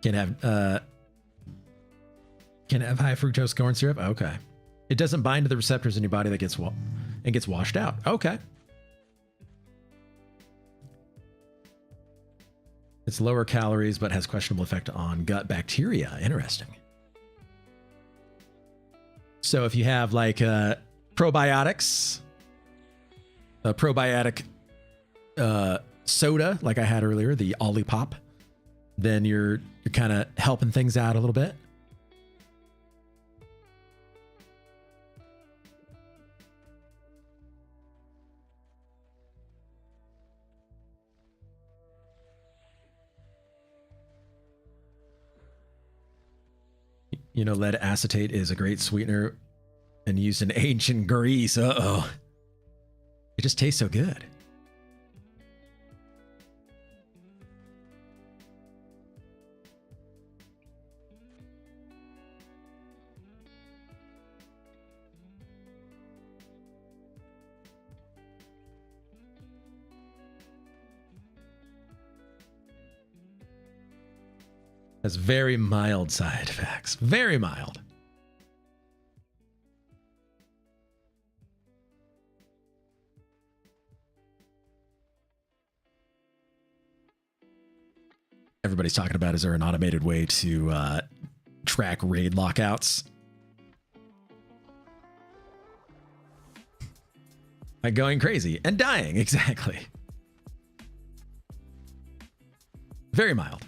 Can't have high fructose corn syrup. Okay. It doesn't bind to the receptors in your body that gets washed out. Okay. It's lower calories, but has questionable effect on gut bacteria. Interesting. So if you have like probiotics, a probiotic soda, like I had earlier, the Olipop, then you're kind of helping things out a little bit. You know, lead acetate is a great sweetener and used in ancient Greece. Uh-oh. It just tastes so good. Has very mild side effects. Very mild. Everybody's talking about, is there an automated way to track raid lockouts? Like going crazy and dying, exactly. Very mild.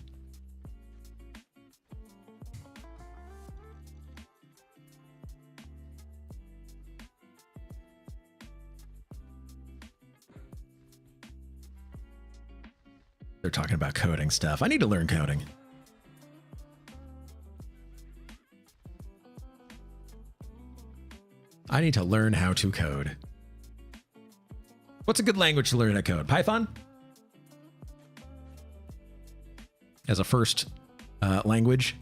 They're talking about coding stuff. I need to learn coding. I need to learn how to code. What's a good language to learn how to code? Python? As a first language.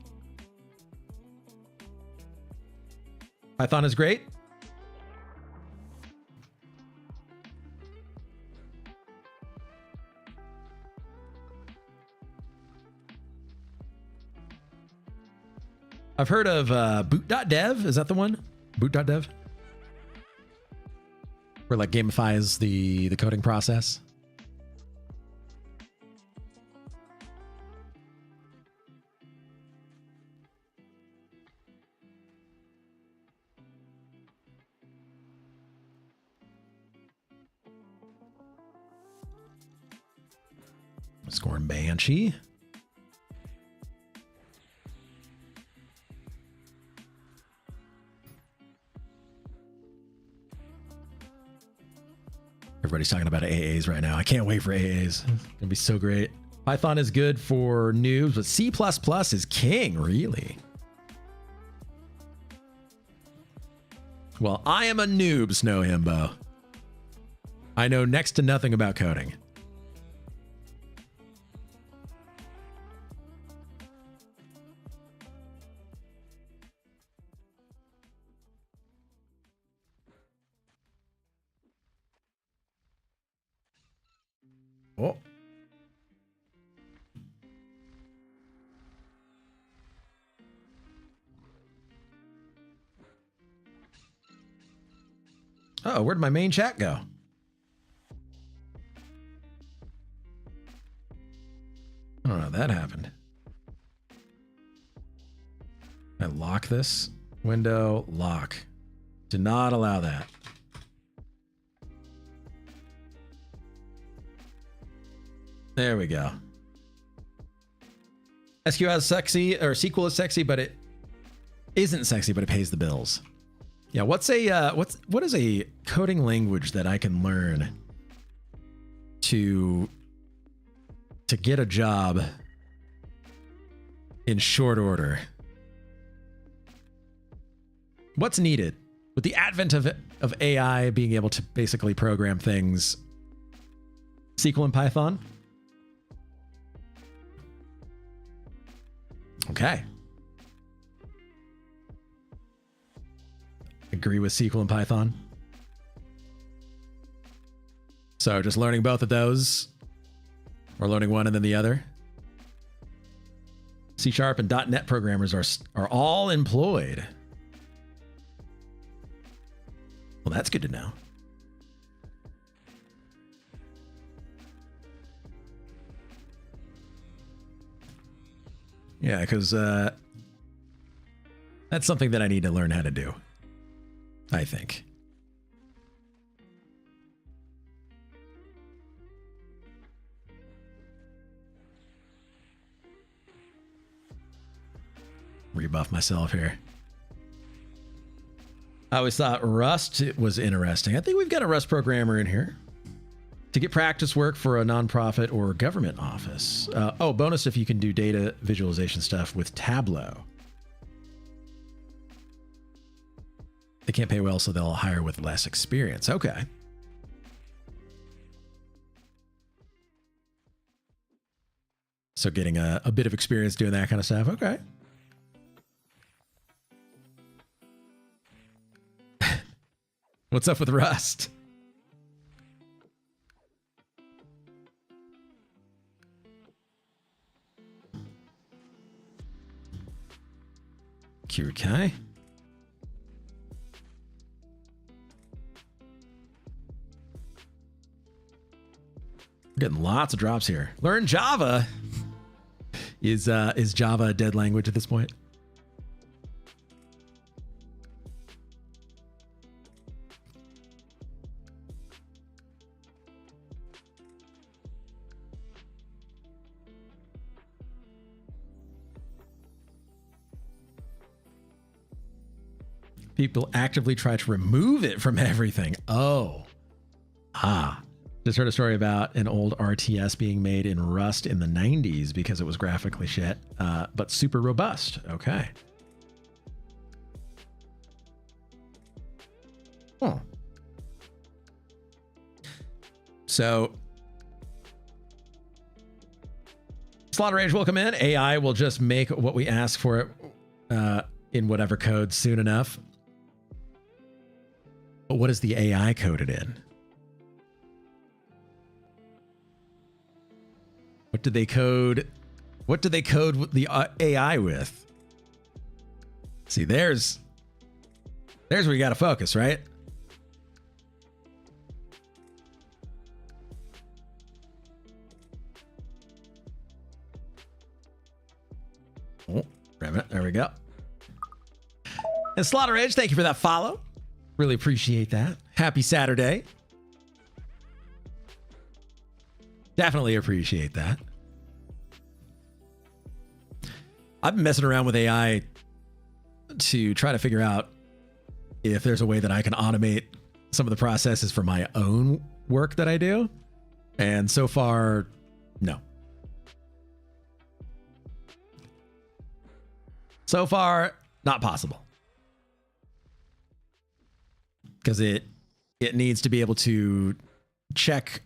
Python is great. I've heard of boot.dev. Is that the one? Boot.dev? Where like gamifies the coding process. Scoring Banshee. Everybody's talking about AAs right now. I can't wait for AAs. It's gonna be so great. Python is good for noobs, but C++ is king, really. Well, I am a noob, Snow Himbo. I know next to nothing about coding. Oh. Oh, where'd my main chat go? I don't know how that happened. I lock this window, lock. Do not allow that. There we go. SQL is sexy, or SQL is sexy, but it isn't sexy, but it pays the bills. Yeah, what is a coding language that I can learn to get a job in short order? What's needed with the advent of AI being able to basically program things? SQL and Python. Okay. Agree with SQL and Python. So just learning both of those, or learning one and then the other. C# and .NET programmers are all employed. Well, that's good to know. Yeah, because that's something that I need to learn how to do, I think. Rebuff myself here. I always thought Rust was interesting. I think we've got a Rust programmer in here to get practice work for a nonprofit or government office. Oh, bonus if you can do data visualization stuff with Tableau. They can't pay well, so they'll hire with less experience. Okay. So getting a bit of experience doing that kind of stuff. Okay. What's up with Rust? Okay. We're getting lots of drops here. Learn Java. Is Java a dead language at this point? People actively try to remove it from everything. Oh. Just heard a story about an old RTS being made in Rust in the 90s because it was graphically shit, but super robust. Okay. Oh. So, Slaughter Rage will come in. AI will just make what we ask for it in whatever code soon enough. But what is the AI coded in? What did they code? What did they code the AI with? See, there's where you got to focus, right? Oh, Remnant, there we go. And Slaughter Edge, thank you for that follow. Really appreciate that. Happy Saturday. Definitely appreciate that. I've been messing around with AI to try to figure out if there's a way that I can automate some of the processes for my own work that I do. And so far, no. So far, not possible. Because it needs to be able to check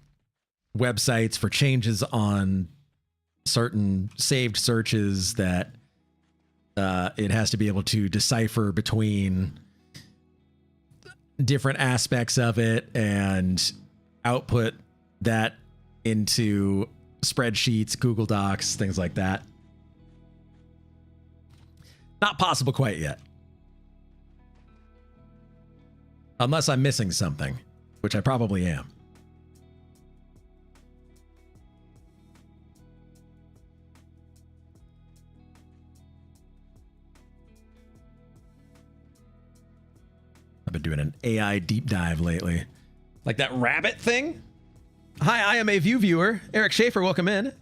websites for changes on certain saved searches that it has to be able to decipher between different aspects of it and output that into spreadsheets, Google Docs, things like that. Not possible quite yet. Unless I'm missing something, which I probably am. I've been doing an AI deep dive lately. Like that rabbit thing? Hi, I am a View viewer. Eric Schaefer, welcome in.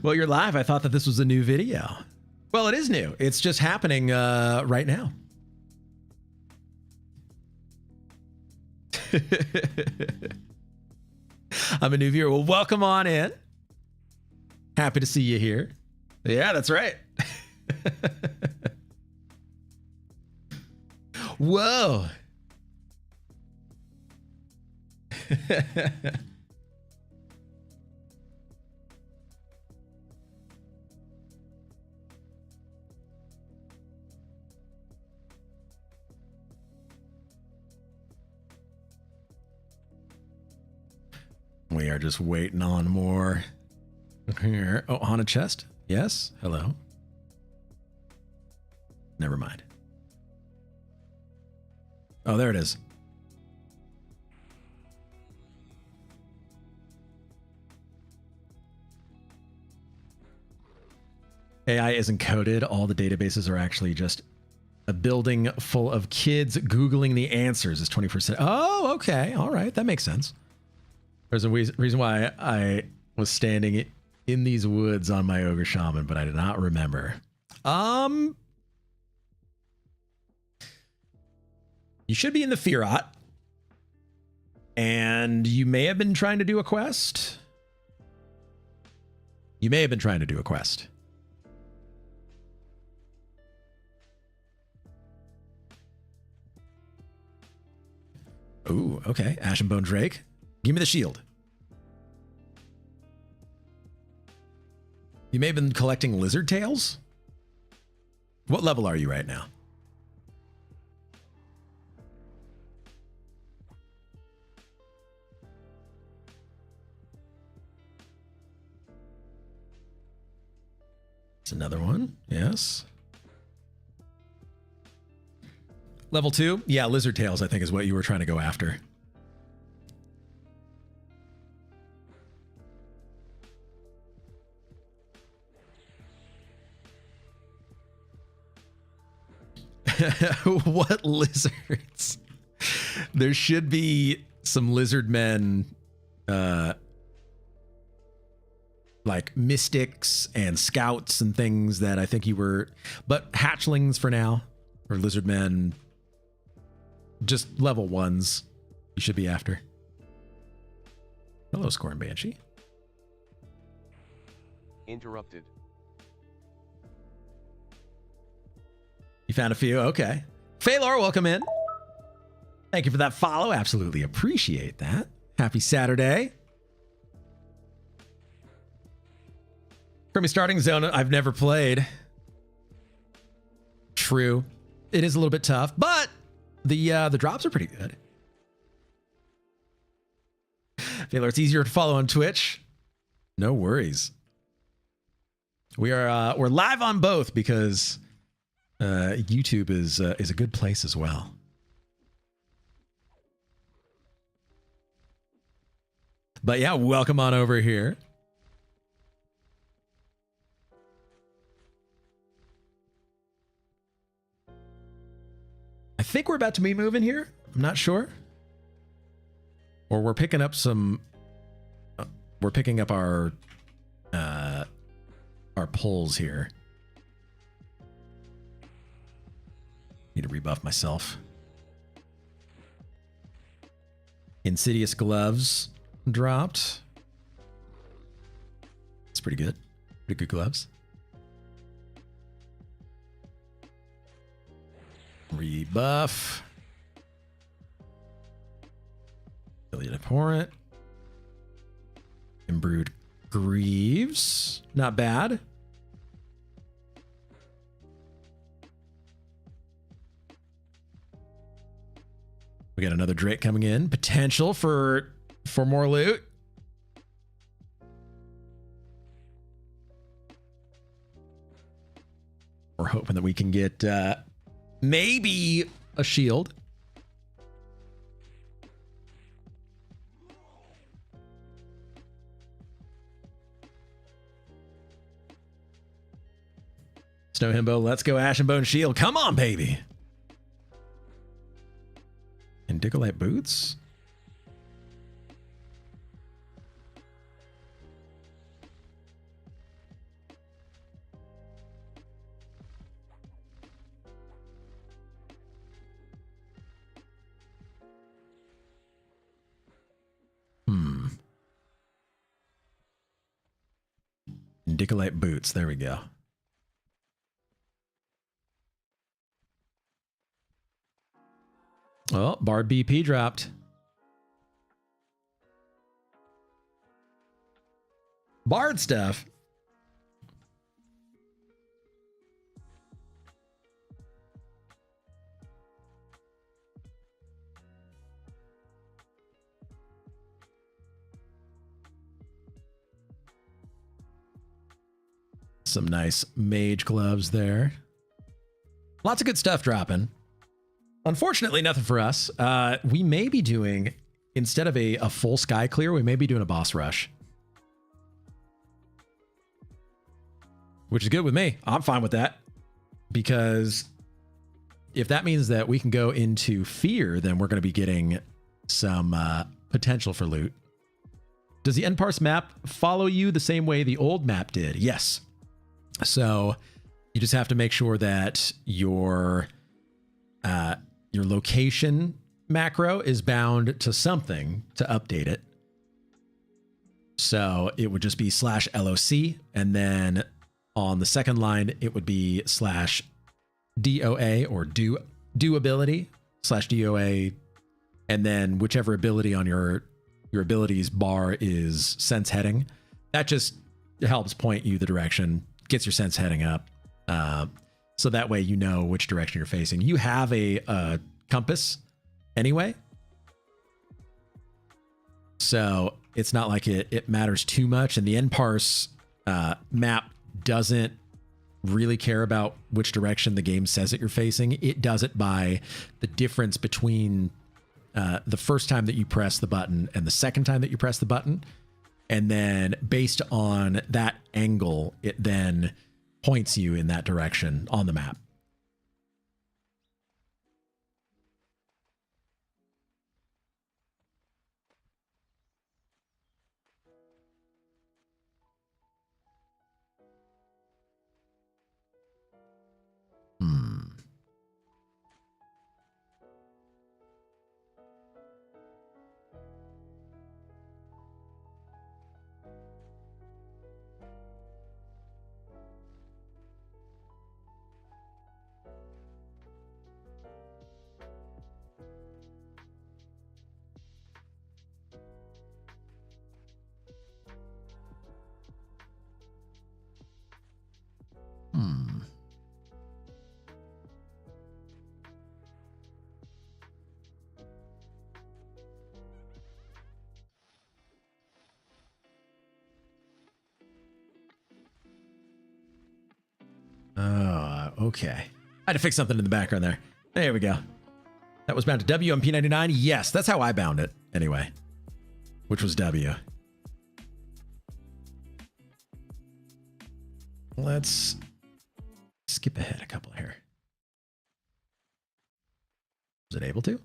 Well, you're live. I thought that this was a new video. Well, it is new. It's just happening right now. I'm a new viewer. Well, welcome on in. Happy to see you here. Yeah, that's right. Whoa. We are just waiting on more. Here. Oh, haunted chest. Yes. Hello. Never mind. Oh, there it is. AI isn't coded. All the databases are actually just a building full of kids Googling the answers. Is 20%. Oh, okay. All right. That makes sense. There's a reason why I was standing in these woods on my ogre shaman, but I did not remember. You should be in the Firat, and you may have been trying to do a quest. You may have been trying to do a quest. Ooh, okay. Ashen Bone Drake. Give me the shield. You may have been collecting lizard tails. What level are you right now? It's another one. Yes. Level 2? Yeah, lizard tails, I think, is what you were trying to go after. What lizards? There should be some lizard men, like mystics and scouts and things that I think you were, but hatchlings for now, or lizard men, just level 1s you should be after. Hello, Scorn Banshee. Interrupted. You found a few? Okay. Phalor, welcome in. Thank you for that follow. Absolutely appreciate that. Happy Saturday. From a starting zone, I've never played. True. It is a little bit tough, but the drops are pretty good. Phalor, it's easier to follow on Twitch. No worries. We're live on both because YouTube is a good place as well. But yeah, welcome on over here. I think we're about to be moving here. I'm not sure. Or we're picking up some. We're picking up our pulls here. Need to rebuff myself. Insidious gloves dropped. It's pretty good. Pretty good gloves. Rebuff. Affiliate abhorrent. Imbrued Greaves. Not bad. We got another Drake coming in. Potential for more loot. We're hoping that we can get maybe a shield. Snow Himbo, let's go Ash and Bone Shield. Come on, baby. And Dickolite Boots? Dickolite Boots. There we go. Oh, Bard BP dropped. Bard stuff. Some nice mage gloves there. Lots of good stuff dropping. Unfortunately, nothing for us. We may be doing, instead of a full sky clear, we may be doing a boss rush. Which is good with me. I'm fine with that. Because if that means that we can go into fear, then we're going to be getting some potential for loot. Does the Endparse map follow you the same way the old map did? Yes. So you just have to make sure that your location macro is bound to something to update it. So it would just be /LOC, and then on the second line it would be /DOA or do ability /DOA, and then whichever ability on your abilities bar is sense heading. That just helps point you the direction, gets your sense heading up. So that way you know which direction you're facing. You have a compass anyway. So it's not like it matters too much. And the Endparse map doesn't really care about which direction the game says that you're facing. It does it by the difference between the first time that you press the button and the second time that you press the button. And then based on that angle, it then points you in that direction on the map. Okay. I had to fix something in the background there. There we go. That was bound to W on P99. Yes, that's how I bound it anyway, which was W. Let's skip ahead a couple here. Was it able to?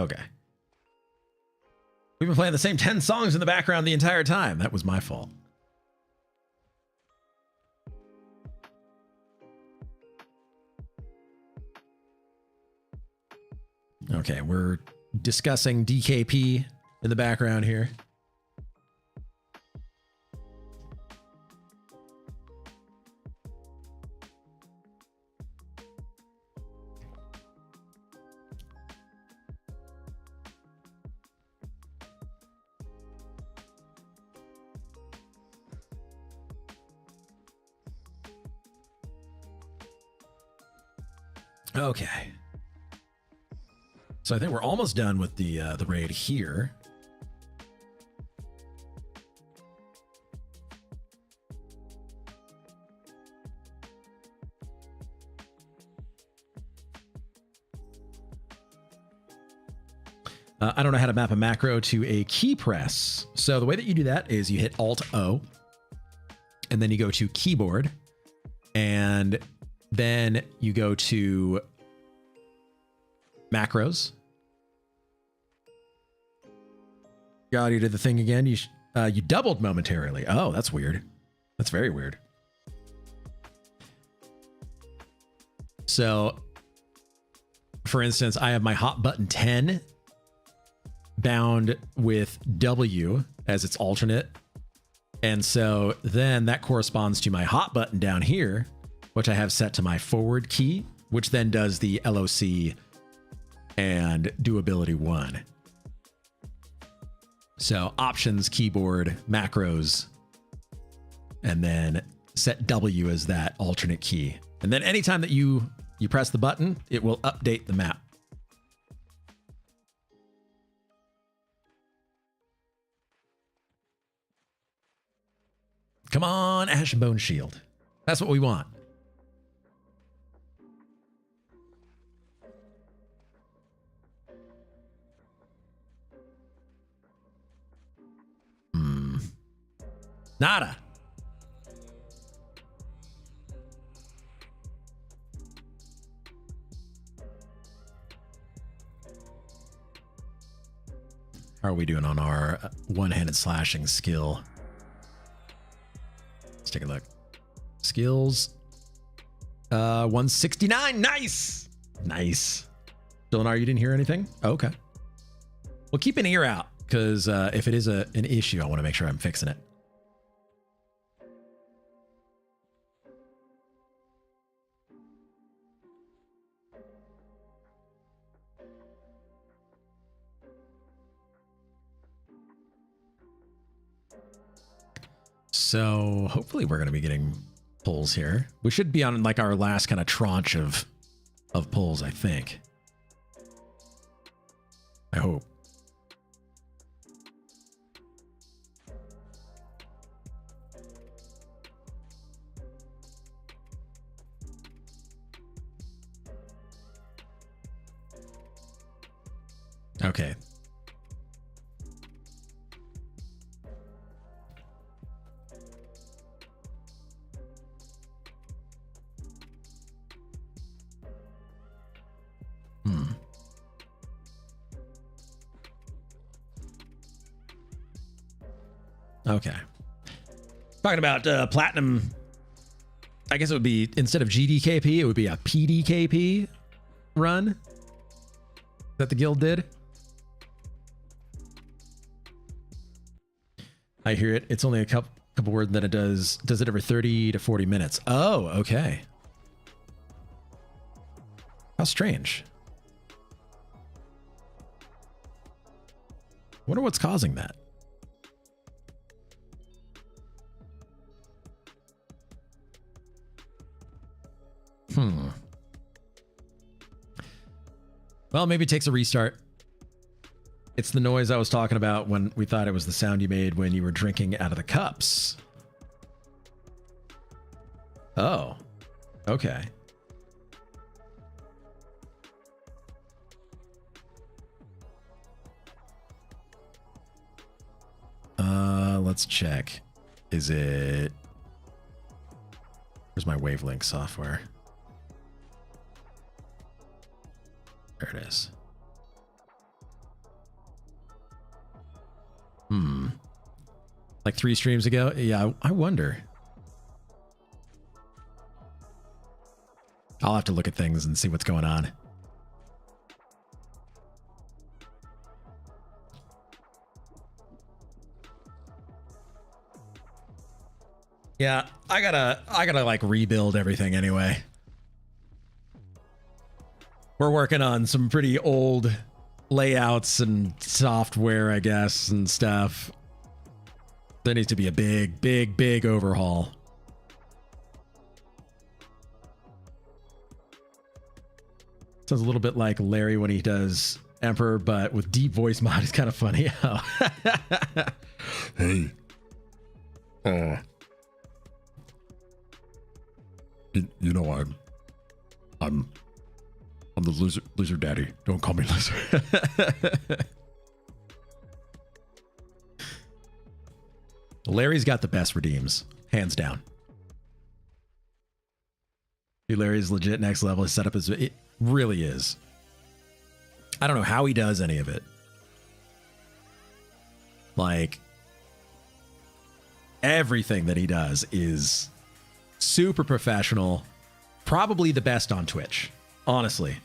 Okay. We've been playing the same 10 songs in the background the entire time. That was my fault. Okay, we're discussing DKP in the background here. Okay. So I think we're almost done with the raid here. I don't know how to map a macro to a key press. So the way that you do that is you hit Alt-O, and then you go to keyboard, and then you go to macros. God, you did the thing again. You doubled momentarily. Oh, that's weird. That's very weird. So, for instance, I have my hot button 10 bound with W as its alternate. And so then that corresponds to my hot button down here, which I have set to my forward key, which then does the LOC and doability 1. So options, keyboard, macros, and then set W as that alternate key. And then anytime that you press the button, it will update the map. Come on, Ash and Bone Shield. That's what we want. Nada. How are we doing on our one-handed slashing skill? Let's take a look. Skills. 169. Nice. Nice. Dylanar, you didn't hear anything? Oh, okay. Well, keep an ear out, because if it is an issue, I want to make sure I'm fixing it. So hopefully we're going to be getting pulls here. We should be on like our last kind of tranche of pulls, I think. I hope. Okay. Okay. Talking about platinum, I guess it would be, instead of GDKP, it would be a PDKP run that the guild did. I hear it. It's only a couple words that it does it every 30 to 40 minutes. Oh, okay. How strange. Wonder what's causing that. Well, maybe it takes a restart. It's the noise I was talking about when we thought it was the sound you made when you were drinking out of the cups. Oh, okay. Let's check. Is it... Where's my wavelength software? There it is. Like 3 streams ago? Yeah, I wonder. I'll have to look at things and see what's going on. Yeah, I gotta like rebuild everything anyway. We're working on some pretty old layouts and software, I guess, and stuff. There needs to be a big overhaul. Sounds a little bit like Larry when he does Emperor, but with deep voice mod. It's kind of funny. Hey. You know I'm the loser daddy. Don't call me loser. Larry's got the best redeems, hands down. Dude, Larry's legit next level. His setup is, it really is. I don't know how he does any of it. Like, everything that he does is super professional. Probably the best on Twitch, honestly.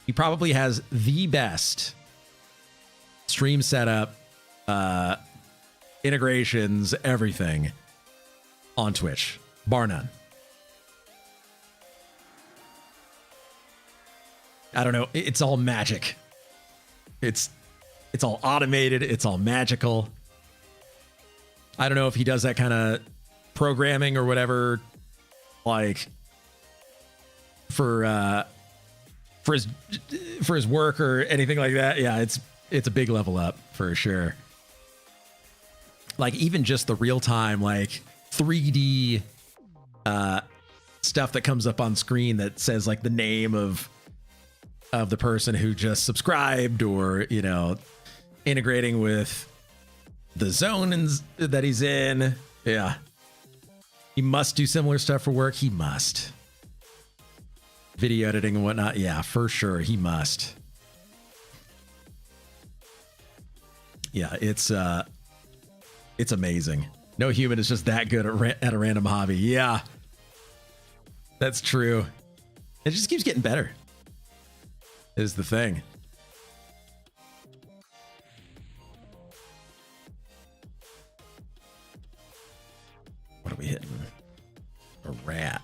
He probably has the best stream setup, integrations, everything on Twitch, bar none. I don't know. It's all magic. It's all automated. It's all magical. I don't know if he does that kind of programming or whatever, like for his work or anything like that. Yeah, it's a big level up for sure. Like even just the real time, like 3D stuff that comes up on screen that says like the name of the person who just subscribed, or, you know, integrating with the zone that he's in. Yeah. He must do similar stuff for work. He must. Video editing and whatnot. Yeah, for sure. He must. Yeah, it's amazing. No human is just that good at a random hobby. Yeah, that's true. It just keeps getting better, is the thing. What are we hitting? A rat.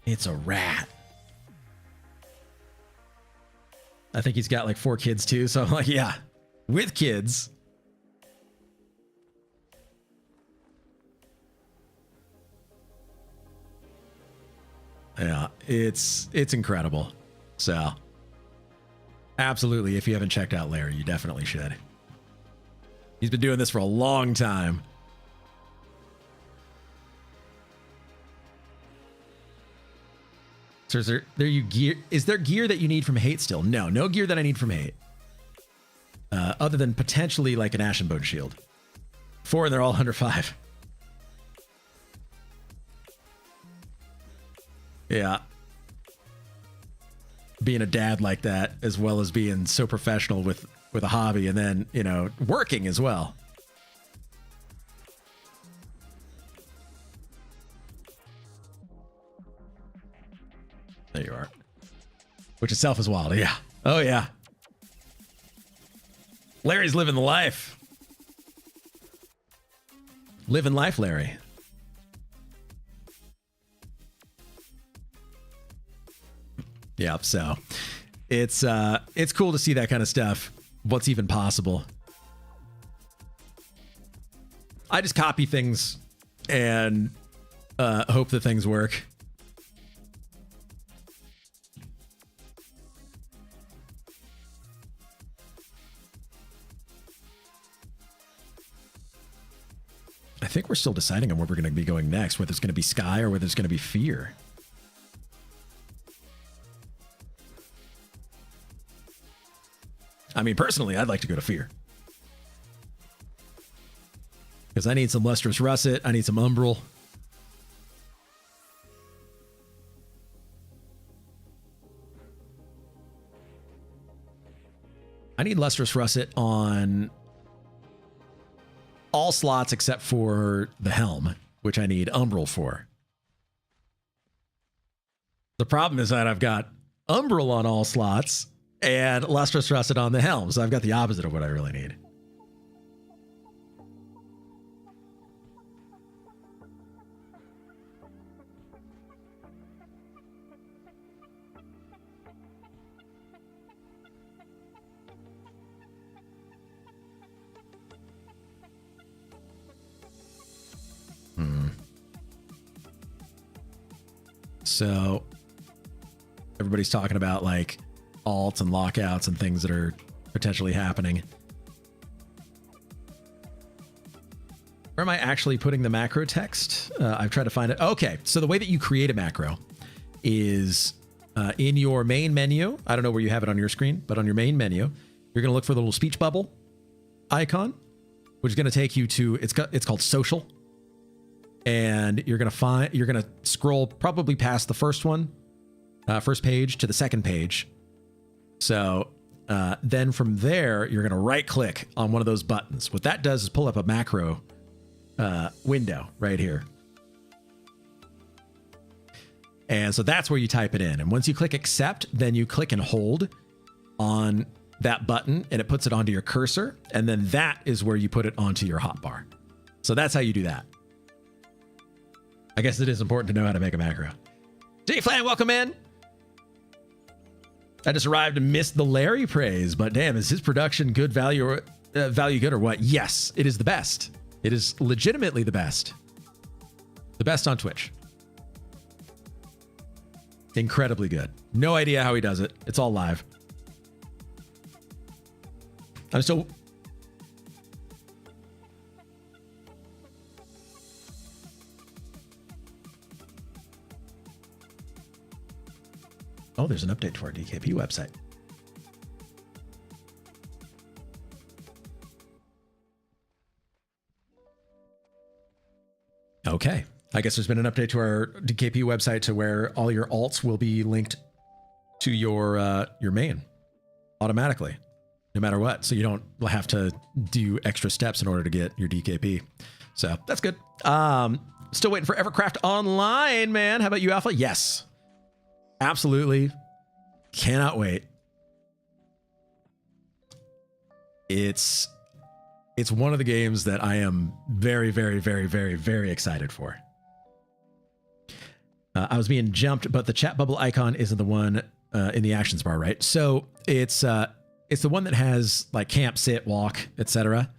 It's a rat. I think he's got like 4 kids too. So I'm like, yeah, with kids. Yeah, it's incredible. So absolutely, if you haven't checked out Larry, you definitely should. He's been doing this for a long time. So is there gear that you need from Hate still? No gear that I need from Hate. Other than potentially like an Ashen Bone Shield. 4 and they're all 105. Yeah. Being a dad like that, as well as being so professional with a hobby, and then, you know, working as well. There you are. Which itself is wild. Yeah. Oh, yeah. Larry's living the life. Living life, Larry. Yeah, so it's cool to see that kind of stuff. What's even possible. I just copy things and hope that things work. I think we're still deciding on where we're going to be going next, whether it's going to be Sky or whether it's going to be Fear. I mean, personally, I'd like to go to Fear. Because I need some Lustrous Russet. I need some Umbral. I need Lustrous Russet on all slots except for the Helm, which I need Umbral for. The problem is that I've got Umbral on all slots and Lustrous Russet on the Helm, so I've got the opposite of what I really need. So everybody's talking about like alts and lockouts and things that are potentially happening. Where am I actually putting the macro text? I've tried to find it. Okay, so the way that you create a macro is in your main menu. I don't know where you have it on your screen, but on your main menu, you're going to look for the little speech bubble icon which is going to take you to it's called social, and you're going to scroll probably past the first page to the second page. So then from there, you're going to right click on one of those buttons. What that does is pull up a macro window right here. And so that's where you type it in. And once you click accept, then you click and hold on that button and it puts it onto your cursor. And then that is where you put it onto your hotbar. So that's how you do that. I guess it is important to know how to make a macro. J Flan, welcome in. I just arrived and missed the Larry praise, but damn, is his production good value or value good or what? Yes, it is the best. It is legitimately the best. The best on Twitch. Incredibly good. No idea how he does it. It's all live. I'm still... Oh, there's an update to our DKP website. Okay. I guess there's been an update to our DKP website to where all your alts will be linked to your main automatically, no matter what. So you don't have to do extra steps in order to get your DKP. So that's good. Still waiting for Everquest Online, man. How about you, Alpha? Yes. Absolutely. Cannot wait. It's one of the games that I am very, very, very, very, very excited for. I was being jumped, but the chat bubble icon isn't the one in the actions bar, right? So it's the one that has like camp, sit, walk, etc.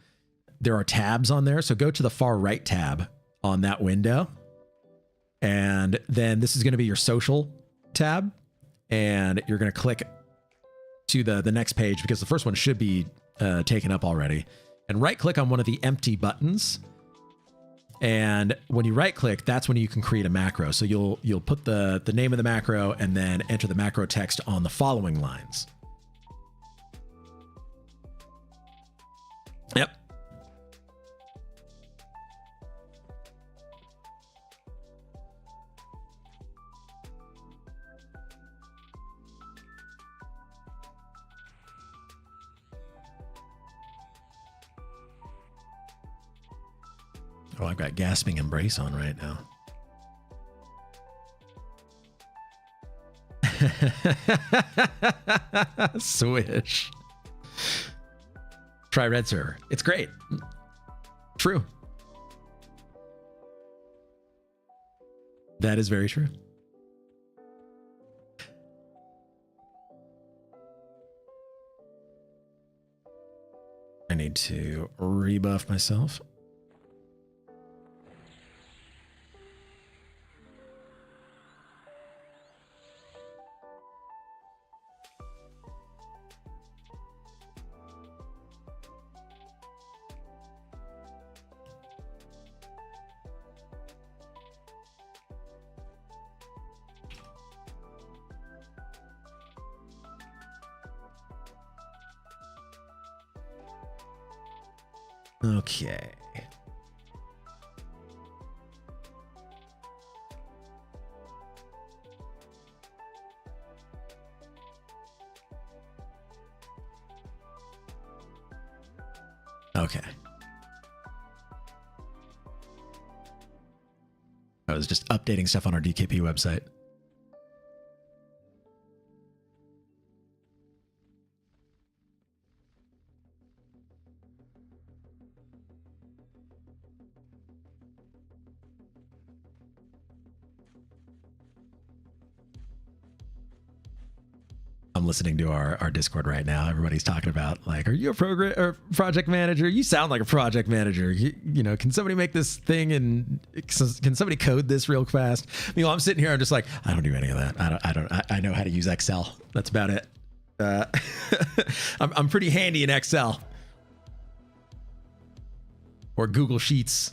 There are tabs on there. So go to the far right tab on that window. And then this is going to be your social tab. And you're going to click to the next page because the first one should be taken up already. And right click on one of the empty buttons. And when you right click, that's when you can create a macro. So you'll put the name of the macro and then enter the macro text on the following lines. Yep. Oh, I've got gasping embrace on right now. Swish. Try red server. It's great. True. That is very true. I need to rebuff myself. Okay. Okay. I was just updating stuff on our DKP website. I'm listening to our Discord right now. Everybody's talking about like, are you a program or project manager? You sound like a project manager. You know, can somebody make this thing and can somebody code this real fast? Meanwhile, I'm sitting here. I'm just like, I don't do any of that. I know how to use Excel. That's about it. I'm pretty handy in Excel or Google Sheets.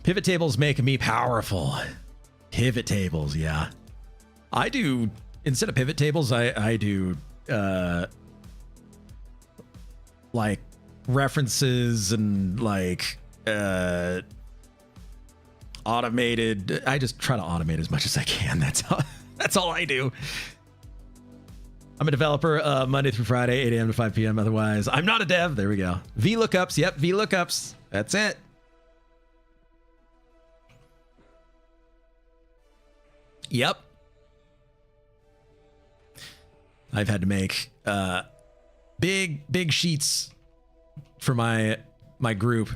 Pivot tables make me powerful. Pivot tables, yeah. I do, instead of pivot tables, I do like references and like automated. I just try to automate as much as I can. That's all I do. I'm a developer Monday through Friday, 8 a.m. to 5 p.m. Otherwise, I'm not a dev. There we go. VLOOKUPs. Yep, VLOOKUPs. That's it. Yep. I've had to make big sheets for my group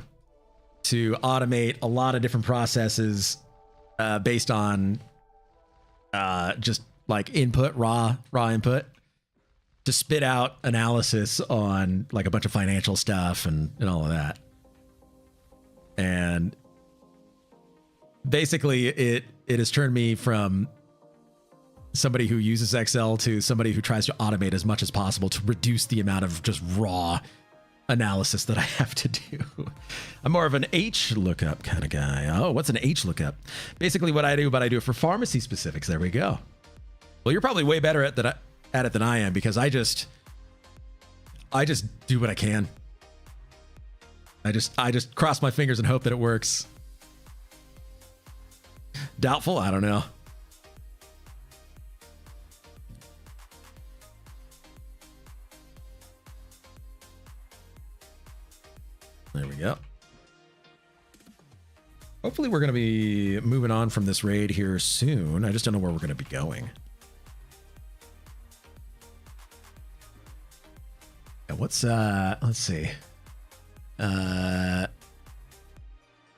to automate a lot of different processes based on just like input, raw input, to spit out analysis on like a bunch of financial stuff and all of that. And basically it has turned me from somebody who uses Excel to somebody who tries to automate as much as possible to reduce the amount of just raw analysis that I have to do. I'm more of an H lookup kind of guy. Oh, what's an H lookup? Basically what I do, but I do it for pharmacy specifics. There we go. Well, you're probably way better at it than I am, because I just do what I can. I just cross my fingers and hope that it works. Doubtful? I don't know. There we go. Hopefully we're going to be moving on from this raid here soon. I just don't know where we're going to be going. Yeah, what's let's see.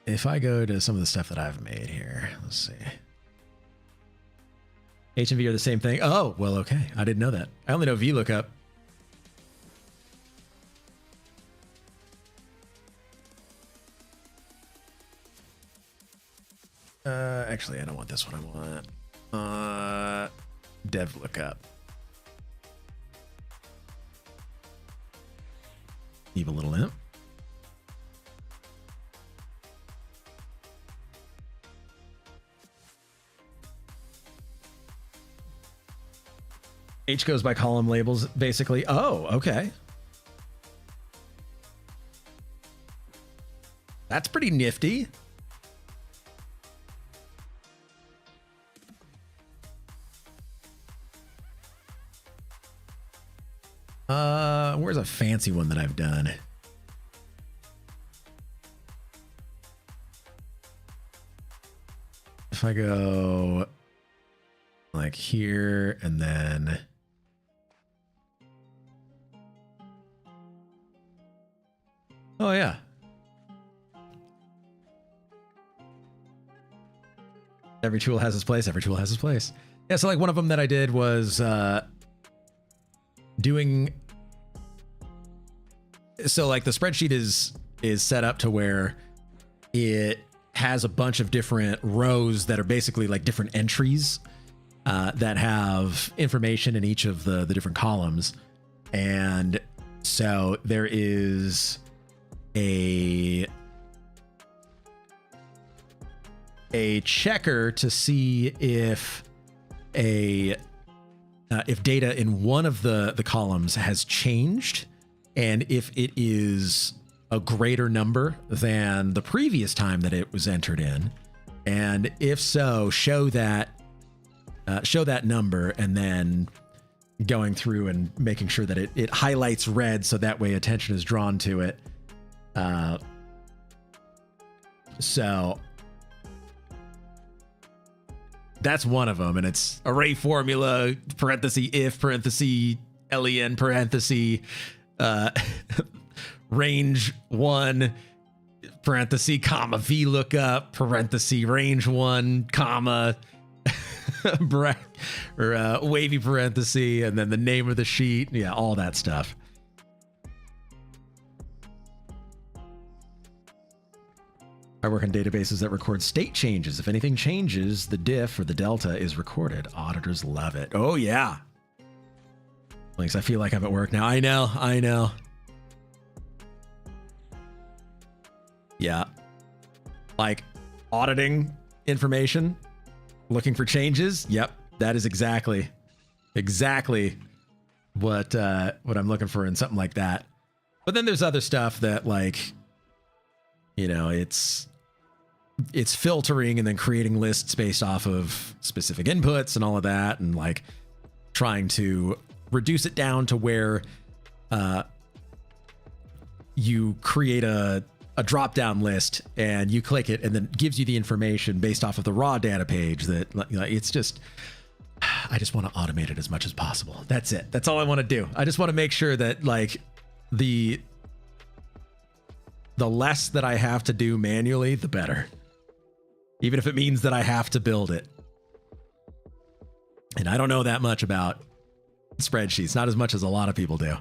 If I go to some of the stuff that I've made here, let's see. H and V are the same thing. Oh, well, okay. I didn't know that. I only know VLOOKUP. Actually, I don't want this one. I want dev lookup. Evil little imp. H goes by column labels, basically. Oh, okay. That's pretty nifty. Where's a fancy one that I've done? If I go like here and then oh yeah. Every tool has its place. Every tool has its place. Yeah, so like one of them that I did was doing, so like the spreadsheet is set up to where it has a bunch of different rows that are basically like different entries that have information in each of the different columns. And so there is a checker to see if if data in one of the columns has changed, and if it is a greater number than the previous time that it was entered in, and if so, show that number, and then going through and making sure that it highlights red so that way attention is drawn to it. So that's one of them, and it's array formula parenthesis if parenthesis len parenthesis range 1 parenthesis comma VLOOKUP parenthesis range 1 comma or wavy parenthesis, and then the name of the sheet. Yeah, all that stuff. I work on databases that record state changes. If anything changes, the diff or the delta is recorded. Auditors love it. Oh, yeah. Links, I feel like I'm at work now. I know. Yeah. Like, auditing information, looking for changes. Yep, that is exactly what I'm looking for in something like that. But then there's other stuff that, like, you know, it's filtering and then creating lists based off of specific inputs and all of that, and like trying to reduce it down to where you create a drop-down list and you click it and then it gives you the information based off of the raw data page. That, you know, it's just, I just want to automate it as much as possible. That's it. That's all I want to do. I just want to make sure that, like, the less that I have to do manually, the better. Even if it means that I have to build it. And I don't know that much about spreadsheets, not as much as a lot of people do.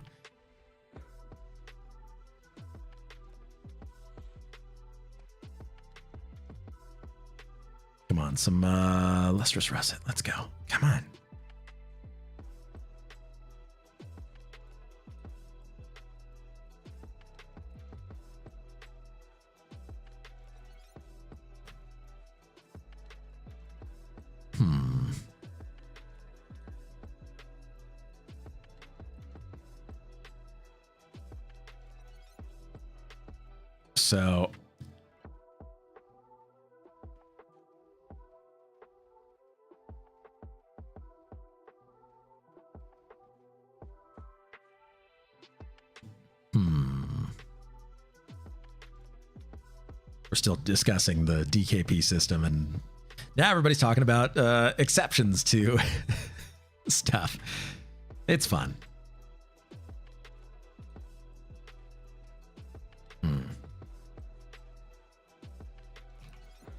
Come on, some lustrous russet. Let's go. Come on. So we're still discussing the DKP system, and now everybody's talking about exceptions to stuff. It's fun.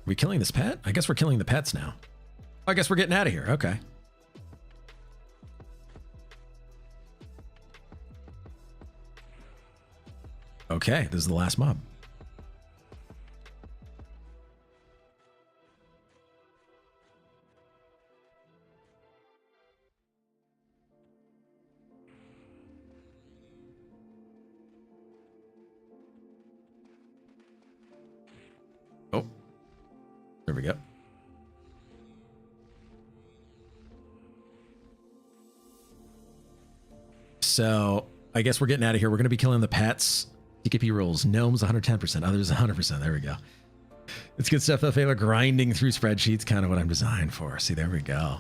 We killing this pet? I guess we're killing the pets now. I guess we're getting out of here. Okay. Okay, this is the last mob. Oh, there we go. So I guess we're getting out of here. We're going to be killing the pets. DKP rules. Gnomes 110%. Others 100%. There we go. It's good stuff though, Failer. Grinding through spreadsheets, kind of what I'm designed for. See, there we go.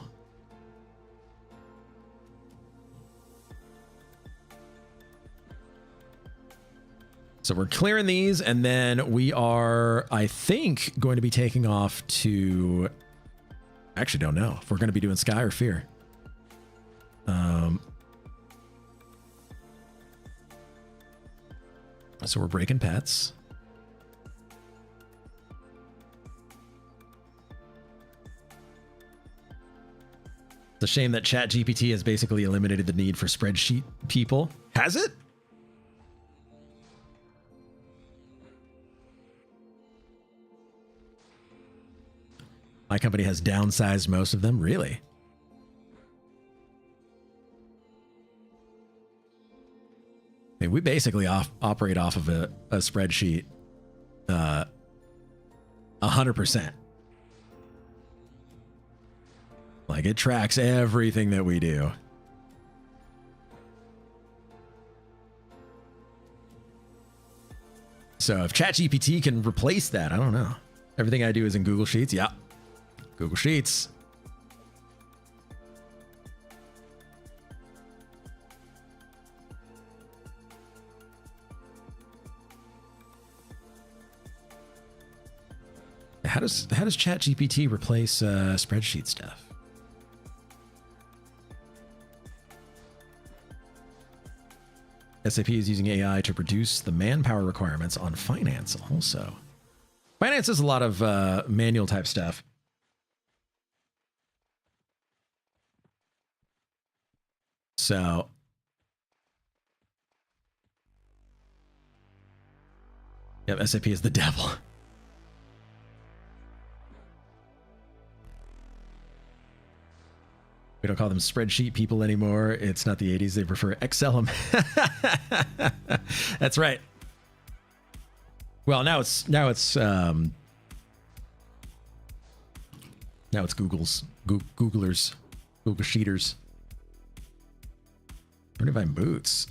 So we're clearing these, and then we are, I think, going to be taking off to... I actually don't know if we're going to be doing Sky or Fear. So we're breaking pets. It's a shame that ChatGPT has basically eliminated the need for spreadsheet people. Has it? My company has downsized most of them. Really? I mean, we basically operate off of a spreadsheet 100%. Like, it tracks everything that we do. So if ChatGPT can replace that, I don't know. Everything I do is in Google Sheets. Yeah. Google Sheets. How does ChatGPT replace spreadsheet stuff? SAP is using AI to reduce the manpower requirements on finance also. Finance is a lot of manual type stuff. So yep, SAP is the devil. We don't call them spreadsheet people anymore. It's not the 80s. They prefer Excel. That's right. Well, now it's Now it's Google's. Googlers. Google Sheeters. Where do I find boots?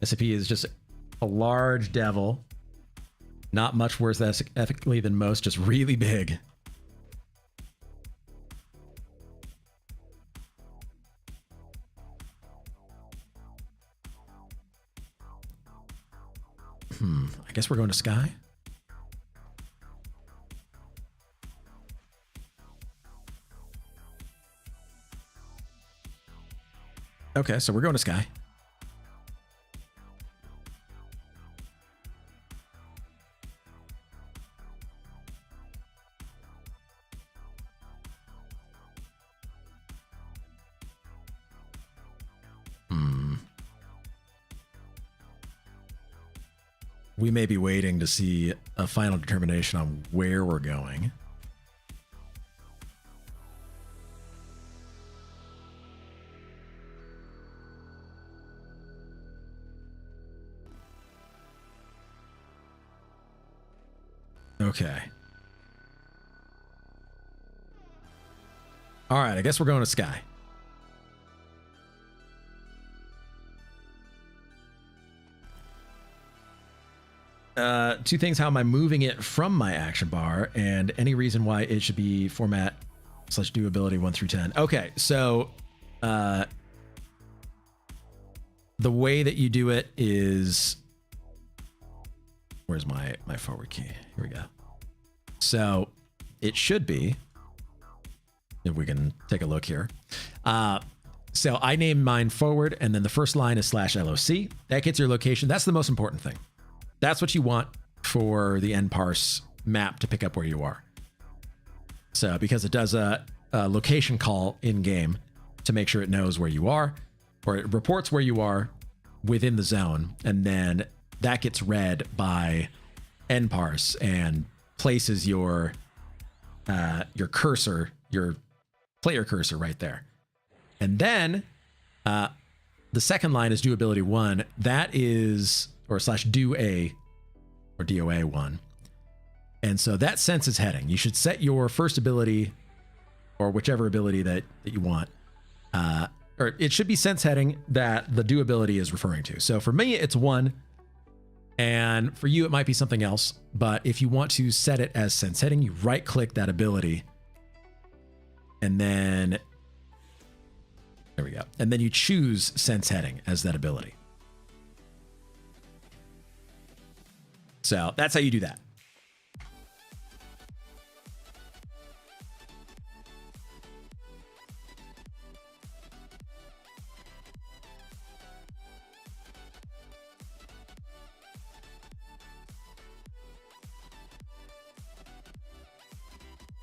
SCP is just a large devil. Not much worse ethically than most, just really big. I guess we're going to Sky. Okay, so we're going to Sky. We may be waiting to see a final determination on where we're going. Okay. All right, I guess we're going to Sky. Two things. How am I moving it from my action bar, and any reason why it should be format / doability 1 through 10. Okay, so the way that you do it is, where's my forward key? Here we go. So it should be, if we can take a look here. So I named mine forward, and then the first line is /LOC. That gets your location. That's the most important thing. That's what you want for the nparse map to pick up where you are. So because it does a location call in game to make sure it knows where you are, or it reports where you are within the zone, and then that gets read by nparse and places your cursor, your player cursor right there. And then the second line is doability 1. That is, or /do-a, or DOA 1. And so that senses heading. You should set your first ability, or whichever ability that you want, or it should be sense heading that the do ability is referring to. So for me, it's 1. And for you, it might be something else. But if you want to set it as sense heading, you right click that ability. And then, there we go. And then you choose sense heading as that ability. So that's how you do that.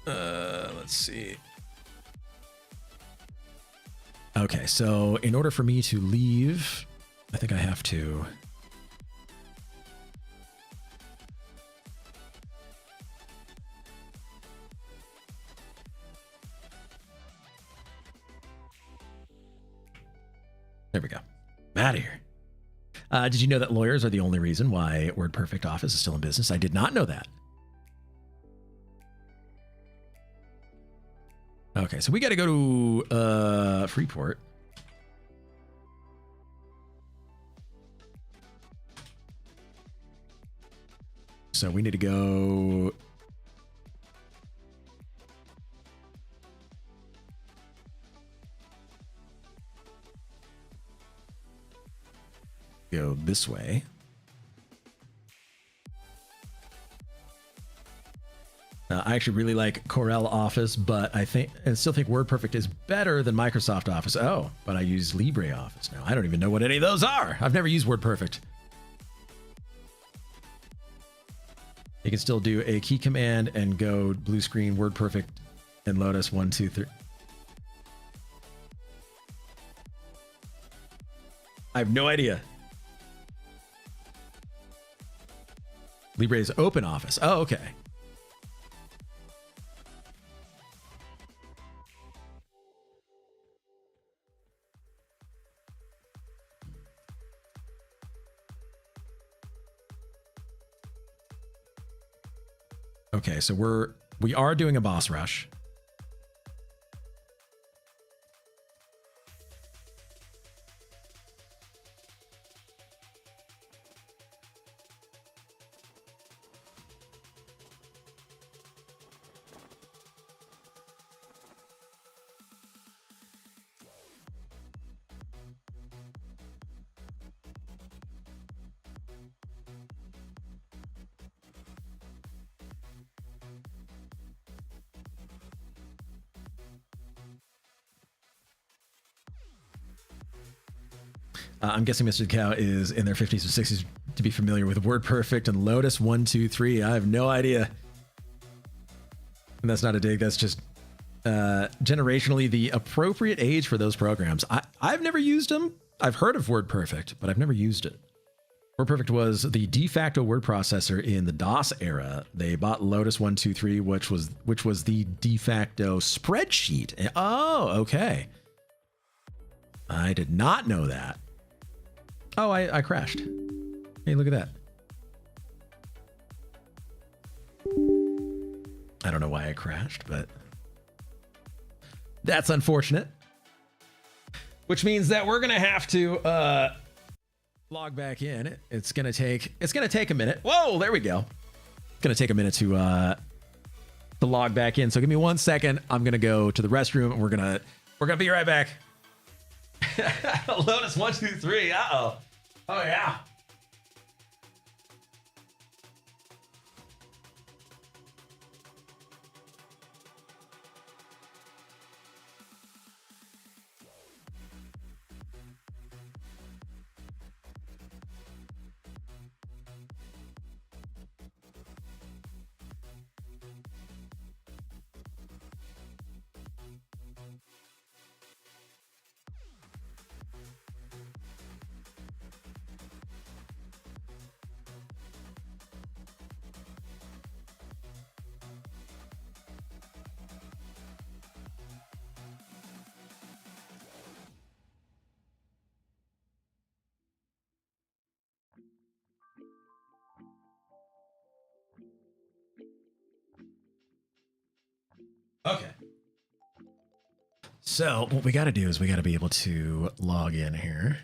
Let's see. Okay, so in order for me to leave, I think I have to. There we go. I'm out of here. Did you know that lawyers are the only reason why WordPerfect Office is still in business? I did not know that. Okay, so we got to go to Freeport. So we need to go. Go this way. I actually really like Corel Office, but I still think WordPerfect is better than Microsoft Office. Oh, but I use LibreOffice now. I don't even know what any of those are. I've never used WordPerfect. You can still do a key command and go blue screen WordPerfect and Lotus 1, 2, 3. I have no idea. Libre is open office. Oh, okay. Okay, so we are doing a boss rush. I'm guessing Mr. Cow is in their 50s or 60s to be familiar with WordPerfect and Lotus 123. I have no idea. And that's not a dig. That's just generationally the appropriate age for those programs. I've never used them. I've heard of WordPerfect, but I've never used it. WordPerfect was the de facto word processor in the DOS era. They bought Lotus 123, which was the de facto spreadsheet. Oh, okay. I did not know that. Oh, I crashed. Hey, look at that. I don't know why I crashed, but that's unfortunate. Which means that we're gonna have to log back in. It's gonna take a minute. Whoa, there we go. It's gonna take a minute to log back in. So give me 1 second. I'm gonna go to the restroom and we're gonna be right back. Lotus 123. Uh-oh. Oh yeah. Okay. So what we got to do is we got to be able to log in here.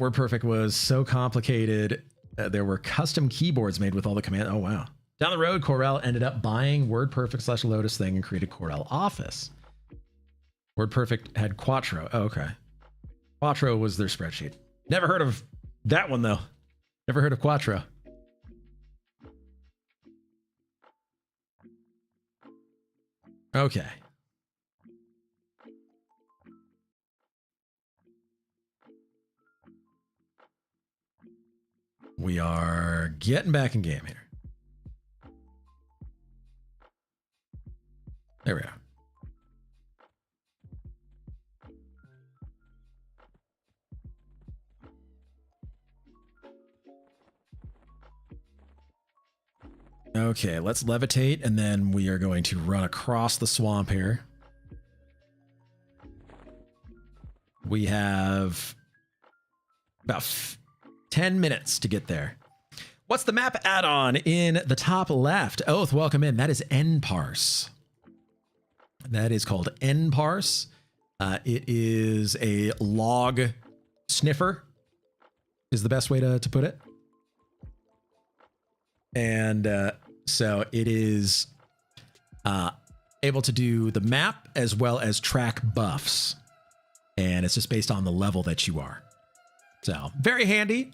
WordPerfect was so complicated. There were custom keyboards made with all the commands. Oh, wow. Down the road, Corel ended up buying WordPerfect / Lotus thing and created Corel Office. WordPerfect had Quattro. Oh, okay. Quattro was their spreadsheet. Never heard of that one, though. Never heard of Quattro. Okay. We are getting back in game here. There we are. Okay, let's levitate, and then we are going to run across the swamp here. We have about 10 minutes to get there. What's the map add-on in the top left? Oath, welcome in. That is nparse. That is called nparse. It is a log sniffer, is the best way to put it. And so it is able to do the map as well as track buffs. And it's just based on the level that you are. So very handy.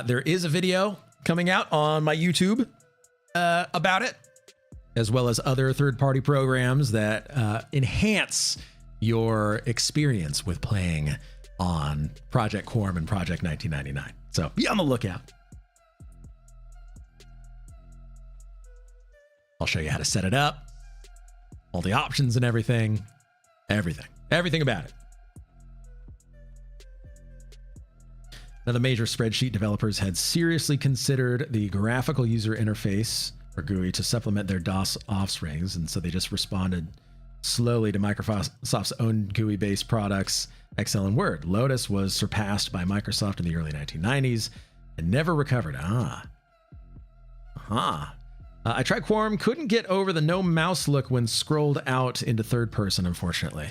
There is a video coming out on my YouTube about it, as well as other third-party programs that enhance your experience with playing on Project Quarm and Project 1999. So be on the lookout. I'll show you how to set it up, all the options and everything about it. Now, the major spreadsheet developers had seriously considered the graphical user interface, or GUI, to supplement their DOS offsprings, and so they just responded slowly to Microsoft's own GUI-based products, Excel and Word. Lotus was surpassed by Microsoft in the early 1990s and never recovered. I tried Quarm, couldn't get over the no mouse look when scrolled out into third person, unfortunately.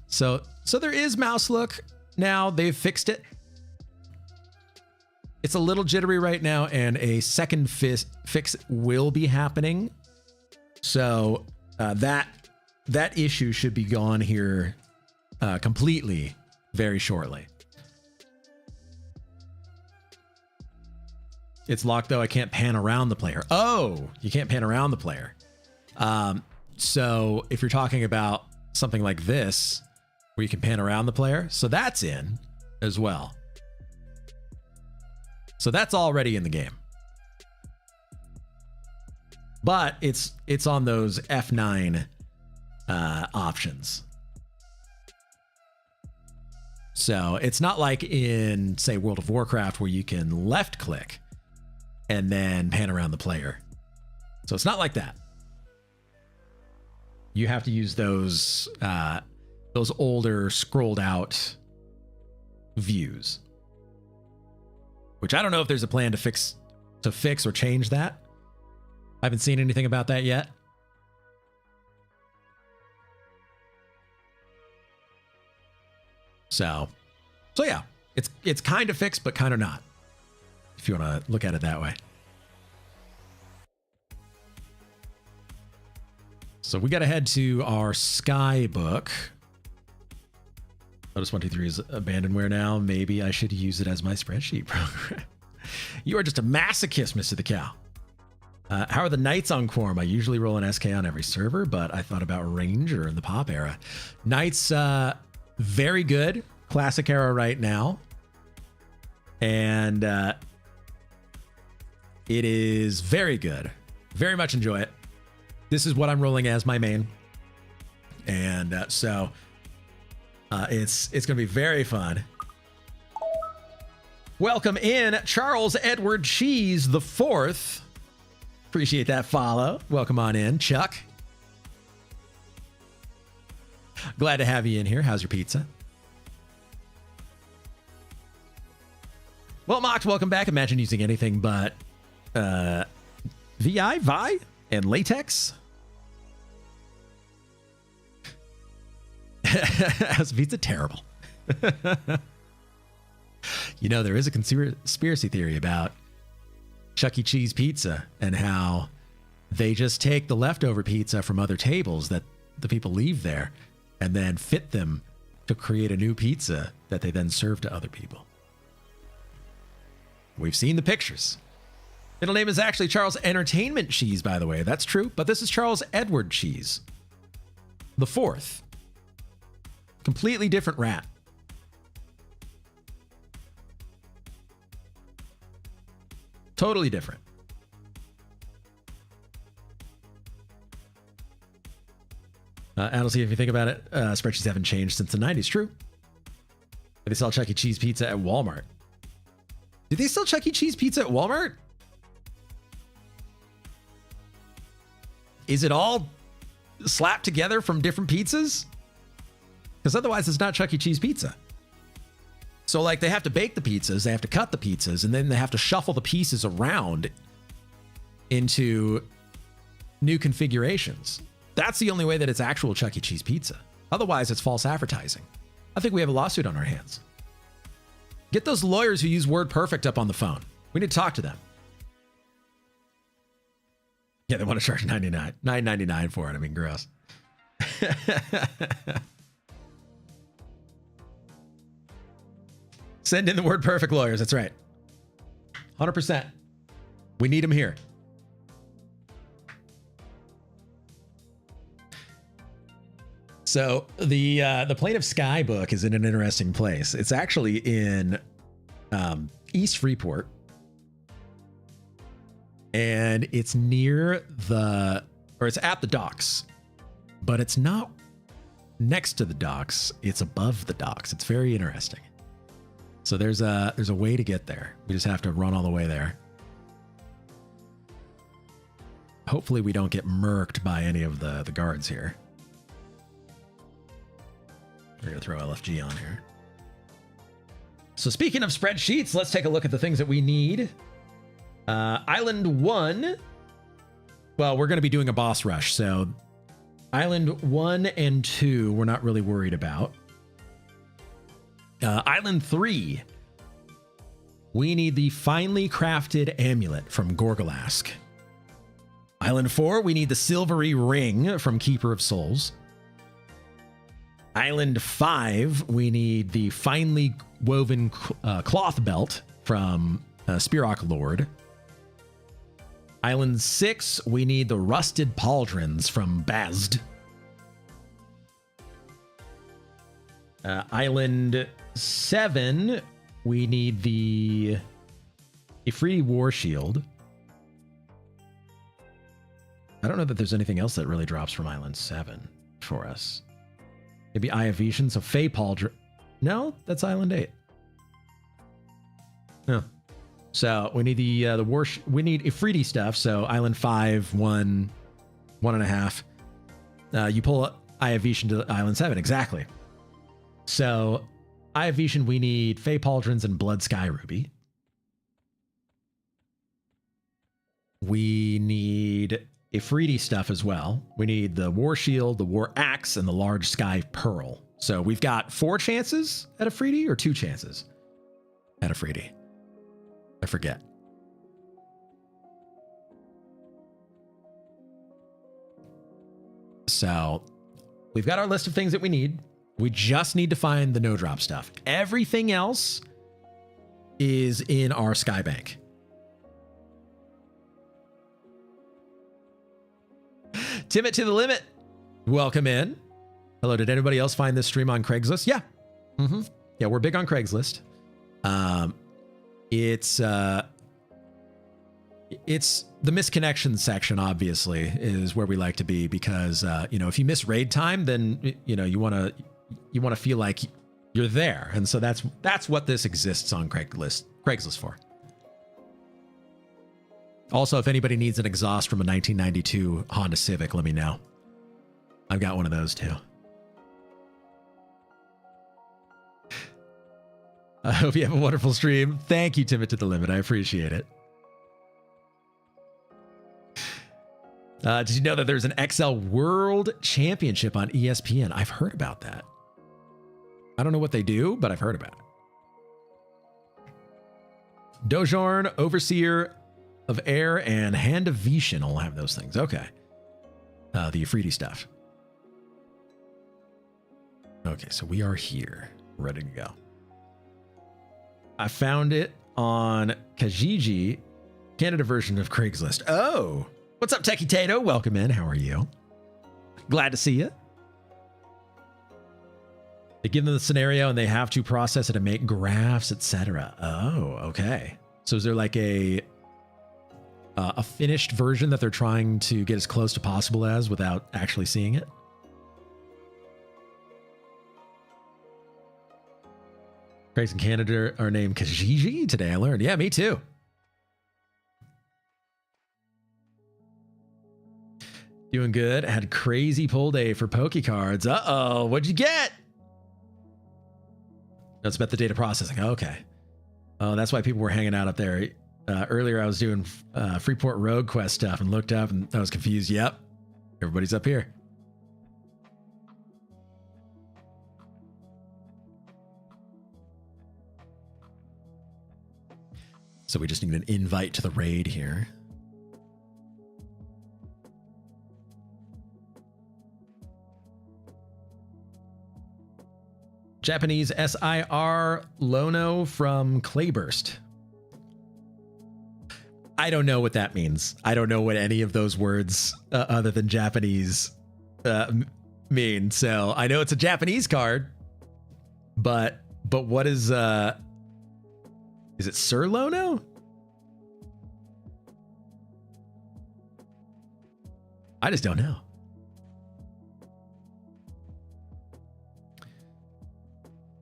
So there is mouse look now. They've fixed it. It's a little jittery right now, and a second fix will be happening. So that issue should be gone here completely very shortly. It's locked, though. I can't pan around the player. Oh, you can't pan around the player. So if you're talking about something like this, where you can pan around the player, so that's in as well. So that's already in the game. But it's on those F9 options. So it's not like in, say, World of Warcraft, where you can left click and then pan around the player. So it's not like that. You have to use those older scrolled out views, which I don't know if there's a plan to fix or change that. I haven't seen anything about that yet. So yeah, it's kind of fixed, but kind of not, if you want to look at it that way. So we got to head to our Sky book. Notice 123 is abandonware now. Maybe I should use it as my spreadsheet program. You are just a masochist, Mr. the Cow. How are the Knights on Quarm? I usually roll an SK on every server, but I thought about Ranger in the pop era. Knights, very good. Classic era right now. And it is very good. Very much enjoy it. This is what I'm rolling as my main. And so it's going to be very fun. Welcome in, Charles Edward Cheese the Fourth. Appreciate that follow. Welcome on in, Chuck. Glad to have you in here. How's your pizza? Well, Mocked, welcome back. Imagine using anything but Vi, and latex. How's pizza? Terrible. You know, there is a conspiracy theory about Chuck E. Cheese pizza and how they just take the leftover pizza from other tables that the people leave there and then fit them to create a new pizza that they then serve to other people. We've seen the pictures. Middle name is actually Charles Entertainment Cheese, by the way. That's true, but this is Charles Edward Cheese the Fourth. Completely different rat. Totally different. Honestly, if you think about it, spreadsheets haven't changed since the 90s. True. They sell Chuck E. Cheese pizza at Walmart. Do they sell Chuck E. Cheese pizza at Walmart? Is it all slapped together from different pizzas? Because otherwise it's not Chuck E. Cheese pizza. So like they have to bake the pizzas, they have to cut the pizzas, and then they have to shuffle the pieces around into new configurations. That's the only way that it's actual Chuck E. Cheese pizza. Otherwise, it's false advertising. I think we have a lawsuit on our hands. Get those lawyers who use WordPerfect up on the phone. We need to talk to them. Yeah, they want to charge $9.99 for it. I mean, gross. Send in the WordPerfect lawyers. That's right. 100%. We need them here. So the Plaintiff Sky book is in an interesting place. It's actually in East Freeport. And it's near it's at the docks. But it's not next to the docks. It's above the docks. It's very interesting. So there's a way to get there. We just have to run all the way there. Hopefully we don't get murked by any of the guards here. We're gonna throw LFG on here. So speaking of spreadsheets, let's take a look at the things that we need. Island 1. Well, we're gonna be doing a boss rush, so Island 1 and 2 we're not really worried about. Island 3. We need the finely crafted amulet from Gorgolask. Island 4, we need the silvery ring from Keeper of Souls. Island 5, we need the finely woven cloth belt from Spirok Lord. Island 6, we need the rusted pauldrons from Bazd. Island 7, we need the Ifriti War Shield. I don't know that there's anything else that really drops from Island 7 for us. Maybe Eye of Vishan, so Fey Pauldron. No, that's Island 8. No. So we need the war. We need Ifriti stuff. So Island 5, 1, 1.5. You pull Eye of Vishan to Island 7. Exactly. So Eye of Vishan, we need Fey Pauldrons and Blood Sky Ruby. We need Ifriti stuff as well. We need the War Shield, the War Axe, and the Large Sky Pearl. So we've got 4 chances at Ifriti or 2 chances at Ifriti. I forget. So we've got our list of things that we need. We just need to find the no-drop stuff. Everything else is in our Skybank. Timid to the limit. Welcome in. Hello. Did anybody else find this stream on Craigslist? Yeah. Yeah, we're big on Craigslist. It's the misconnection section, obviously, is where we like to be because if you miss raid time, then you want to feel like you're there, and so that's what this exists on Craigslist for. Also, if anybody needs an exhaust from a 1992 Honda Civic, let me know. I've got one of those too. I hope you have a wonderful stream. Thank you, Timid to the Limit. I appreciate it. Did you know that there's an XL World Championship on ESPN? I've heard about that. I don't know what they do, but I've heard about it. Dojorn, Overseer of Air, and Hand of Vishan all have those things. Okay. The Ifriti stuff. Okay, so we are here. Ready to go. I found it on Kijiji, Canada version of Craigslist. Oh, what's up, Techie Tato? Welcome in. How are you? Glad to see you. They give them the scenario and they have to process it and make graphs, etc. Oh, okay. So is there like a finished version that they're trying to get as close to possible as without actually seeing it? Craig's in Canada are named Kijiji today, I learned. Yeah, me too. Doing good. Had crazy pull day for Poke Cards. Uh-oh, what'd you get? That's about the data processing. Okay. Oh, that's why people were hanging out up there. Earlier, I was doing Freeport Road Quest stuff and looked up and I was confused. Yep. Everybody's up here. So we just need an invite to the raid here. Japanese SIR Lono from Clayburst. I don't know what that means. I don't know what any of those words other than Japanese mean. So I know it's a Japanese card, but what is it Sir Lono? I just don't know.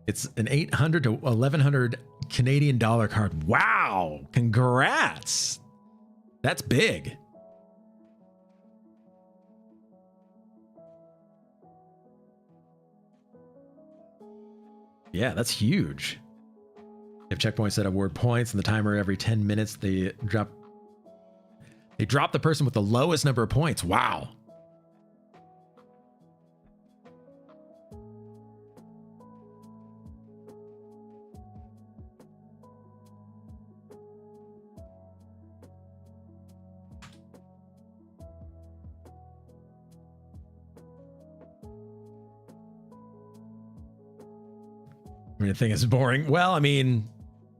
It's an 800 to 1100 Canadian dollar card. Wow. Congrats. That's big. Yeah, that's huge. If checkpoints set award points and the timer every 10 minutes, they drop the person with the lowest number of points. Wow. I mean, the thing is boring. Well, I mean,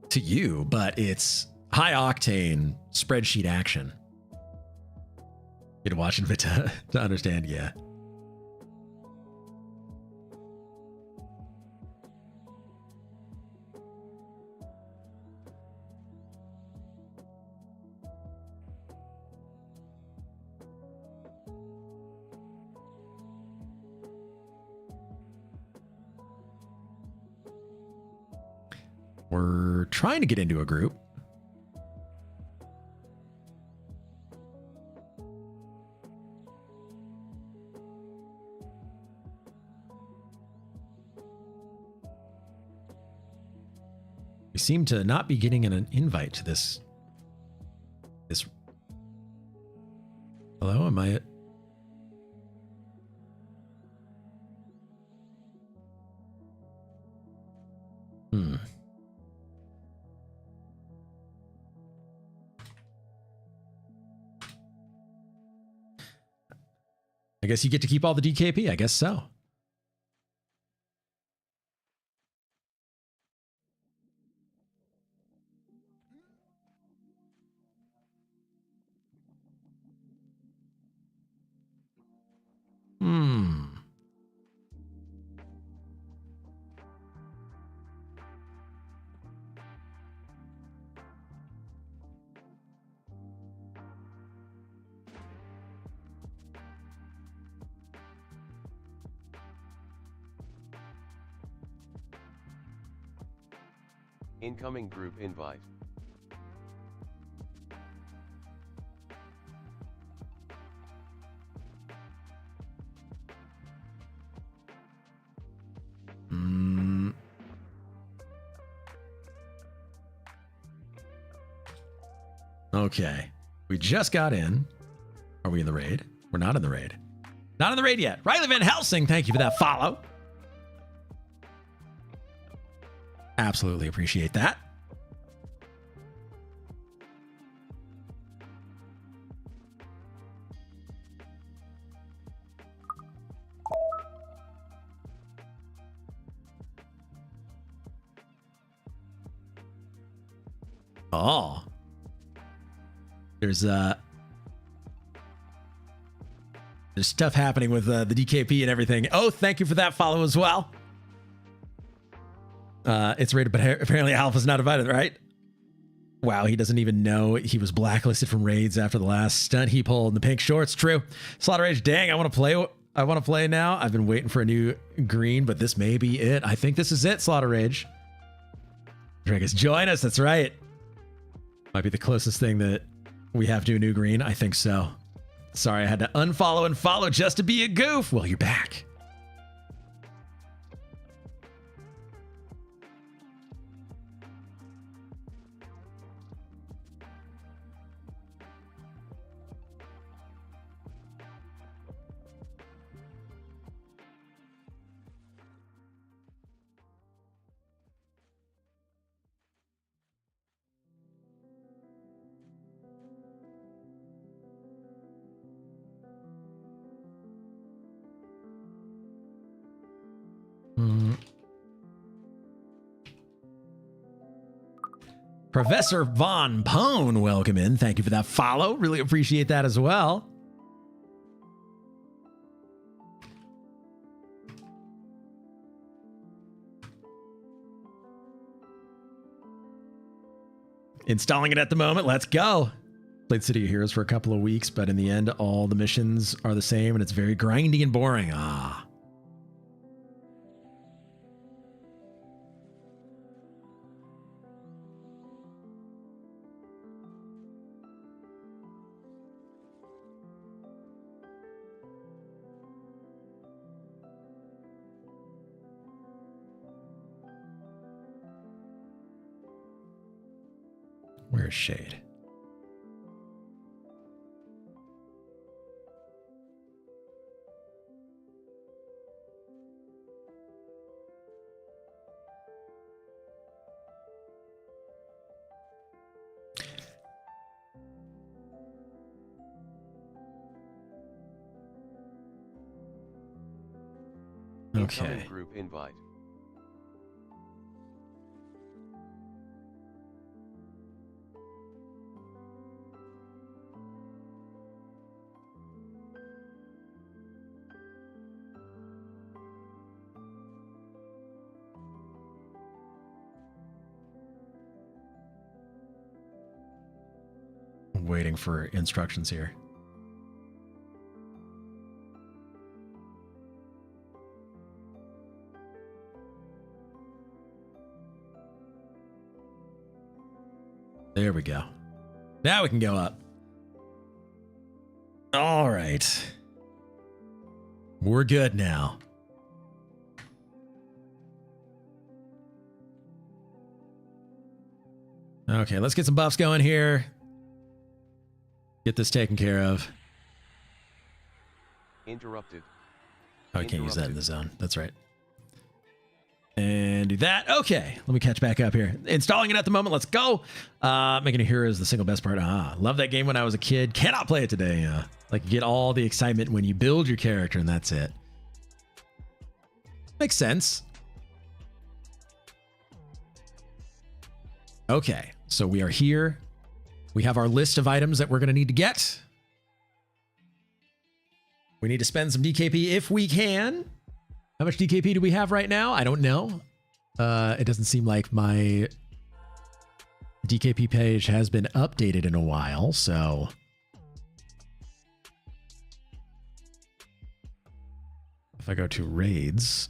to you, but it's high octane spreadsheet action. You had to watch it to understand, yeah. We're trying to get into a group. We seem to not be getting an invite to this. Hello, am I? I guess you get to keep all the DKP. I guess so. Incoming group invite. Okay. We just got in. Are we in the raid? We're not in the raid. Not in the raid yet. Riley Van Helsing, thank you for that follow. Absolutely appreciate that. Oh. There's stuff happening with the DKP and everything. Oh, thank you for that follow as well. It's rated, but apparently Alpha's not invited, right? Wow, he doesn't even know he was blacklisted from raids after the last stunt he pulled in the pink shorts. True. Slaughter Rage, dang, I want to play. I want to play now. I've been waiting for a new green, but this may be it. I think this is it, Slaughter Rage. Dragus, join us. That's right. Might be the closest thing that we have to a new green. I think so. Sorry, I had to unfollow and follow just to be a goof. Well, you're back. Professor Von Pone, welcome in. Thank you for that follow. Really appreciate that as well. Installing it at the moment. Let's go. Played City of Heroes for a couple of weeks, but in the end, all the missions are the same and it's very grindy and boring. Ah. Where's Shade? Incoming Okay. group invite. I'm waiting for instructions here. There we go. Now we can go up. All right. We're good now. Okay, let's get some buffs going here. Get this taken care of. Interrupted. Oh, I can't use that in the zone. That's right. And do that. Okay, let me catch back up here. Installing it at the moment. Let's go. Making a hero is the single best part. Love that game when I was a kid. Cannot play it today. Like, you get all the excitement when you build your character and that's it. Makes sense. Okay, so we are here. We have our list of items that we're going to need to get. We need to spend some DKP if we can. How much DKP do we have right now? I don't know. It doesn't seem like my DKP page has been updated in a while, so... If I go to raids...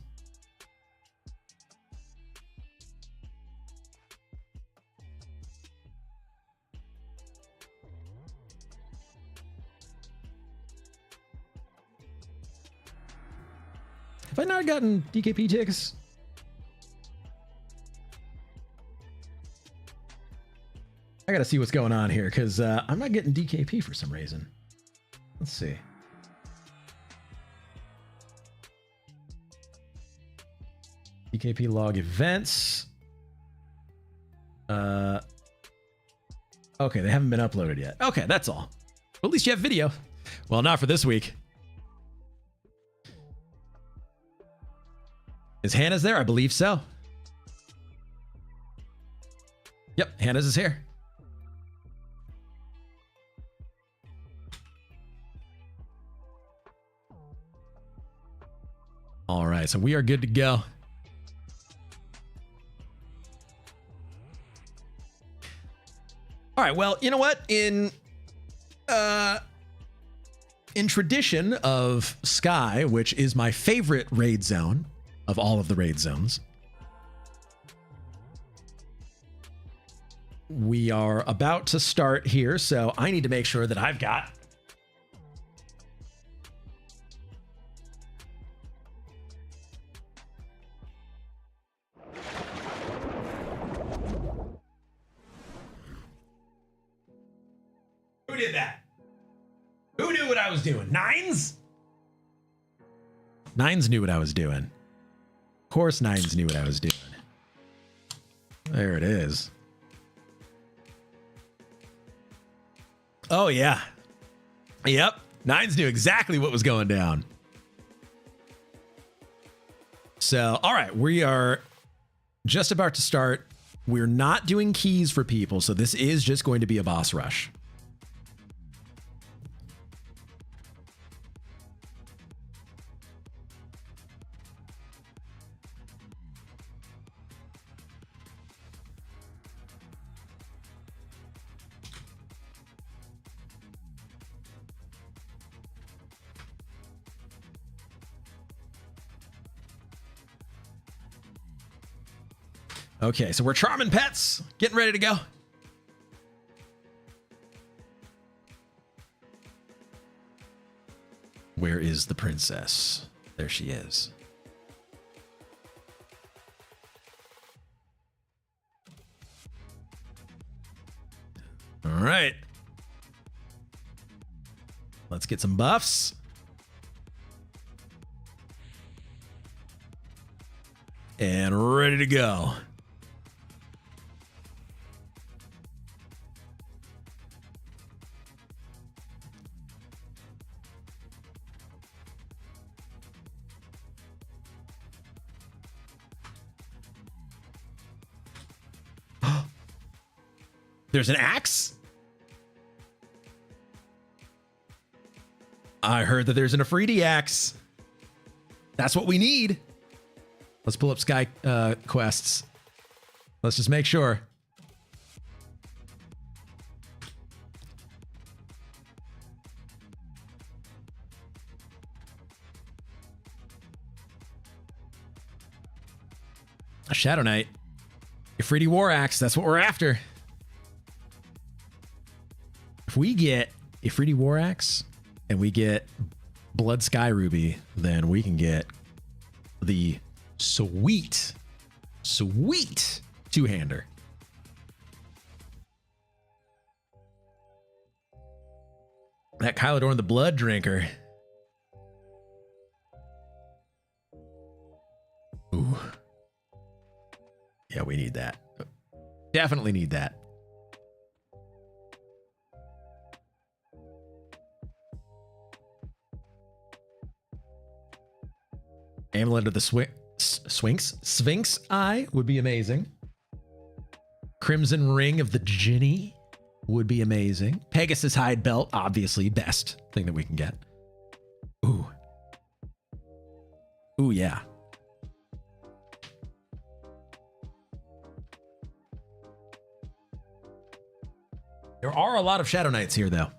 Have I not gotten DKP ticks? I gotta see what's going on here, because I'm not getting DKP for some reason. Let's see. DKP log events. Okay, they haven't been uploaded yet. Okay, that's all. Well, at least you have video. Well, not for this week. Is Hannah's there? I believe so. Yep, Hannah's is here. All right, so we are good to go. All right, well, you know what? In tradition of Sky, which is my favorite raid zone of all of the raid zones, we are about to start here, so I need to make sure that I've got Who did that? Who knew what I was doing? Nines? Nines knew what I was doing. Of course Nines knew what I was doing. There it is. Oh, yeah. Yep. Nines knew exactly what was going down. So, all right. We are just about to start. We're not doing keys for people, so this is just going to be a boss rush. Okay, so we're charming pets, getting ready to go. Where is the princess? There she is. get some buffs. And ready to go. There's an axe? I heard that there's an Afridi axe. That's what we need. Let's pull up Sky quests. Let's just make sure. A Shadowknight. Afridi War Axe, that's what we're after. If we get Afridi War Axe and we get Blood Sky Ruby, then we can get the sweet two-hander. That Kylodorn the Blood Drinker. Ooh. Yeah, we need that. Definitely need that. Amulet of the Sphinx Eye would be amazing. Crimson Ring of the Djinni would be amazing. Pegasus Hide Belt, obviously, best thing that we can get. Ooh. Ooh, yeah. There are a lot of Shadowknights here, though.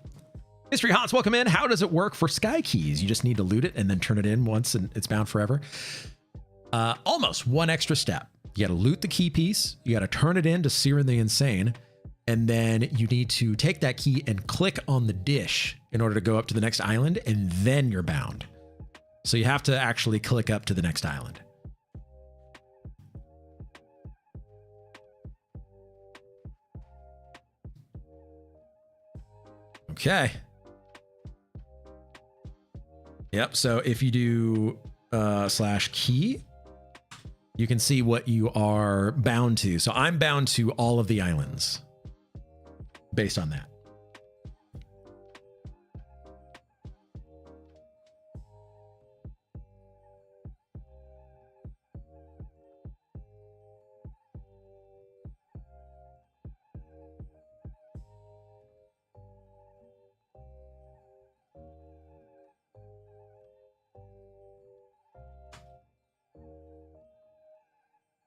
Mystery Haunts, welcome in. How does it work for Sky Keys? You just need to loot it and then turn it in once and it's bound forever. Almost one extra step. You got to loot the key piece. You got to turn it in to Siren the Insane. And then you need to take that key and click on the dish in order to go up to the next island, and then you're bound. So you have to actually click up to the next island. Okay. Yep, so if you do /key, you can see what you are bound to. So I'm bound to all of the islands based on that.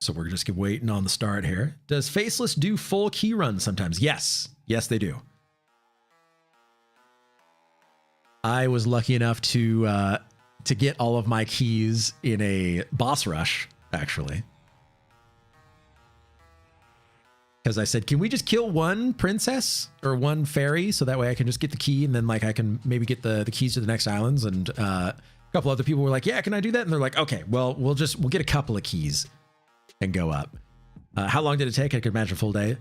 So we're just waiting on the start here. Does Faceless do full key runs sometimes? Yes. Yes, they do. I was lucky enough to get all of my keys in a boss rush, actually. Because I said, can we just kill one princess or one fairy so that way I can just get the key and then like I can maybe get the keys to the next islands? And a couple other people were like, yeah, can I do that? And they're like, okay, well, we'll get a couple of keys and go up. How long did it take? I could imagine a full day.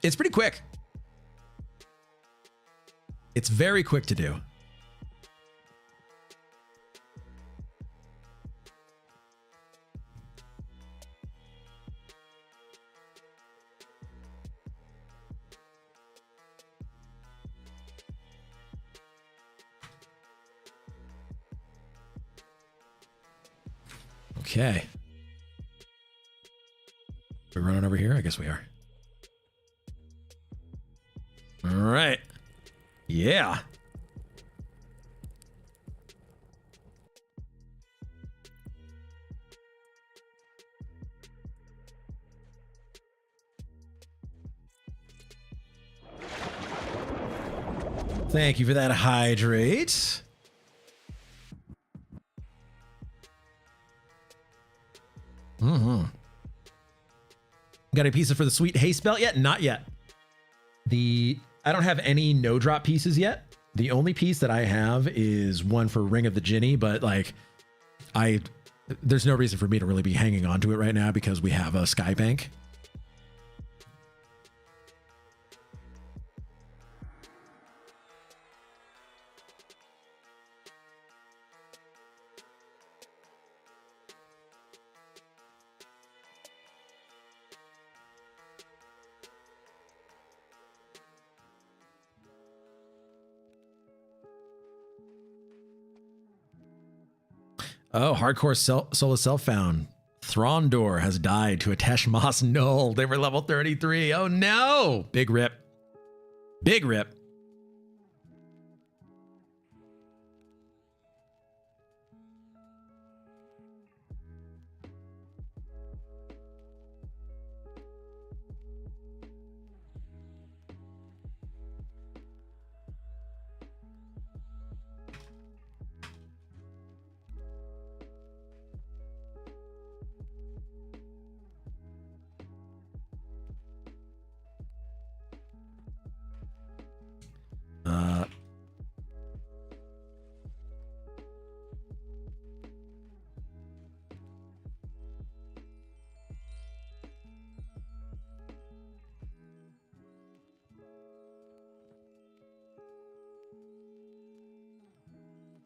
It's pretty quick. It's very quick to do. Okay. We're running over here? I guess we are. All right. Yeah. Thank you for that hydrate. Got any pieces for the sweet haste belt yet? Not yet. I don't have any no drop pieces yet. The only piece that I have is one for Ring of the Djinni, but like there's no reason for me to really be hanging on to it right now because we have a Sky Bank. Oh, hardcore solo self found. Throndor has died to a Tesh Moss Null. They were level 33. Oh no! Big rip. Big rip.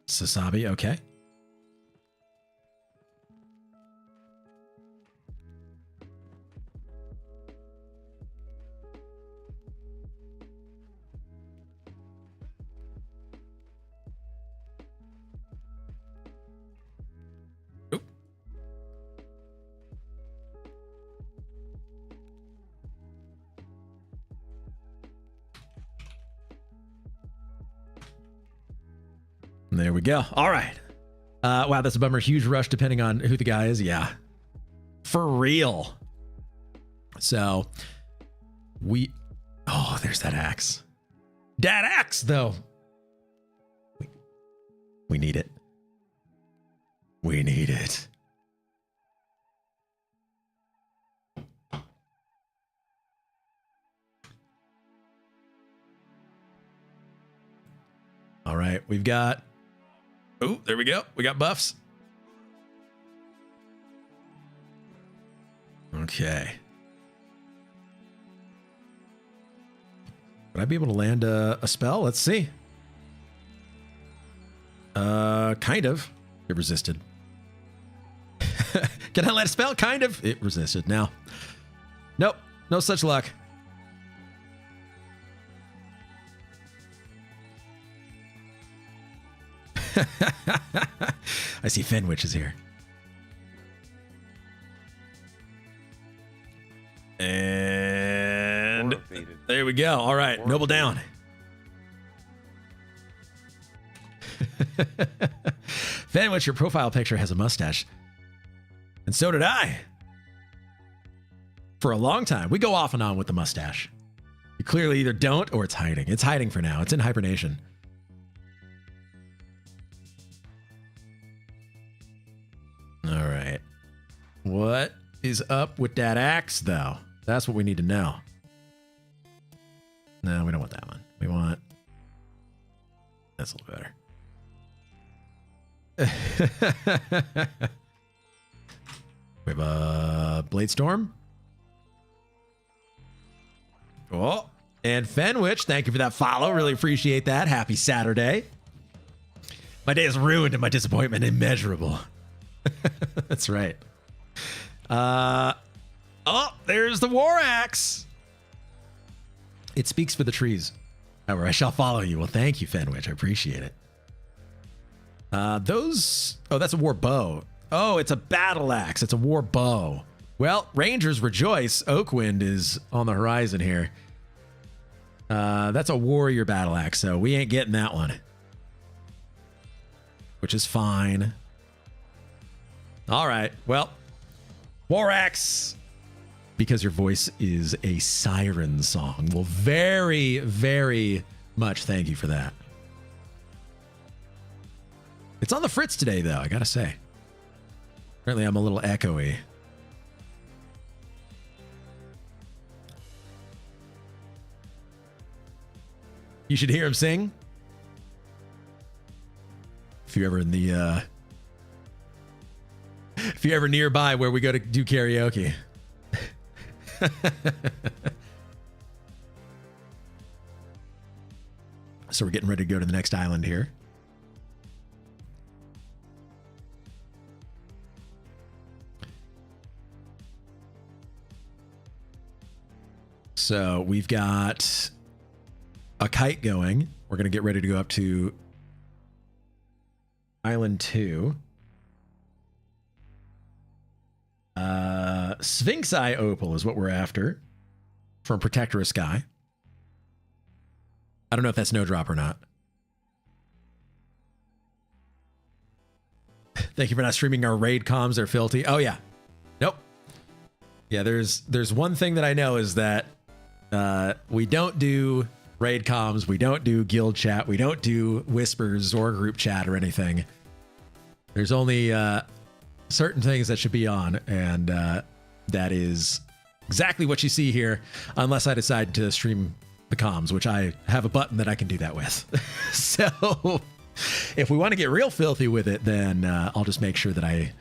Sasabi, okay. Oop. There we go. All right. Wow, that's a bummer. Huge rush depending on who the guy is. Yeah. For real. So oh, there's that axe. That axe, though. We need it. We need it. All right, we've got... Oh, there we go. We got buffs. Okay. Would I be able to land a spell? Let's see. Kind of. It resisted. Can I land a spell? Kind of. It resisted. Now. Nope. No such luck. I see Fenwich is here. And there we go. All right. Noble down. Fenwich, your profile picture has a mustache. And so did I. For a long time. We go off and on with the mustache. You clearly either don't or it's hiding. It's hiding for now. It's in hibernation. All right. What is up with that axe, though? That's what we need to know. No, we don't want that one. We want... That's a little better. We have a Blade Storm. Oh, and Fenwich, thank you for that follow. Really appreciate that. Happy Saturday. My day is ruined and my disappointment immeasurable. That's right. Oh, there's the War Axe. It speaks for the trees. However, I shall follow you. Well, thank you, Fenwich. I appreciate it. Oh, that's a war bow. Oh, it's a battle axe. It's a war bow. Well, Rangers rejoice. Oakwind is on the horizon here. That's a warrior battle axe, so we ain't getting that one. Which is fine. All right, well, War Axe, because your voice is a siren song. Well, very, very much thank you for that. It's on the fritz today, though, I gotta say. Apparently, I'm a little echoey. You should hear him sing. If you're ever in the, if you're ever nearby where we go to do karaoke. So we're getting ready to go to the next island here. So we've got a kite going. We're going to get ready to go up to Island 2. Sphinx Eye Opal is what we're after from Protector of Sky. I don't know if that's no drop or not. Thank you for not streaming our raid comms. They're filthy. Oh, yeah. Nope. Yeah, there's one thing that I know is that we don't do raid comms. We don't do guild chat. We don't do whispers or group chat or anything. There's only certain things that should be on, and that is exactly what you see here, unless I decide to stream the comms, which I have a button that I can do that with. So if we want to get real filthy with it, then I'll just make sure that I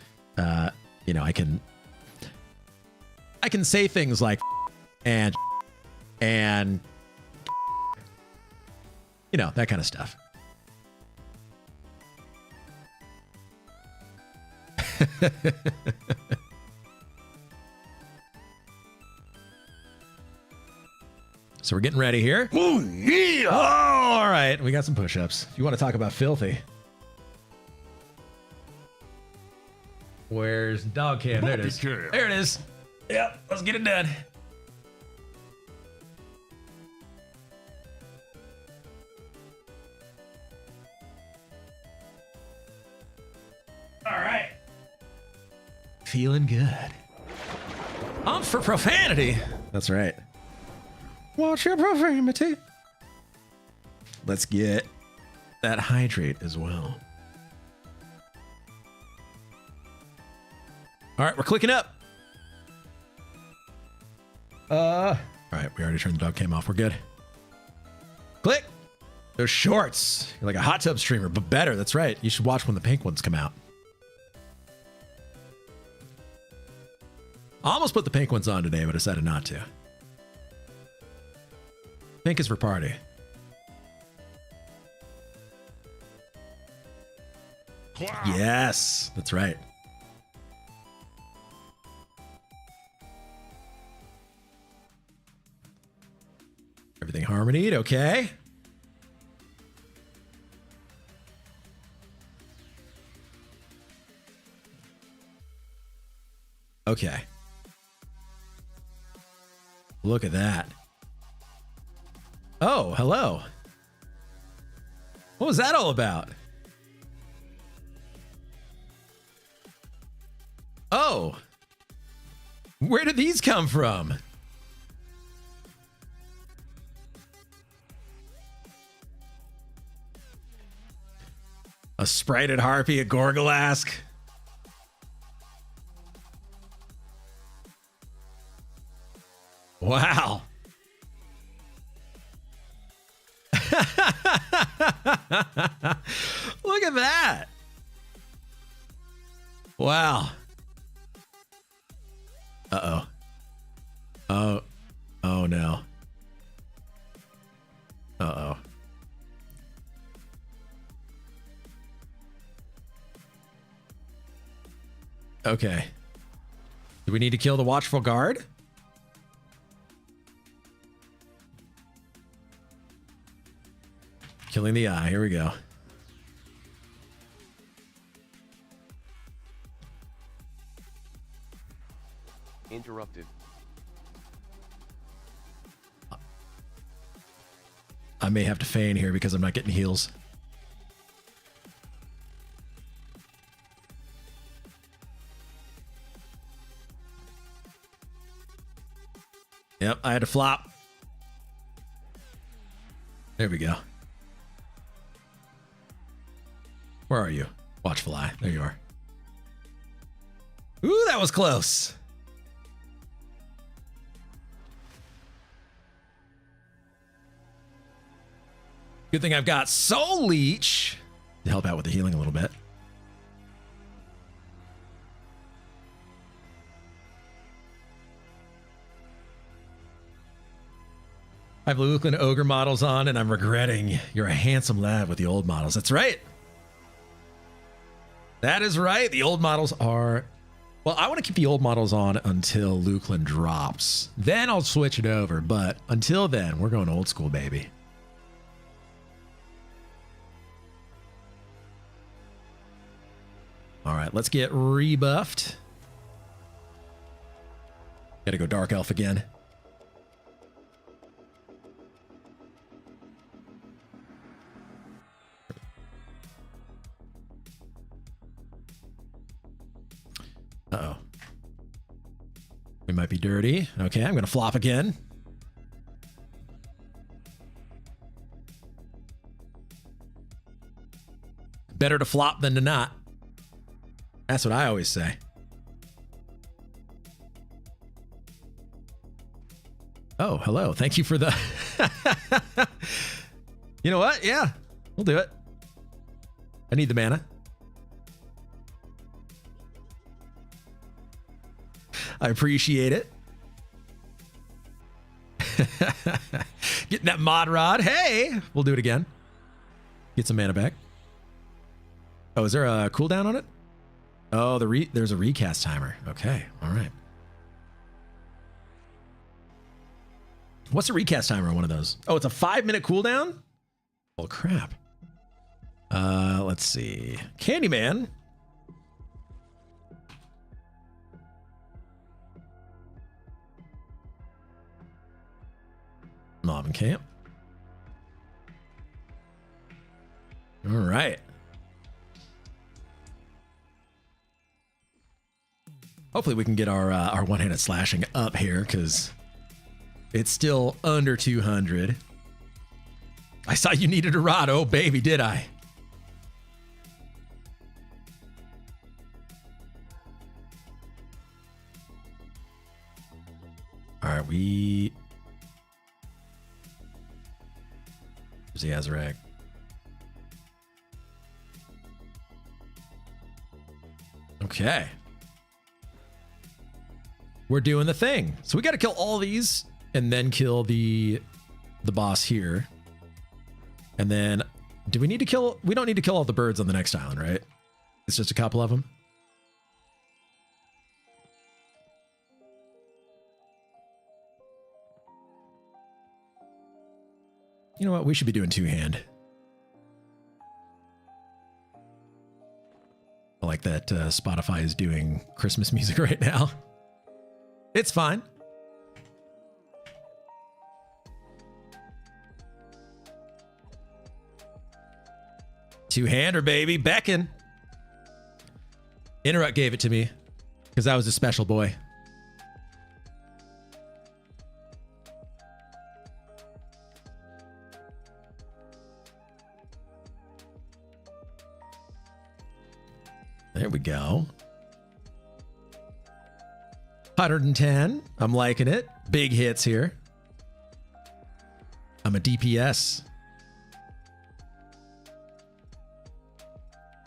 can say things like and that kind of stuff. So we're getting ready here. Oh, yeah. Oh, all right. We got some push-ups. If you want to talk about filthy. Where's the dog cam? There it is. There it is. Yep. Let's get it done. All right. Feeling good. On for profanity. That's right. Watch your profanity. Let's get that hydrate as well. All right, we're clicking up. All right, we already turned the dog cam off. We're good. Click. Those shorts. You're like a hot tub streamer, but better. That's right. You should watch when the pink ones come out. I almost put the pink ones on today, but I decided not to. Pink is for party. Yes, that's right. Everything harmonied, okay. Okay. Look at that. Oh, hello. What was that all about? Oh. Where did these come from? A sprited harpy, a gorgolask. Wow. Look at that. Wow. Uh-oh. Oh no. Uh-oh. Okay. Do we need to kill the watchful guard? Killing the eye. Here we go. Interrupted. I may have to feign here because I'm not getting heals. Yep, I had to flop. There we go. Where are you? Watchful eye. There you are. Ooh, that was close. Good thing I've got Soul Leech to help out with the healing a little bit. I have Lukeland Ogre models on, and I'm regretting you're a handsome lad with the old models. That's right. That is right. The old models are... Well, I want to keep the old models on until Lukeland drops. Then I'll switch it over. But until then, we're going old school, baby. All right, let's get rebuffed. Gotta go Dark Elf again. Uh-oh. We might be dirty. Okay, I'm gonna flop again. Better to flop than to not. That's what I always say. Oh, hello. Thank you for the... You know what? Yeah, we'll do it. I need the mana. I appreciate it. Getting that mod rod. Hey, we'll do it again. Get some mana back. Oh, is there a cooldown on it? Oh, there's a recast timer. Okay, all right. What's a recast timer on one of those? Oh, it's a 5-minute cooldown? Oh, crap. Let's see. Candyman. Mob and camp. All right. Hopefully we can get our one-handed slashing up here because it's still under 200. I saw you needed a rod. Oh, baby, did I? All right, we... There's the Azarac. Okay. We're doing the thing. So we got to kill all these and then kill the boss here. And then do we need to kill? We don't need to kill all the birds on the next island, right? It's just a couple of them. You know what? We should be doing two-hand. I like that Spotify is doing Christmas music right now. It's fine. Two-hander, baby. Beckon. Interrupt gave it to me because I was a special boy. There we go. 110. I'm liking it. Big hits here. I'm a DPS.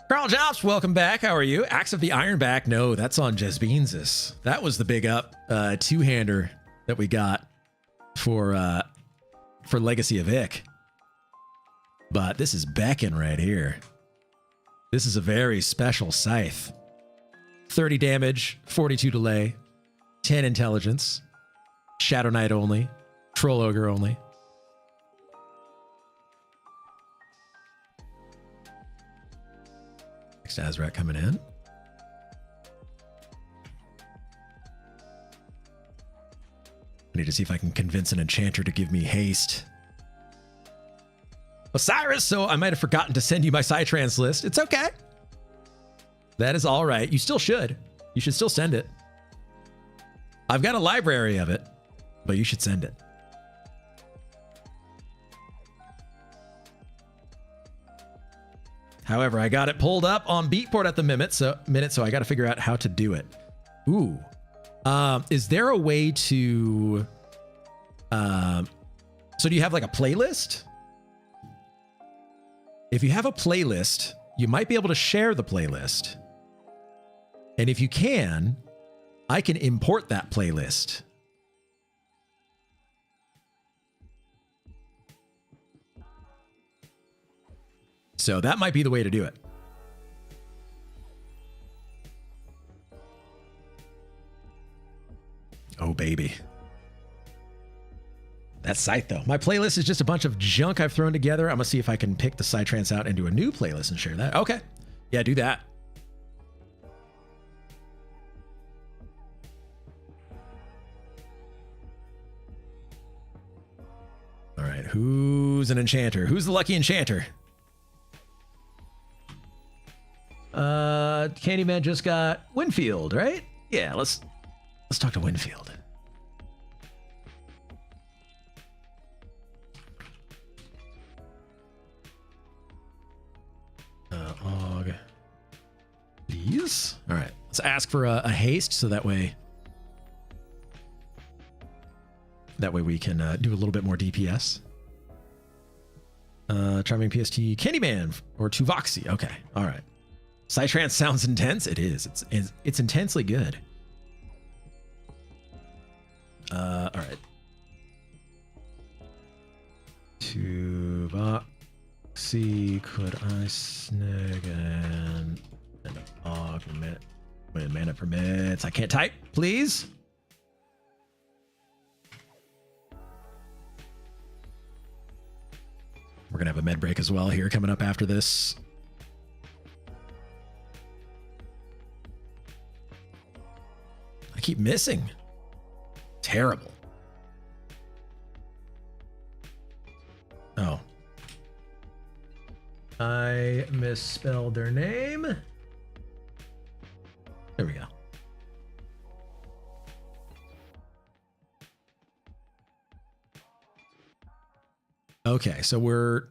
Carl Jobs, welcome back. How are you? Axe of the Ironback. No, that's on Jesbeansis. That was the big up two-hander that we got for Legacy of Ick. But this is Beckon right here. This is a very special scythe. 30 damage, 42 delay, 10 intelligence, Shadowknight only, Troll Ogre only. Next Azrak coming in. I need to see if I can convince an enchanter to give me haste. Osiris, so I might have forgotten to send you my Psytrance list. It's okay. That is all right. You still should. You should still send it. I've got a library of it, but you should send it. However, I got it pulled up on Beatport at the minute, so I got to figure out how to do it. Ooh. Is there a way to... So do you have like a playlist? If you have a playlist, you might be able to share the playlist. And if you can, I can import that playlist. So that might be the way to do it. Oh, baby. That site, though. My playlist is just a bunch of junk I've thrown together. I'm going to see if I can pick the Psytrance out into a new playlist and share that. Okay. Yeah, do that. who's an enchanter? Who's the lucky enchanter? Candyman just got Winfield, right? Yeah, let's talk to Winfield. Og. Please. All right, let's ask for a haste so that way we can do a little bit more DPS. Charming PST Candyman or Tuvoxy. Okay, all right. Psytrance sounds intense. It is. It's intensely good. All right. Tuvoxy, could I snag an augment when mana permits? I can't type, please. We're gonna have a med break as well here coming up after this. I keep missing. Terrible. Oh. I misspelled their name. There we go. Okay, so we're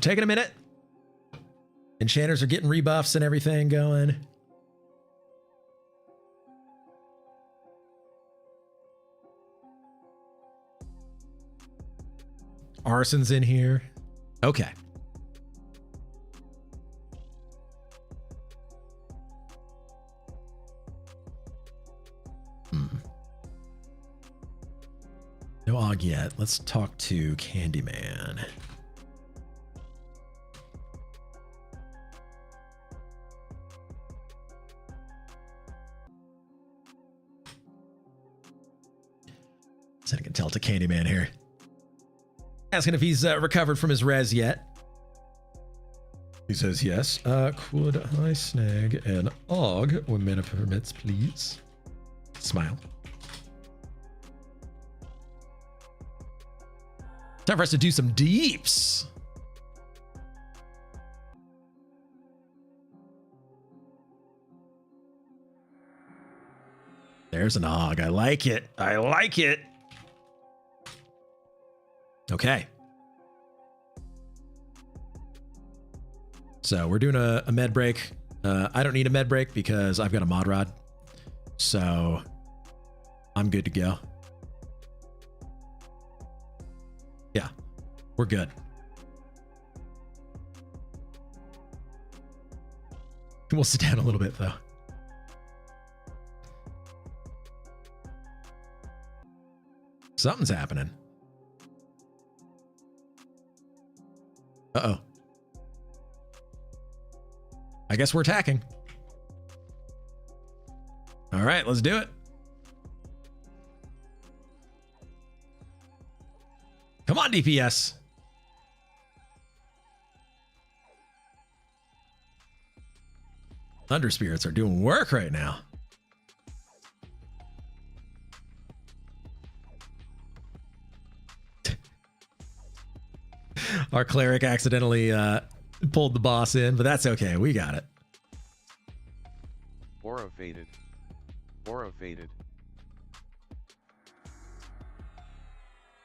taking a minute. Enchanters are getting rebuffs and everything going. Arson's in here. Okay. No Og yet. Let's talk to Candyman. So I can tell to Candyman here. Asking if he's recovered from his res yet. He says yes. Could I snag an Og when mana permits, please? Smile. Time for us to do some deeps. There's an Og. I like it. I like it. Okay. So we're doing a med break. I don't need a med break because I've got a mod rod. So I'm good to go. Yeah, we're good. We'll sit down a little bit though. Something's happening. Uh-oh. I guess we're attacking. All right, let's do it. Come on, DPS. Thunder Spirits are doing work right now. Our cleric accidentally pulled the boss in, but that's okay. We got it. Aura faded. Aura faded.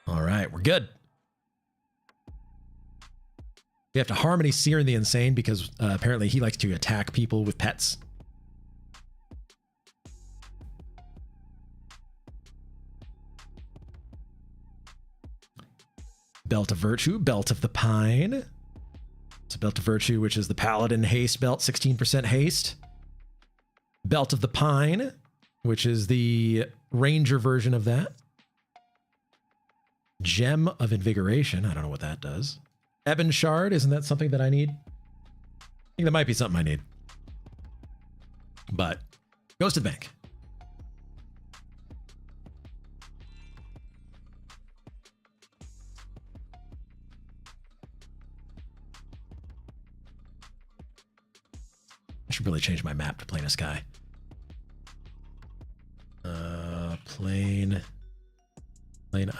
All right, we're good. We have to Harmony Seer the Insane because apparently he likes to attack people with pets. Belt of Virtue, Belt of the Pine. It's a Belt of Virtue, which is the Paladin Haste Belt, 16% haste. Belt of the Pine, which is the Ranger version of that. Gem of Invigoration. I don't know what that does. Ebon Shard. Isn't that something that I need? I think that might be something I need. But goes to the bank. I should really change my map to Plane of Sky. Plane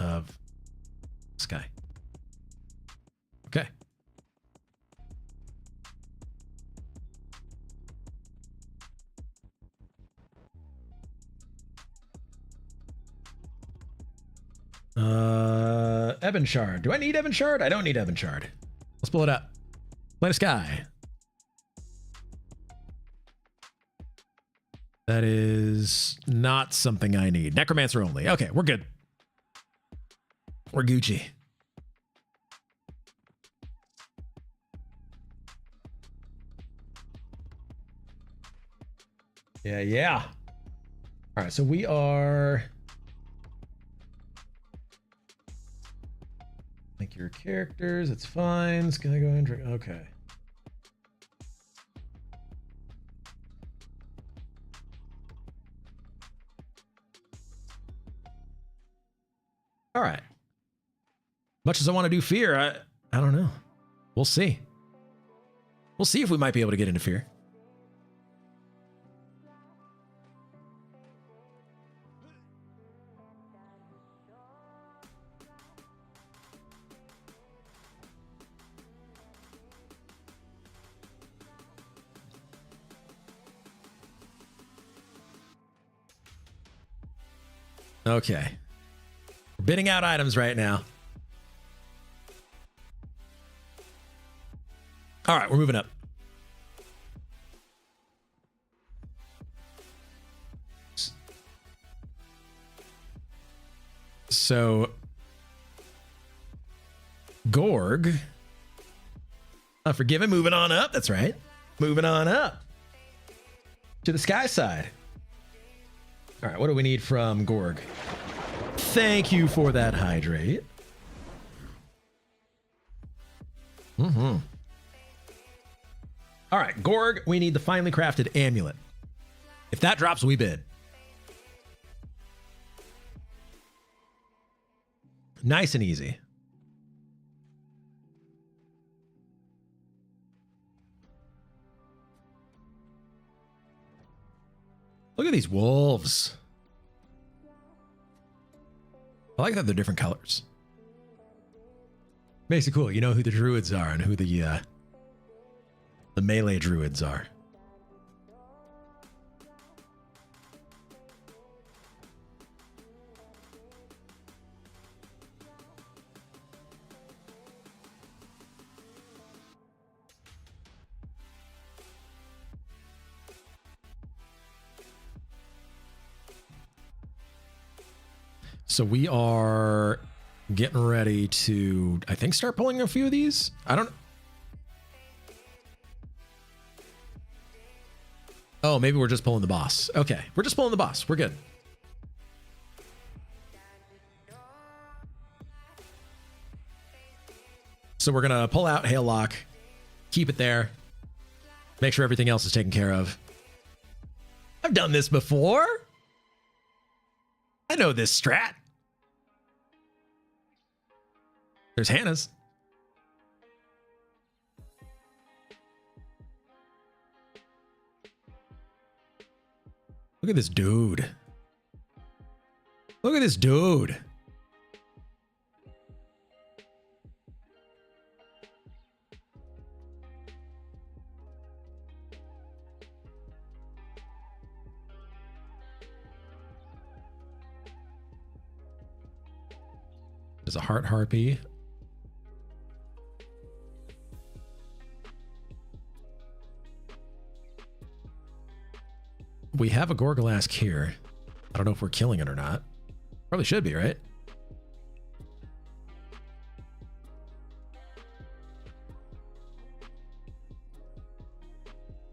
of Sky. Ebon Shard. Do I need Ebon Shard? I don't need Ebon Shard. Let's pull it up. Planet Sky. That is not something I need. Necromancer only. Okay, we're good. We're Gucci. Yeah. All right, so we are... Make your characters, it's fine. It's gonna go and drink. Okay. All right. Much as I want to do fear, I don't know. We'll see. We'll see if we might be able to get into fear. Okay. We're bidding out items right now. All right, we're moving up. So, Gorg. Forgiven, moving on up. That's right. Moving on up to the sky side. All right, what do we need from Gorg? Thank you for that hydrate. All right, Gorg, we need the finely crafted amulet. If that drops, we bid. Nice and easy. Look at these wolves. I like that they're different colors. Makes it cool. You know who the druids are and who the melee druids are. So we are getting ready to, I think, start pulling a few of these. I don't. Oh, maybe we're just pulling the boss. Okay, we're just pulling the boss. We're good. So we're going to pull out Hail Lock, keep it there, make sure everything else is taken care of. I've done this before. I know this strat. There's Hannah's. Look at this dude. Look at this dude. There's a heart harpy. We have a Gorgolask here. I don't know if we're killing it or not. Probably should be, right?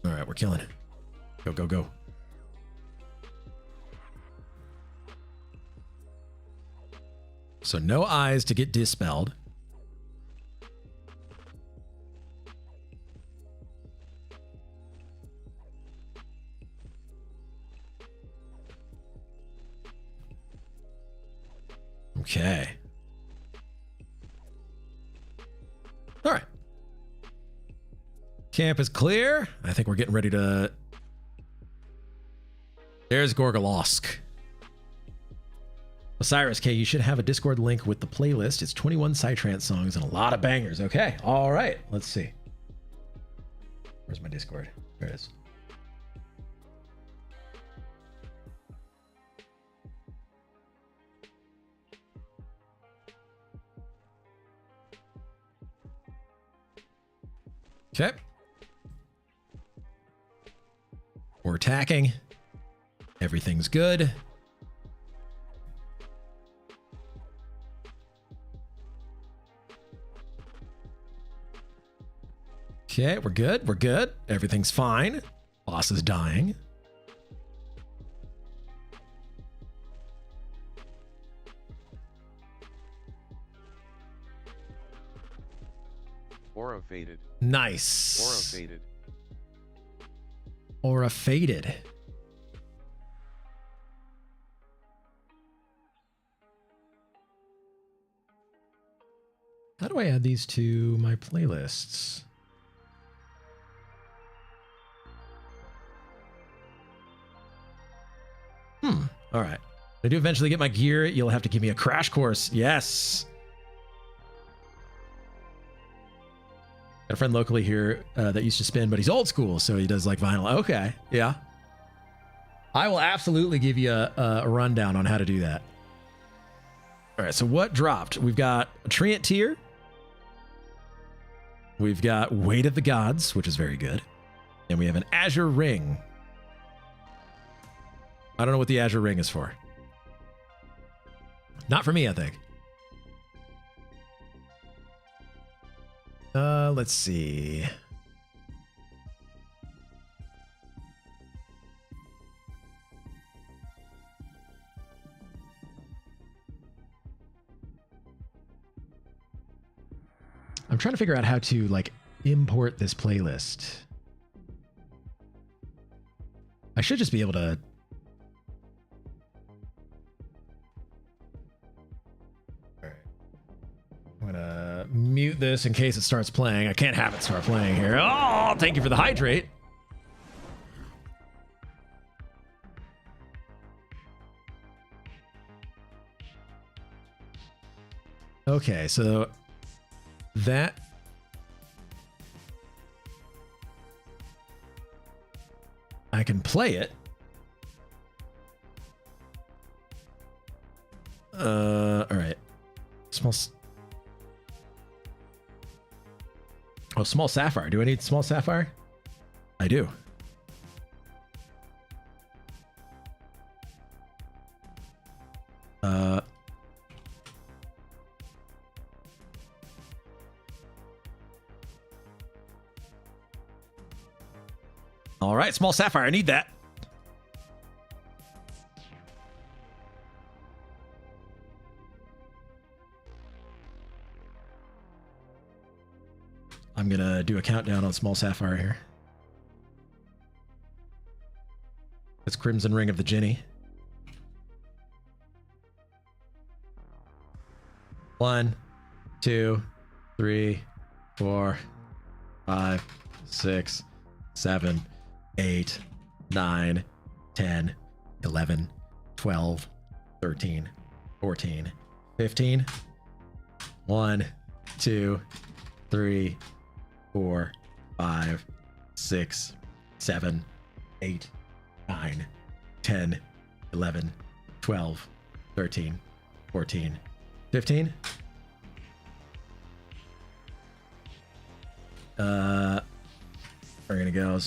All right, we're killing it. Go, go, go. So no eyes to get dispelled. Okay. All right. Camp is clear. I think we're getting ready to... There's Gorgolosk. Osiris K, you should have a Discord link with the playlist. It's 21 Psytrance songs and a lot of bangers. Okay. All right. Let's see. Where's my Discord? There it is. Okay. We're attacking. Everything's good. Okay, we're good. We're good. Everything's fine. Boss is dying. Aura faded. Nice. Aura faded. Aura faded. How do I add these to my playlists? All right. If I do eventually get my gear, you'll have to give me a crash course. Yes. Got a friend locally here that used to spin, but he's old school, so he does like vinyl. Okay. Yeah. I will absolutely give you a rundown on how to do that. All right. So what dropped? We've got a Treant Tier. We've got Weight of the Gods, which is very good. And we have an Azure Ring. I don't know what the Azure Ring is for. Not for me, I think. Let's see. I'm trying to figure out how to like import this playlist. I should just be able to. I'm gonna mute this in case it starts playing. I can't have it start playing here. Oh, thank you for the hydrate. Okay, so that I can play it. All right. Small sapphire. Do I need small sapphire? I do. All right, small sapphire. I need that. I'm going to do a countdown on small sapphire here. It's Crimson Ring of the Jinni. 1, 2, 3, 4, 5, 6, 7, 8, 9, 10, 11, 12, 13, 14, 15. 1, 2, 3, 4, 5, 6, 7, 8, 9, 10, 11, 12, 13, 14, 15. We're gonna go.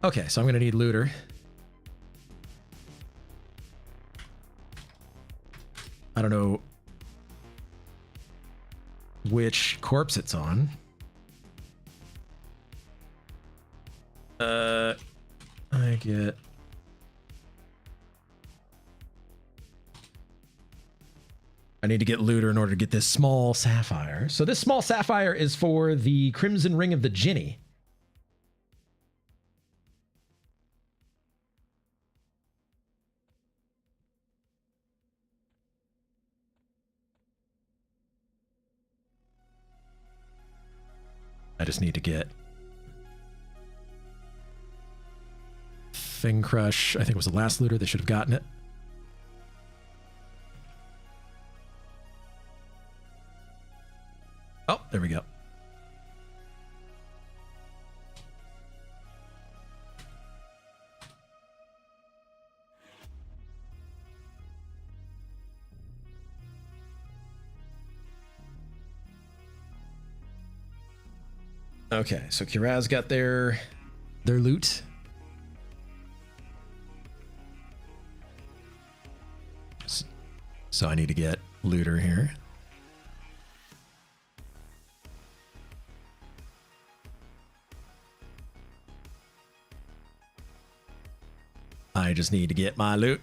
Okay, so I'm gonna need looter. I don't know which corpse it's on. I need to get looter in order to get this small sapphire. So this small sapphire is for the Crimson Ring of the Jinni. I just need to get Thing Crush. I think it was the last looter. They should have gotten it. Oh, there we go. Okay, so Kiraz got their loot. So I need to get looter here. I just need to get my loot.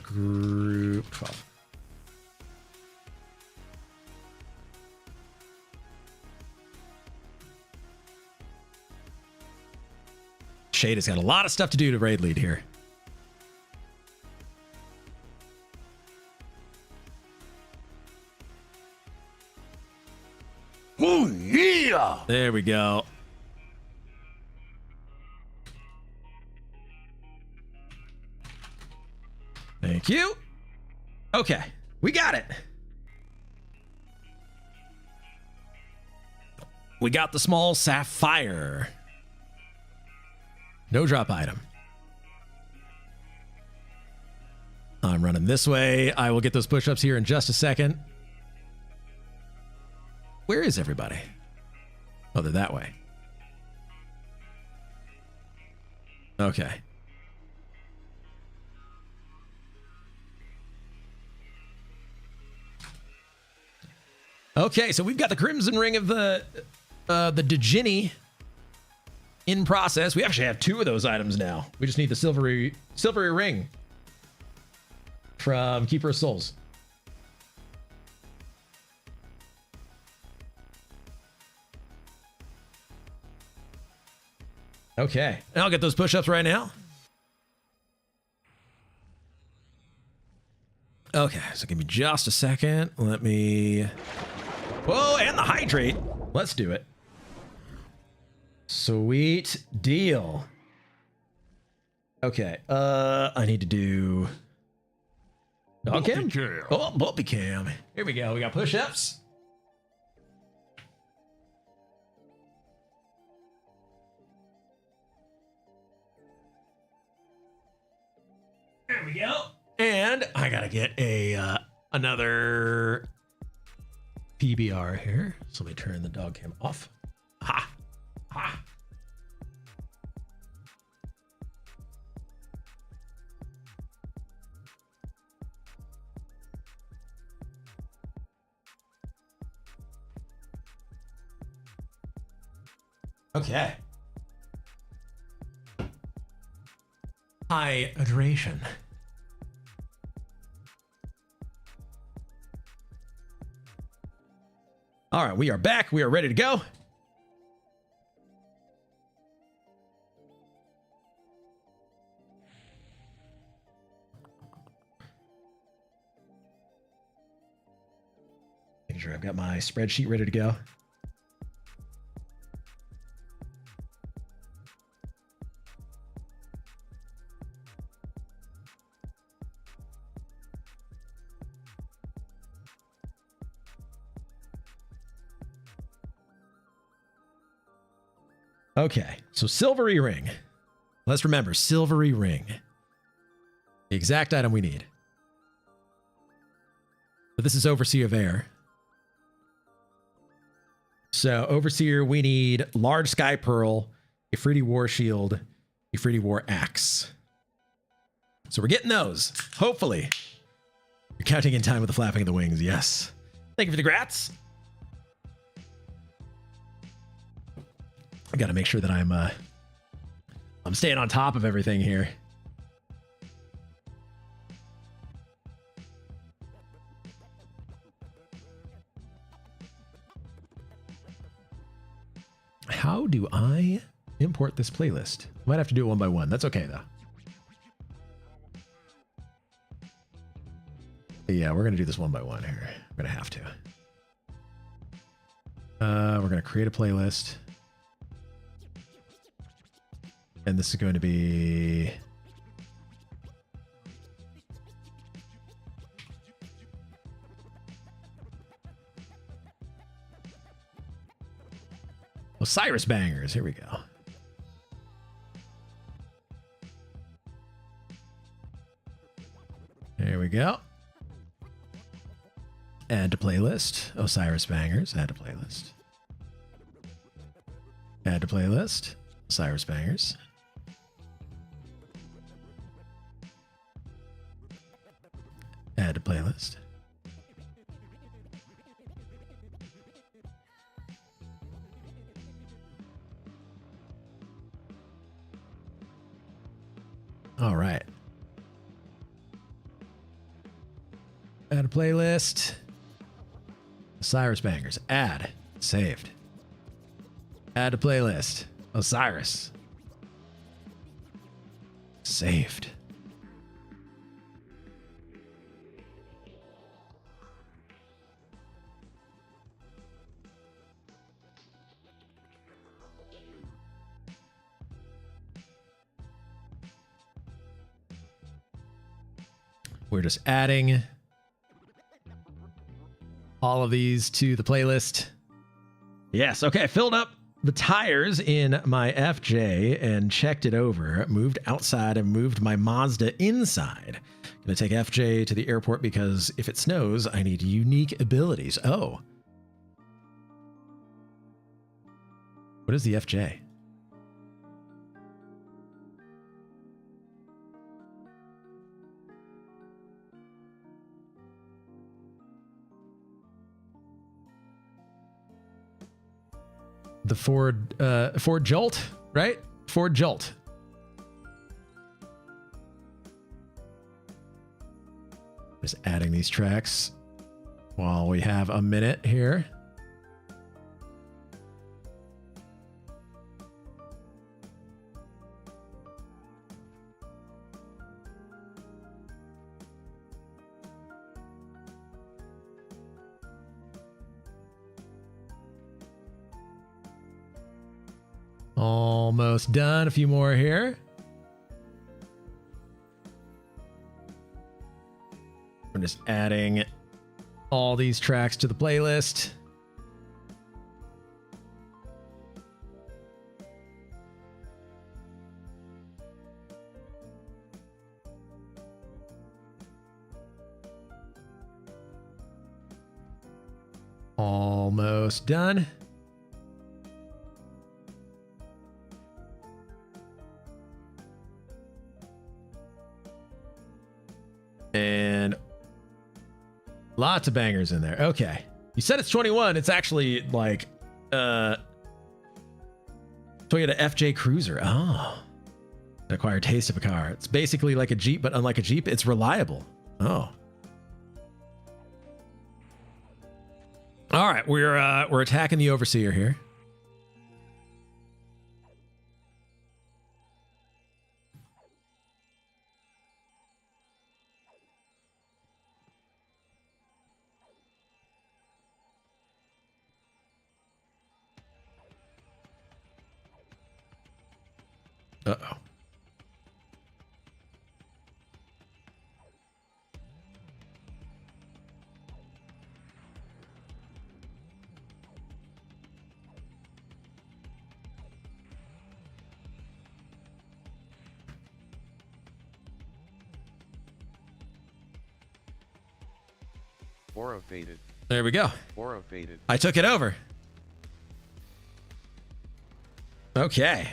Group 12. Shade has got a lot of stuff to do to raid lead here. Oh, yeah! There we go. Thank you. Okay, we got it. We got the small sapphire. No drop item. I'm running this way. I will get those push-ups here in just a second. Where is everybody? Oh, they're that way. Okay. Okay, so we've got the Crimson Ring of the Djinni in process. We actually have 2 of those items now. We just need the silvery ring from Keeper of Souls. Okay, and I'll get those push-ups right now. Okay, so give me just a second. Let me... Whoa, and the hydrate. Let's do it. Sweet deal. Okay, I need to do... Dog cam? Oh, Bumpy cam. Here we go. We got push-ups. There we go. And I gotta get a another PBR here. So let me turn the dog cam off. Ha! Ha! Okay. Hydration. All right, we are back. We are ready to go. Making sure I've got my spreadsheet ready to go. Okay, so silvery ring. Let's remember, silvery ring. The exact item we need. But this is Overseer of Air. So Overseer, we need large sky pearl, Ifriti war shield, Ifriti war axe. So we're getting those. Hopefully. You're counting in time with the flapping of the wings. Yes. Thank you for the grats. I got to make sure that I'm staying on top of everything here. How do I import this playlist? Might have to do it one by one. That's okay though. Yeah, we're gonna do this one by one here. We're gonna have to. We're gonna create a playlist. And this is going to be... Osiris Bangers. Here we go. go. Add to playlist. Osiris Bangers. Add to playlist. Add to playlist. Osiris Bangers. Add to playlist. All right. Add a playlist. Osiris Bangers. Add. Saved. Add a playlist. Osiris. Saved. We're just adding all of these to the playlist. Yes, okay, filled up the tires in my FJ and checked it over, moved outside and moved my Mazda inside. Gonna take FJ to the airport because if it snows, I need unique abilities. Oh. What is the FJ? The Ford Jolt, right? Ford Jolt. Just adding these tracks while we have a minute here. Almost done. A few more here. I'm just adding all these tracks to the playlist. Almost done. And lots of bangers in there. Okay. You said it's 21. It's actually like Toyota FJ Cruiser. Oh. An acquired taste of a car. It's basically like a Jeep, but unlike a Jeep, it's reliable. Oh. All right, we're attacking the Overseer here. Uh-oh. Oro faded. There we go. Oro faded. I took it over. Okay.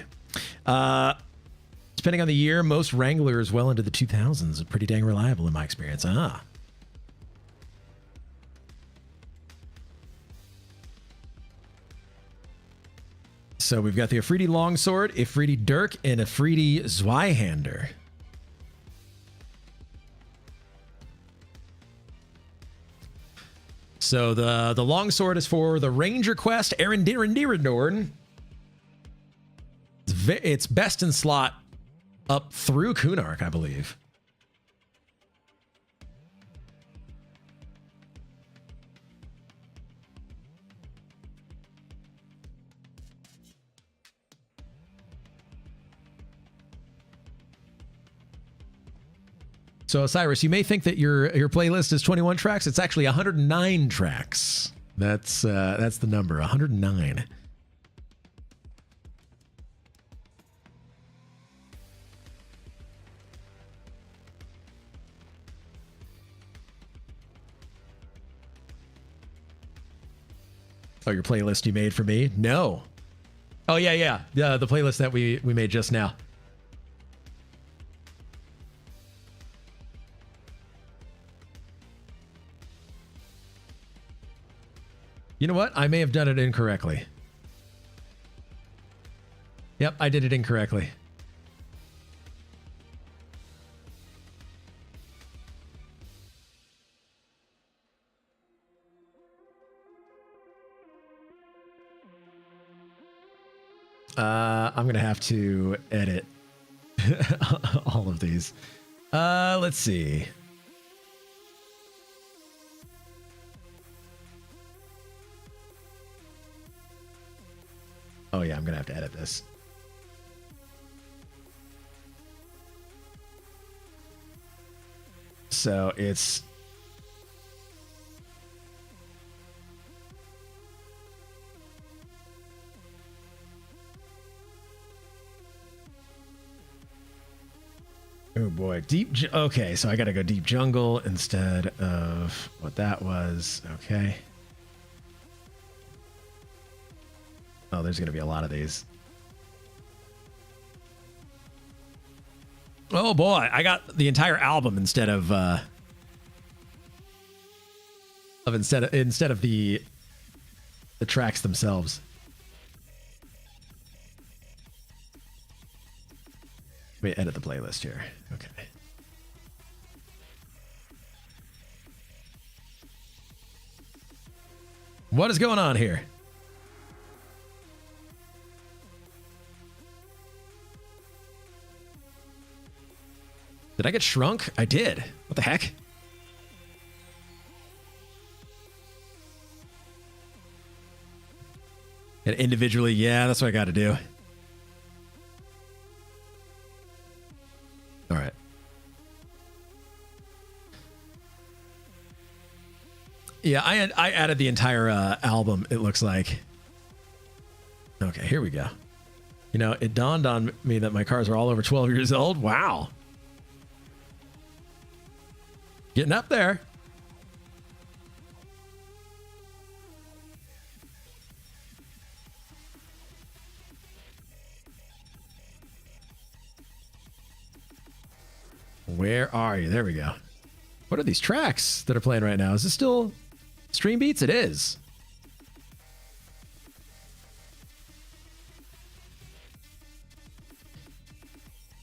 Depending on the year, most Wranglers well into the 2000s are pretty dang reliable in my experience. Ah. So we've got the Afridi Longsword, Afridi Dirk, and Afridi Zweihander. So the Longsword is for the Ranger Quest, Erendirendirendorn. It's best in slot up through Kunark, I believe. So Osiris, you may think that your playlist is 21 tracks. It's actually 109 tracks. That's the number, 109. Oh, your playlist you made for me? No. Oh, yeah. The playlist that we made just now. You know what? I may have done it incorrectly. Yep, I did it incorrectly. I'm gonna have to edit all of these. Let's see. Oh yeah, I'm gonna have to edit this. So it's oh boy, okay, so I gotta go deep jungle instead of what that was. Okay. Oh, there's gonna be a lot of these. Oh boy, I got the entire album instead of the tracks themselves. Let me edit the playlist here. Okay. What is going on here? Did I get shrunk? I did. What the heck? And individually, yeah, that's what I got to do. All right. Yeah, I added the entire album, it looks like. Okay, here we go. You know, it dawned on me that my cars are all over 12 years old. Wow. Getting up there. Where are you? There we go. What are these tracks that are playing right now? Is this still Stream Beats? It is.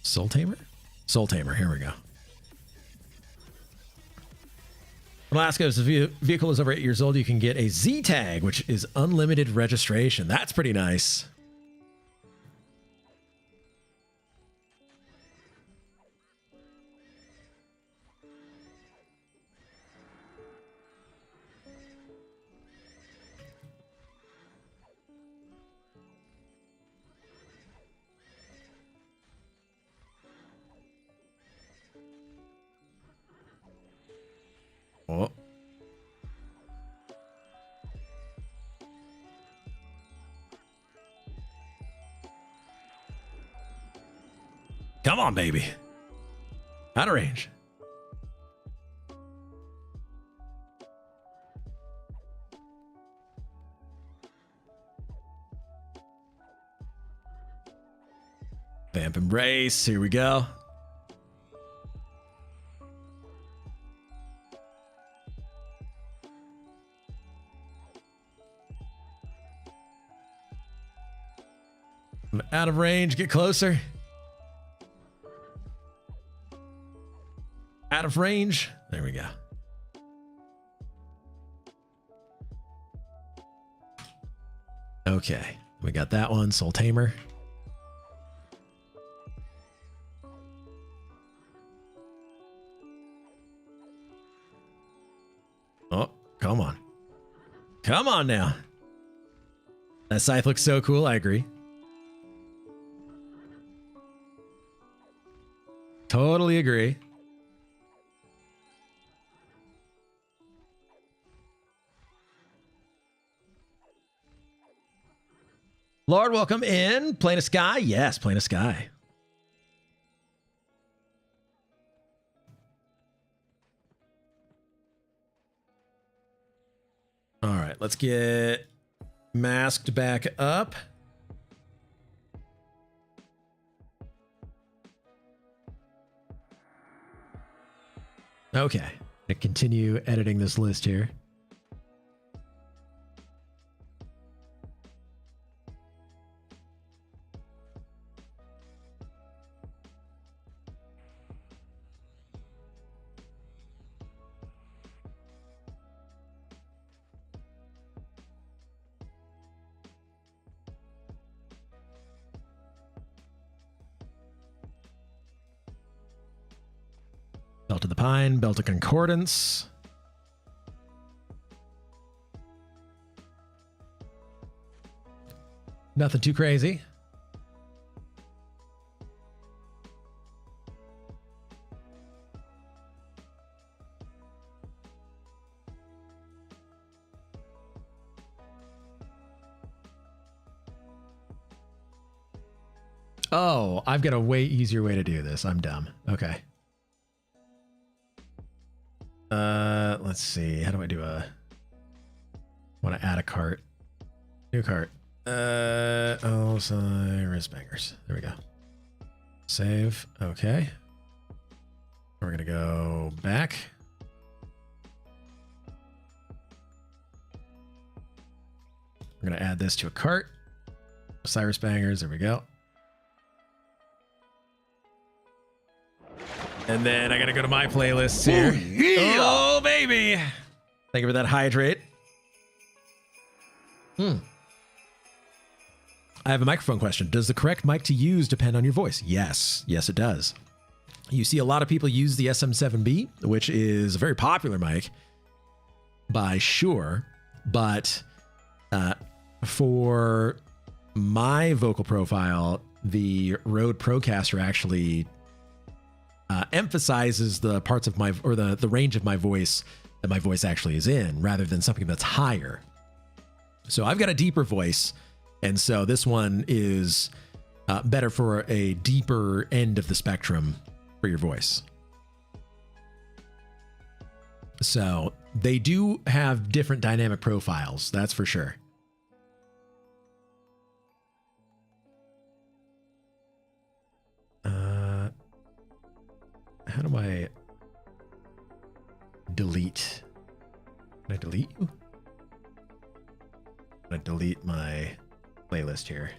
Soul Tamer? Soul Tamer, here we go. Alaska, if the vehicle is over 8 years old, you can get a Z tag, which is unlimited registration. That's pretty nice. Oh. Come on, baby. Out of range. Vamp Embrace. Here we go. I'm out of range. Get closer. Out of range. There we go. Okay. We got that one. Soul Tamer. Oh, come on. Come on now. That scythe looks so cool. I agree. Totally agree. Lord, welcome in. Plane of Sky? Yes, Plane of Sky. All right, let's get masked back up. Okay, I continue editing this list here. Belt of the Pine, Belt of Concordance. Nothing too crazy. Oh, I've got a way easier way to do this. I'm dumb. Okay. Let's see. How do I do want to add a cart? New cart. Oh, Cyrus Bangers. There we go. Save. Okay. We're going to go back. We're going to add this to a cart. Cyrus Bangers. There we go. And then I got to go to my playlists here. Oh, baby. Thank you for that hydrate. I have a microphone question. Does the correct mic to use depend on your voice? Yes. Yes, it does. You see a lot of people use the SM7B, which is a very popular mic by Shure. But for my vocal profile, the Rode Procaster actually emphasizes the parts of my, or the range of my voice that my voice actually is in, rather than something that's higher. So I've got a deeper voice, and so this one is better for a deeper end of the spectrum for your voice. So they do have different dynamic profiles, that's for sure. How do I delete? Can I delete you? I'm gonna delete my playlist here.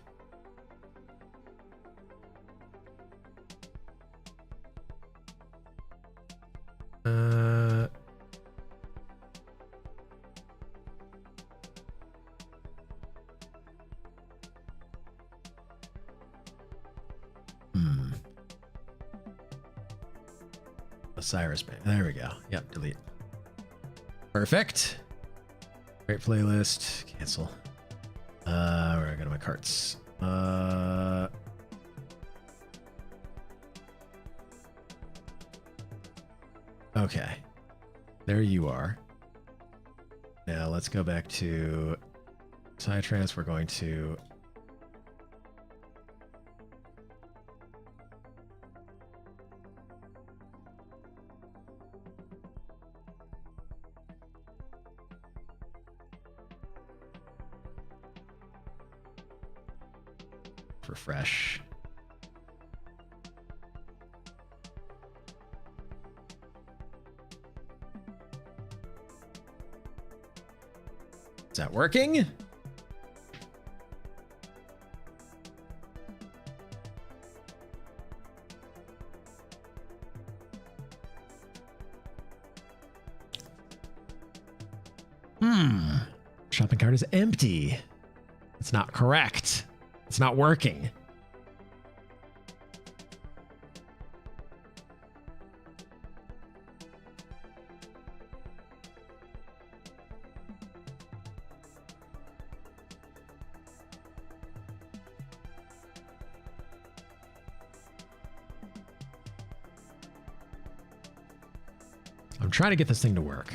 Cyrus Band. There we go. Yep, delete. Perfect. Great playlist. Cancel. Where do I go to my carts? Okay. There you are. Now let's go back to Psytrance. We're going to refresh. Is that working? Shopping cart is empty. It's not correct. It's not working. I'm trying to get this thing to work.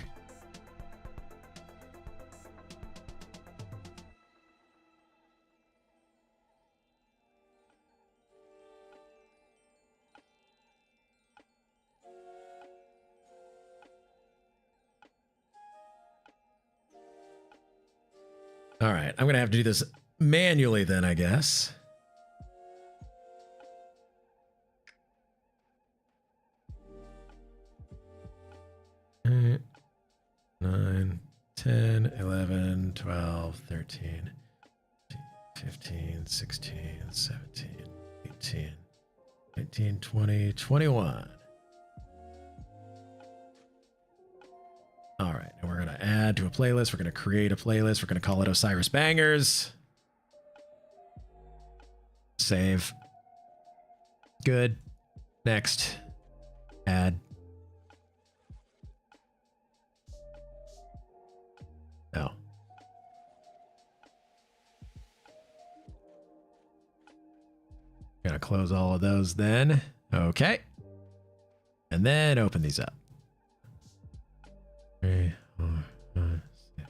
All right, I'm gonna have to do this manually then, I guess. Eight, 9, 10, 11, 12, 13, 15, 16, 17, 18, 19, 20, 21. All right, and we're going to add to a playlist. We're going to create a playlist. We're going to call it Osiris Bangers. Save. Good. Next. Add. No. Gonna close all of those then. Okay. And then open these up. 3, 4, 5, 6.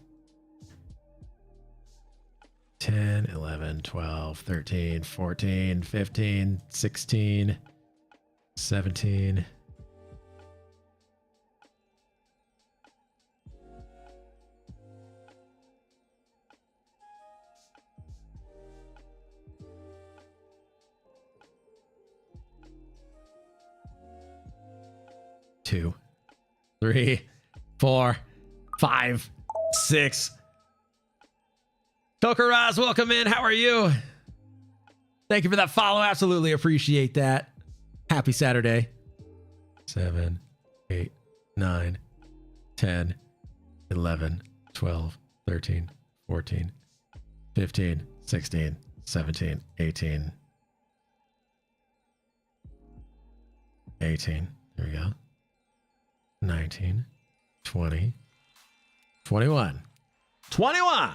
10, 11, 12, 13, 14, 15, 16, 17. Two, 3, 4, 5, 6. Tokaraz, welcome in. How are you? Thank you for that follow. Absolutely appreciate that. Happy Saturday. 7, 8, 9, 10, 11, 12, 13, 14, 15, 16, 17, 18. 18. There we go. 19, 20, 21. 21.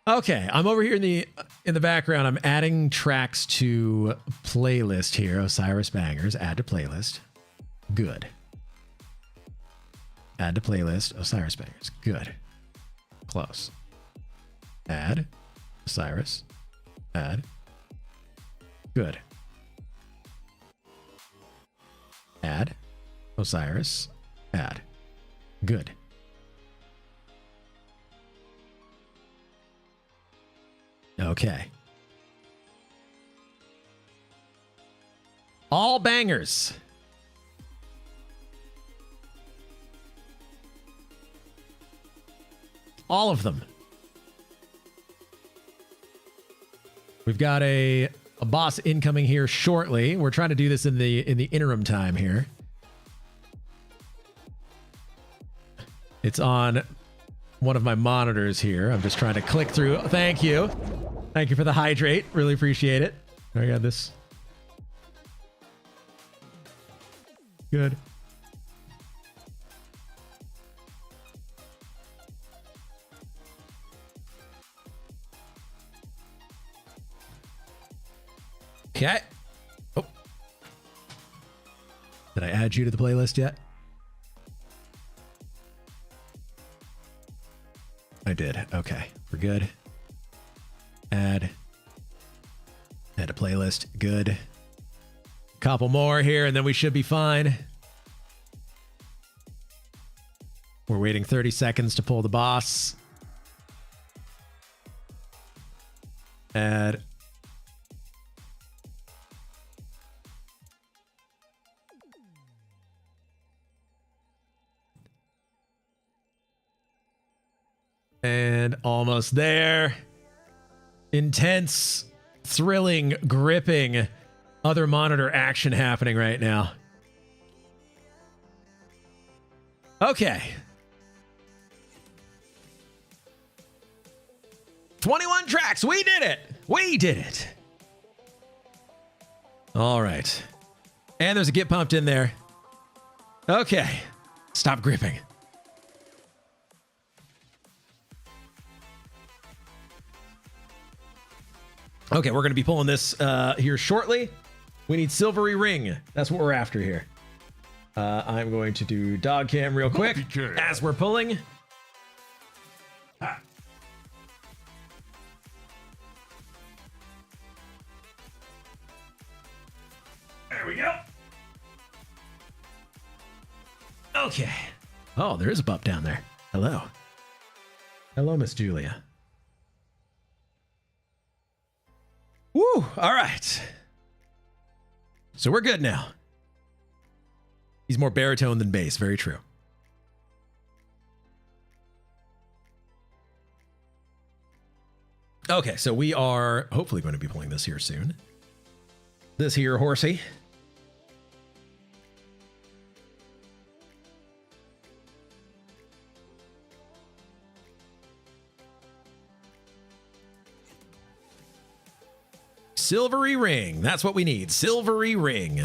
Okay, I'm over here in the background. I'm adding tracks to playlist here. Osiris Bangers. Add to playlist. Good. Add to playlist. Osiris Bangers. Good. Close. Add. Osiris. Add. Good. Add. Osiris. Add. Good. Okay. All bangers. All of them. We've got a boss incoming here shortly. We're trying to do this in the interim time here. It's on one of my monitors here. I'm just trying to click through. Thank you. Thank you for the hydrate. Really appreciate it. I got this. Good. Okay. Oh. Did I add you to the playlist yet? I did. Okay. We're good. Add to playlist. Good. Couple more here and then we should be fine. We're waiting 30 seconds to pull the boss. Add. And almost there. Intense, thrilling, gripping other monitor action happening right now. Okay. 21 tracks. We did it. We did it. All right. And there's a get pumped in there. Okay. Stop gripping. Okay, we're going to be pulling this here shortly. We need Silvery Ring. That's what we're after here. I'm going to do dog cam real quick as we're pulling. Ah. There we go. Okay. Oh, there is a bump down there. Hello. Hello, Miss Julia. Woo! All right. So we're good now. He's more baritone than bass. Very true. Okay, so we are hopefully going to be pulling this here soon. This here horsey. Silvery ring. That's what we need. Silvery ring.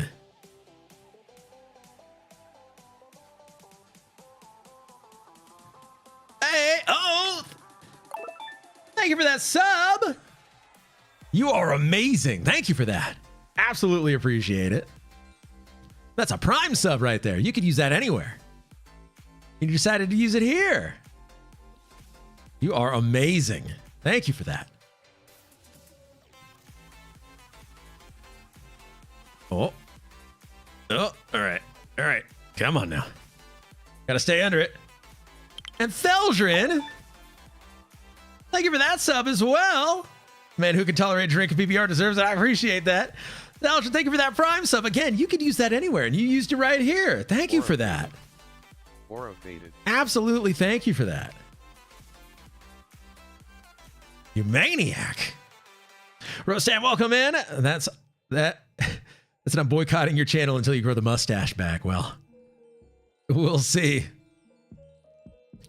Hey, oh! Thank you for that sub. You are amazing. Thank you for that. Absolutely appreciate it. That's a Prime sub right there. You could use that anywhere. You decided to use it here. You are amazing. Thank you for that. Oh. Oh, all right. All right. Come on now. Gotta stay under it. And Theldrin, thank you for that sub as well. Man who can tolerate drink of PBR deserves it. I appreciate that. Theldrin, thank you for that Prime sub. Again, you could use that anywhere, and you used it right here. Thank you for that. Aura faded. Absolutely, thank you for that. You maniac. Rostam, welcome in. That's that. That's not boycotting your channel until you grow the mustache back. Well, we'll see.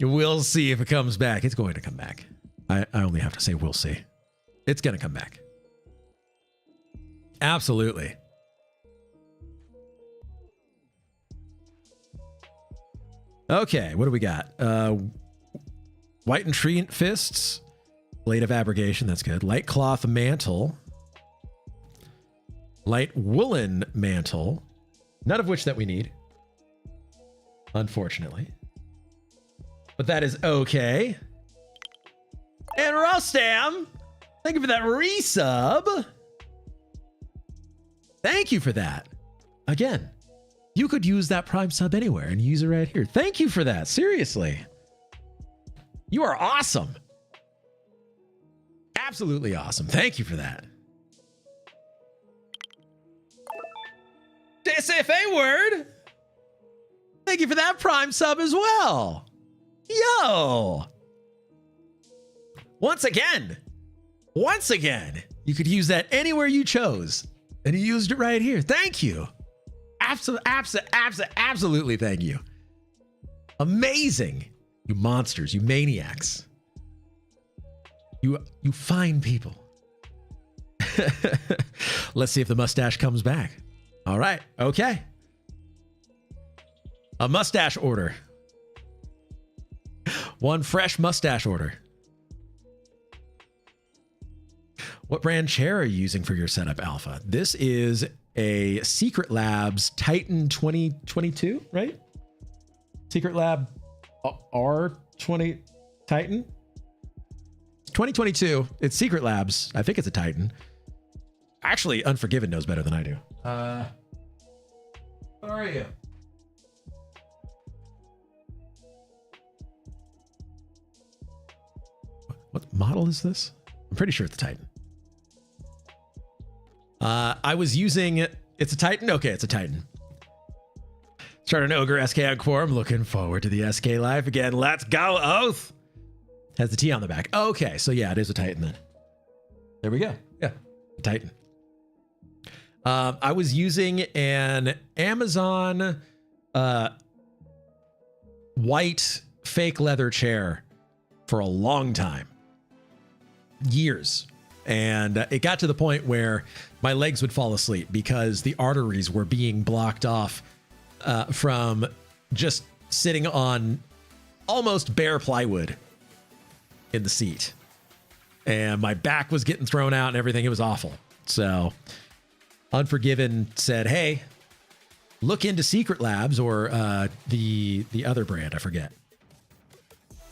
We'll see if it comes back. It's going to come back. I only have to say we'll see. It's going to come back. Absolutely. Okay, what do we got? White and Treant Fists. Blade of Abrogation, that's good. Light Cloth Mantle. Light Woolen Mantle. None of which that we need. Unfortunately. But that is okay. And Rostam, thank you for that resub. Thank you for that. Again, you could use that Prime sub anywhere and use it right here. Thank you for that. Seriously. You are awesome. Absolutely awesome. Thank you for that. SFA word. Thank you for that Prime sub as well. Yo. Once again, you could use that anywhere you chose. And you used it right here. Thank you. Absolutely thank you. Amazing. You monsters, you maniacs. You fine people. Let's see if the mustache comes back. All right. Okay. A mustache order. One fresh mustache order. What brand chair are you using for your setup, Alpha? This is a Secret Labs Titan 2022, right? Secret Lab R20 Titan. 2022. It's Secret Labs. I think it's a Titan. Actually, Unforgiven knows better than I do. What are you? What model is this? I'm pretty sure it's a Titan. I was using it. It's a Titan? Okay, it's a Titan. Start an Ogre SK on Quarm. Looking forward to the SK live again. Let's go, Oath. Has the T on the back. Okay, so yeah, it is a Titan then. There we go. Yeah, a Titan. I was using an Amazon white fake leather chair for a long time. Years. And it got to the point where my legs would fall asleep because the arteries were being blocked off from just sitting on almost bare plywood in the seat. And my back was getting thrown out and everything. It was awful. So Unforgiven said, hey, look into Secret Labs or the other brand. I forget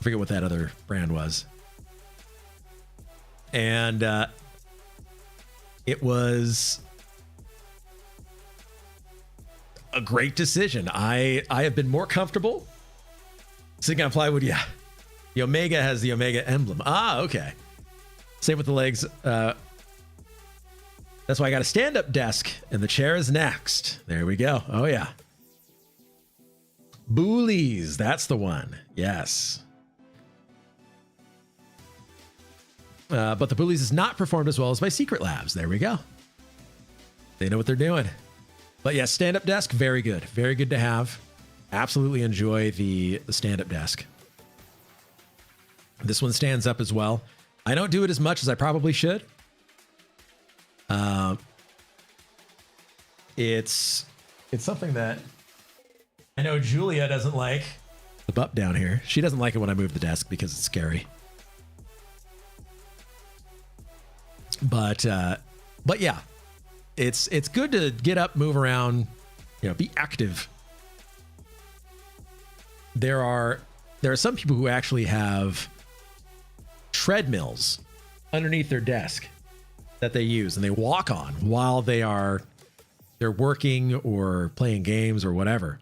what that other brand was. And it was a great decision. I have been more comfortable sitting on plywood. Yeah. The Omega has the Omega emblem. Ah, okay. Same with the legs. That's why I got a stand-up desk, and the chair is next. There we go. Oh, yeah. Boolies. That's the one. Yes. But the Boolies is not performed as well as by Secret Labs. There we go. They know what they're doing. But yeah, stand-up desk, very good. Very good to have. Absolutely enjoy the stand-up desk. This one stands up as well. I don't do it as much as I probably should. It's something that I know Julia doesn't like. The butt down here. She doesn't like it when I move the desk because it's scary. But yeah, it's good to get up, move around, be active. There are some people who actually have treadmills underneath their desk that they use and they walk on while they're working or playing games or whatever.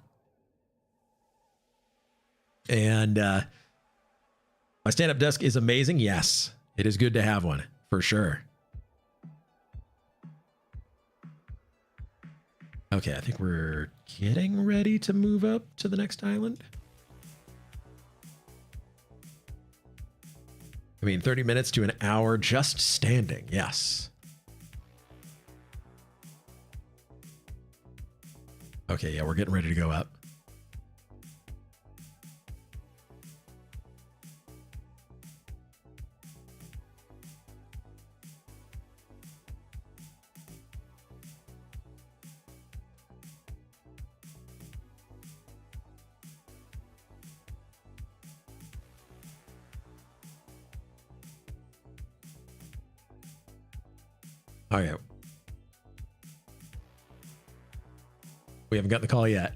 And my stand-up desk is amazing. Yes, it is good to have one for sure. Okay, I think we're getting ready to move up to the next island. I mean, 30 minutes to an hour just standing. Yes. Okay, yeah, we're getting ready to go up. Oh, yeah. We haven't gotten the call yet.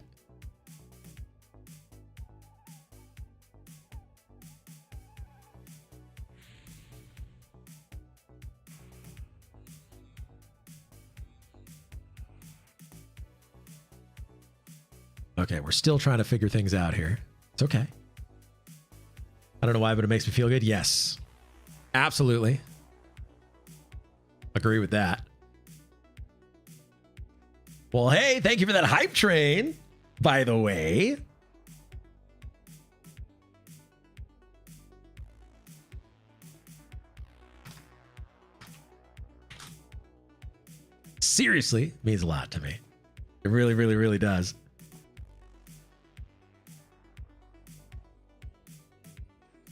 Okay, we're still trying to figure things out here. It's okay. I don't know why, but it makes me feel good. Yes, absolutely. Agree with that. Well, hey, thank you for that hype train, by the way. Seriously, means a lot to me. It really, really, really does.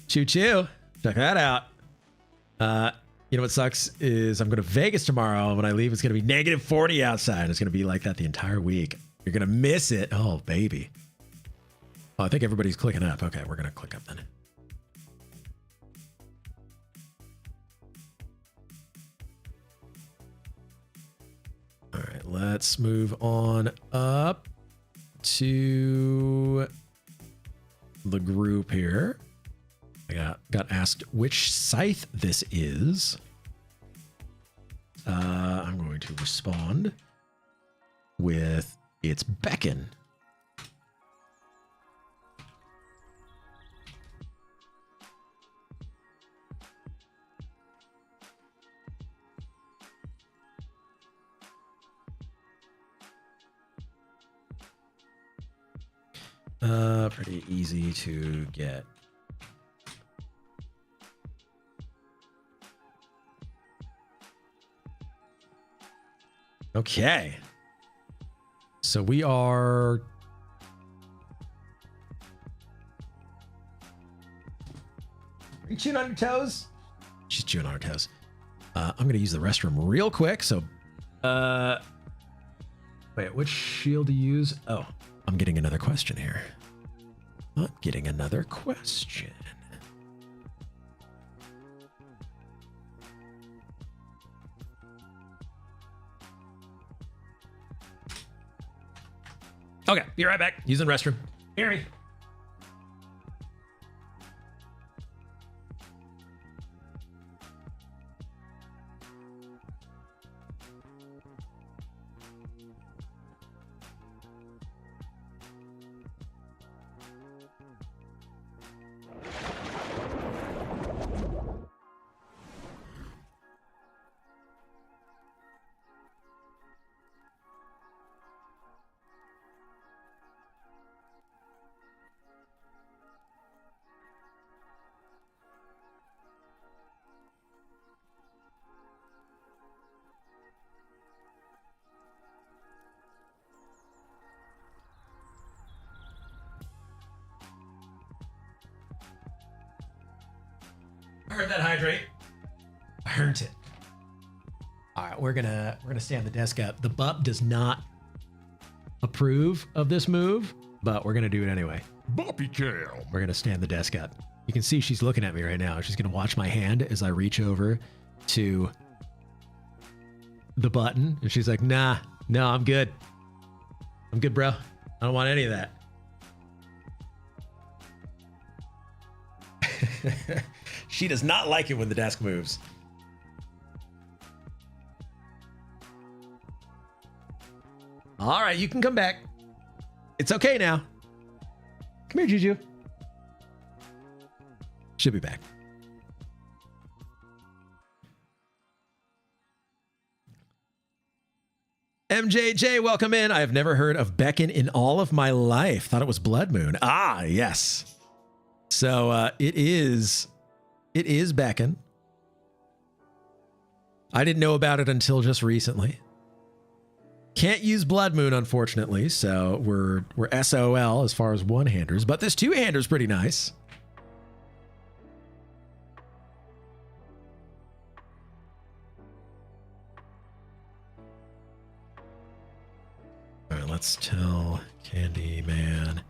Choo choo. Check that out. You know what sucks is I'm going to Vegas tomorrow. When I leave, it's going to be negative 40 outside. It's going to be like that the entire week. You're going to miss it. Oh, baby. Oh, I think everybody's clicking up. Okay, we're going to click up then. All right, let's move on up to the group here. I got asked which scythe this is. I'm going to respond with it's Beacon. Pretty easy to get. Okay. So we are... Are you chewing on your toes? She's chewing on her toes. I'm going to use the restroom real quick. So, wait, which shield to use? Oh, I'm getting another question here. I'm getting another question. Okay, be right back. Using the restroom. Hear me. I heard that hydrate. I heard it. All right, we're gonna stand the desk up. The bub does not approve of this move, but we're gonna do it anyway. Boppy tail. We're gonna stand the desk up. You can see she's looking at me right now. She's gonna watch my hand as I reach over to the button, and she's like, "Nah, no, I'm good. I'm good, bro. I don't want any of that." She does not like it when the desk moves. All right, you can come back. It's okay now. Come here, Juju. She'll be back. MJJ, welcome in. I have never heard of Beckon in all of my life. Thought it was Blood Moon. Ah, yes. So it is Beckon. I didn't know about it until just recently. Can't use Blood Moon, unfortunately, so we're SOL as far as one-handers, but this two-hander's pretty nice. All right, let's tell Candyman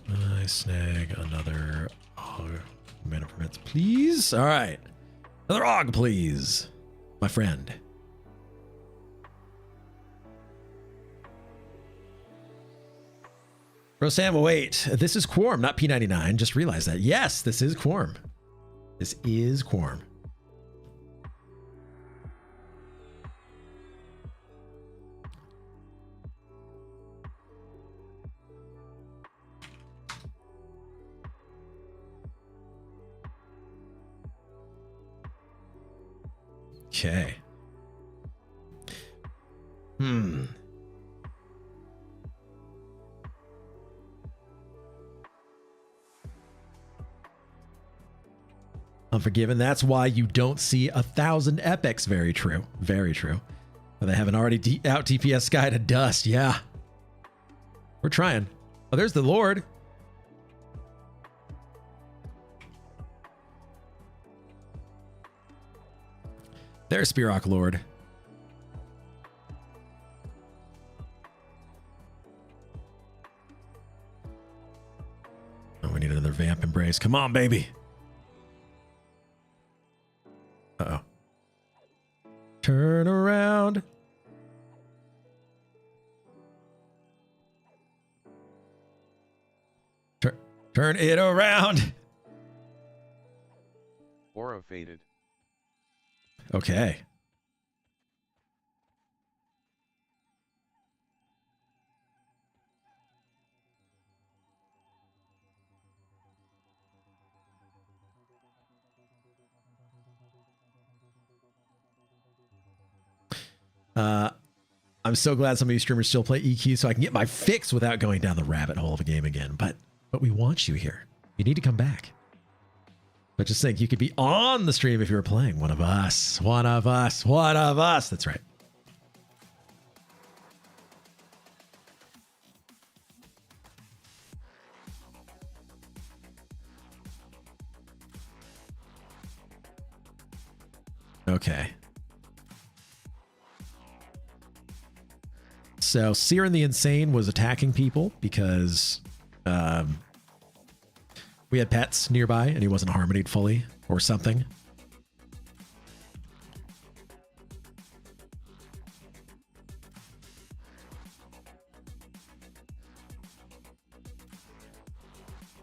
I snag another mana permits, please. All right, another AUG, please, my friend. Rosam, wait, this is Quarm, not P99. Just realized that. Yes, this is Quarm. This is Quarm. Okay. Unforgiven. That's why you don't see 1,000 epics. Very true. Very true. But they haven't already out DPS Sky to dust. Yeah. We're trying. Oh, there's the Lord. There's Spirok Lord. Oh, we need another Vamp Embrace. Come on, baby. Uh-oh. Turn around. Turn it around. Aura faded. Okay. I'm so glad some of you streamers still play EQ so I can get my fix without going down the rabbit hole of a game again. But we want you here. You need to come back. But just think, you could be on the stream if you were playing one of us. One of us. One of us. That's right. Okay. So Siren the Insane was attacking people because we had pets nearby and he wasn't harmonied fully or something.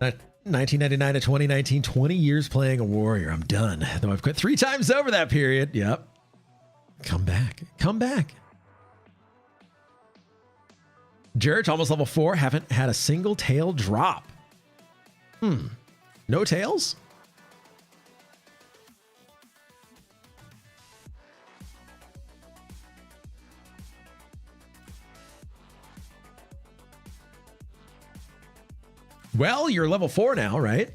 At 1999 to 2019, 20 years playing a warrior. I'm done. Though I've quit 3 times over that period. Yep. Come back. Come back. Jurge, almost level 4. Haven't had a single tail drop. No tails? Well, you're level 4 now, right?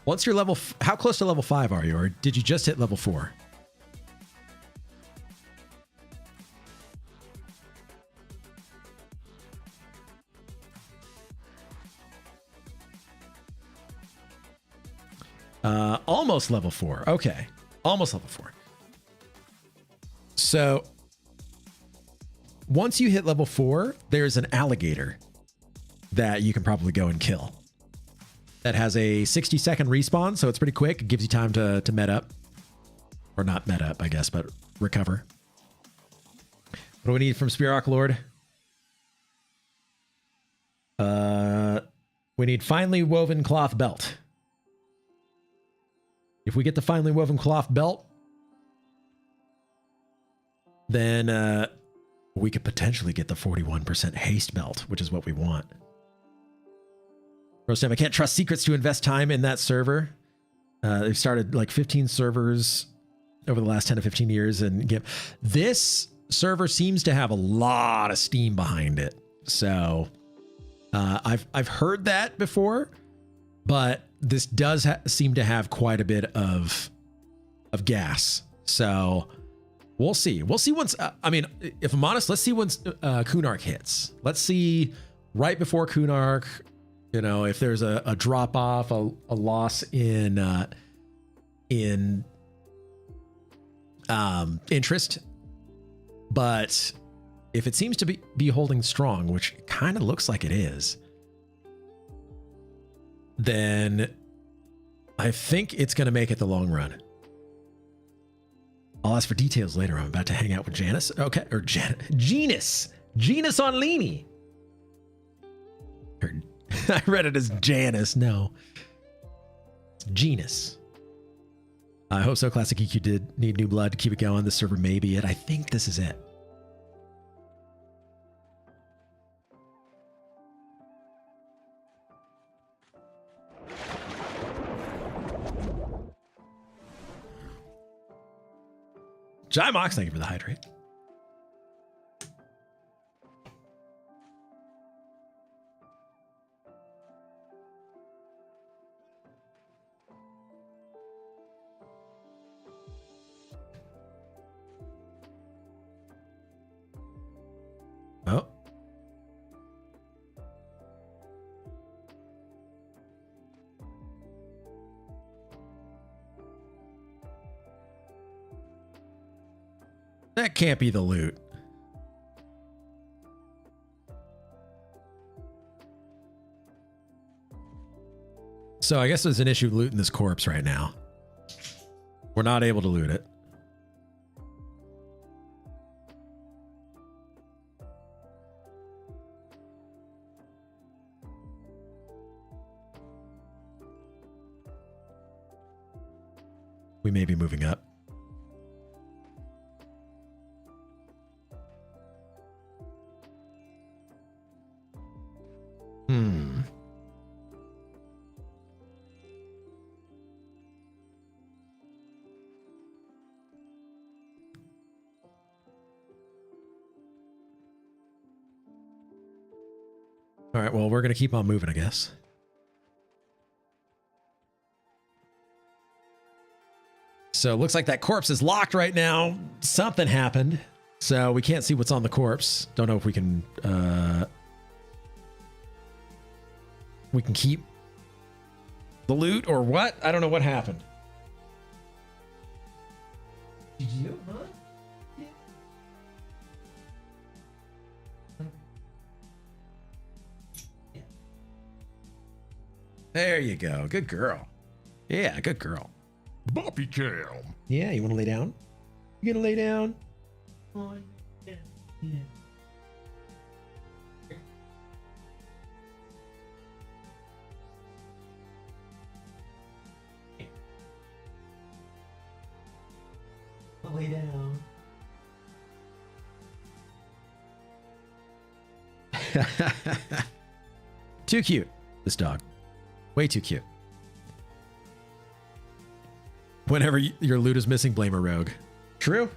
Once you're level... How close to level 5 are you? Or did you just hit level 4? Almost level 4. Okay. Almost level 4. So once you hit level 4, there's an alligator that you can probably go and kill. That has a 60-second respawn, so it's pretty quick. It gives you time to med up. Or not med up, I guess, but recover. What do we need from Spirok Lord? We need finely woven cloth belt. If we get the finely woven cloth belt, then we could potentially get the 41% haste belt, which is what we want. Rostam, I can't trust secrets to invest time in that server. They've started like 15 servers over the last 10 to 15 years, and this server seems to have a lot of steam behind it. So I've heard that before, but this does seem to have quite a bit of gas. So we'll see. We'll see once. I mean, if I'm honest, let's see once Kunark hits. Let's see right before Kunark. You know, if there's a drop off, a loss in interest, but if it seems to be holding strong, which kind of looks like it is, then I think it's going to make it the long run. I'll ask for details later. I'm about to hang out with Janice. Okay, or Genus on Leany. I read it as Janice. No, it's Genus. I hope so. Classic EQ did need new blood to keep it going. This server may be it. I think this is it. Jai Mox, thank you for the hydrate. Oh. That can't be the loot. So I guess there's an issue looting this corpse right now. We're not able to loot it. We may be moving up. All right, well, we're going to keep on moving, I guess. So it looks like that corpse is locked right now. Something happened. So we can't see what's on the corpse. Don't know if we can keep the loot or what. I don't know what happened. Did you? Huh? There you go. Good girl. Yeah, good girl. Boppy Cam. Yeah, you want to lay down? You gonna lay down? Oh, yeah. Yeah. Lay down. Too cute, this dog. Way too cute. Whenever your loot is missing, blame a rogue. True.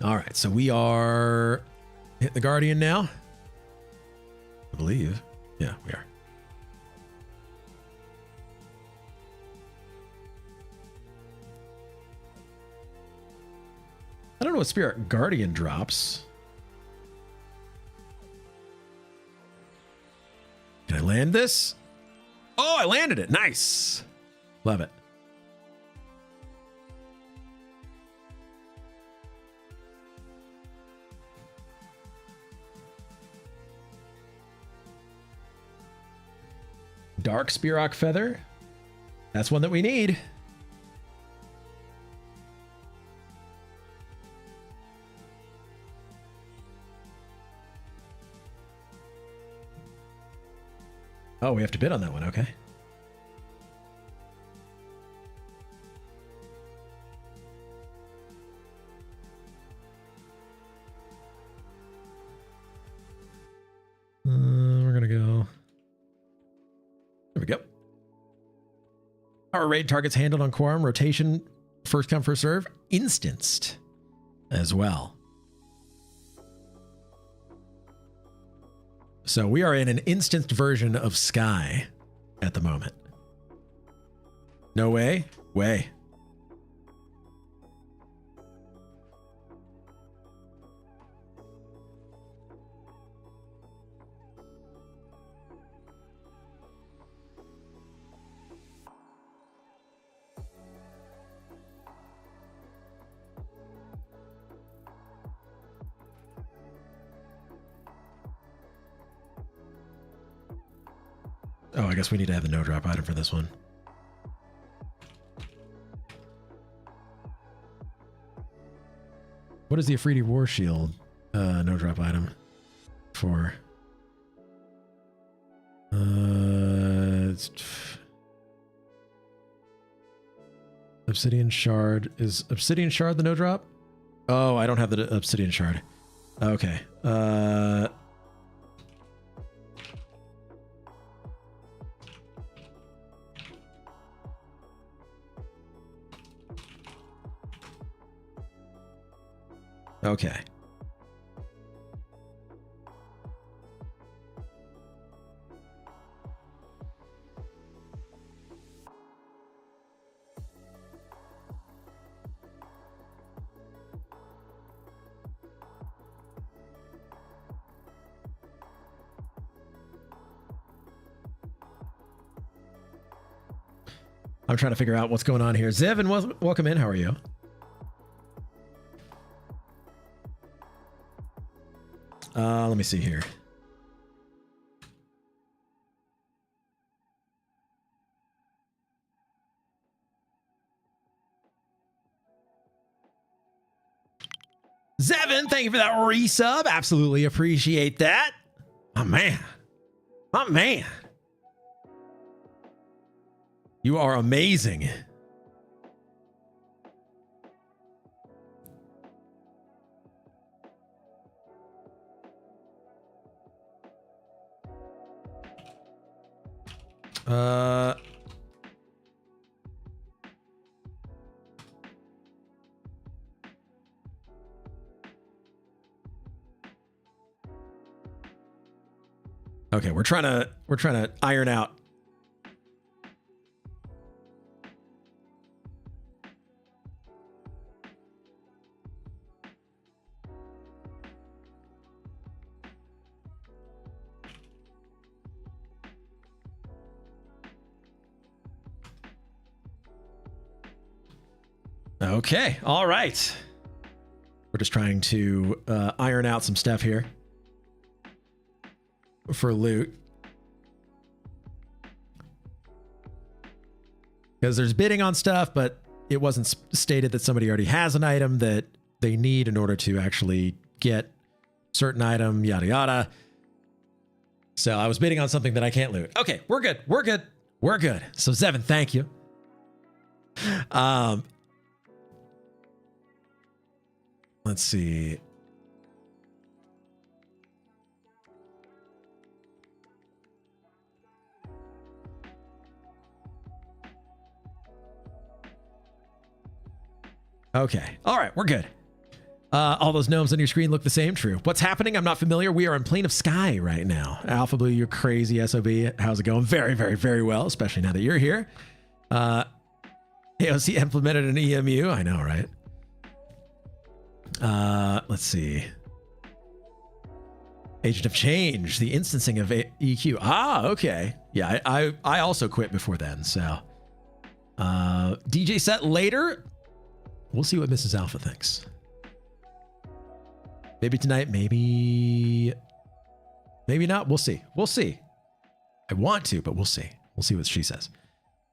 All right, so we are hitting the Guardian now. I believe. Yeah, we are. I don't know what Spirit Guardian drops. land this? Oh, I landed it. Nice. Love it. Dark Spearrock Feather. That's one that we need. Oh, we have to bid on that one. Okay. We're going to go. There we go. Our raid targets handled on Quarm. Rotation, first come, first serve. Instanced as well. So we are in an instanced version of Sky at the moment. No way? Way. Oh, I guess we need to have the no drop item for this one. What is the Afridi War Shield no drop item for? It's Obsidian Shard. Is Obsidian Shard the no drop? Oh, I don't have the Obsidian Shard. Okay. Okay. I'm trying to figure out what's going on here. Zevin, welcome in. How are you? Let me see here. Zevin, thank you for that resub. Absolutely appreciate that. My man. My man. You are amazing. Okay, we're trying to iron out. Okay, all right. We're just trying to iron out some stuff here for loot. Because there's bidding on stuff, but it wasn't stated that somebody already has an item that they need in order to actually get certain item, yada yada. So I was bidding on something that I can't loot. Okay, we're good. We're good. We're good. So Zevin, thank you. Let's see. Okay. All right. We're good. All those gnomes on your screen look the same. True. What's happening? I'm not familiar. We are in Plane of Sky right now. Alpha Blue, you're crazy SOB. How's it going? Very, very, very well, especially now that you're here. AOC implemented an EMU. I know, right? Let's see. Agent of Change, the instancing of EQ. Ah, okay. Yeah, I also quit before then, so. DJ set later. We'll see what Mrs. Alpha thinks. Maybe tonight, maybe not. We'll see. We'll see. I want to, but we'll see. We'll see what she says.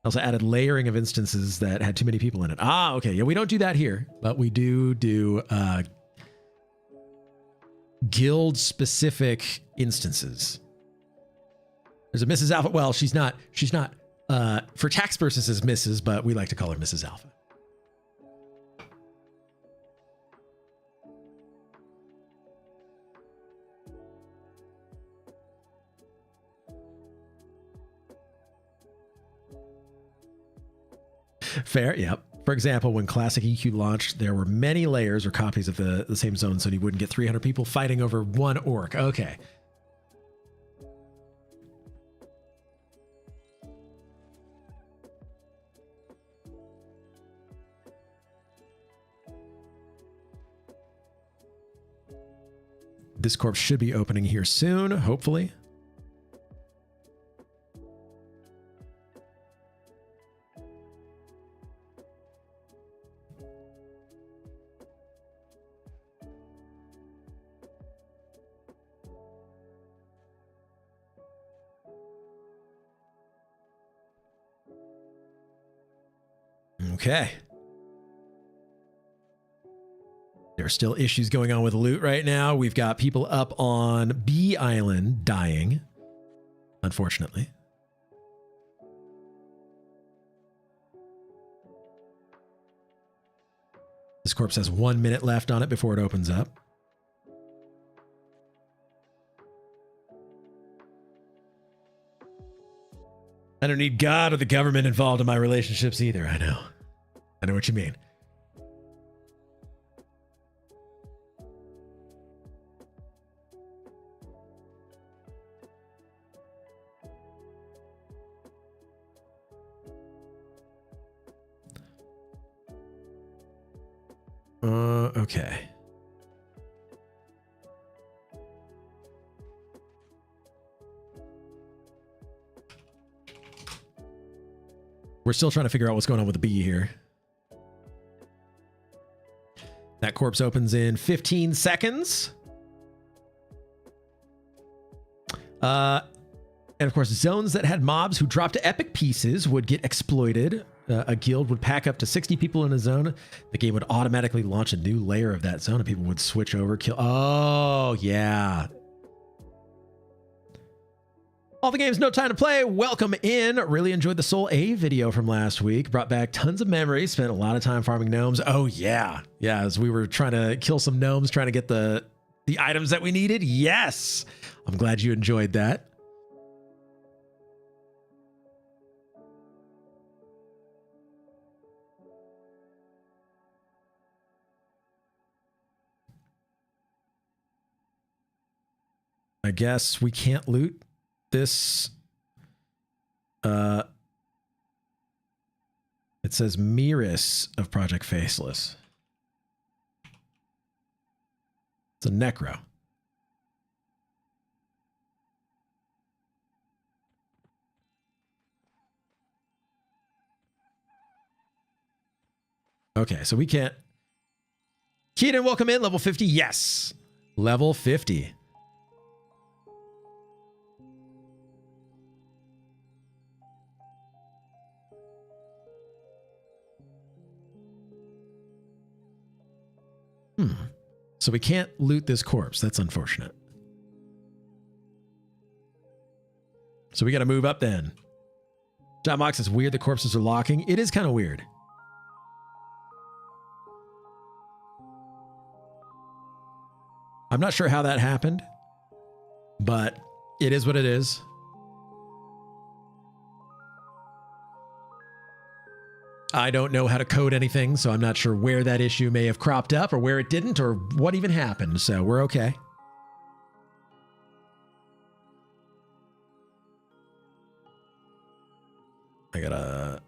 Also added layering of instances that had too many people in it. Ah, okay. Yeah, we don't do that here, but we do guild specific instances. There's a Mrs. Alpha. Well, she's not for tax purposes Mrs., but we like to call her Mrs. Alpha. Fair, yep. For example, when Classic EQ launched, there were many layers or copies of the same zone, so you wouldn't get 300 people fighting over one orc. Okay. This corpse should be opening here soon, hopefully. Okay. There are still issues going on with loot right now. We've got people up on B Island dying, unfortunately. This corpse has 1 minute left on it before it opens up. I don't need God or the government involved in my relationships either. I know what you mean. Okay. We're still trying to figure out what's going on with the bee here. That corpse opens in 15 seconds. And of course, zones that had mobs who dropped epic pieces would get exploited. A guild would pack up to 60 people in a zone. The game would automatically launch a new layer of that zone and people would switch over, kill. Oh, yeah. All the games, no time to play. Welcome in. Really enjoyed the Soul A video from last week. Brought back tons of memories. Spent a lot of time farming gnomes. Oh, yeah. Yeah, as we were trying to kill some gnomes, trying to get the items that we needed. Yes. I'm glad you enjoyed that. I guess we can't loot this. It says Miris of Project Faceless. It's a necro. Okay, so we can't. Keaton, welcome in. Level 50. Yes. Level 50. So we can't loot this corpse. That's unfortunate. So we got to move up then. John Mox says, weird the corpses are locking. It is kind of weird. I'm not sure how that happened, but it is what it is. I don't know how to code anything, so I'm not sure where that issue may have cropped up or where it didn't or what even happened, so we're okay. I gotta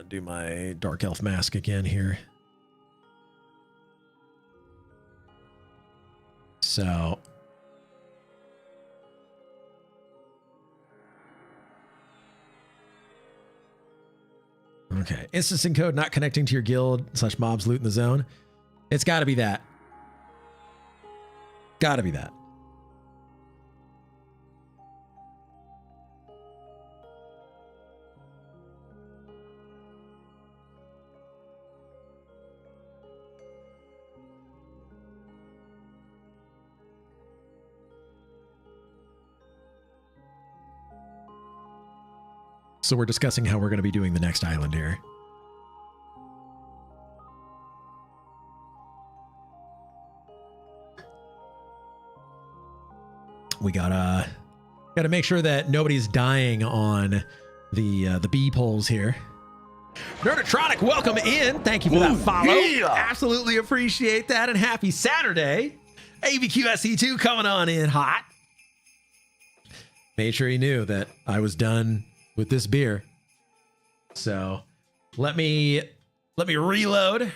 do my Dark Elf mask again here. So Okay. Instancing code not connecting to your guild / mobs loot in the zone. It's got to be that. Got to be that. So we're discussing how we're going to be doing the next island here. We gotta make sure that nobody's dying on the bee poles here. Nerdatronic, welcome in. Thank you for that follow. Yeah. Absolutely appreciate that, and happy Saturday. ABQSE2 coming on in hot. Made sure he knew that I was done with this beer. So let me reload.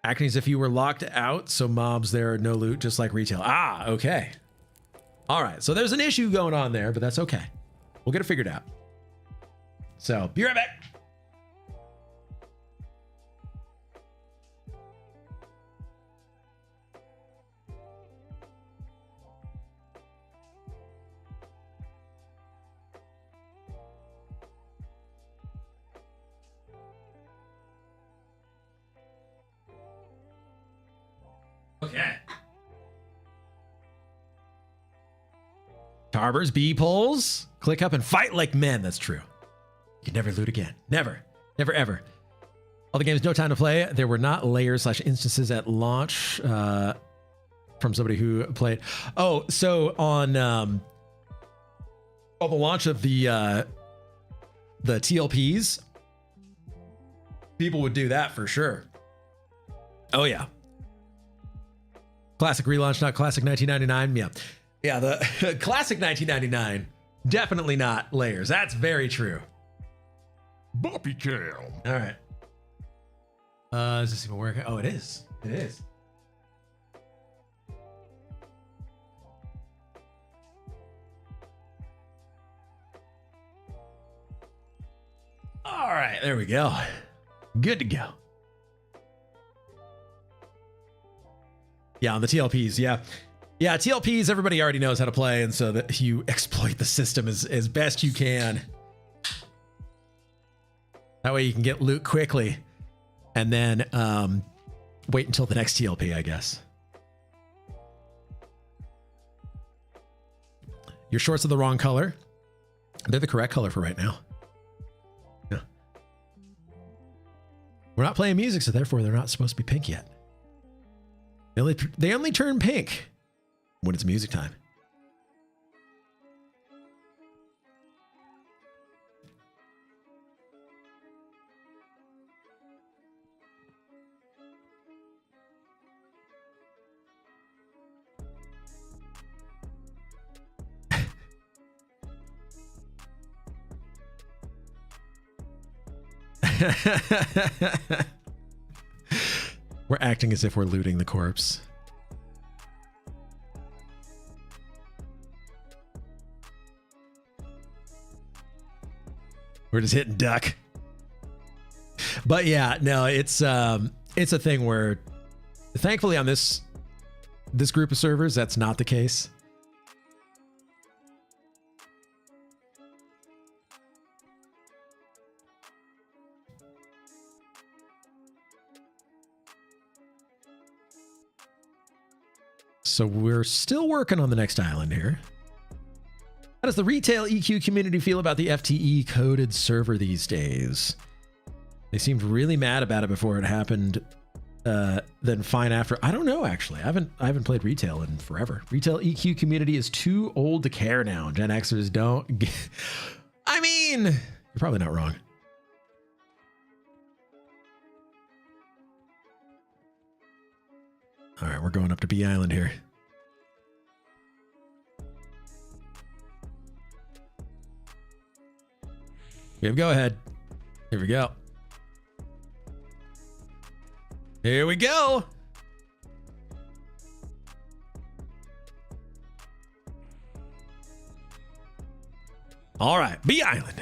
Acting as if you were locked out, so mobs there are no loot, just like retail. Ah, okay. All right, so there's an issue going on there, but that's okay. We'll get it figured out. So be right back. Okay. Tarbers, bee poles, click up and fight like men. That's true. You can never loot again. Never. Never, ever. All the games, no time to play. There were not layers / instances at launch from somebody who played. Oh, so on the launch of the TLPs, people would do that for sure. Oh, yeah. Classic relaunch, not classic 1999. Yeah. Yeah, the classic 1999, definitely not layers. That's very true. Boppy tail. All right. Is this even working? Oh, it is. It is. All right, there we go. Good to go. Yeah, on the TLPs, yeah. Yeah, TLPs, everybody already knows how to play, and so that you exploit the system as best you can. That way you can get loot quickly, and then wait until the next TLP, I guess. Your shorts are the wrong color. They're the correct color for right now. Yeah. We're not playing music, so therefore they're not supposed to be pink yet. They only turn pink when it's music time. We're acting as if we're looting the corpse. We're just hitting duck. But yeah, no, it's a thing where thankfully on this group of servers, that's not the case. So we're still working on the next island here. How does the retail EQ community feel about the FTE coded server these days? They seemed really mad about it before it happened, then fine after. I don't know, actually. I haven't played retail in forever. Retail EQ community is too old to care now. Gen Xers don't. I mean, you're probably not wrong. All right, we're going up to Bee Island here. We have go ahead. Here we go. Here we go. All right, Bee Island.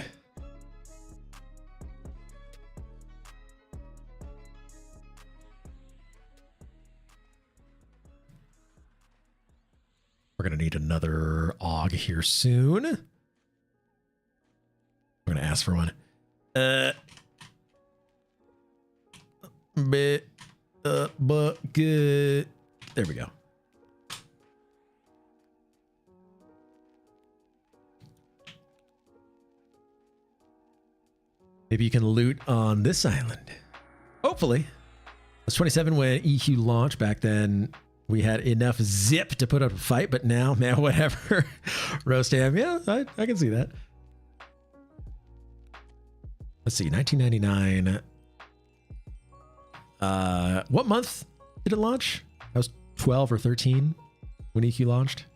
We're going to need another AUG here soon. We're going to ask for one. But good. There we go. Maybe you can loot on this island. Hopefully. It was 27 when EQ launched. Back then, we had enough zip to put up a fight, but now, man, whatever. Roast ham. Yeah, I can see that. Let's see, 1999. What month did it launch? I was 12 or 13 when EQ launched.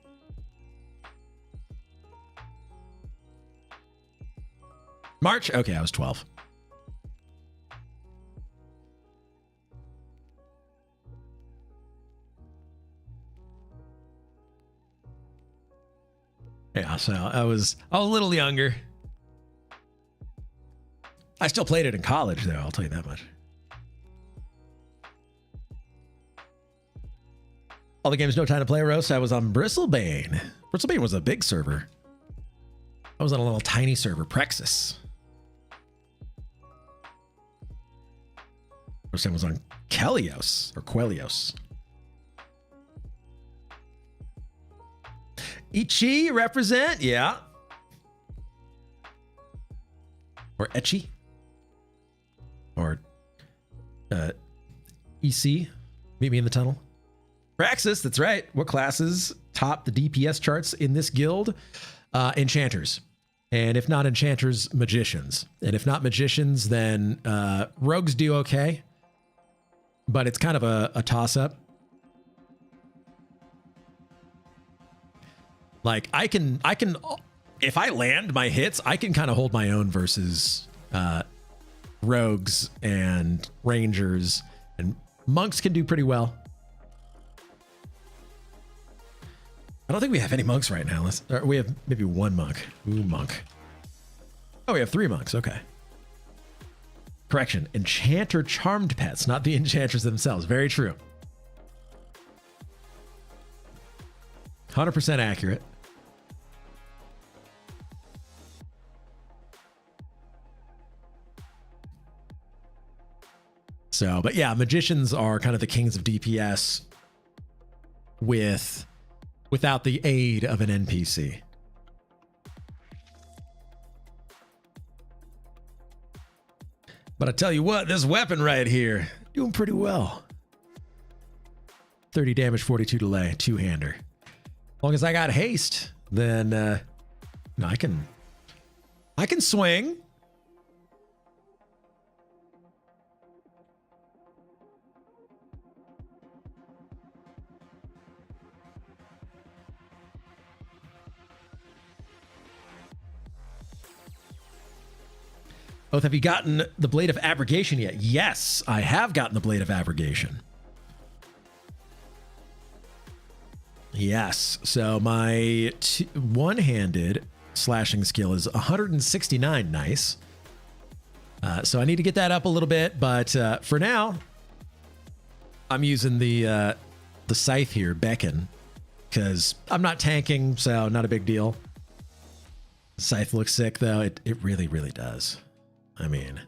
March? Okay, I was 12. Yeah, so I was a little younger. I still played it in college, though, I'll tell you that much. All the games no time to play roast. I was on Bristlebane. Bristlebane was a big server. I was on a little tiny server, Prexis. First time was on Kelios or Quelios. Ichi represent, yeah. Or Etchi. Or EC. Meet me in the tunnel. Praxis, that's right. What classes top the DPS charts in this guild? Enchanters. And if not enchanters, magicians. And if not magicians, then rogues do okay. But it's kind of a toss-up. Like, I can, if I land my hits, I can kind of hold my own versus rogues and rangers. And monks can do pretty well. I don't think we have any monks right now. We have maybe one monk. Ooh, monk. Oh, we have 3 monks. Okay. Correction. Enchanter charmed pets, not the enchanters themselves. Very true. 100% accurate. So, but yeah, magicians are kind of the kings of DPS without the aid of an NPC. But I tell you what, this weapon right here, doing pretty well. 30 damage, 42 delay, 2-hander. As long as I got haste, then no, I can swing. Both, have you gotten the Blade of Abrogation yet? Yes, I have gotten the Blade of Abrogation. Yes, so my one-handed slashing skill is 169, nice. So I need to get that up a little bit, but for now, I'm using the scythe here, Beckon, because I'm not tanking, so not a big deal. Scythe looks sick, though. It really, really does. I mean,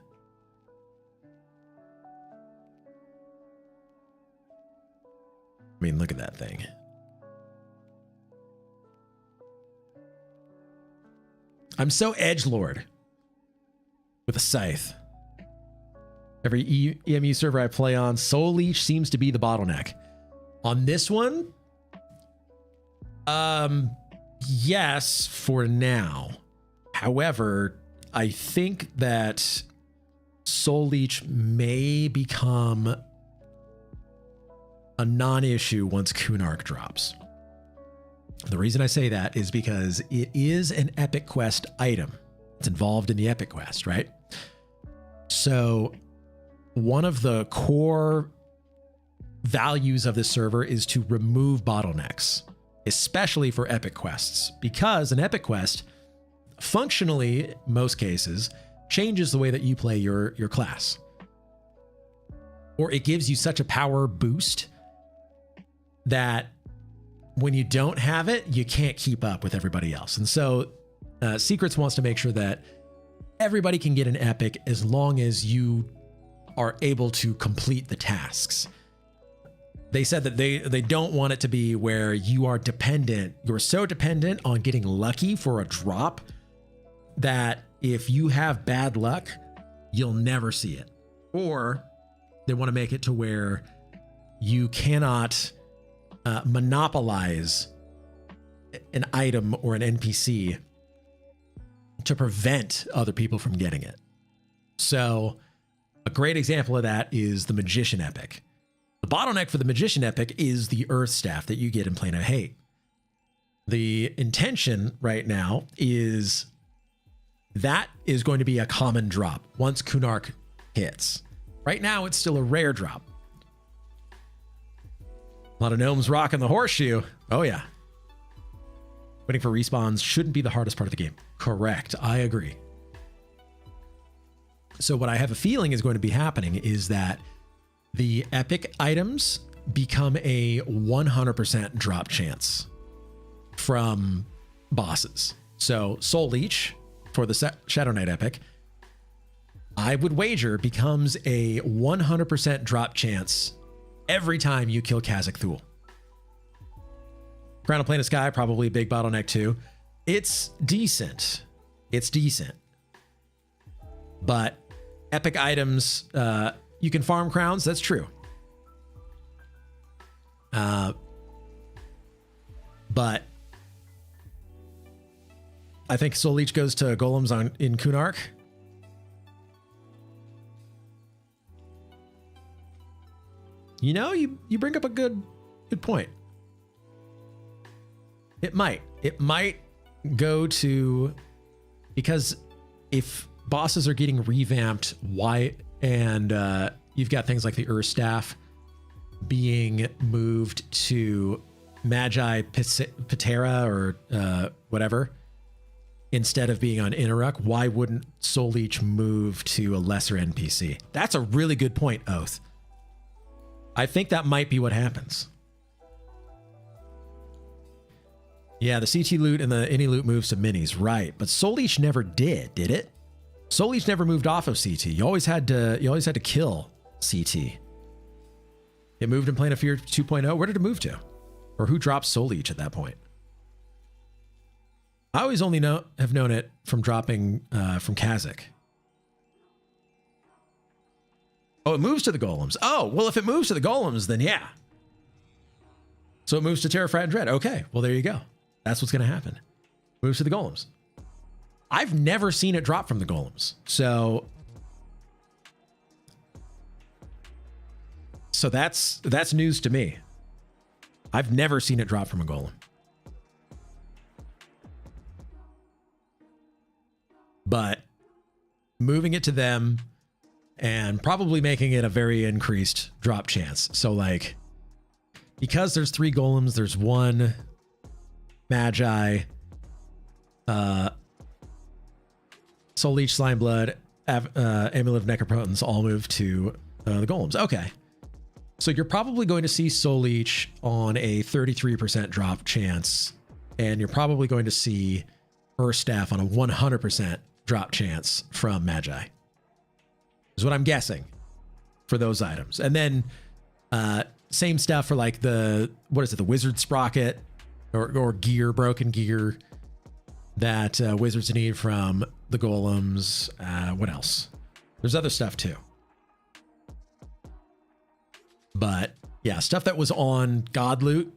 look at that thing. I'm so edgelord with a scythe. Every EMU server I play on, Soul Leech seems to be the bottleneck. On this one, yes, for now. However, I think that Soul Leech may become a non-issue once Kunark drops. The reason I say that is because it is an Epic Quest item. It's involved in the Epic Quest, right? So one of the core values of this server is to remove bottlenecks, especially for Epic Quests, because an Epic Quest functionally, most cases, changes the way that you play your class. Or it gives you such a power boost that when you don't have it, you can't keep up with everybody else. And so Secrets wants to make sure that everybody can get an epic as long as you are able to complete the tasks. They said that they don't want it to be where you're so dependent on getting lucky for a drop that if you have bad luck, you'll never see it. Or they want to make it to where you cannot monopolize an item or an NPC to prevent other people from getting it. So a great example of that is the Magician Epic. The bottleneck for the Magician Epic is the Earth Staff that you get in Plain of Hate. The intention right now is that is going to be a common drop once Kunark hits. Right now, it's still a rare drop. A lot of gnomes rocking the horseshoe. Oh, yeah. Waiting for respawns shouldn't be the hardest part of the game. Correct. I agree. So what I have a feeling is going to be happening is that the epic items become a 100% drop chance from bosses. So Soul Leech for the Shadowknight epic, I would wager becomes a 100% drop chance every time you kill Khazak Thul. Crown of Plane of Sky, probably a big bottleneck too. It's decent. It's decent. But epic items, you can farm crowns. That's true. But I think Soul Leech goes to golems in Kunark. You know, you bring up a good point. It might go to, because if bosses are getting revamped, and you've got things like the Earth Staff being moved to Magi Patera or whatever, instead of being on Inneruk, why wouldn't Soul Leech move to a lesser NPC? That's a really good point, Oath. I think that might be what happens. Yeah, the CT loot and the any loot moves to minis, right? But Soul Leech never did it? Soul Leech never moved off of CT. You always had to kill CT. It moved in Plane of Fear 2.0. Where did it move to? Or who dropped Soul Leech at that point? I always only have known it from dropping from Khazak. Oh, it moves to the golems. Oh, well, if it moves to the golems, then yeah. So it moves to Terrafrat and Dread. Okay, well, there you go. That's what's going to happen. Moves to the golems. I've never seen it drop from the golems. So that's news to me. I've never seen it drop from a golem. But moving it to them and probably making it a very increased drop chance. So like, because there's 3 golems, there's 1 Magi, Soul Leech, Slime Blood, Amulet of Necropotence all move to the golems. Okay. So you're probably going to see Soul Leech on a 33% drop chance, and you're probably going to see Earth Staff on a 100% drop chance from Magi. Is what I'm guessing for those items. And then same stuff for like the Wizard Sprocket or gear, broken gear that wizards need from the golems. What else? There's other stuff too. But yeah, stuff that was on God Loot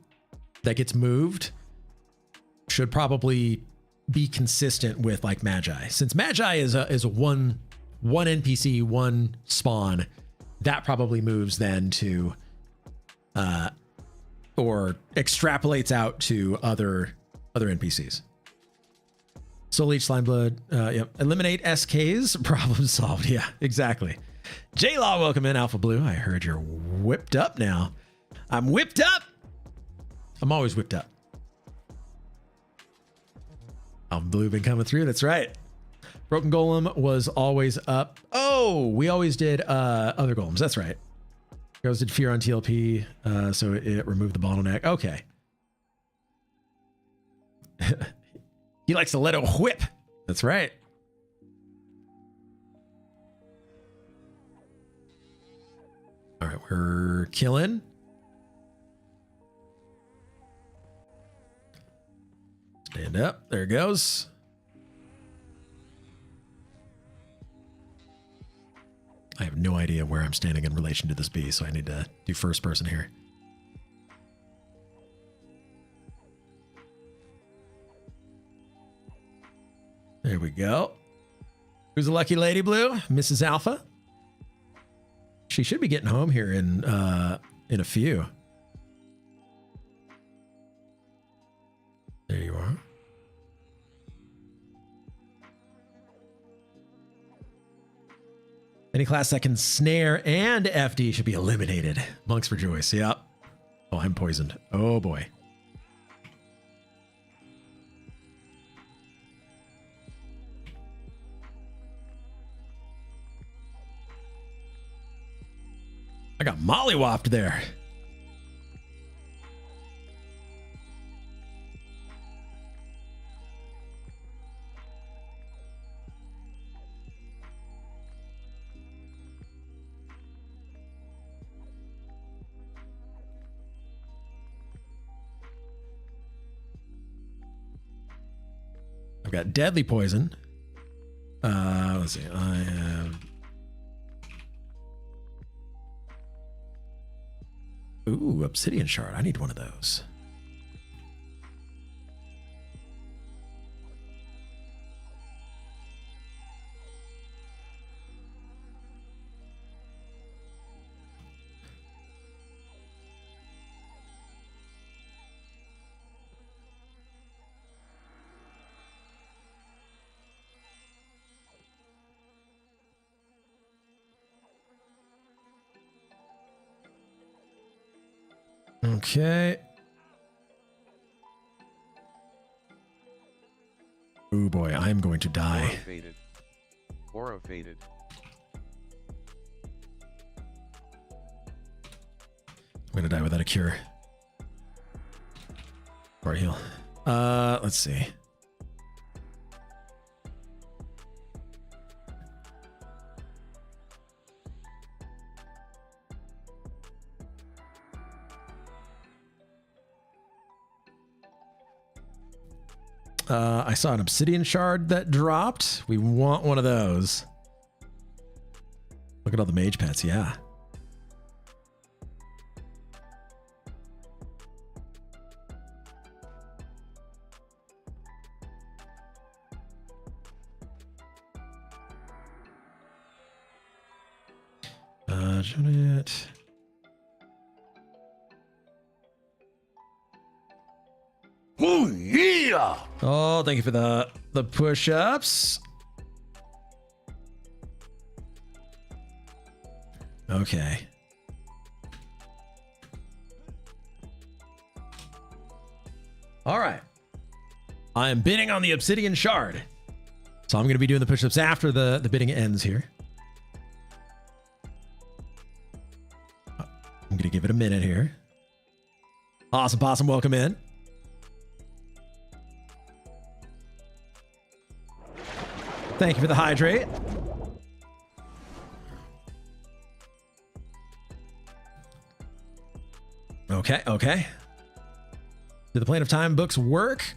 that gets moved should probably be consistent with like Magi. Since Magi is a one NPC, one spawn, that probably moves then to or extrapolates out to other NPCs. Soul Leech, Slime Blood, yep. Eliminate SKs, problem solved. Yeah, exactly. J-Law, welcome in, Alpha Blue. I heard you're whipped up now. I'm whipped up. I'm always whipped up. Alpha Blue been coming through. That's right. Broken Golem was always up. Oh, we always did other golems. That's right. Goes did Fear on TLP, so it removed the bottleneck. Okay. He likes to let it whip. That's right. All right, we're killing. Stand up. There it goes. I have no idea where I'm standing in relation to this bee, so I need to do first person here. There we go. Who's the lucky lady, Blue? Mrs. Alpha? She should be getting home here in a few. There you are. Any class that can snare and FD should be eliminated. Monks rejoice. Yep. Oh, I'm poisoned. Oh boy. I got mollywopped there. I've got deadly poison. Let's see. I have... Ooh, obsidian shard. I need one of those. Okay. Oh boy, I am going to die. Aura faded. I'm going to die without a cure. Or a heal. Let's see. I saw an obsidian shard that dropped. We want one of those. Look at all the mage pets, yeah. Juliet. Oh yeah! Oh, thank you for the push-ups. Okay. All right. I am bidding on the obsidian shard. So I'm going to be doing the push-ups after the bidding ends here. I'm going to give it a minute here. Awesome Possum, welcome in. Thank you for the hydrate. Okay. Do the Plane of Time books work?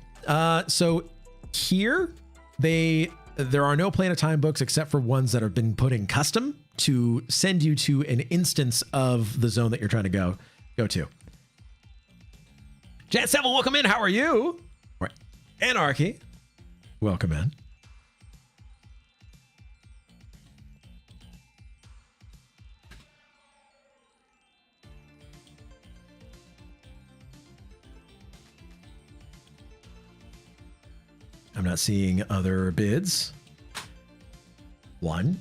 So here, there are no Plane of Time books except for ones that have been put in custom to send you to an instance of the zone that you're trying to go to. Jan Seville, welcome in. How are you? Right. Anarchy, welcome in. I'm not seeing other bids. 1,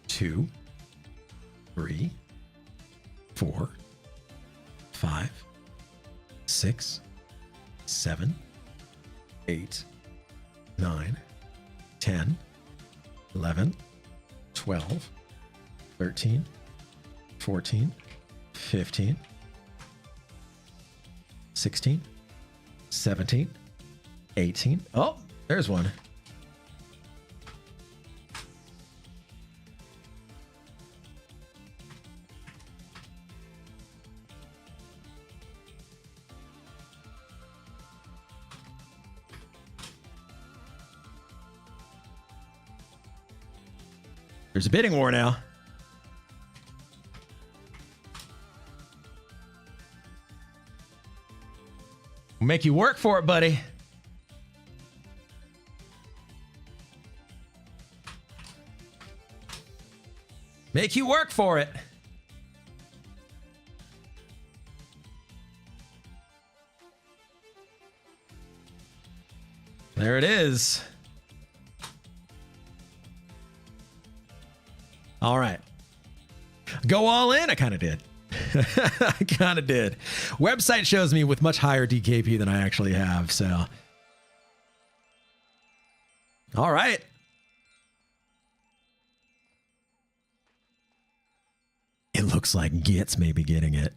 2, 3, 4, 5, 6, 7, 8, 9, 10, 11, 12, 13, 14, 15, 16, 17, 18. Oh, there's one. There's a bidding war now. We'll make you work for it, buddy. Make you work for it. There it is. All right. Go all in. I kind of did. I kind of did. Website shows me with much higher DKP than I actually have. So. All right. It looks like Gitz may be getting it.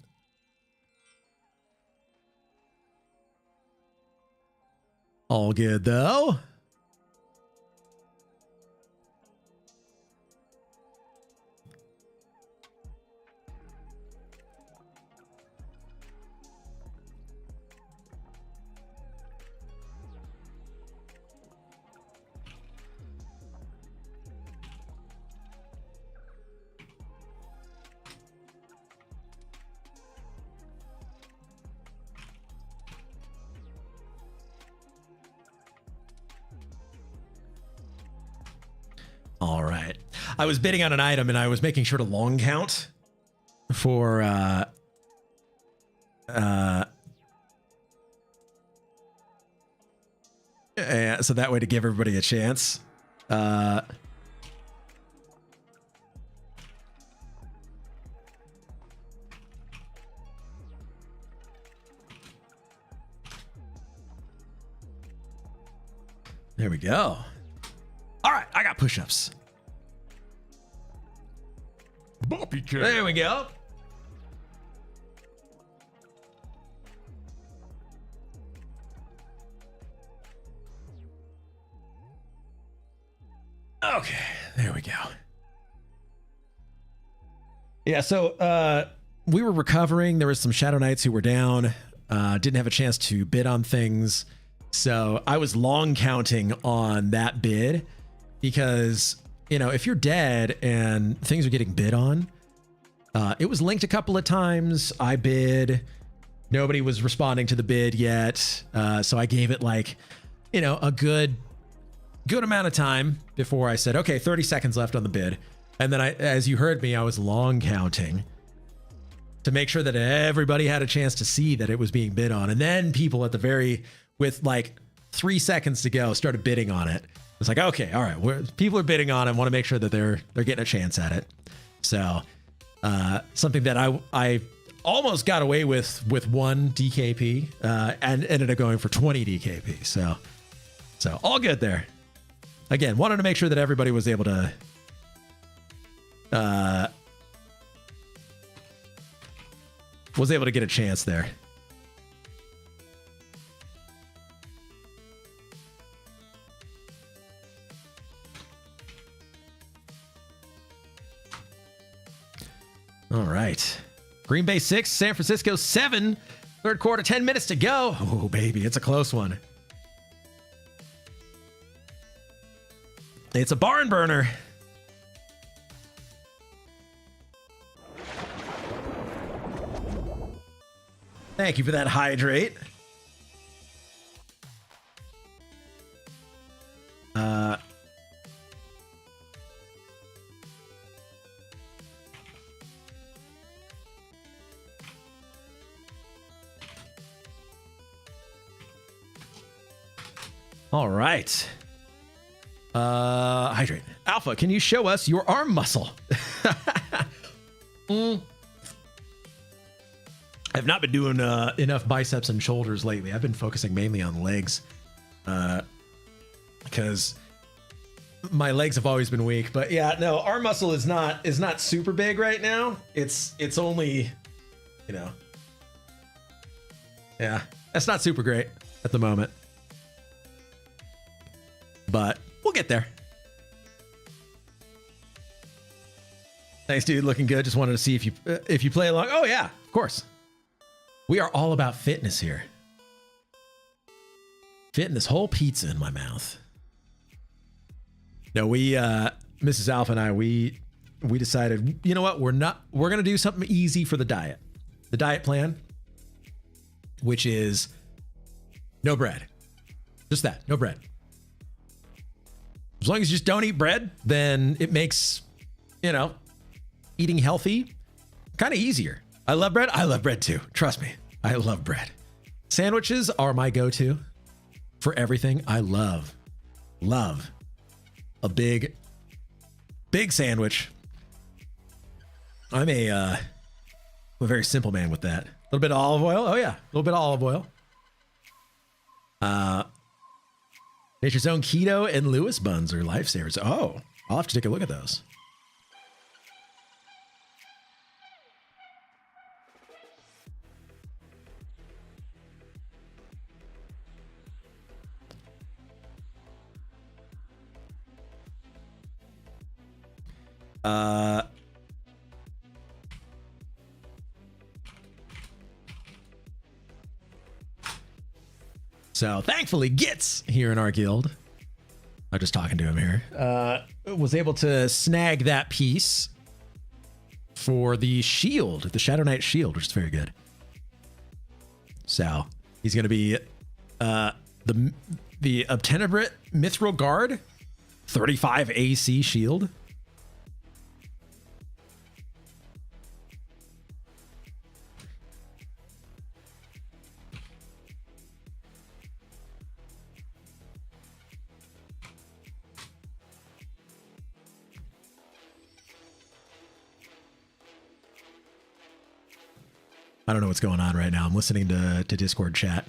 All good though. All right. I was bidding on an item and I was making sure to long count for so that way to give everybody a chance. There we go. All right, I got push-ups. Boppy cat. There we go. Okay, there we go. Yeah, so we were recovering. There was some Shadowknights who were down. Didn't have a chance to bid on things. So I was long counting on that bid because, you know, if you're dead and things are getting bid on, it was linked a couple of times. I bid. Nobody was responding to the bid yet. So I gave it like, you know, a good amount of time before I said, okay, 30 seconds left on the bid. And then as you heard me, I was long counting to make sure that everybody had a chance to see that it was being bid on. And then people with like 3 seconds to go, started bidding on it. It's like, okay, all right, people are bidding on it. Want to make sure that they're getting a chance at it. So something that I almost got away with 1 DKP and ended up going for 20 DKP. So all good there. Again, wanted to make sure that everybody was able to get a chance there. All right. Green Bay 6, San Francisco 7. Third quarter, 10 minutes to go. Oh, baby, it's a close one. It's a barn burner. Thank you for that hydrate. All right. Hydrate. Alpha, can you show us your arm muscle? I've not been doing enough biceps and shoulders lately. I've been focusing mainly on legs because my legs have always been weak. But yeah, no, arm muscle is not super big right now. It's only, you know, yeah, that's not super great at the moment. but we'll get there. Thanks, dude. Looking good. Just wanted to see if you play along. Oh yeah, of course. We are all about fitness here. Fitting this whole pizza in my mouth. No, Mrs. Alpha and I, we decided, you know what? We're going to do something easy for the diet. The diet plan, which is no bread. Just that, no bread. As long as you just don't eat bread, then it makes, eating healthy kind of easier. I love bread. I love bread too. Trust me. I love bread. Sandwiches are my go-to for everything. I love a big sandwich. I'm a very simple man with that. A little bit of olive oil. Oh yeah. A little bit of olive oil. Nature's Own Keto and Lewis buns are lifesavers. Oh, I'll have to take a look at those. So thankfully Gits here in our guild, I'm just talking to him here, was able to snag that piece for the shield, the Shadowknight shield, which is very good. So he's going to be the Obtenebrate Mithril Guard, 35 AC shield. I don't know what's going on right now. I'm listening to Discord chat.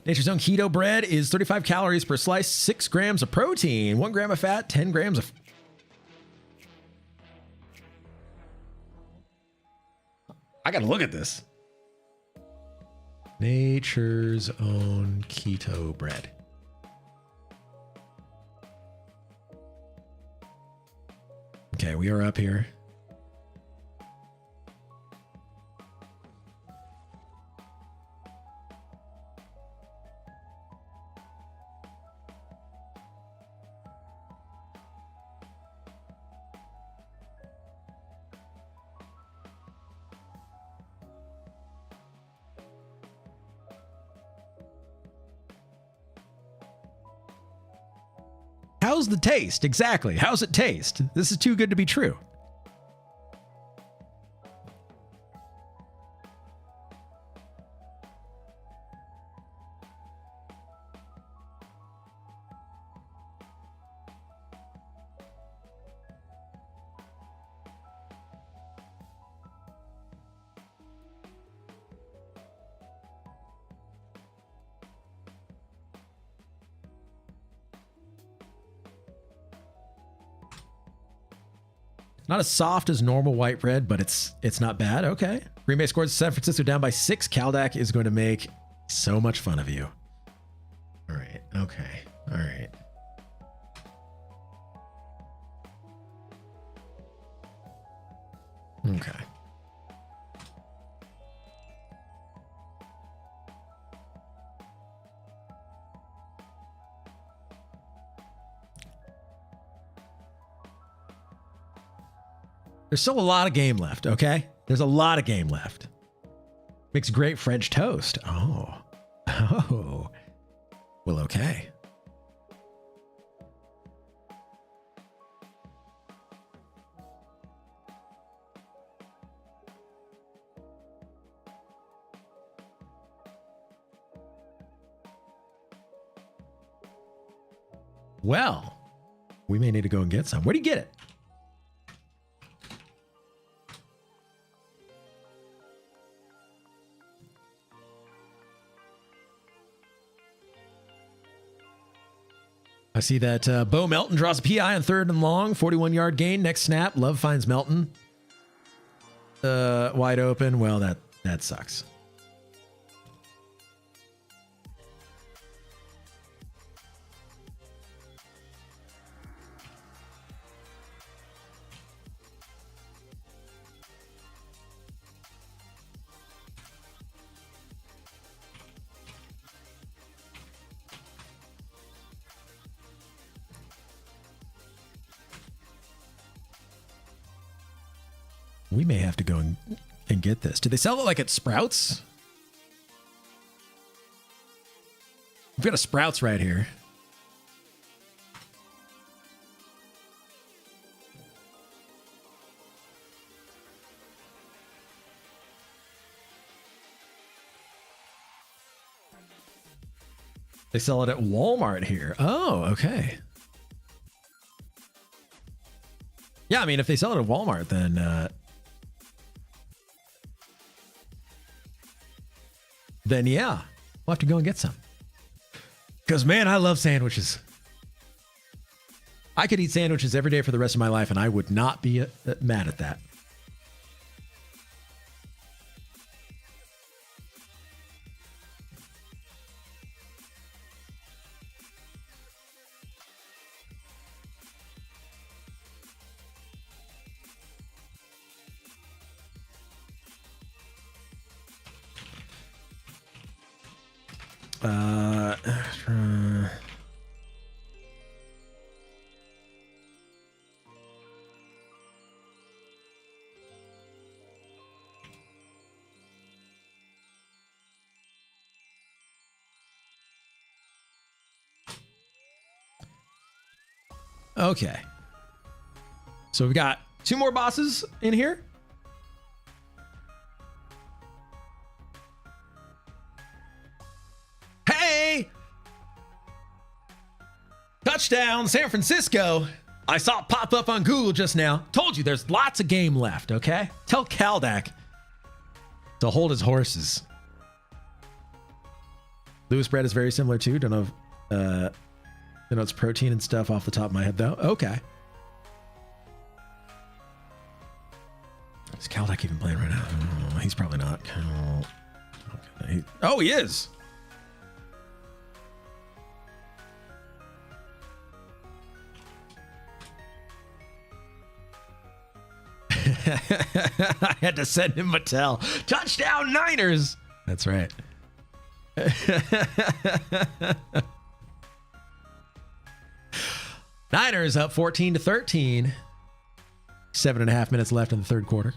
Nature's Own Keto bread is 35 calories per slice, 6 grams of protein, 1 gram of fat, 10 grams of... I gotta look at this. Nature's Own Keto bread. Okay, we are up here. How's the taste? Exactly. How's it taste? This is too good to be true. Not as soft as normal white bread, but it's not bad. Okay. Green Bay scored San Francisco down by 6. Kaldak is going to make so much fun of you. All right. Okay. All right. Okay. There's still a lot of game left, okay? There's a lot of game left. Makes great French toast. Oh. Oh. Well, okay. Well, we may need to go and get some. Where do you get it? I see that Bo Melton draws a PI on 3rd and long, 41-yard gain. Next snap, Love finds Melton wide open. Well, that sucks. We may have to go and get this. Do they sell it like at Sprouts? We've got a Sprouts right here. They sell it at Walmart here. Oh, okay. Yeah, I mean, if they sell it at Walmart, then yeah, we'll have to go and get some. Because, man, I love sandwiches. I could eat sandwiches every day for the rest of my life, and I would not be mad at that. Okay. So we've got 2 more bosses in here. Hey! Touchdown, San Francisco. I saw it pop up on Google just now. Told you there's lots of game left, okay? Tell Kaldak to hold his horses. Lewis bread is very similar too. Don't know if, it's protein and stuff off the top of my head though. Okay. Is Kaldak even playing right now? Oh, he's probably not. Oh, he is. I had to send him a tell. Touchdown Niners. That's right. Niners up 14-13. 7.5 minutes left in the third quarter.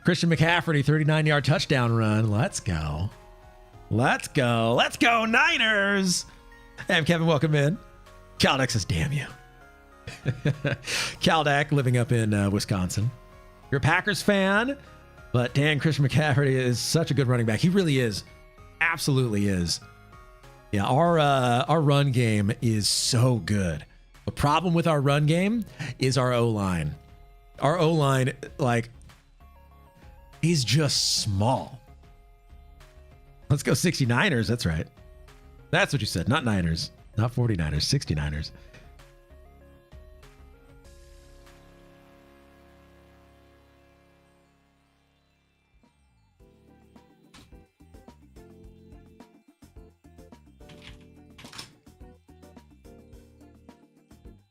Christian McCaffrey, 39-yard touchdown run. Let's go. Let's go. Let's go, Niners. Hey, Kevin, welcome in. Kaldak says, damn you. Kaldak living up in Wisconsin. You're a Packers fan, but Dan, Christian McCaffrey is such a good running back. He really is. Absolutely is. Yeah, our run game is so good. The problem with our run game is our O-line. Our O-line, is just small. Let's go 69ers. That's right. That's what you said. Not Niners. Not 49ers. 69ers.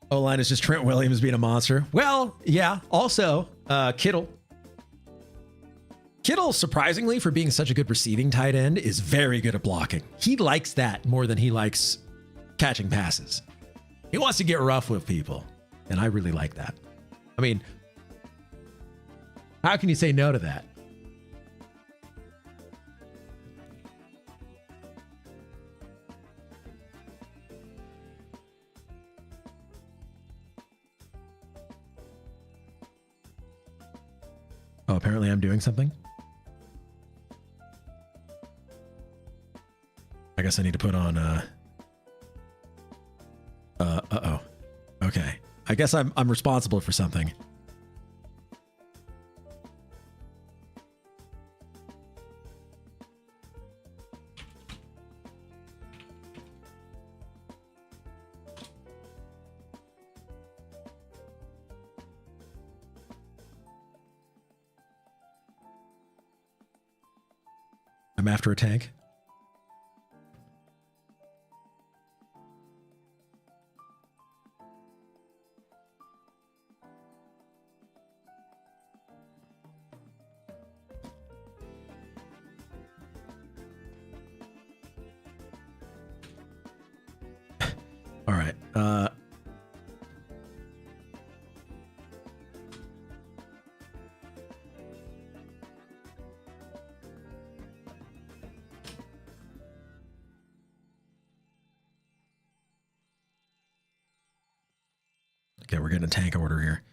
O-line is just Trent Williams being a monster. Well, yeah. Also, Kittle. Kittle, surprisingly, for being such a good receiving tight end, is very good at blocking. He likes that more than he likes catching passes. He wants to get rough with people, and I really like that. I mean, how can you say no to that? Oh, apparently I'm doing something. I guess I need to put on uh-oh. Okay. I guess I'm responsible for something. I'm after a tank. All right. Okay, we're getting a tank order here.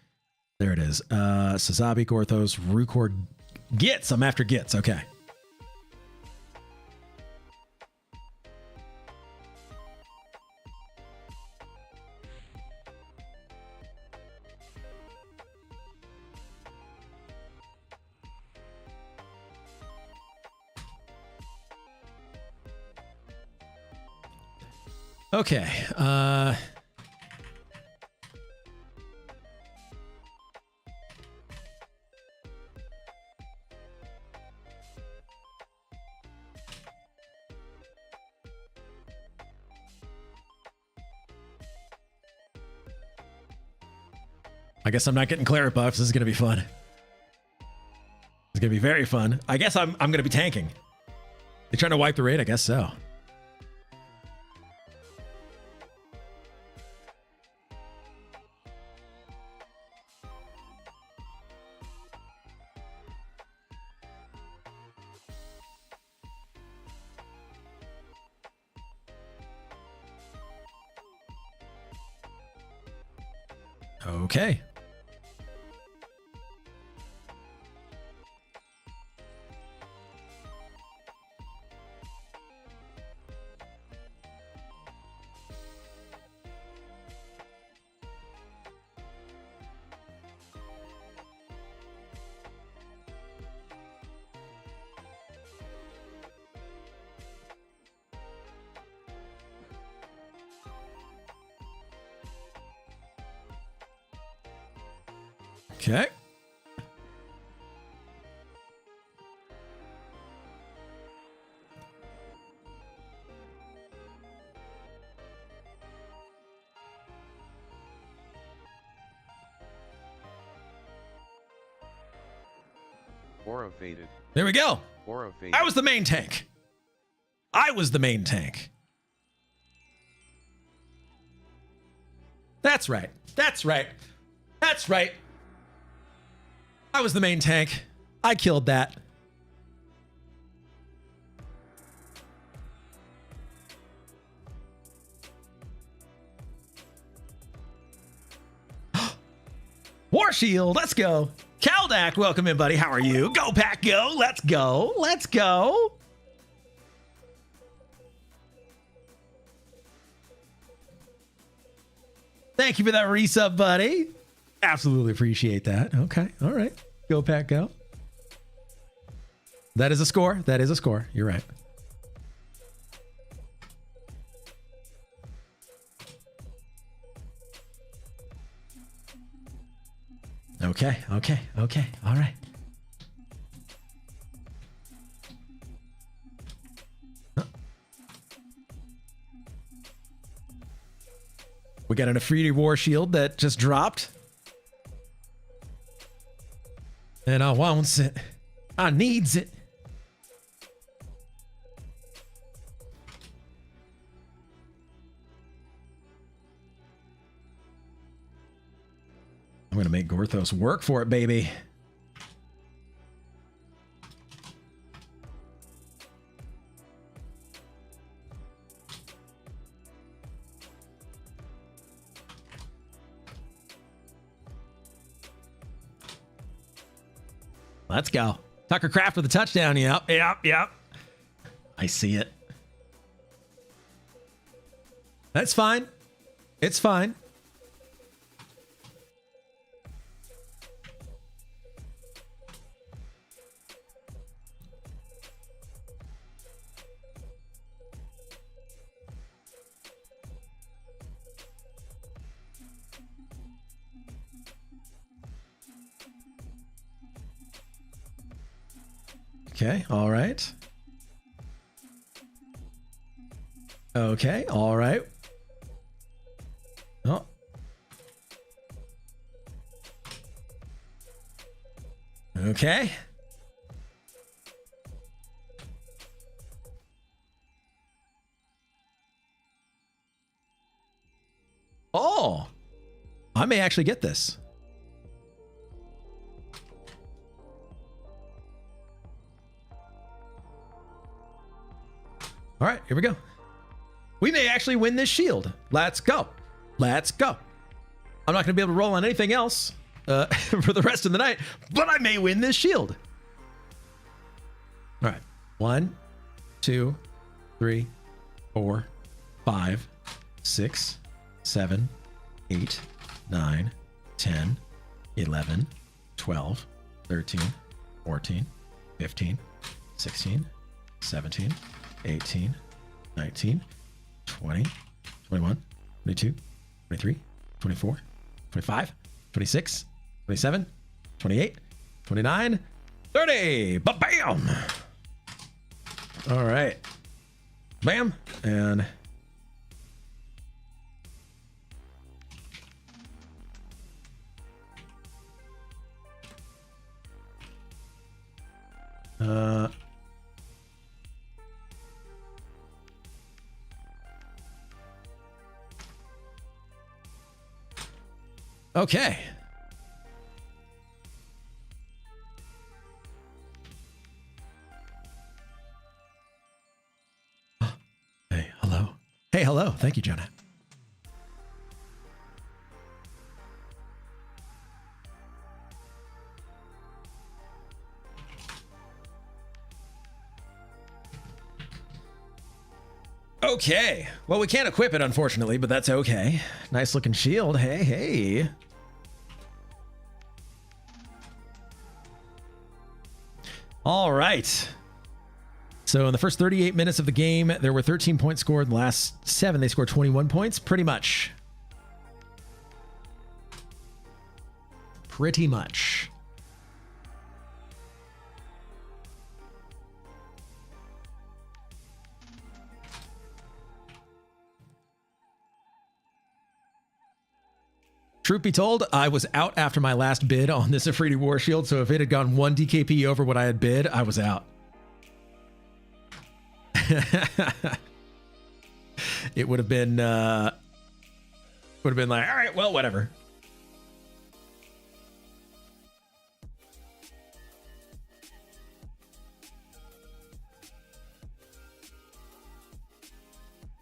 There it is. Sazabi, Gorthos, Rukor, Gits. I'm after Gits. Okay. Okay. I guess I'm not getting cleric buffs. This is going to be fun. It's going to be very fun. I guess I'm going to be tanking. They trying to wipe the raid? I guess so. Okay. Okay. Aura faded. There we go. Aura faded. I was the main tank. I was the main tank. That's right. That's right. That's right. I was the main tank. I killed that. War Shield, let's go. Kaldak, welcome in, buddy. How are you? Go, Pack, go. Let's go. Let's go. Thank you for that resub, buddy. Absolutely appreciate that. Okay. All right. Go, Pack, go. That is a score. That is a score. You're right. Okay. Okay. Okay. All right. We got an Afridi War Shield that just dropped. And I wants it. I needs it. I'm going to make Gorthos work for it, baby. Let's go. Tucker Craft with a touchdown. Yep, yep, yep. I see it. That's fine. It's fine. Okay, all right. Okay, all right. Oh. Okay. Oh, I may actually get this. All right, here we go. We may actually win this shield. Let's go. Let's go. I'm not going to be able to roll on anything else for the rest of the night, but I may win this shield. All right. 1, 2, 3, 4, 5, 6, 7, 8, 9, 10, 11, 12, 13, 14, 15, 16, 17, 18, 19, 20, 21, 22, 23, 24, 25, 26, 27, 28, 29, 30. Ba-bam! All right. Bam. And okay. Hey, hello. Hey, hello. Thank you, Jonah. Okay. Well, we can't equip it, unfortunately, but that's okay. Nice looking shield. Hey, hey. All right. So in the first 38 minutes of the game, there were 13 points scored. In the last 7, they scored 21 points. Pretty much. Pretty much. Truth be told, I was out after my last bid on this Afridi War Shield, so if it had gone 1 DKP over what I had bid, I was out. It would have been like, all right, well, whatever.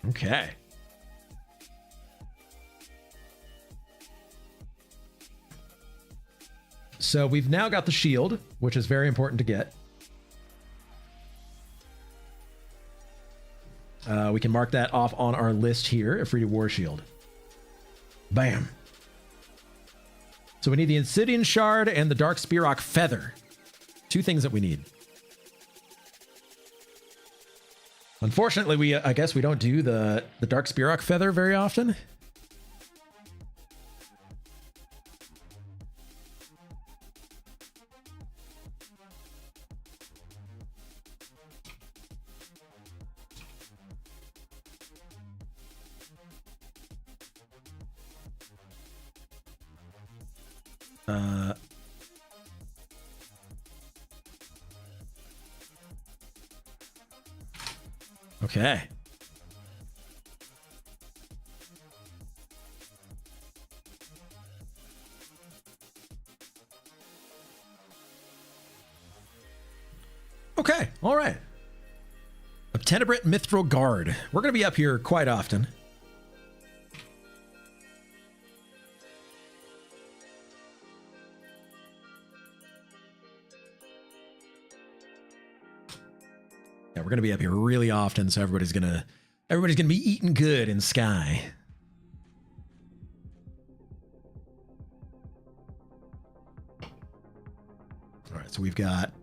Okay. So we've now got the shield, which is very important to get. We can mark that off on our list here, Afridi War Shield. Bam. So we need the Insidian Shard and the Dark Spearrock Feather. 2 things that we need. Unfortunately, I guess we don't do the Dark Spearrock Feather very often. Okay. Okay, all right. A Tenebrit Mithril Guard. We're going to be up here quite often. Yeah, we're going to be up here really often, so everybody's going to be eating good in Sky. All right, so we've got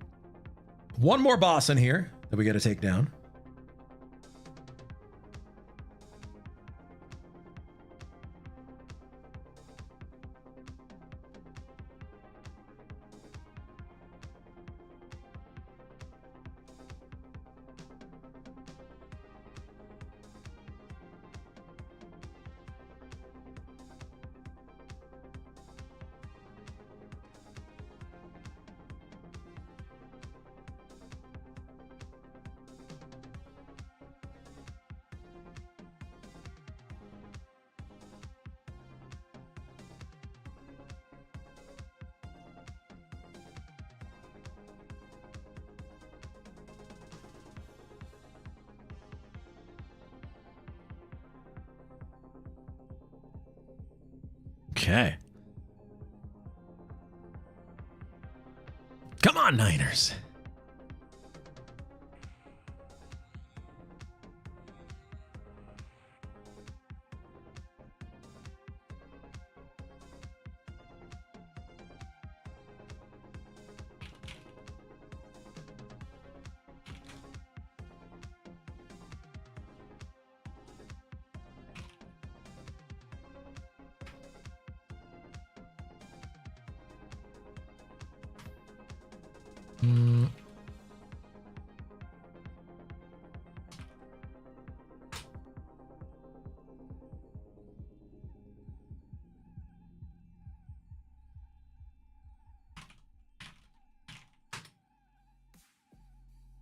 one more boss in here that we got to take down. Okay. Come on, Niners.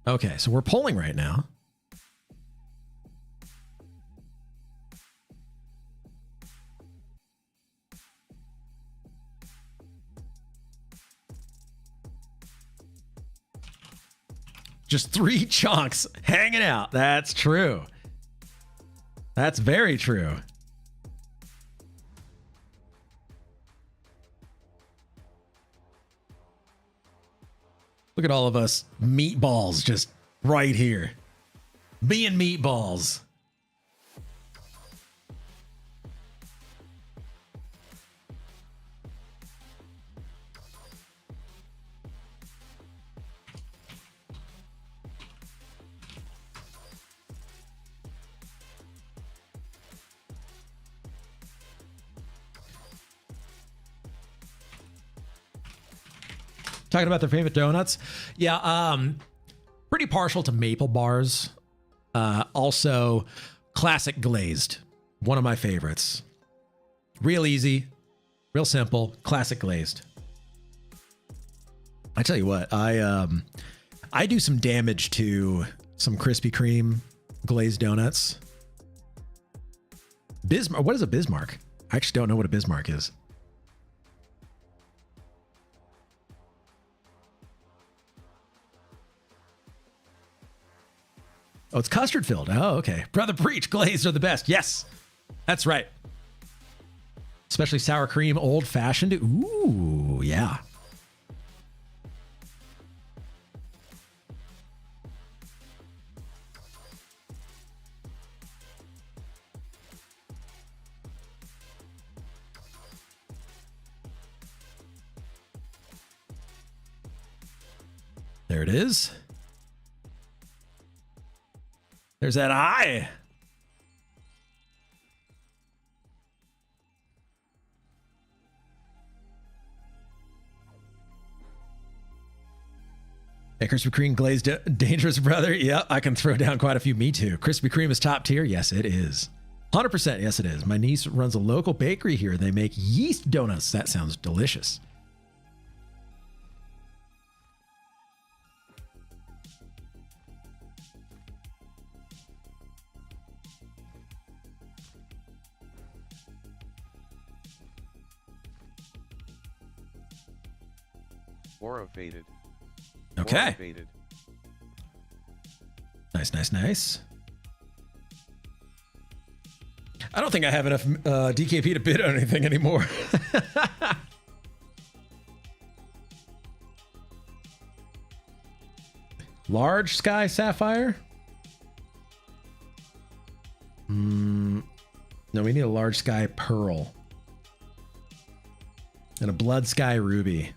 Okay, so we're polling right now. Just 3 chunks hanging out. That's true. That's very true. Look at all of us meatballs just right here. Being meatballs. Talking about their favorite donuts. Yeah, pretty partial to maple bars. Also, classic glazed. One of my favorites. Real easy, real simple, classic glazed. I tell you what, I do some damage to some Krispy Kreme glazed donuts. Bismarck. What is a Bismarck? I actually don't know what a Bismarck is. Oh, it's custard filled. Oh, okay. Brother Preach, glazed are the best. Yes, that's right. Especially sour cream, old fashioned. Ooh, yeah. There it is. There's that eye. Hey, Krispy Kreme glazed dangerous, brother. Yep, I can throw down quite a few. Me too. Krispy Kreme is top tier. Yes, it is. 100%. Yes, it is. My niece runs a local bakery here. They make yeast donuts. That sounds delicious. Aura faded. Okay. Aura faded. Nice, nice, nice. I don't think I have enough DKP to bid on anything anymore. Large sky sapphire? No, we need a large sky pearl. And a blood sky ruby.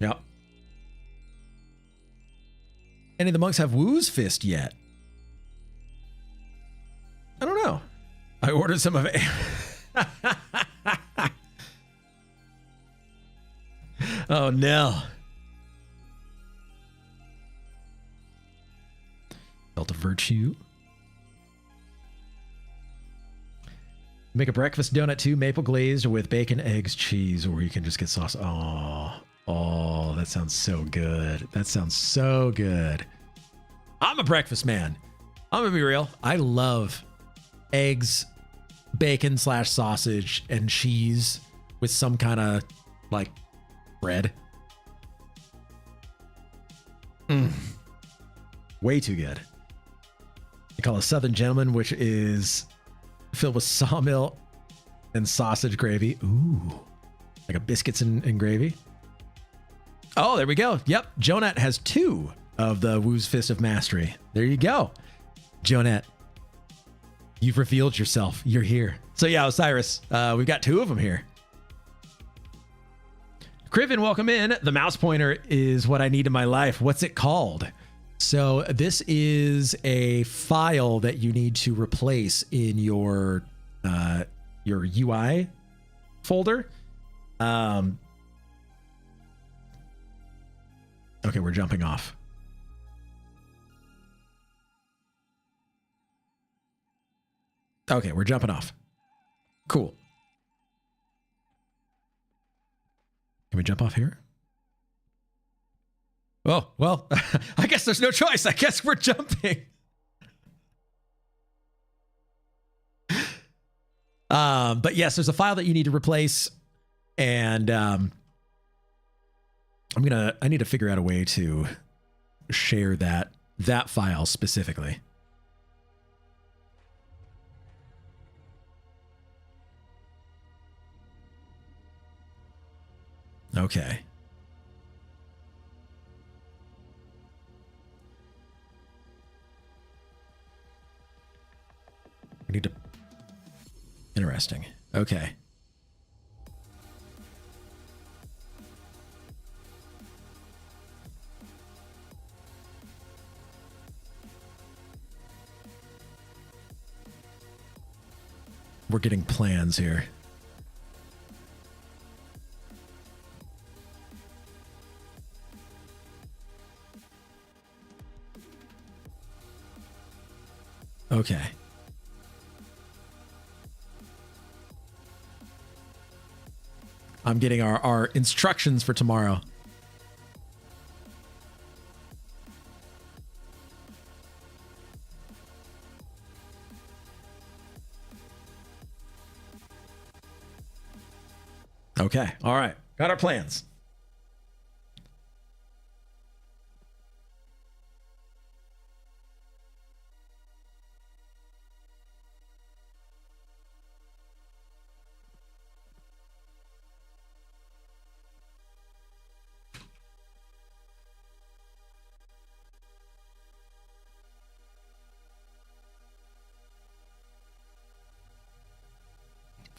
Yep. Any of the monks have Woo's Fist yet? I don't know. I ordered some of it. Oh no. Belt of Virtue. Make a breakfast donut too, maple glazed with bacon, eggs, cheese, or you can just get sauce. Oh, that sounds so good. That sounds so good. I'm a breakfast man. I'm gonna be real. I love eggs, bacon / sausage, and cheese with some kind of like bread. Way too good. call a Southern Gentleman, which is filled with sawmill and sausage gravy. Ooh, like a biscuits and gravy. Oh, there we go. Yep, Jonette has 2 of the Wu's Fist of Mastery. There you go, Jonette. You've revealed yourself. You're here. So yeah, Osiris, we've got 2 of them here. Criven, welcome in. The mouse pointer is what I need in my life. What's it called? So this is a file that you need to replace in your UI folder. Okay, we're jumping off. Okay, we're jumping off. Cool. Can we jump off here? Oh, well, I guess there's no choice. I guess we're jumping. But yes, there's a file that you need to replace. And I need to figure out a way to share that file specifically. Okay. We need to... Interesting. Okay. We're getting plans here. Okay. I'm getting our instructions for tomorrow. Okay. All right. Got our plans.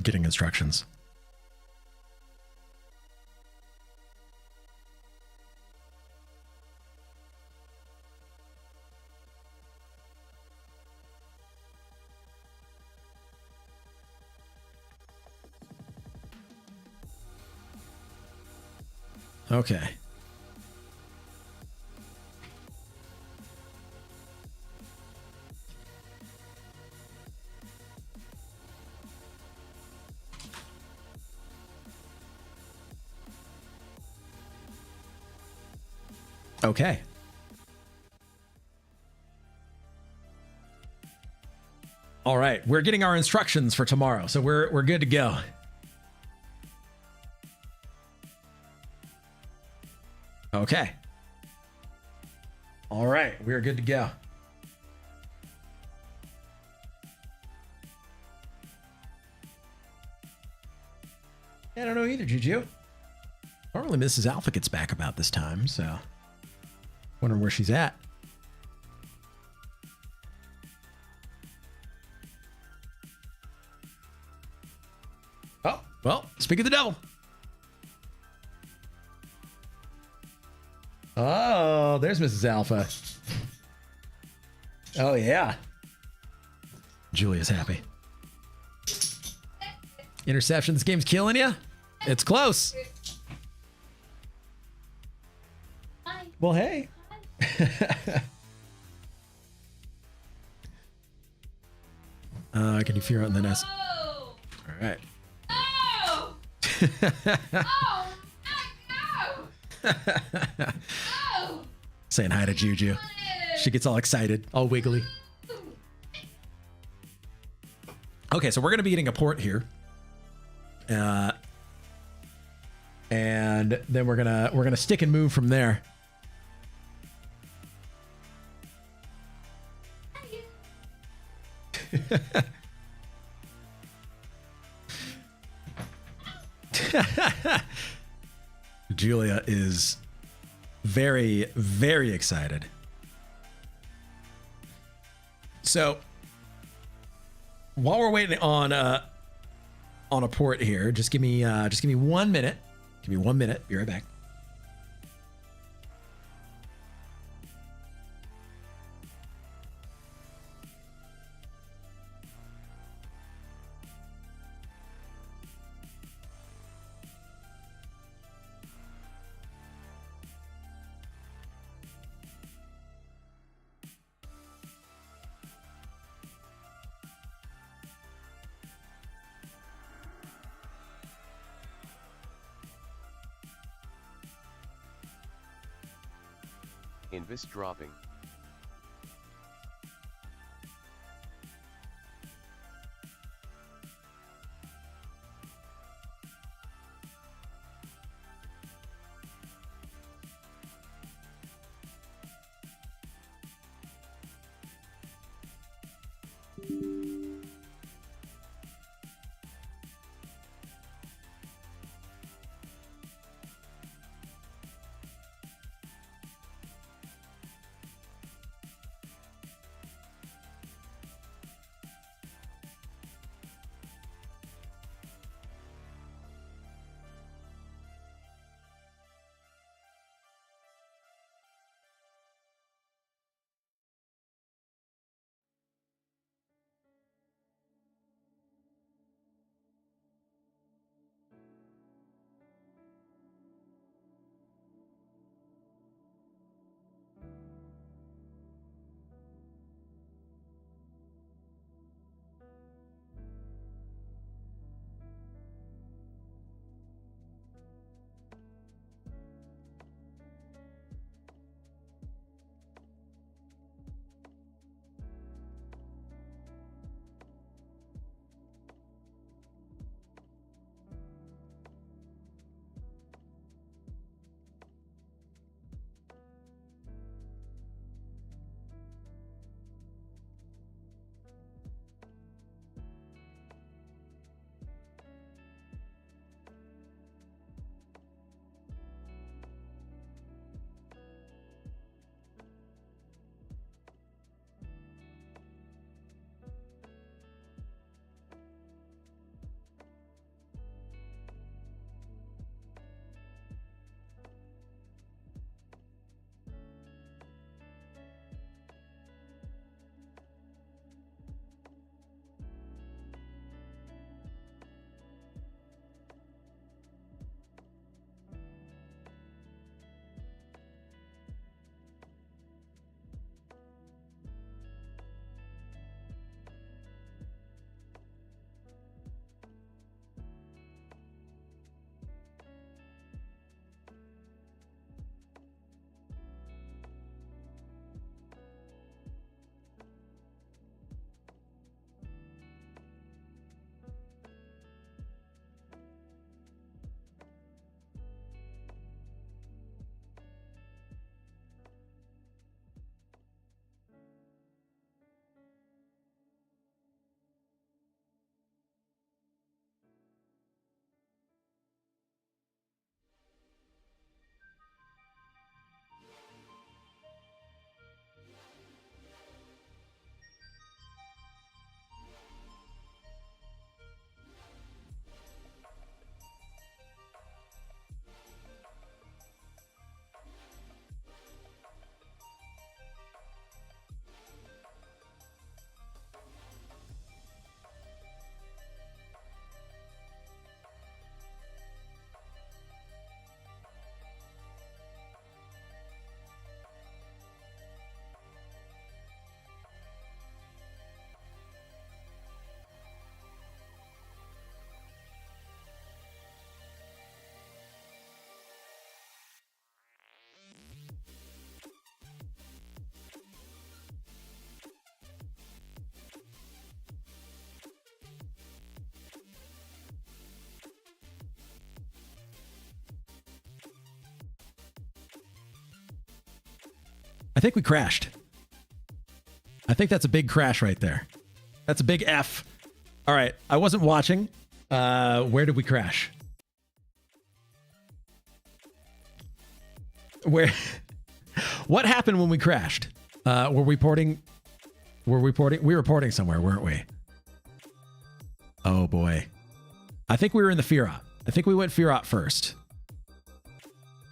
Getting instructions. Okay. Okay. All right, we're getting our instructions for tomorrow, so we're good to go. Okay. All right, we're good to go. I don't know either, Juju. Normally Mrs. Alpha gets back about this time, so wondering where she's at. Oh, well, speak of the devil. Oh, there's Mrs. Alpha. Oh, yeah. Julia's happy. Interception. This game's killing you? It's close. Hi. Well, hey. Can you figure out in the nest? Oh. All right. Oh. Oh. No. Oh. Saying hi to Juju. She gets all excited, all wiggly. Okay, so we're going to be getting a port here. And then we're gonna stick and move from there. Julia is very, very excited. So while we're waiting on a port here, just give me 1 minute. Give me 1 minute. Be right back. Invis dropping. I think we crashed. I think that's a big crash right there. That's a big F. All right. I wasn't watching. Where did we crash? Where? What happened when we crashed? Were we porting? We were porting somewhere, weren't we? Oh boy. I think we were in the Firot. I think we went Firot first.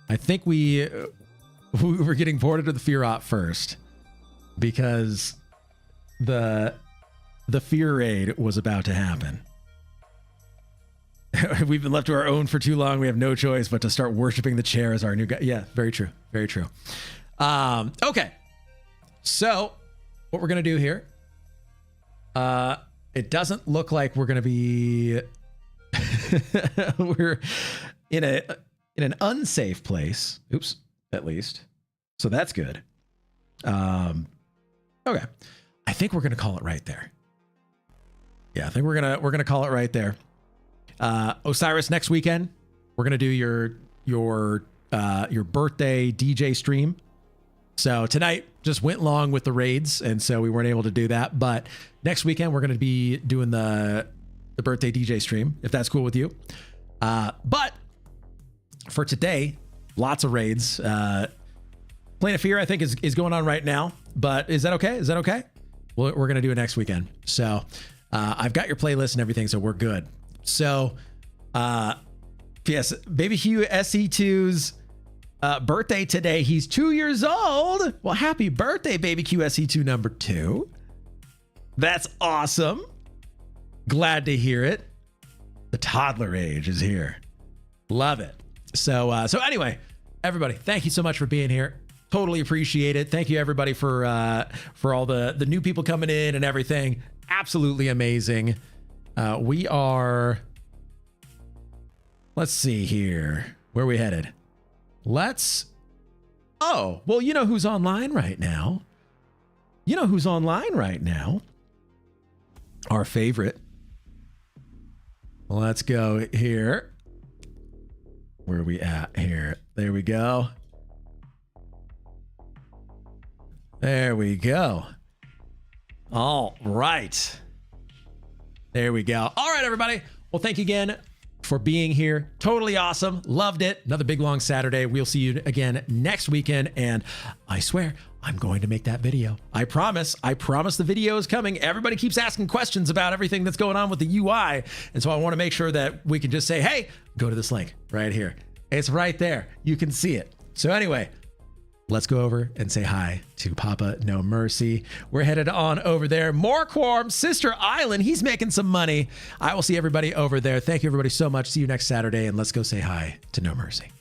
I think we were getting ported to the Firot first because the fear raid was about to happen. We've been left to our own for too long. We have no choice but to start worshiping the chair as our new guy. Yeah, very true. Very true. Okay. So what we're going to do here, it doesn't look like we're going to be, we're in an unsafe place. Oops, at least. So that's good. Okay. I think we're going to call it right there. Yeah, I think we're going to call it right there. Osiris, next weekend, we're going to do your birthday DJ stream. So tonight just went long with the raids, and so we weren't able to do that. But next weekend, we're going to be doing the birthday DJ stream, if that's cool with you. But for today, lots of raids. Plane of Fear, I think, is going on right now. But is that okay? Is that okay? We're going to do it next weekend. So I've got your playlist and everything, so we're good. So, yes, Baby Hugh SE2's birthday today. He's 2 years old. Well, happy birthday, Baby Q SE2 number 2. That's awesome. Glad to hear it. The toddler age is here. Love it. So anyway, everybody, thank you so much for being here. Totally appreciate it. Thank you, everybody, for all the new people coming in and everything. Absolutely amazing. We are, let's see here. Where are we headed? Oh, well, you know who's online right now. You know who's online right now. Our favorite. Let's go here. Where are we at here? There we go. There we go. All right. There we go. All right, everybody. Well, thank you again for being here. Totally awesome. Loved it. Another big, long Saturday. We'll see you again next weekend. And I swear, I'm going to make that video. I promise. I promise the video is coming. Everybody keeps asking questions about everything that's going on with the UI. And so I want to make sure that we can just say, hey, go to this link right here. It's right there. You can see it. So anyway, let's go over and say hi to Papa No Mercy. We're headed on over there. More Quarm, Sister Island. He's making some money. I will see everybody over there. Thank you, everybody, so much. See you next Saturday, and let's go say hi to No Mercy.